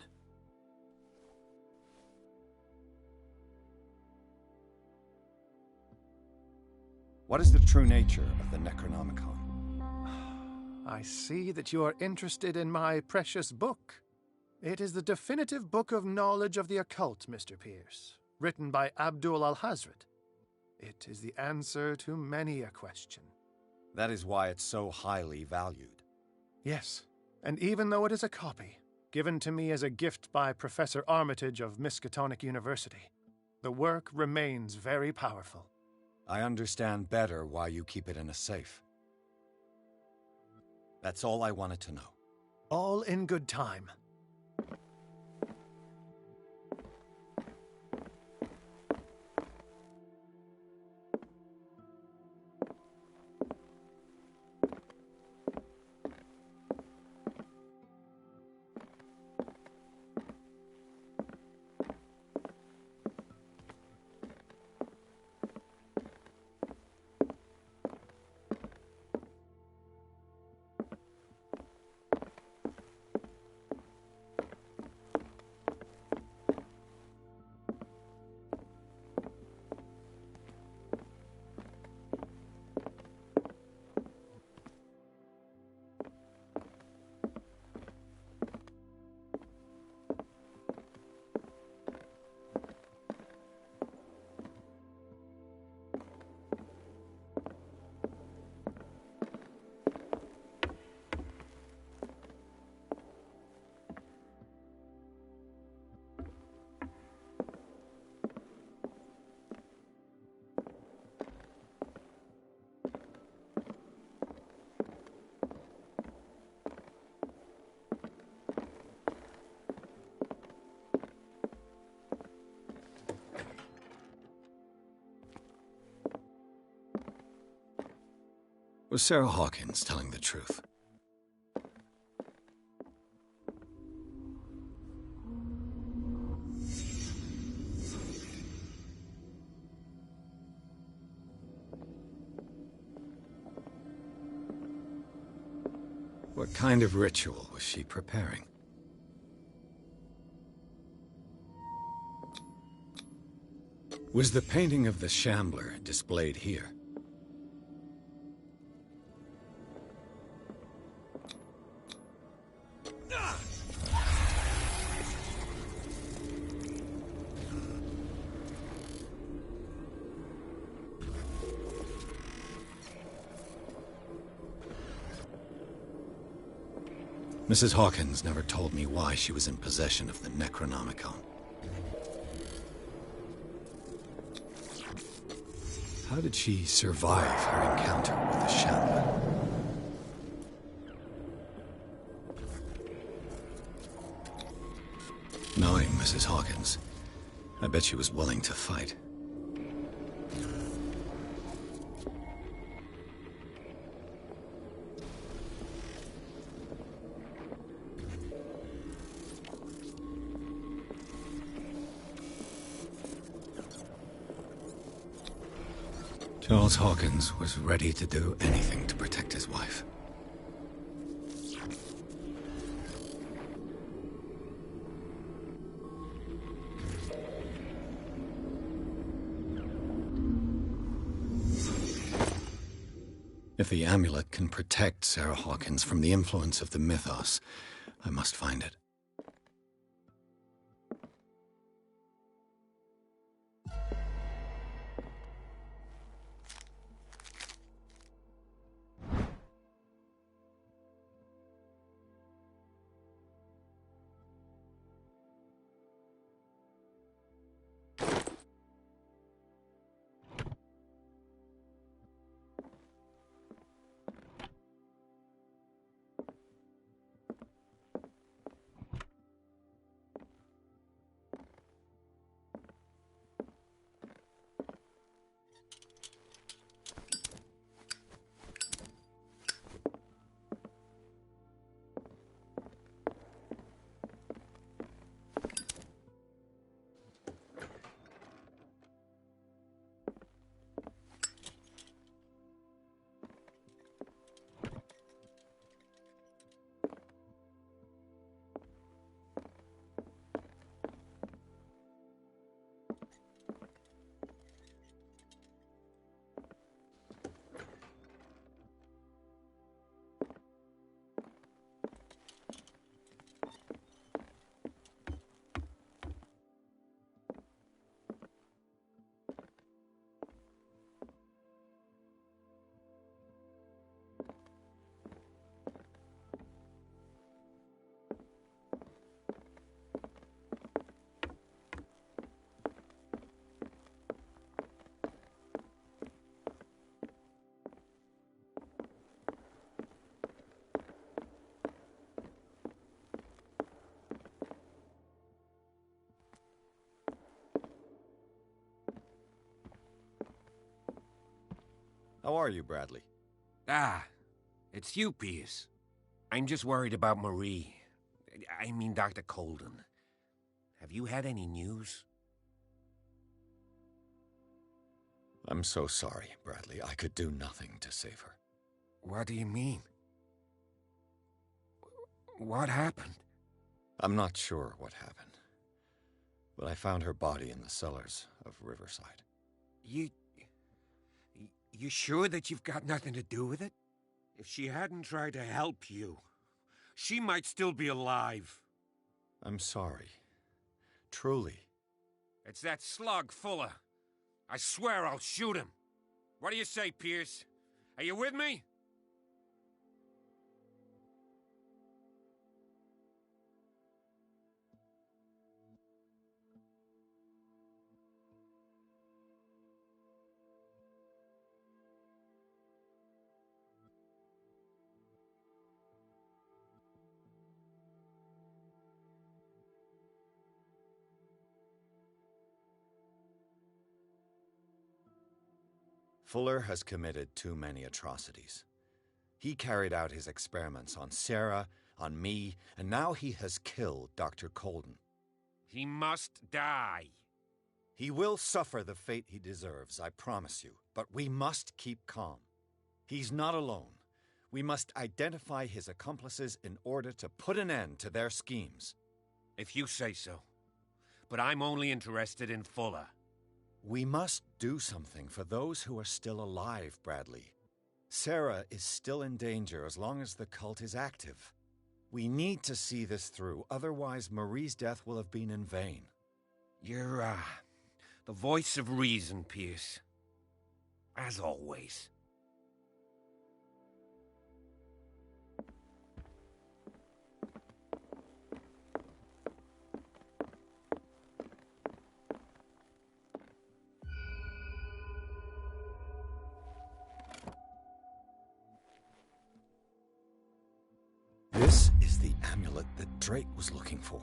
What is the true nature of the Necronomicon? I see that you are interested in my precious book. It is the definitive book of knowledge of the occult, Mr. Pierce, written by Abdul al-Hazred. It is the answer to many a question. That is why it's so highly valued. Yes, and even though it is a copy, given to me as a gift by Professor Armitage of Miskatonic University, the work remains very powerful. I understand better why you keep it in a safe. That's all I wanted to know. All in good time. Was Sarah Hawkins telling the truth? What kind of ritual was she preparing? Was the painting of the Shambler displayed here? Mrs. Hawkins never told me why she was in possession of the Necronomicon. How did she survive her encounter with the Shambler? Knowing Mrs. Hawkins, I bet she was willing to fight. Charles Hawkins was ready to do anything to protect his wife. If the amulet can protect Sarah Hawkins from the influence of the mythos, I must find it. How are you, Bradley? Ah, it's you, Pierce. I'm just worried about Marie. I mean, Dr. Colden. Have you had any news? I'm so sorry, Bradley. I could do nothing to save her. What do you mean? What happened? I'm not sure what happened, but I found her body in the cellars of Riverside. You sure that you've got nothing to do with it? If she hadn't tried to help you, she might still be alive. I'm sorry. Truly. It's that slug, Fuller. I swear I'll shoot him. What do you say, Pierce? Are you with me? Fuller has committed too many atrocities. He carried out his experiments on Sarah, on me, and now he has killed Dr. Colden. He must die. He will suffer the fate he deserves, I promise you, but we must keep calm. He's not alone. We must identify his accomplices in order to put an end to their schemes. If you say so. But I'm only interested in Fuller. We must do something for those who are still alive, Bradley. Sarah is still in danger as long as the cult is active. We need to see this through, otherwise Marie's death will have been in vain. You're, the voice of reason, Pierce. As always. This is the amulet that Drake was looking for.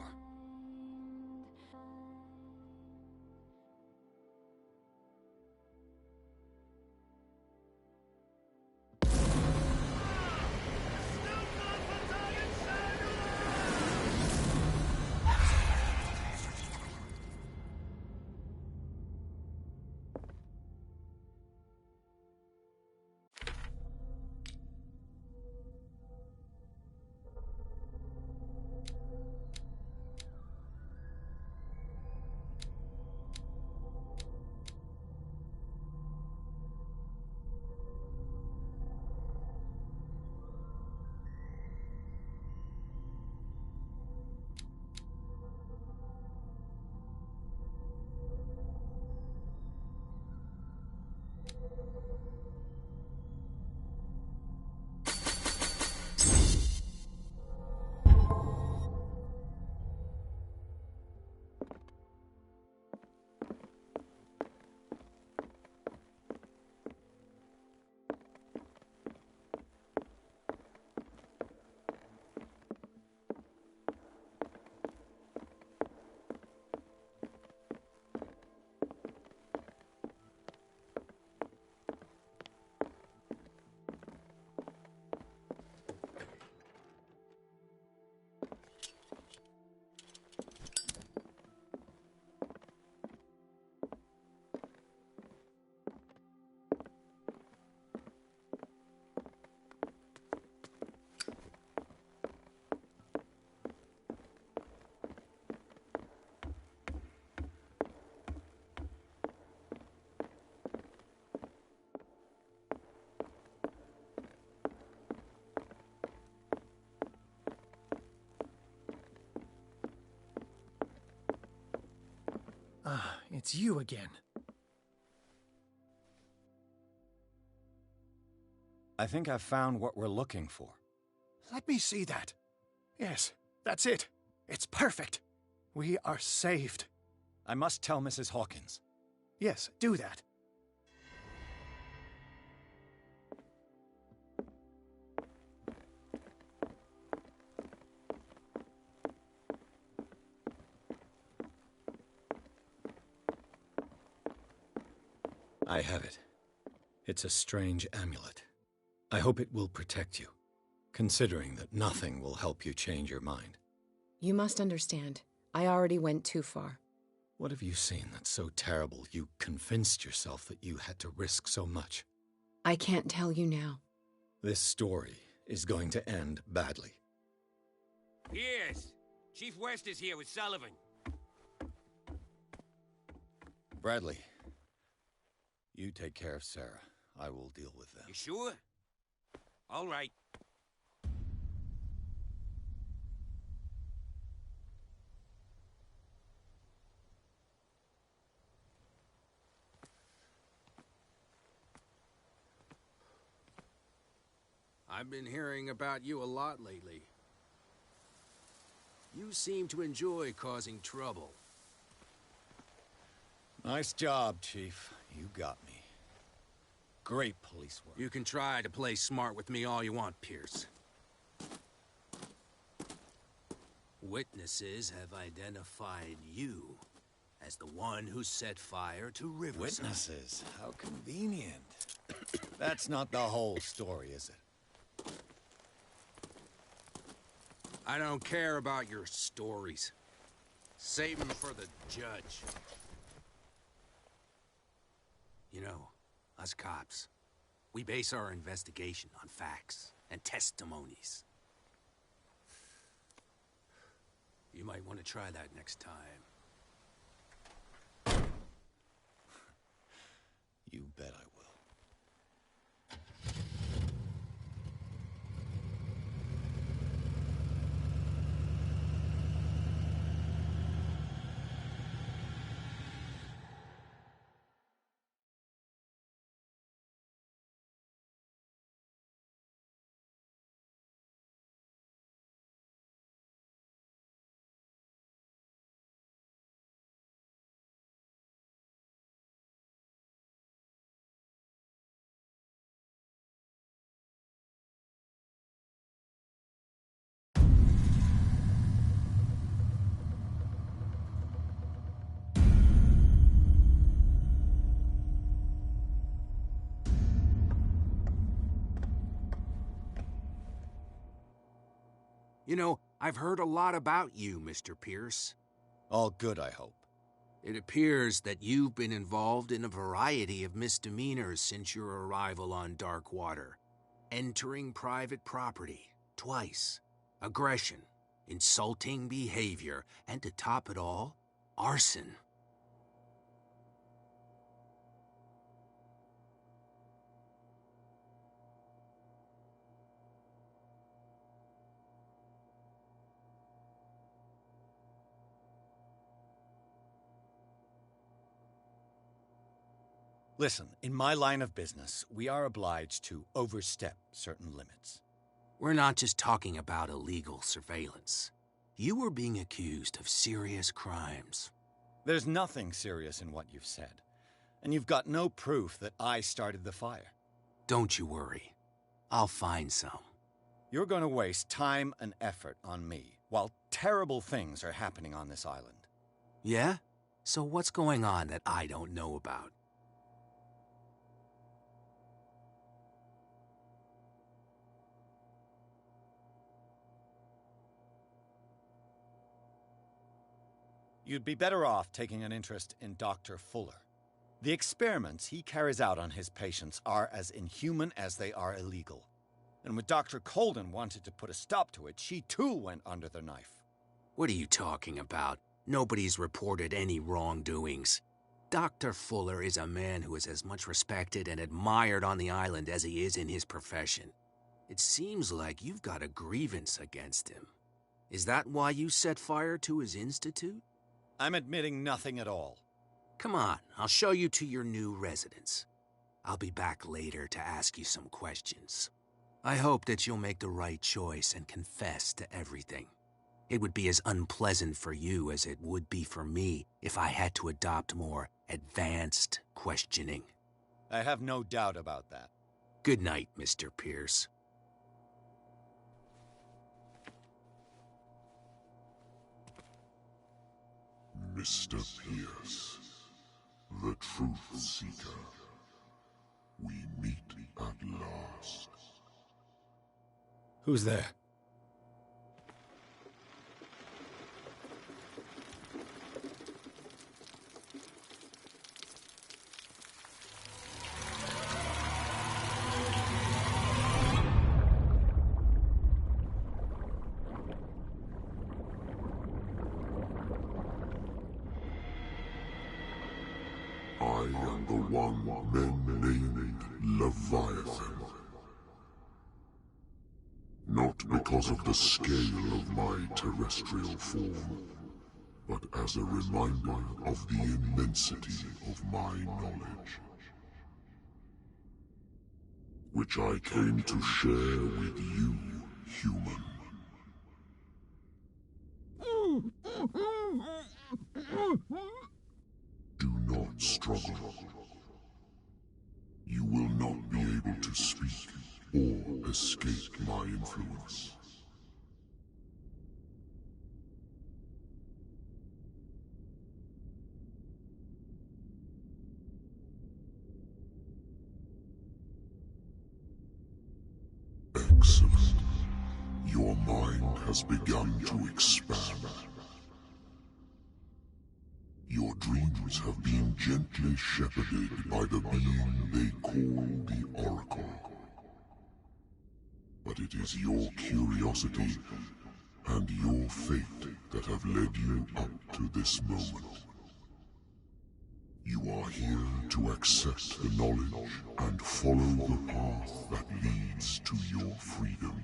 Ah, it's you again. I think I've found what we're looking for. Let me see that. Yes, that's it. It's perfect. We are saved. I must tell Mrs. Hawkins. Yes, do that. I have it. It's a strange amulet. I hope it will protect you, considering that nothing will help you change your mind. You must understand, I already went too far. What have you seen that's so terrible you convinced yourself that you had to risk so much? I can't tell you now. This story is going to end badly. Yes! Chief West is here with Sullivan. Bradley, you take care of Sarah. I will deal with them. You sure? All right. I've been hearing about you a lot lately. You seem to enjoy causing trouble. Nice job, Chief. You got me. Great police work. You can try to play smart with me all you want, Pierce. Witnesses have identified you as the one who set fire to Riverside. Witnesses? How convenient. That's not the whole story, is it? I don't care about your stories. Save them for the judge. You know, us cops, we base our investigation on facts and testimonies. You might want to try that next time. You bet I will. You know, I've heard a lot about you, Mr. Pierce. All good, I hope. It appears that you've been involved in a variety of misdemeanors since your arrival on Darkwater. Entering private property, twice. Aggression, insulting behavior, and to top it all, arson. Listen, in my line of business, we are obliged to overstep certain limits. We're not just talking about illegal surveillance. You were being accused of serious crimes. There's nothing serious in what you've said. And you've got no proof that I started the fire. Don't you worry. I'll find some. You're going to waste time and effort on me, while terrible things are happening on this island. Yeah? So what's going on that I don't know about? You'd be better off taking an interest in Dr. Fuller. The experiments he carries out on his patients are as inhuman as they are illegal. And when Dr. Colden wanted to put a stop to it, she too went under the knife. What are you talking about? Nobody's reported any wrongdoings. Dr. Fuller is a man who is as much respected and admired on the island as he is in his profession. It seems like you've got a grievance against him. Is that why you set fire to his institute? I'm admitting nothing at all. Come on, I'll show you to your new residence. I'll be back later to ask you some questions. I hope that you'll make the right choice and confess to everything. It would be as unpleasant for you as it would be for me if I had to adopt more advanced questioning. I have no doubt about that. Good night, Mr. Pierce. Mr. Pierce, the Truth Seeker. We meet at last. Who's there? I am the one men named Leviathan. Not because of the scale of my terrestrial form, but as a reminder of the immensity of my knowledge, which I came to share with you, human. Do not struggle. You will not be able to speak or escape my influence. Excellent. Your mind has begun to expand. Your dreams have been gently shepherded by the being they call the Oracle. But it is your curiosity and your fate that have led you up to this moment. You are here to accept the knowledge and follow the path that leads to your freedom.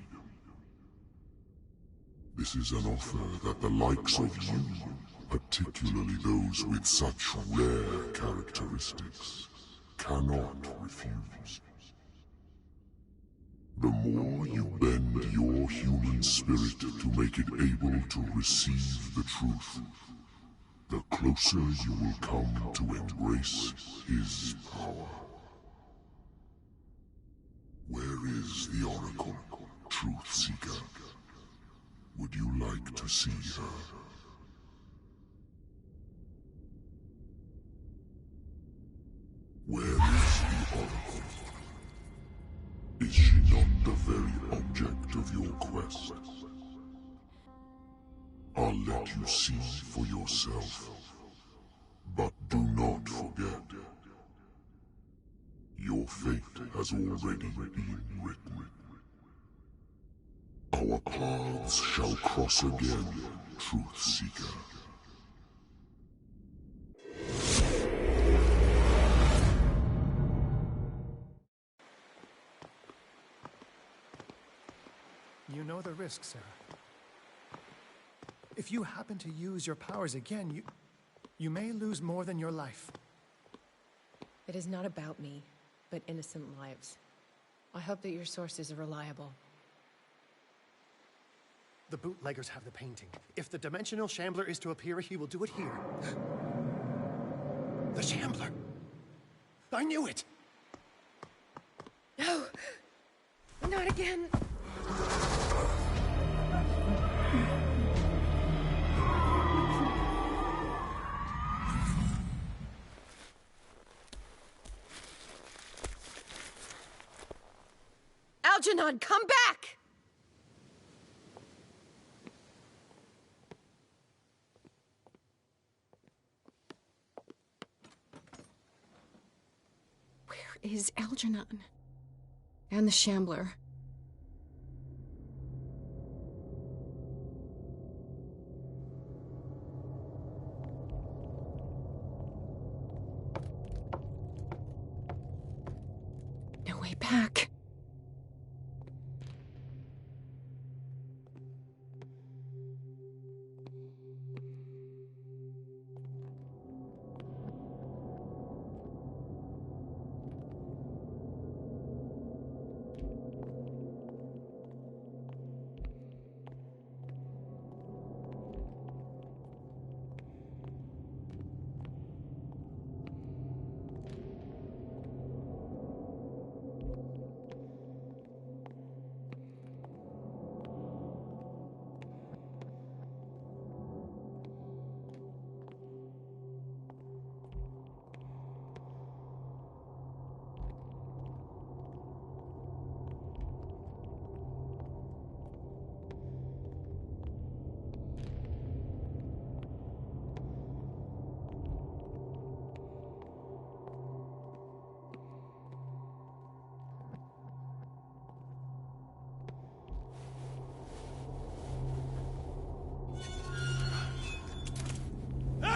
This is an offer that the likes of you, particularly those with such rare characteristics, cannot refuse. The more you bend your human spirit to make it able to receive the truth, the closer you will come to embrace his power. Where is the Oracle, Truth Seeker? Would you like to see her? Where is the Oracle? Is she not the very object of your quest? I'll let you see for yourself. But do not forget, your fate has already been written. Our paths shall cross again, Truth Seeker. You know the risk, Sarah. If you happen to use your powers again, you may lose more than your life. It is not about me, but innocent lives. I hope that your sources are reliable. The bootleggers have the painting. If the Dimensional Shambler is to appear, he will do it here. The Shambler! I knew it! No! Not again! Algernon, come back! Where is Algernon? And the Shambler? No way back.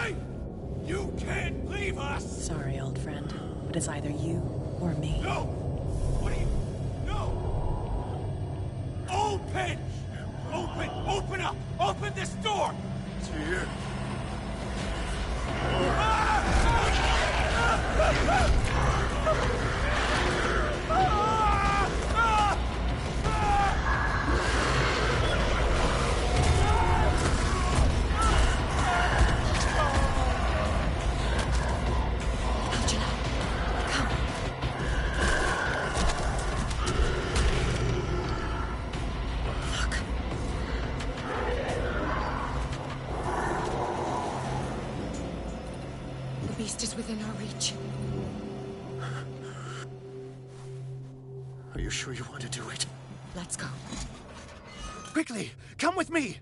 Stay! You can't leave us! Sorry, old friend, but it's either you or me. No! What are you... No! Open! Open! Open up! Open this door! It's here. The beast is within our reach. Are you sure you want to do it? Let's go. Quickly, come with me!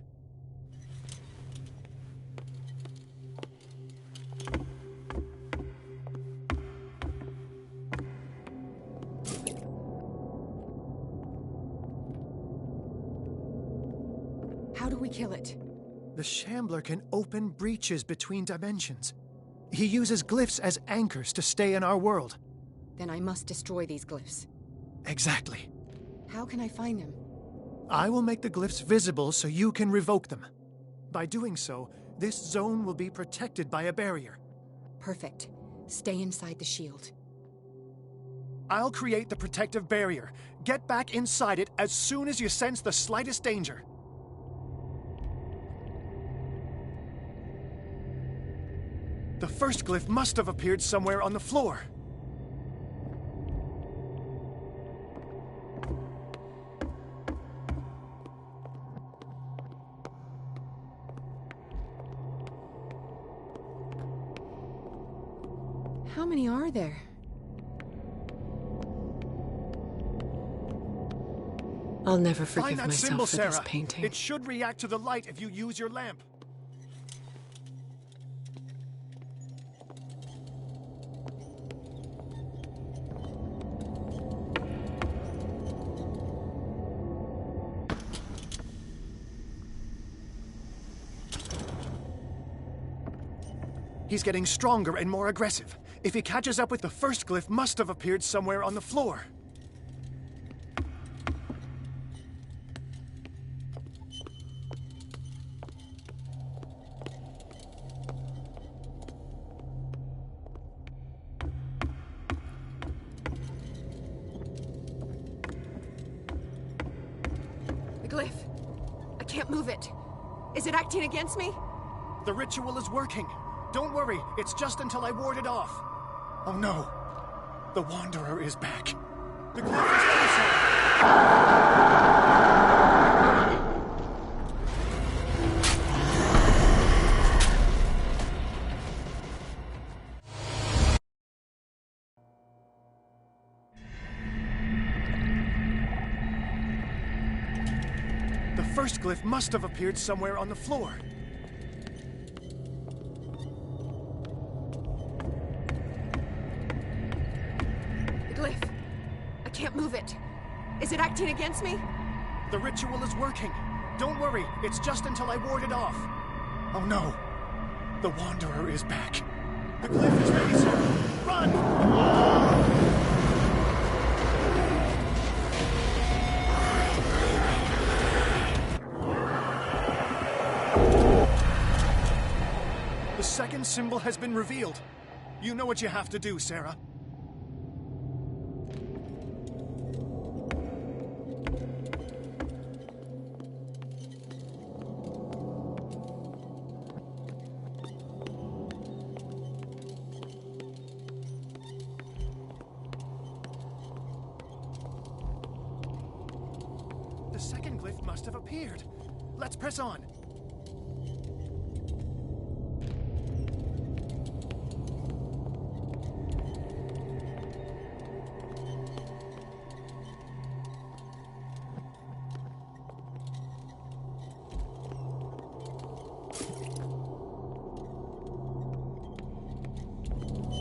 How do we kill it? The Shambler can open breaches between dimensions. He uses glyphs as anchors to stay in our world. Then I must destroy these glyphs. Exactly. How can I find them? I will make the glyphs visible so you can revoke them. By doing so, this zone will be protected by a barrier. Perfect. Stay inside the shield. I'll create the protective barrier. Get back inside it as soon as you sense the slightest danger. The first glyph must have appeared somewhere on the floor. How many are there? I'll never Find forgive that myself symbol, for Sarah. this painting. It should react to the light if you use your lamp. He's getting stronger and more aggressive. If he catches up with the first glyph, must have appeared somewhere on the floor. The glyph. I can't move it. Is it acting against me? The ritual is working. Don't worry, it's just until I ward it off. Oh no. The Wanderer is back. The glyph is ready, sir. The first glyph must have appeared somewhere on the floor. Glyph. I can't move it. Is it acting against me? The ritual is working. Don't worry, it's just until I ward it off. Oh no. The Wanderer is back. The glyph is ready, sir. Run! The second symbol has been revealed. You know what you have to do, Sarah. The second glyph must have appeared. Let's press on.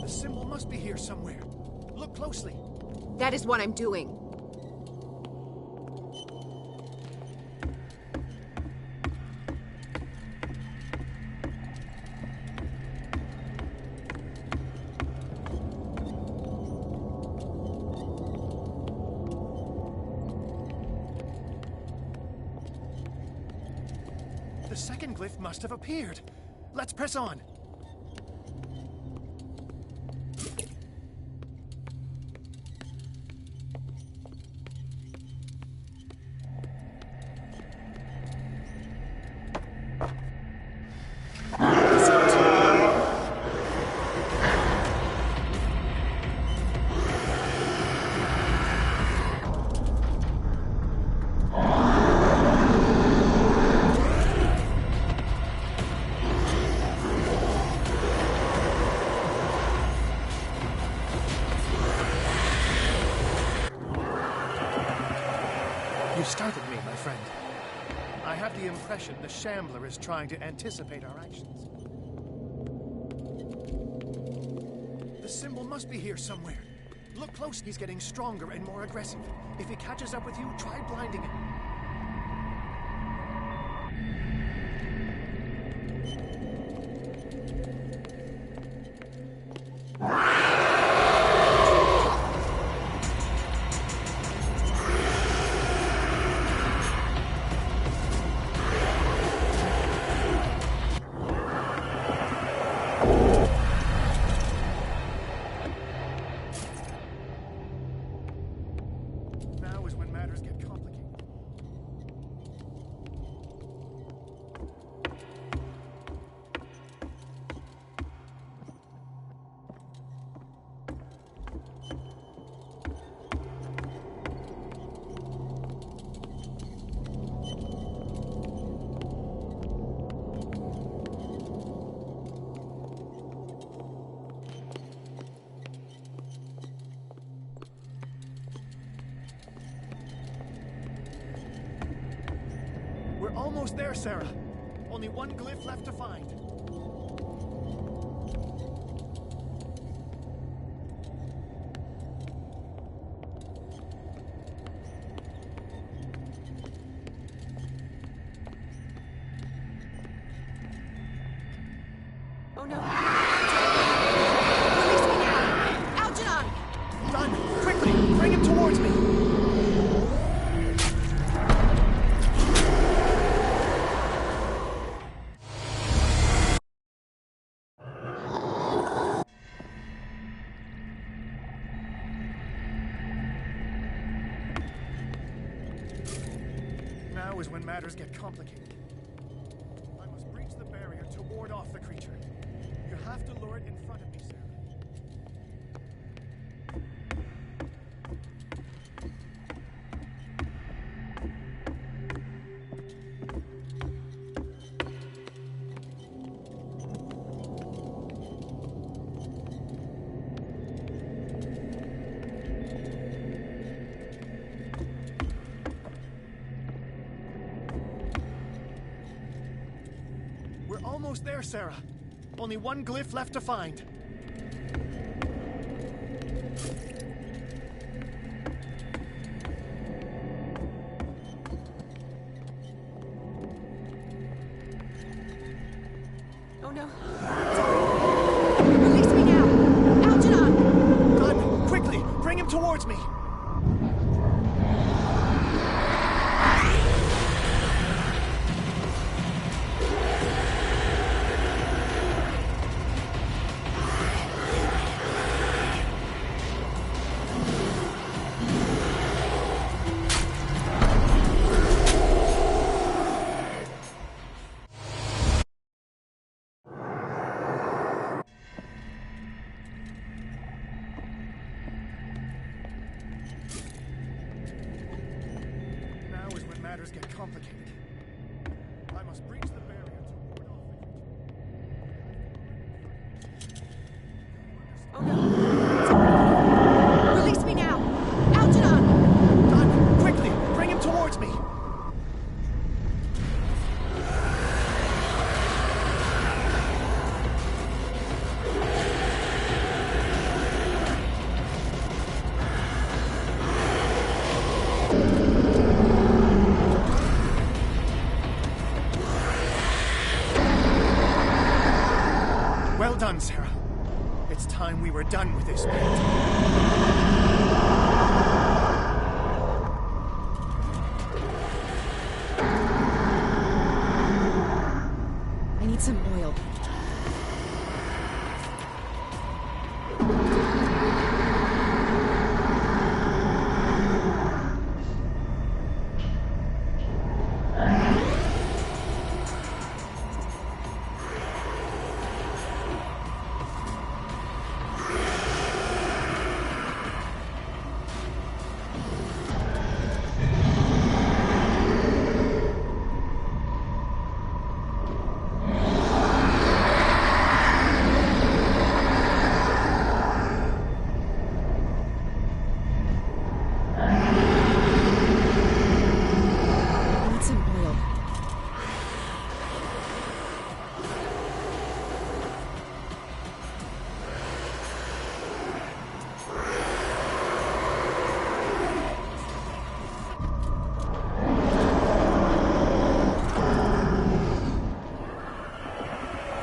The symbol must be here somewhere. Look closely. That is what I'm doing. glyph must have appeared. Let's press on. You startled me, my friend. I have the impression the Shambler is trying to anticipate our actions. The symbol must be here somewhere. Look close, he's getting stronger and more aggressive. If he catches up with you, try blinding him. Now is when matters get complicated. We're almost there, Sarah. Only one glyph left to find. Oh no. Release me now! Algernon! Run! Quickly! Bring him towards me! Now is when matters get complicated. I must breach the barrier to ward off the creature. You have to lure it in front of me, Sarah. We're almost there, Sarah. Only one glyph left to find. Oh no. Release me now! Algernon! Run! Quickly! Bring him towards me! Now is when matters get complicated. I must breach the barrier to ward off the creature. Oh no. Release me now! Algernon! Run! Quickly! Bring him towards me! Well done, Sarah. It's time we were done with this bit. need some oil.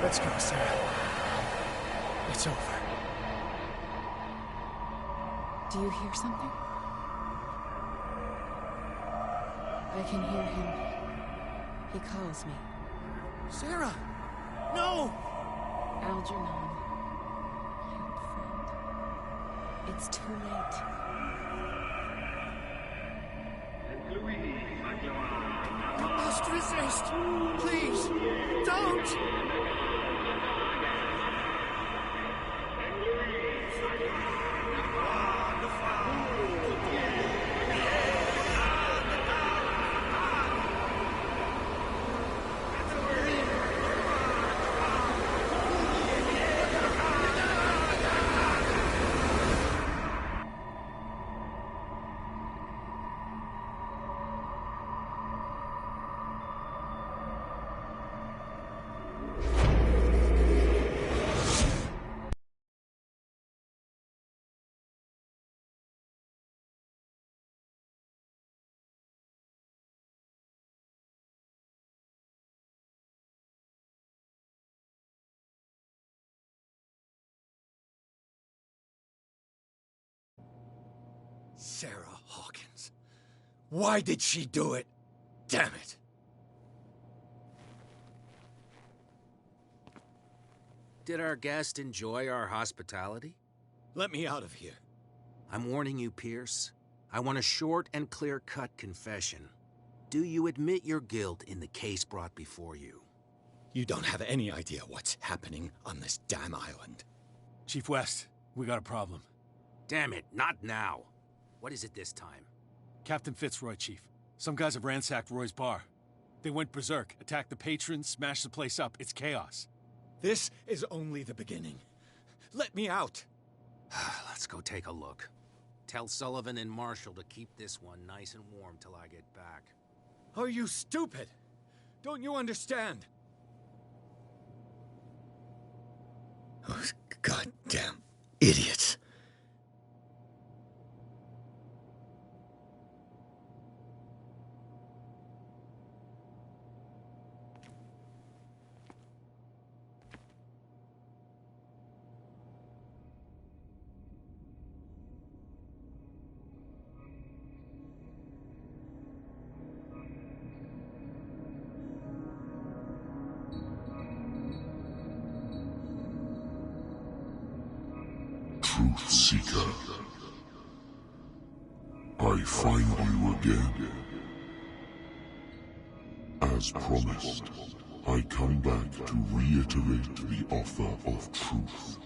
Let's go, Sarah. It's over. Do you hear something? I can hear him. He calls me. Sarah! No! Algernon. My old friend. It's too late. You must resist! Please! Don't! Sarah Hawkins. Why did she do it? Damn it! Did our guest enjoy our hospitality? Let me out of here. I'm warning you, Pierce. I want a short and clear-cut confession. Do you admit your guilt in the case brought before you? You don't have any idea what's happening on this damn island. Chief West, we got a problem. Damn it, not now. What is it this time? Captain Fitzroy, Chief. Some guys have ransacked Roy's bar. They went berserk, attacked the patrons, smashed the place up. It's chaos. This is only the beginning. Let me out. Let's go take a look. Tell Sullivan and Marshall to keep this one nice and warm till I get back. Are you stupid? Don't you understand? Those goddamn idiots. Truth Seeker. I find you again. As promised, I come back to reiterate the offer of truth.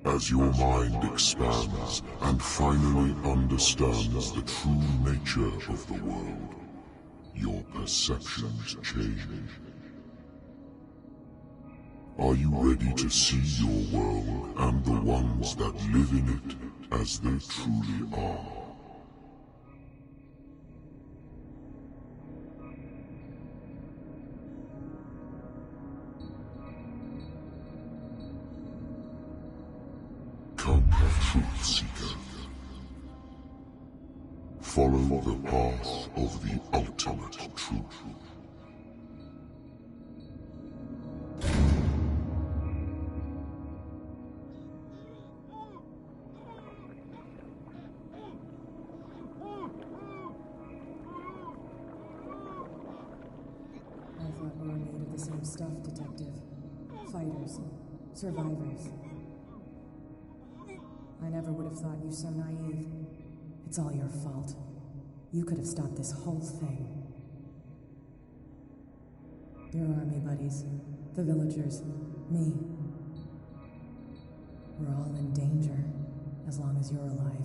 As your mind expands and finally understands the true nature of the world, your perceptions change. Are you ready to see your world and the ones that live in it as they truly are? Come, Truth Seeker. Follow the path of the ultimate truth. I thought we were made stuff, Detective. Fighters. Survivors. I never would have thought you so naive. It's all your fault. You could have stopped this whole thing. Your army buddies, the villagers, me. We're all in danger, as long as you're alive.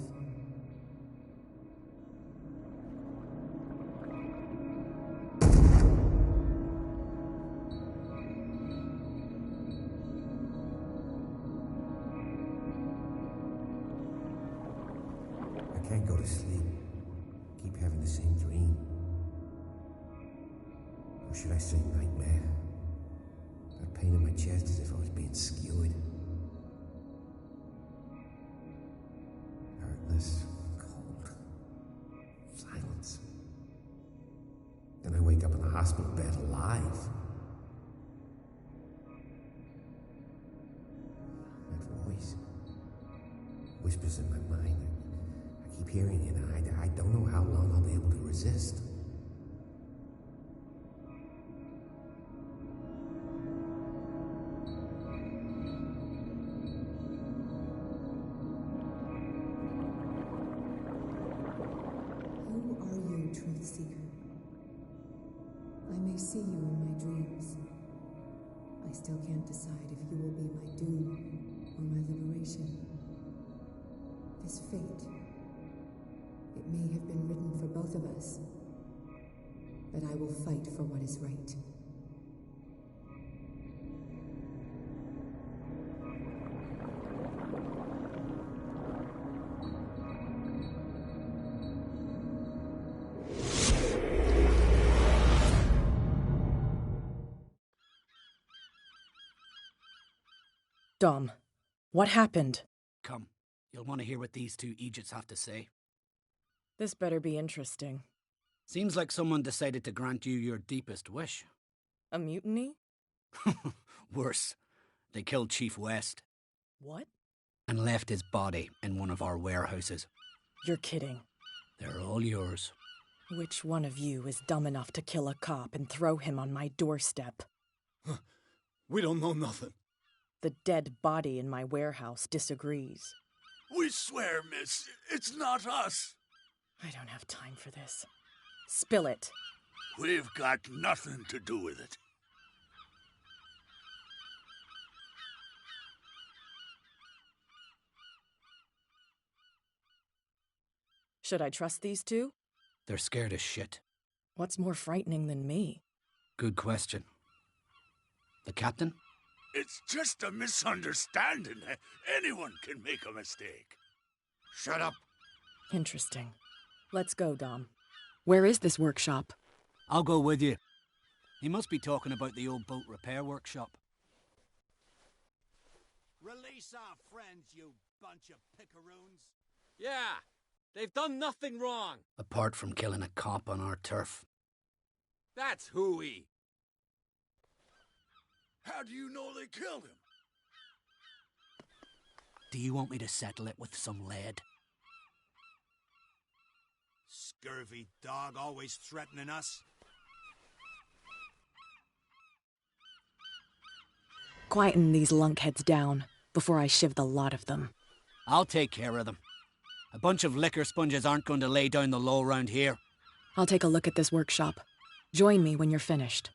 I can't go to sleep. Keep having the same dream. Or should I say nightmare? Got pain in my chest as if I was being skewered. Darkness, cold, silence. Then I wake up in the hospital bed alive. That voice whispers in my mind. I keep hearing it, and I don't know how long I'll be able to resist. Who are you, Truth Seeker? I may see you in my dreams. I still can't decide if you will be my doom or my liberation. This fate, it may have been written for both of us, but I will fight for what is right. Dom, what happened? Come, you'll want to hear what these two Egypts have to say. This better be interesting. Seems like someone decided to grant you your deepest wish. A mutiny? Worse. They killed Chief West. What? And left his body in one of our warehouses. You're kidding. They're all yours. Which one of you is dumb enough to kill a cop and throw him on my doorstep? We don't know nothing. The dead body in my warehouse disagrees. We swear, miss, it's not us. I don't have time for this. Spill it. We've got nothing to do with it. Should I trust these two? They're scared as shit. What's more frightening than me? Good question. The captain? It's just a misunderstanding. Anyone can make a mistake. Shut up. Interesting. Let's go, Dom. Where is this workshop? I'll go with you. He must be talking about the old boat repair workshop. Release our friends, you bunch of pickaroons. Yeah, they've done nothing wrong. Apart from killing a cop on our turf. That's hooey. How do you know they killed him? Do you want me to settle it with some lead? Scurvy dog, always threatening us. Quieten these lunkheads down before I shiv the lot of them. I'll take care of them. A bunch of liquor sponges aren't going to lay down the law round here. I'll take a look at this workshop. Join me when you're finished.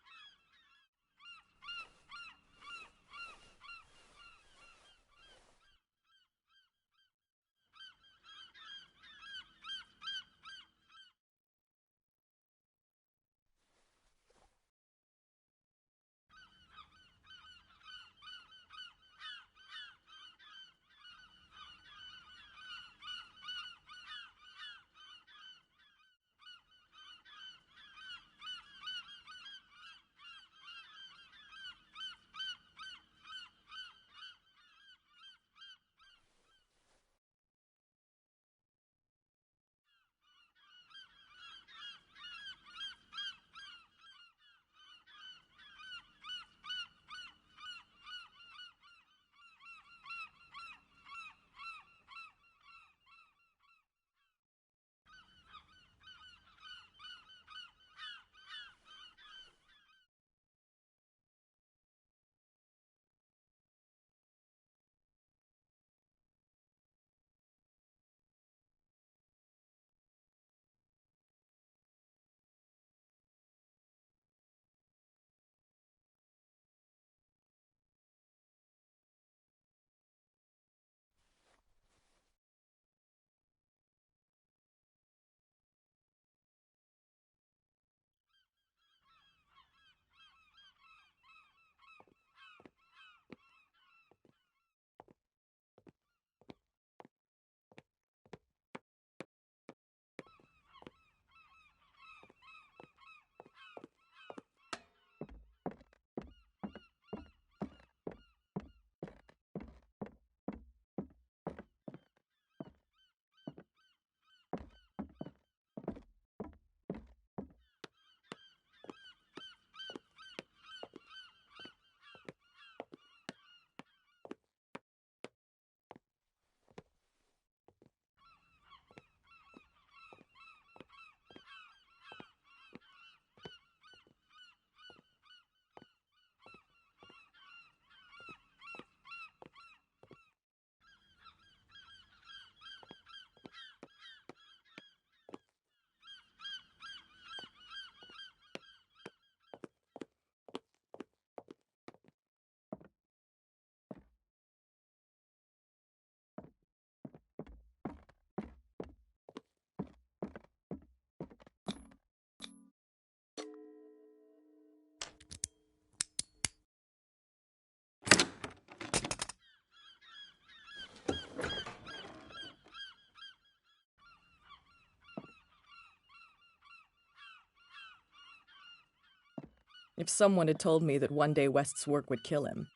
If someone had told me that one day West's work would kill him.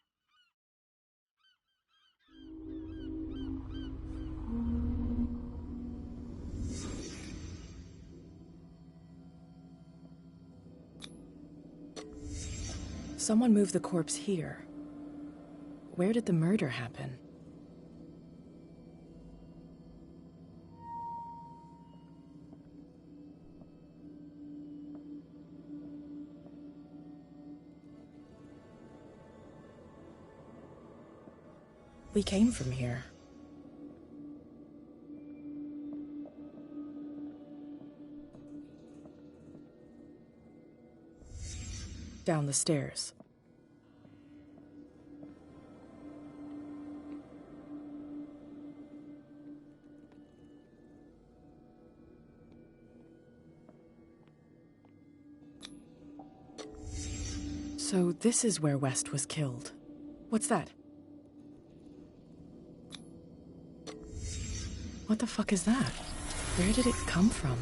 Someone moved the corpse here. Where did the murder happen? We came from here. Down the stairs. So this is where West was killed. What's that? What the fuck is that? Where did it come from?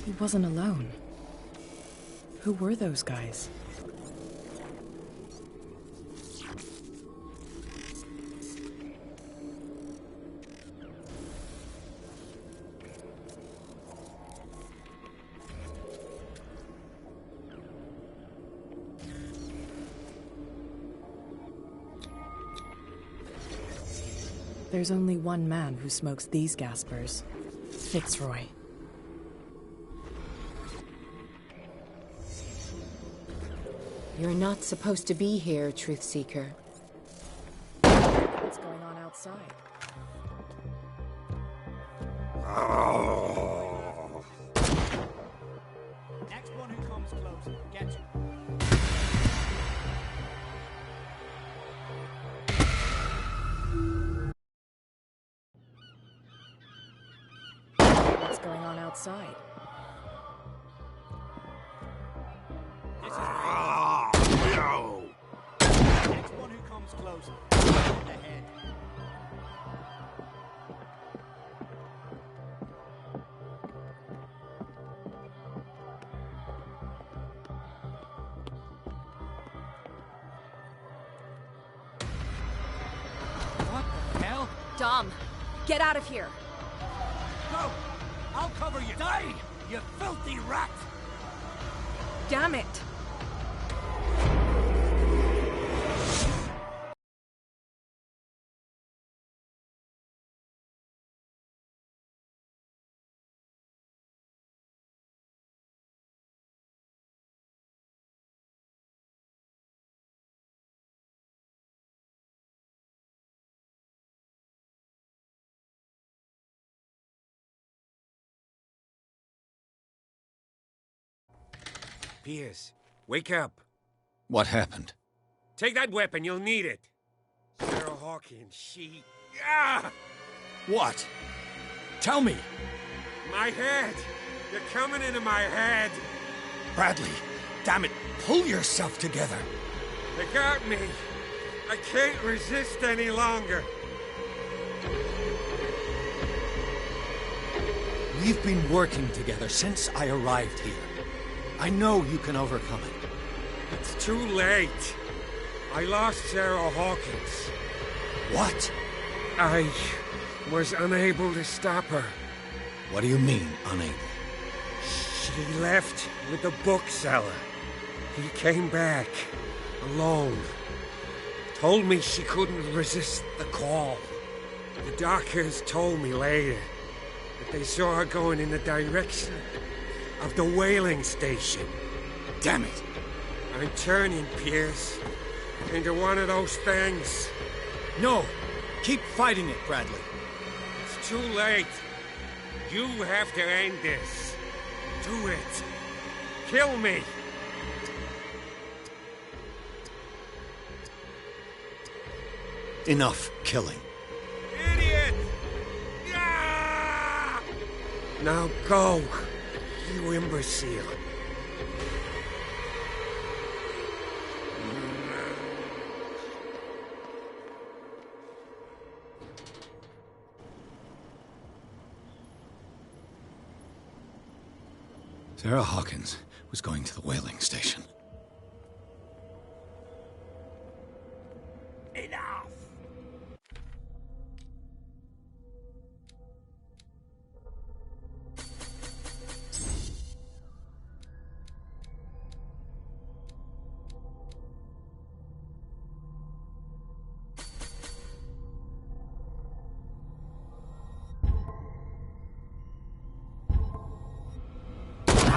He wasn't alone. Who were those guys? There's only one man who smokes these gaspers. Fitzroy. You're not supposed to be here, Truth Seeker. What's going on outside? Next one who comes close, get you. What's going on outside? Next one who comes close, in the head. What the hell? Dom, get out of here. Go! I'll cover you! Die, you filthy rat! Damn it! Pierce, wake up. What happened? Take that weapon, you'll need it. Sarah Hawkins, she... Ah! What? Tell me! My head! You're coming into my head! Bradley, damn it, pull yourself together. They got me. I can't resist any longer. We've been working together since I arrived here. I know you can overcome it. It's too late. I lost Sarah Hawkins. What? I was unable to stop her. What do you mean, unable? She left with the bookseller. He came back, alone. Told me she couldn't resist the call. The doctors told me later that they saw her going in the direction of the whaling station. Damn it! I'm turning, Pierce, into one of those things. No! Keep fighting it, Bradley. It's too late. You have to end this. Do it. Kill me. Enough killing. Idiot! Ah! Now go, you imbecile. Sarah Hawkins was going to the whaling station. Enough!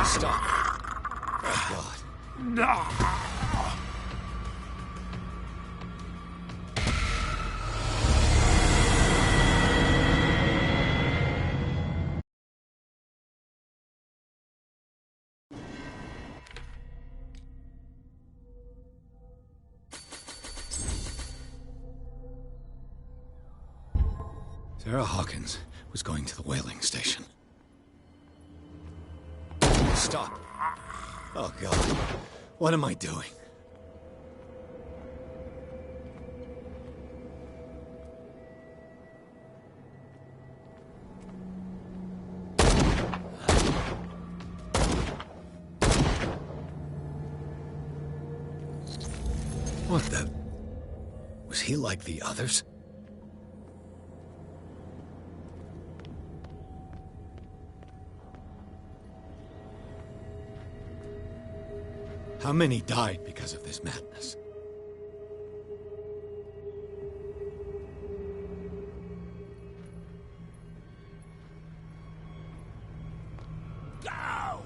Stop. Oh, God. No! Sarah Hawkins was going to the whaling station. Stop. Oh, God. What am I doing? What the... Was he like the others? How many died because of this madness? Go!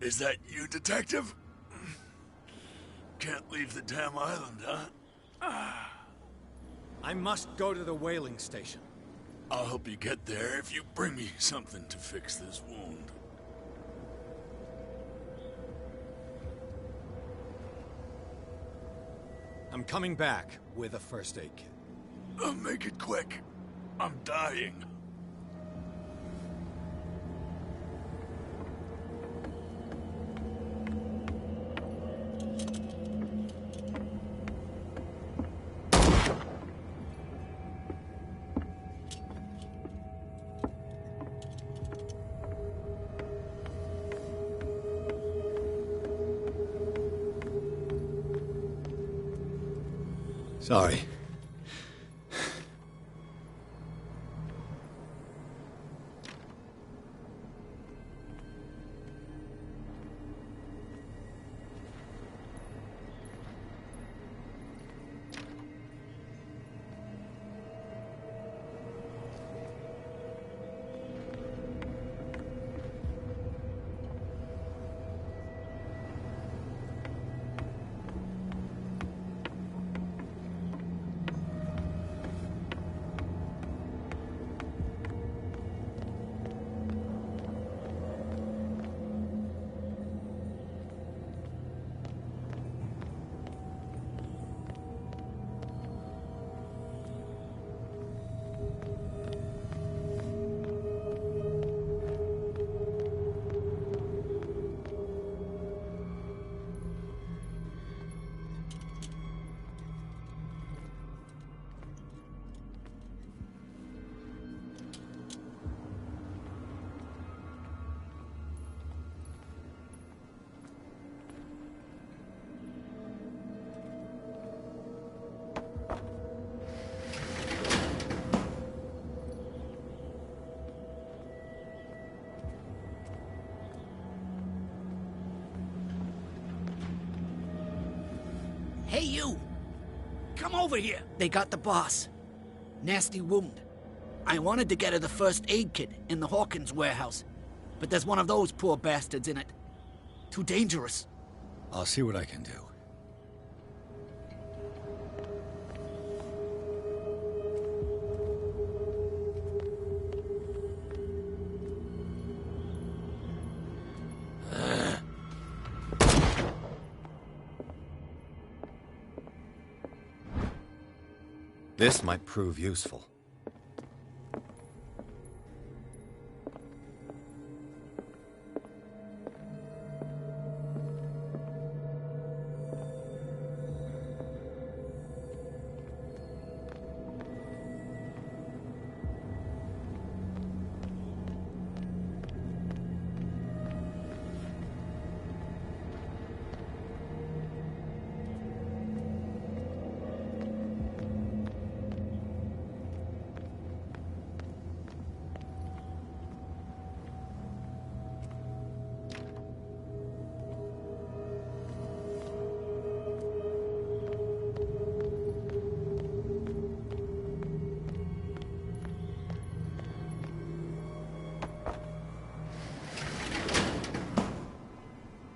Is that you, Detective? Can't leave the damn island, huh? I must go to the whaling station. I'll help you get there if you bring me something to fix this wound. I'm coming back with a first aid kit. Make it quick. I'm dying. Sorry. Hey, you! Come over here! They got the boss. Nasty wound. I wanted to get her the first aid kit in the Hawkins warehouse, but there's one of those poor bastards in it. Too dangerous. I'll see what I can do. This might prove useful.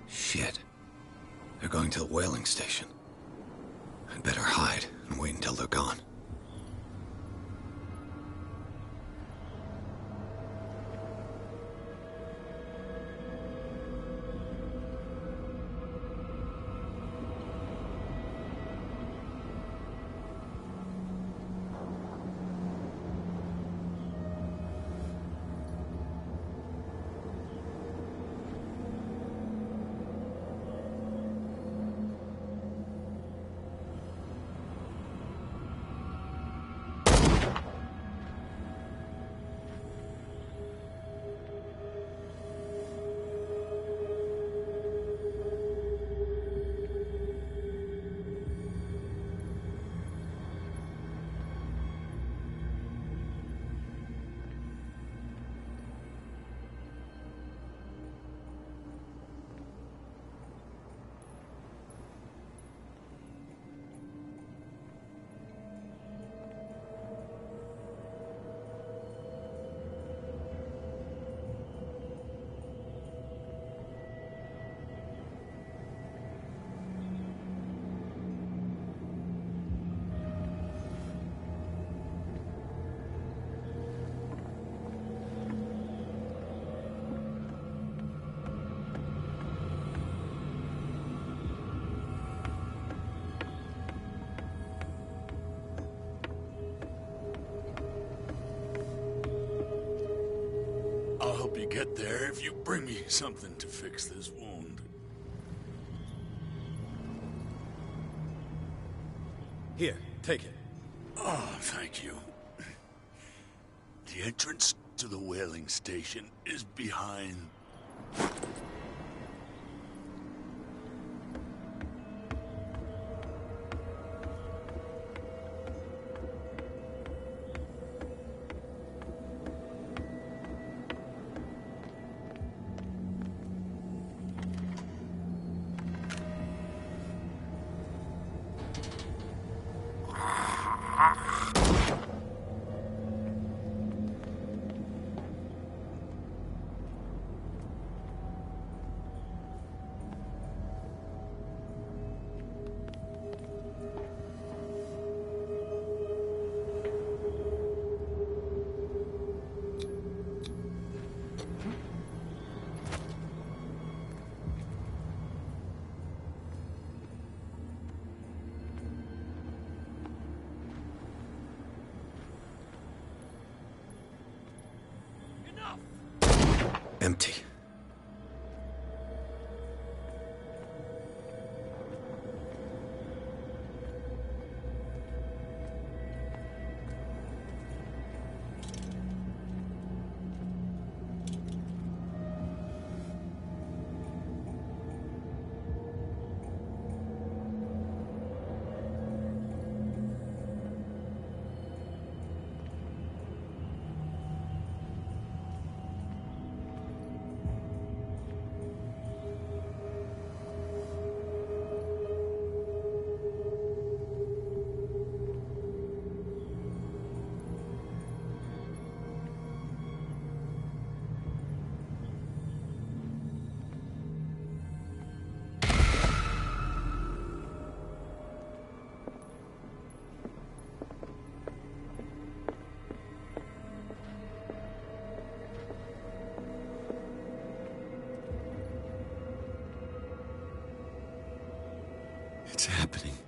Shit. They're going to the whaling station. I'd better hide and wait until they're gone. I'll help you get there if you bring me something to fix this wound. Here, take it. Oh, thank you. The entrance to the whaling station is behind... Empty. It's happening.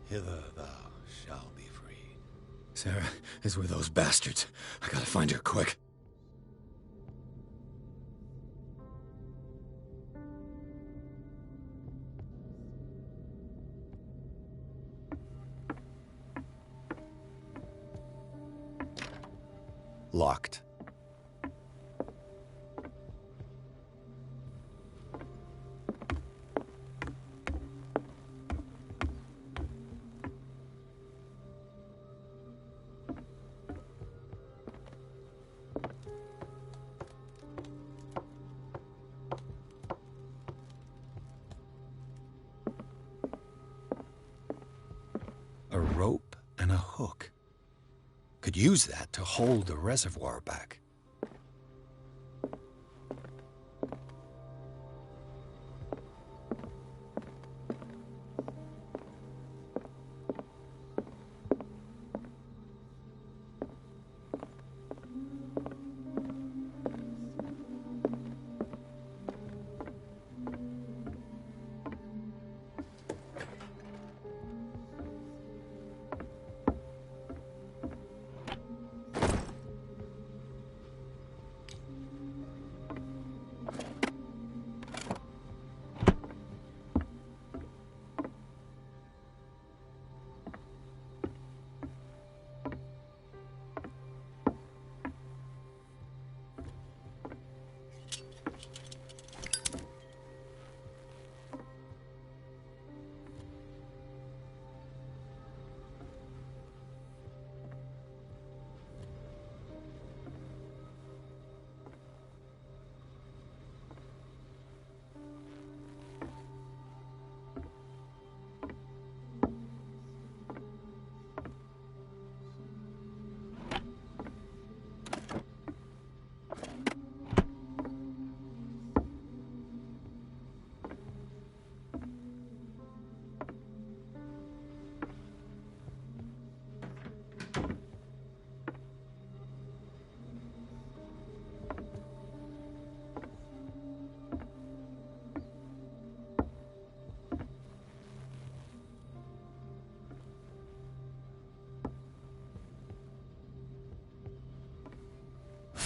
Hither thou shalt be freed. Sarah is with those bastards. I gotta find her quick. Locked. A rope and a hook. Could use that to hold the reservoir back.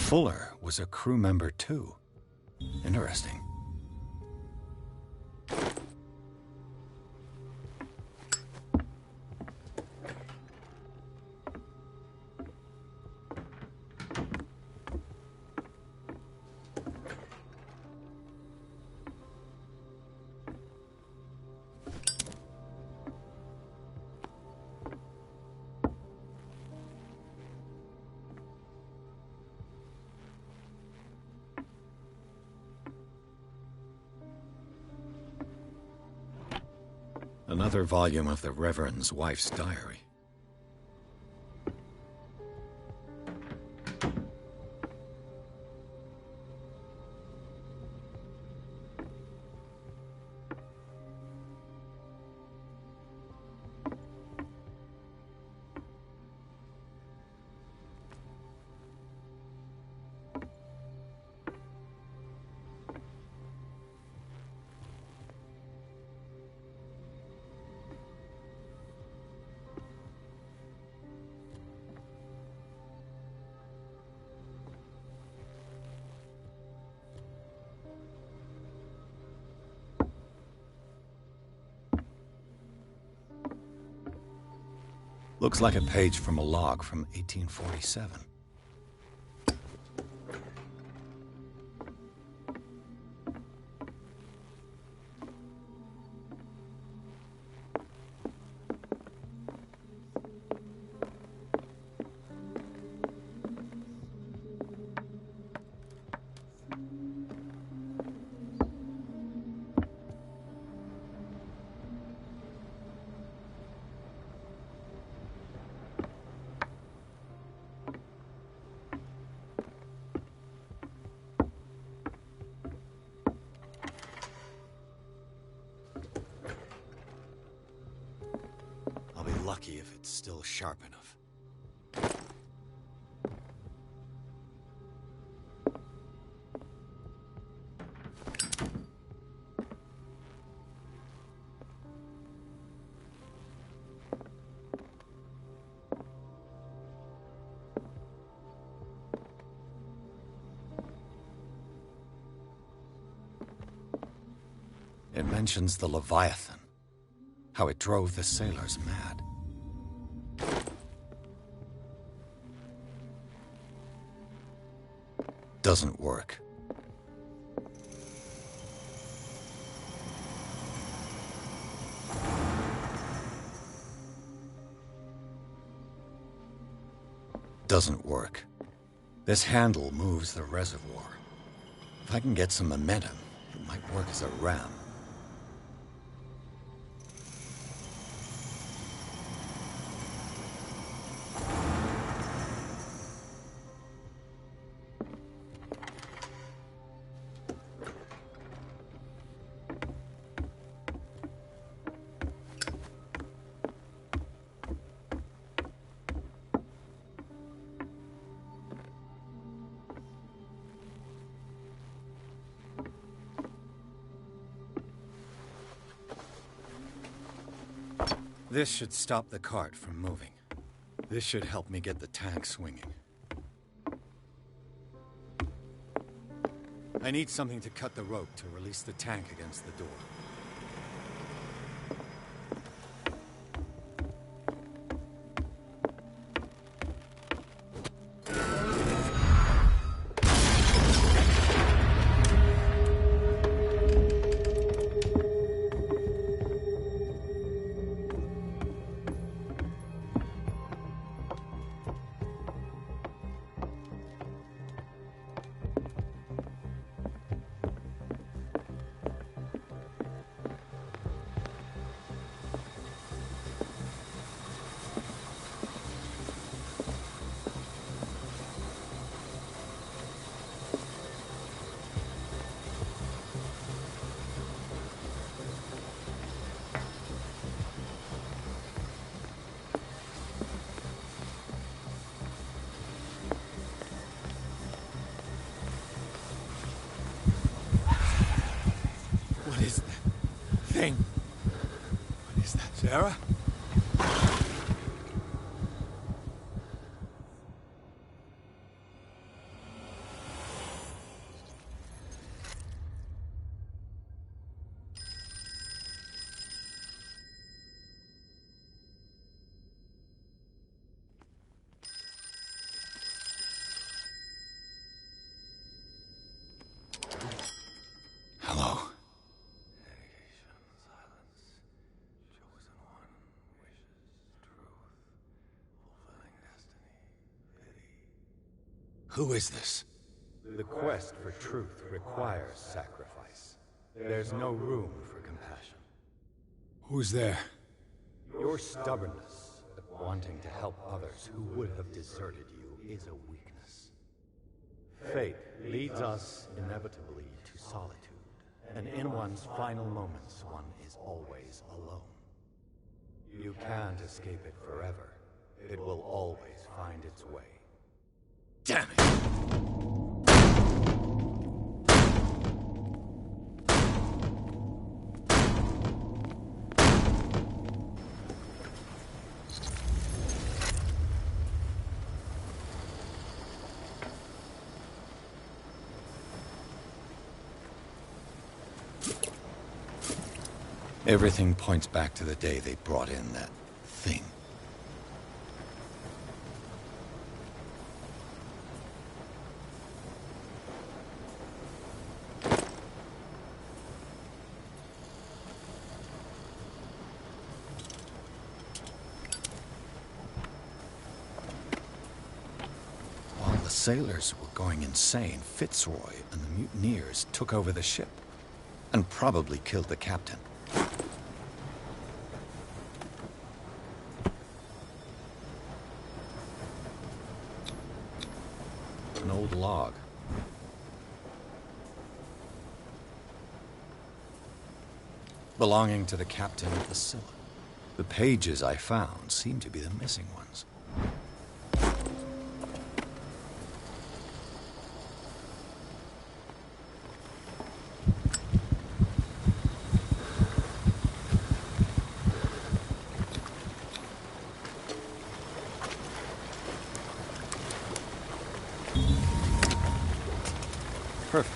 Fuller was a crew member too. Interesting. Another volume of the Reverend's wife's diary. Looks like a page from a log from 1847. Lucky if it's still sharp enough. It mentions the Leviathan, how it drove the sailors mad. Doesn't work. Doesn't work. This handle moves the reservoir. If I can get some momentum, it might work as a ram. This should stop the cart from moving. This should help me get the tank swinging. I need something to cut the rope to release the tank against the door. What is that, Sarah? Hello. Who is this? The quest for truth requires sacrifice. There's no room for compassion. Who's there? Your stubbornness at wanting to help others who would have deserted you is a weakness. Fate leads us inevitably to solitude, and in one's final moments, one is always alone. You can't escape it forever. It will always find its way. Damn it! Everything points back to the day they brought in that thing. the sailors were going insane, Fitzroy and the mutineers took over the ship and probably killed the captain. An old log. Belonging to the captain of the Scylla. The pages I found seem to be the missing ones. Perfect.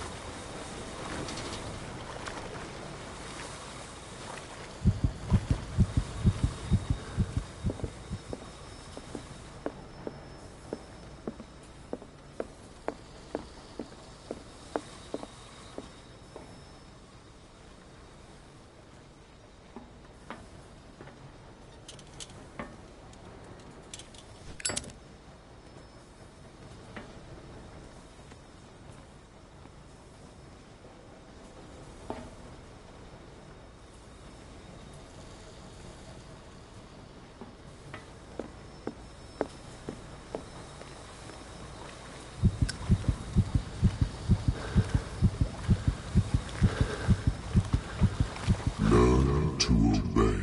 Learn to obey.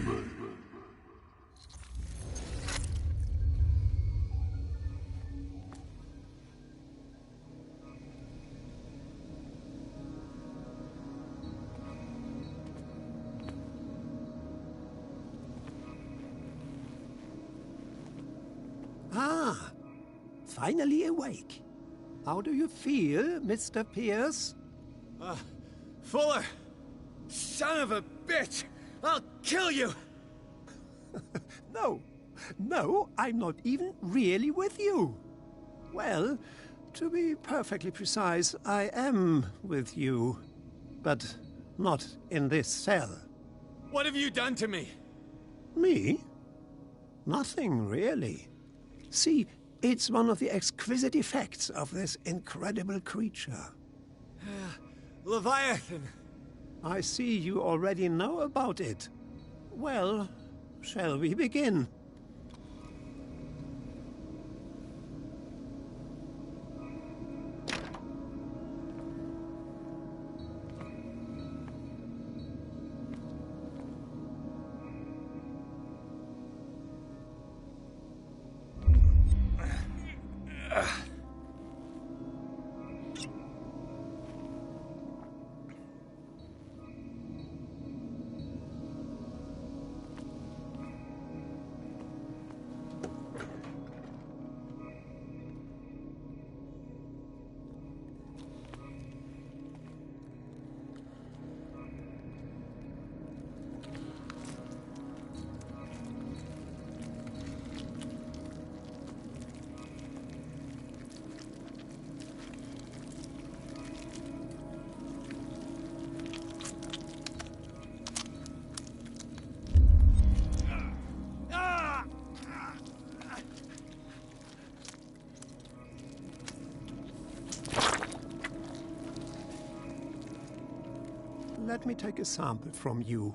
Ah, finally awake. How do you feel, Mr. Pierce? Fuller! Son of a bitch! I'll kill you! No, I'm not even really with you. Well, to be perfectly precise, I am with you. But not in this cell. What have you done to me? Me? Nothing, really. See, it's one of the exquisite effects of this incredible creature. Leviathan! I see you already know about it. Well, shall we begin? Let me take a sample from you.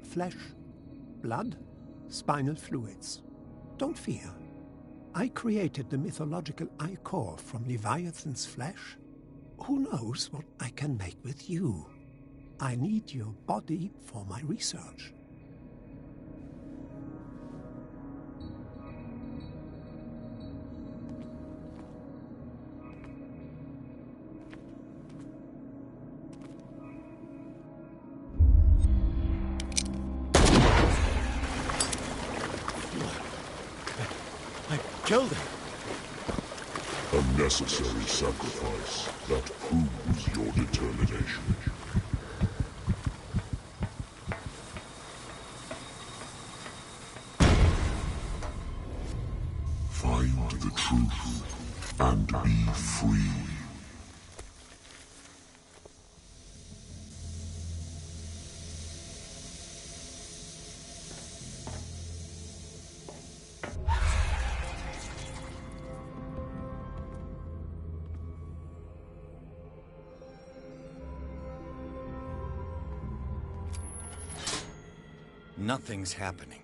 Flesh, blood, spinal fluids. Don't fear. I created the mythological ichor from Leviathan's flesh. Who knows what I can make with you? I need your body for my research. Killed him. A necessary sacrifice that proves your determination. Find the truth and be free. Nothing's happening.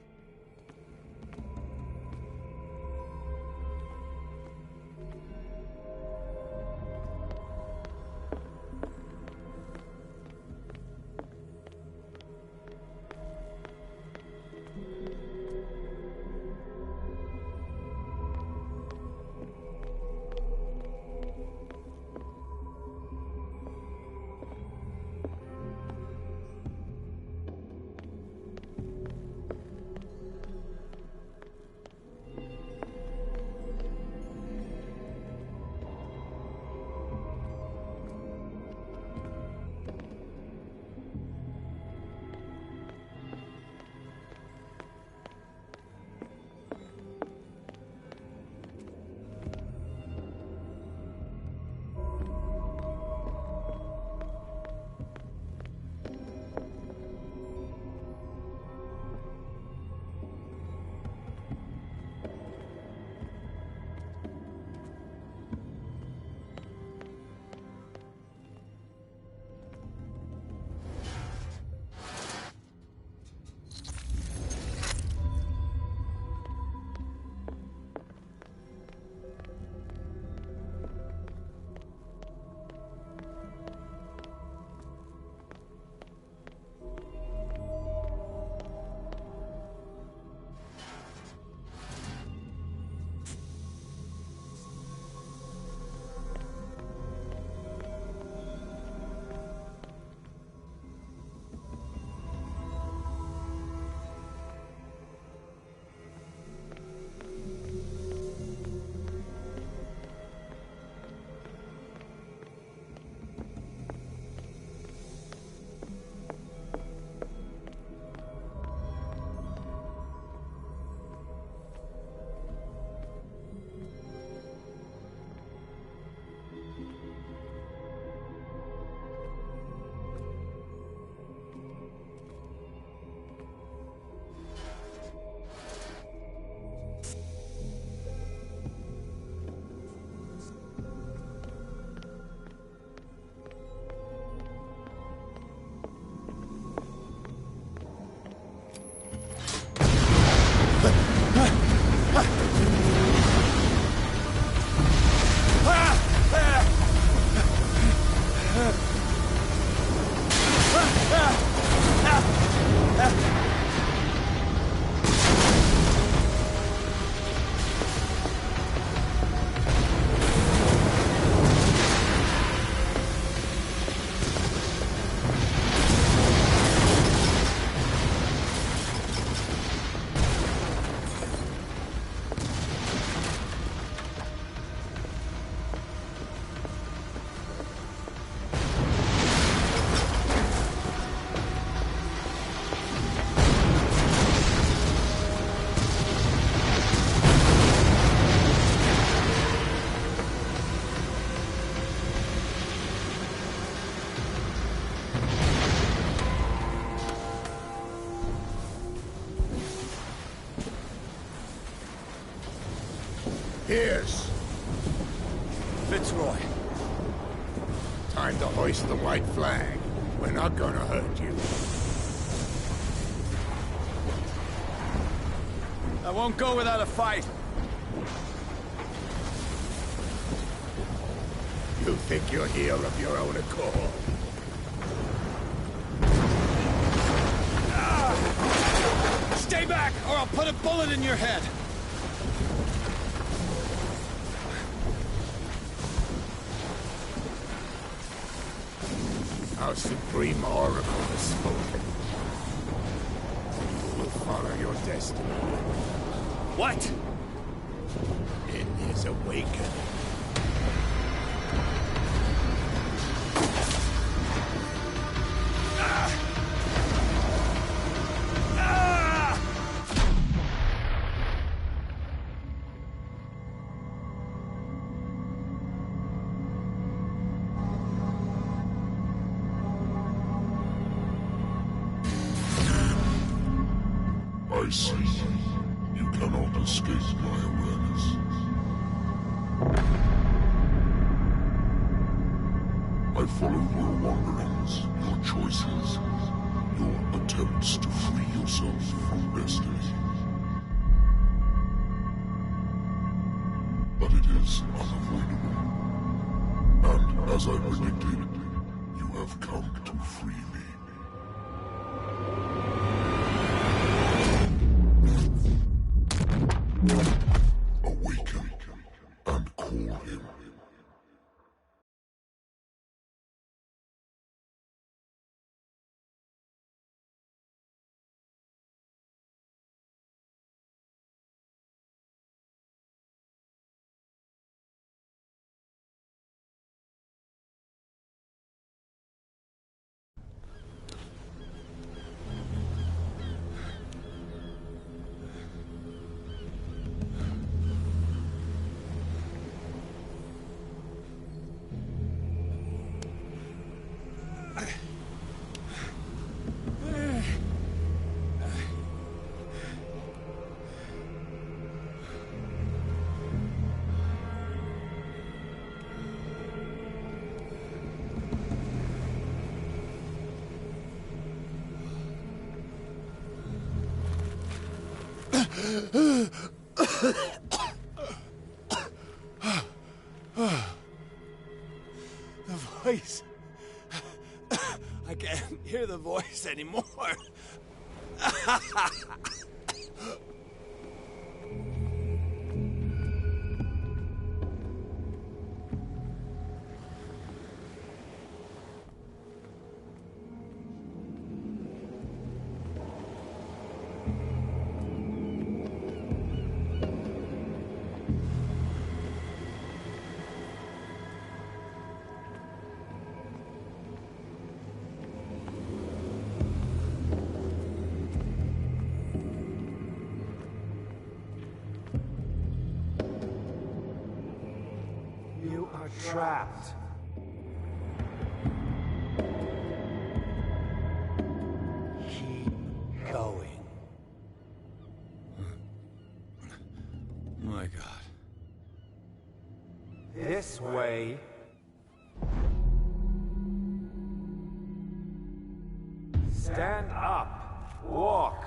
Pierce. Fitzroy. Time to hoist the white flag. We're not gonna hurt you. I won't go without a fight. You think you're here of your own accord? Stay back, or I'll put a bullet in your head! Our supreme oracle has spoken. You will follow your destiny. What? In his awakening. I see. You cannot escape my awareness. I follow your wanderings, your choices, your attempts to free yourself from destiny. But it is unavoidable. And as I predicted, you have come to free me. Awaken and call him. The voice. I can't hear the voice anymore. You are trapped. Keep going. My God. This way. Stand up. Walk.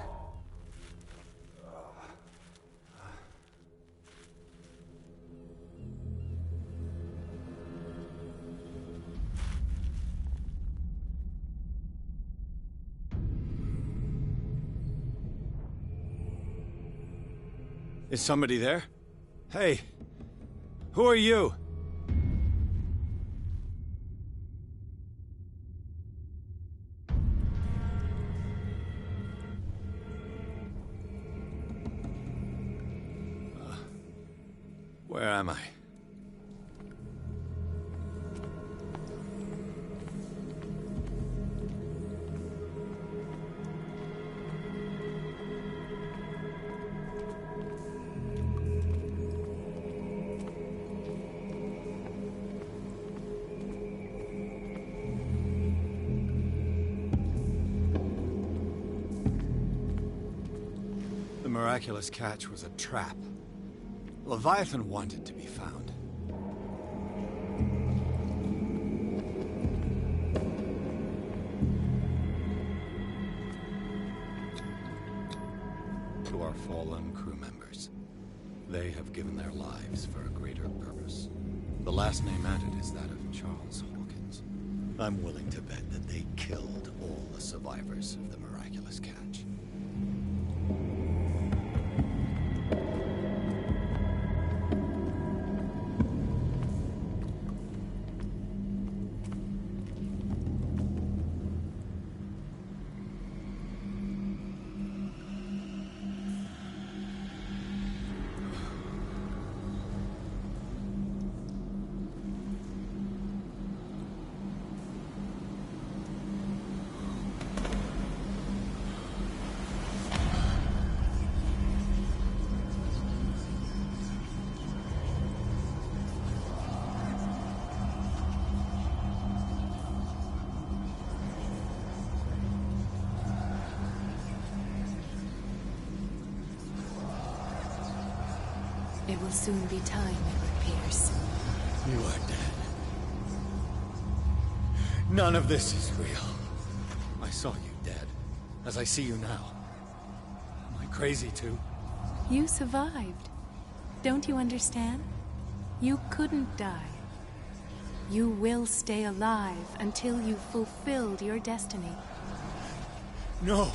Is somebody there? Hey, who are you? Where am I? The miraculous catch was a trap. Leviathan wanted to be found. To our fallen crew members, they have given their lives for a greater purpose. The last name added is that of Charles Hawkins. I'm willing to bet that they killed all the survivors of the miraculous catch. It will soon be time, Edward Pierce. You are dead. None of this is real. I saw you dead. as I see you now. Am I crazy too? You survived. Don't you understand? You couldn't die. You will stay alive until you've fulfilled your destiny. No!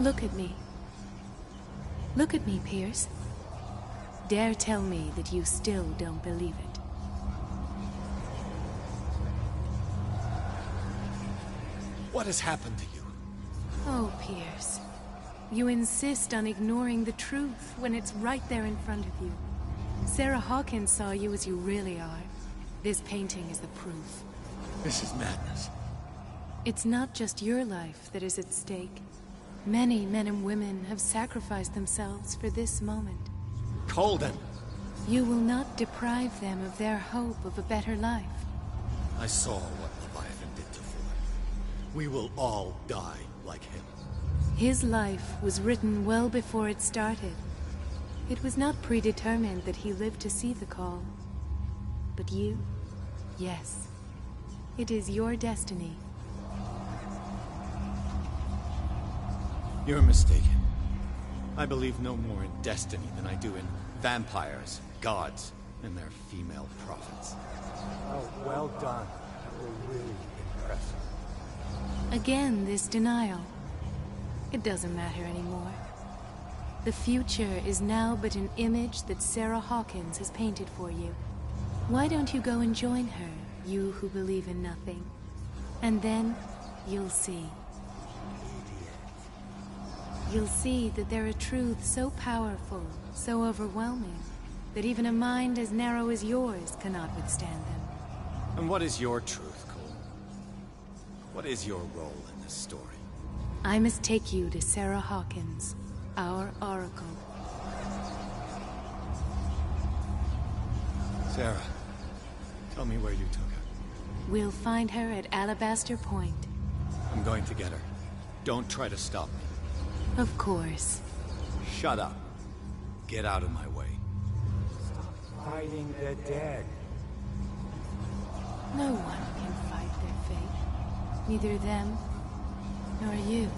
Look at me. Look at me, Pierce. Dare tell me that you still don't believe it. What has happened to you? Oh, Pierce. You insist on ignoring the truth when it's right there in front of you. Sarah Hawkins saw you as you really are. This painting is the proof. This is madness. It's not just your life that is at stake. Many men and women have sacrificed themselves for this moment. Colden! You will not deprive them of their hope of a better life. I saw what Leviathan did to Ford. We will all die like him. His life was written well before it started. It was not predetermined that he lived to see the call. But you? Yes. It is your destiny. You're mistaken. I believe no more in destiny than I do in vampires, gods, and their female prophets. Oh, well done. That will really impress her. Again, this denial. It doesn't matter anymore. The future is now but an image that Sarah Hawkins has painted for you. Why don't you go and join her, you who believe in nothing? And then, you'll see. You'll see that there are truths so powerful, so overwhelming, that even a mind as narrow as yours cannot withstand them. And what is your truth, Cole? What is your role in this story? I must take you to Sarah Hawkins, our oracle. Sarah, tell me where you took her. We'll find her at Alabaster Point. I'm going to get her. Don't try to stop me. Of course. Shut up. Get out of my way. Stop fighting the dead. No one can fight their fate. Neither them, nor you.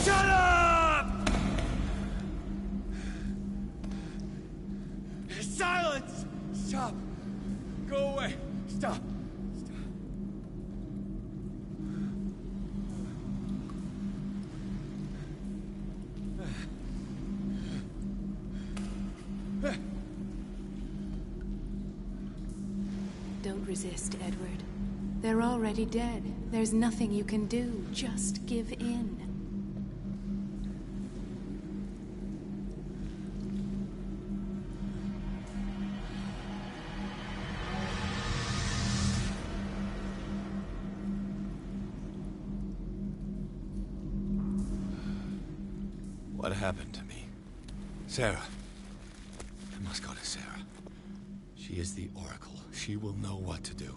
Shut up! Silence! Stop! Go away! Stop! Don't resist, Edward. They're already dead. There's nothing you can do. Just give in. What happened to me? Sarah. I must go to Sarah. She is the Oracle. She will know what to do.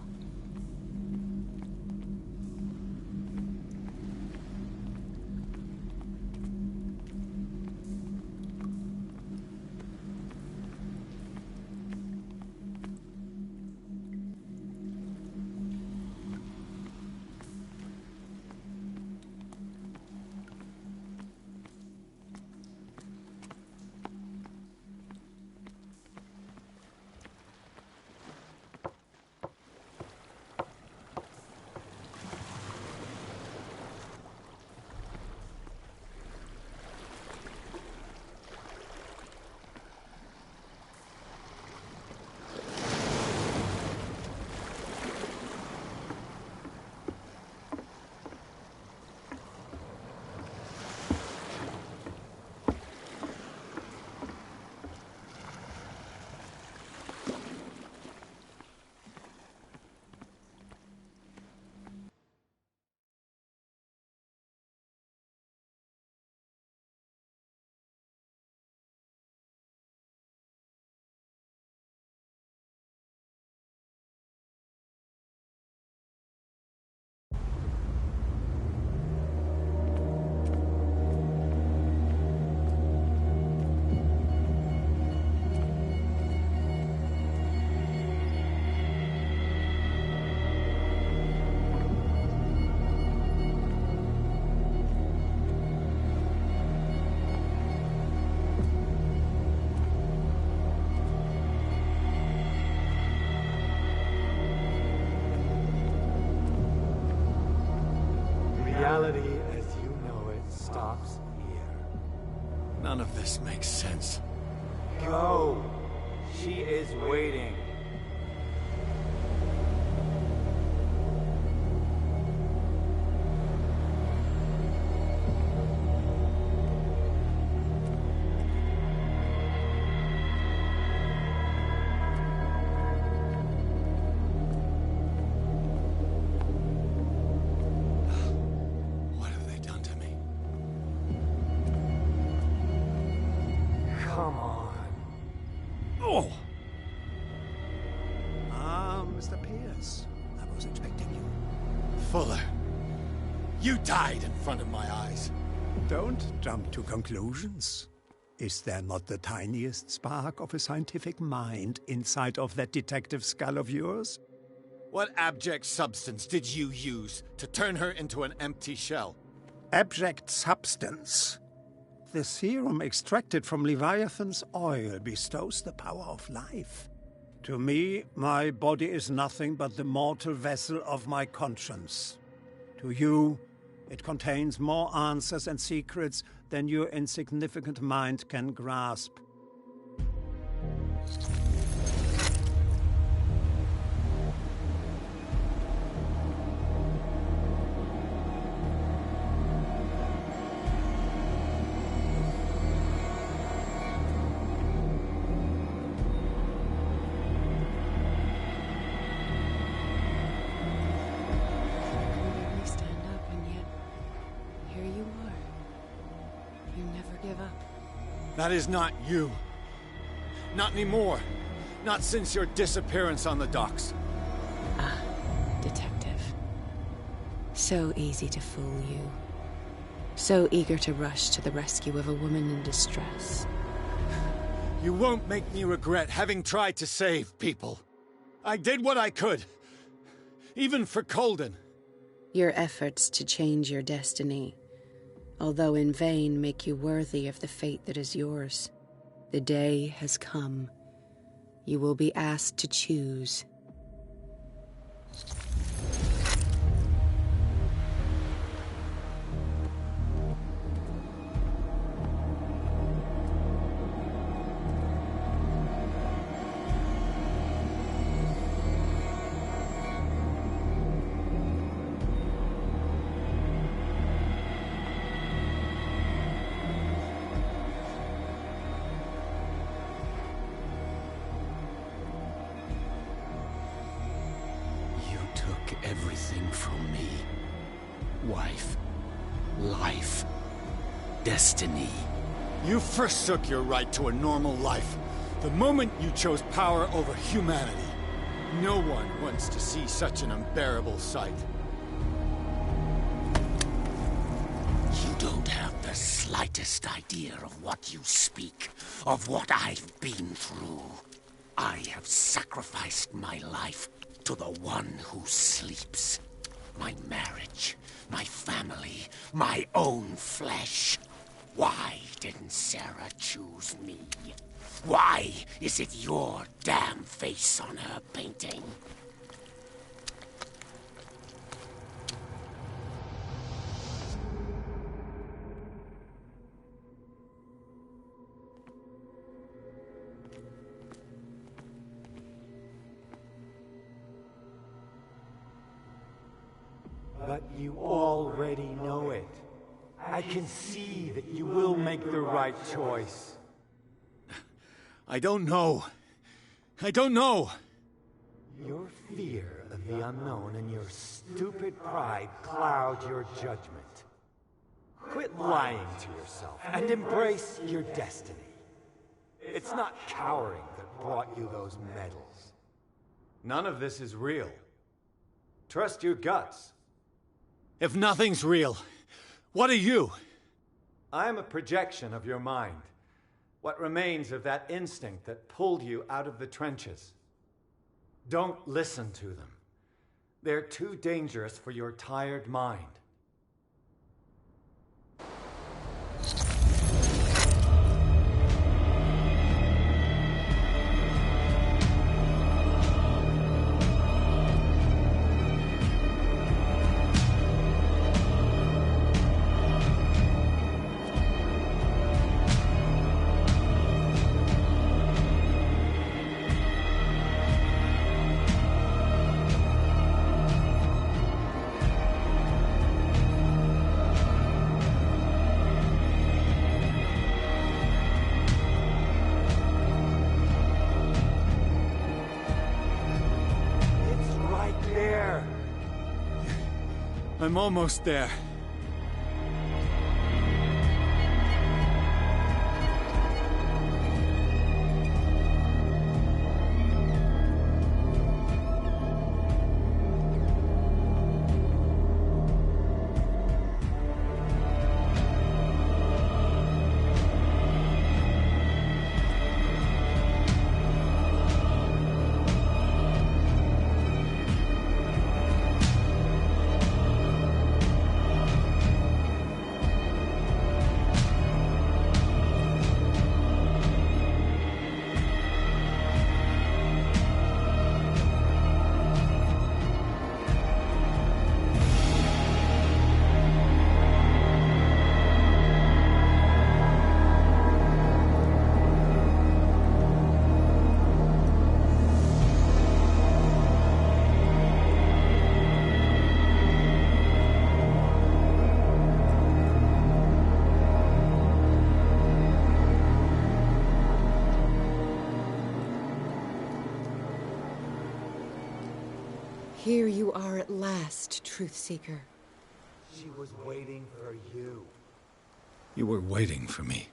Reality as you know it stops here. None of this makes sense. Go! She is waiting. What have they done to me? Come on. Oh! Mr. Pierce. I was expecting you. Fuller, you died in front of my eyes. Don't jump to conclusions. Is there not the tiniest spark of a scientific mind inside of that detective skull of yours? What abject substance did you use to turn her into an empty shell? Abject substance? The serum extracted from Leviathan's oil bestows the power of life. To me, my body is nothing but the mortal vessel of my conscience. To you, it contains more answers and secrets than your insignificant mind can grasp. That is not you. Not anymore. Not since your disappearance on the docks. Ah, detective. So easy to fool you. So eager to rush to the rescue of a woman in distress. You won't make me regret having tried to save people. I did what I could. Even for Colden. Your efforts to change your destiny, although in vain, make you worthy of the fate that is yours. The day has come. You will be asked to choose. Everything from me. Wife. Life. Destiny. You forsook your right to a normal life the moment you chose power over humanity. No one wants to see such an unbearable sight. You don't have the slightest idea of what you speak, of what I've been through. I have sacrificed my life to the one who sleeps. My marriage, my family, my own flesh. Why didn't Sarah choose me? Why is it your damn face on her painting? But you already know it. I can see that you will make the right choice. I don't know. I don't know. Your fear of the unknown and your stupid pride cloud your judgment. Quit lying to yourself and embrace your destiny. It's not cowering that brought you those medals. None of this is real. Trust your guts. If nothing's real, what are you? I am a projection of your mind. What remains of that instinct that pulled you out of the trenches. Don't listen to them. They're too dangerous for your tired mind. I'm almost there. Here you are at last, Truth Seeker. She was waiting for you. You were waiting for me.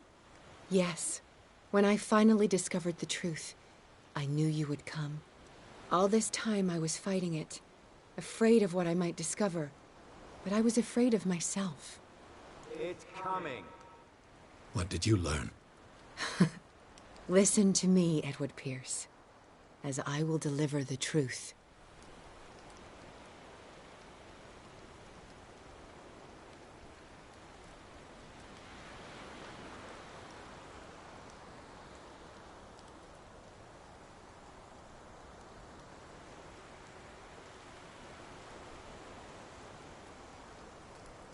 Yes. When I finally discovered the truth, I knew you would come. All this time I was fighting it, afraid of what I might discover, but I was afraid of myself. It's coming. What did you learn? Listen to me, Edward Pierce, as I will deliver the truth.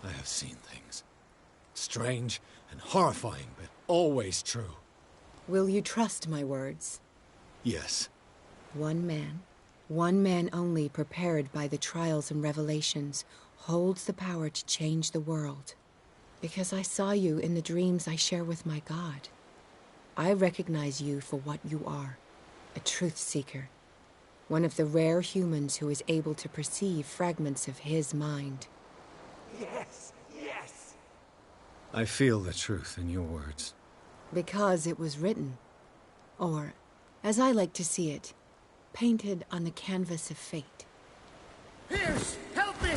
I have seen things. Strange and horrifying, but always true. Will you trust my words? Yes. One man only prepared by the trials and revelations, holds the power to change the world. Because I saw you in the dreams I share with my God. I recognize you for what you are, a truth seeker. One of the rare humans who is able to perceive fragments of his mind. Yes, yes! I feel the truth in your words. Because it was written. Or, as I like to see it, painted on the canvas of fate. Pierce, help me!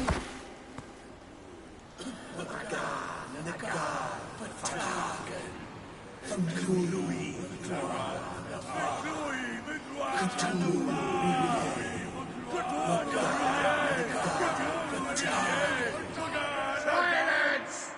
Silence!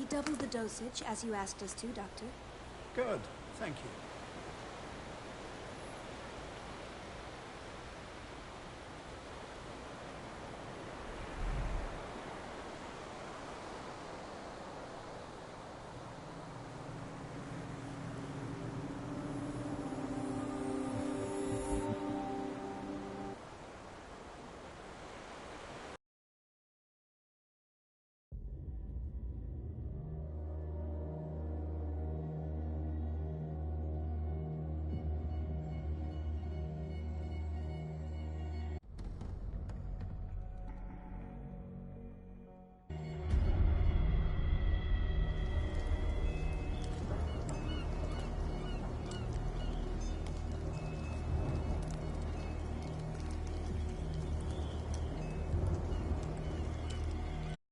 doubled the dosage, as you asked us to, Doctor. Good, thank you.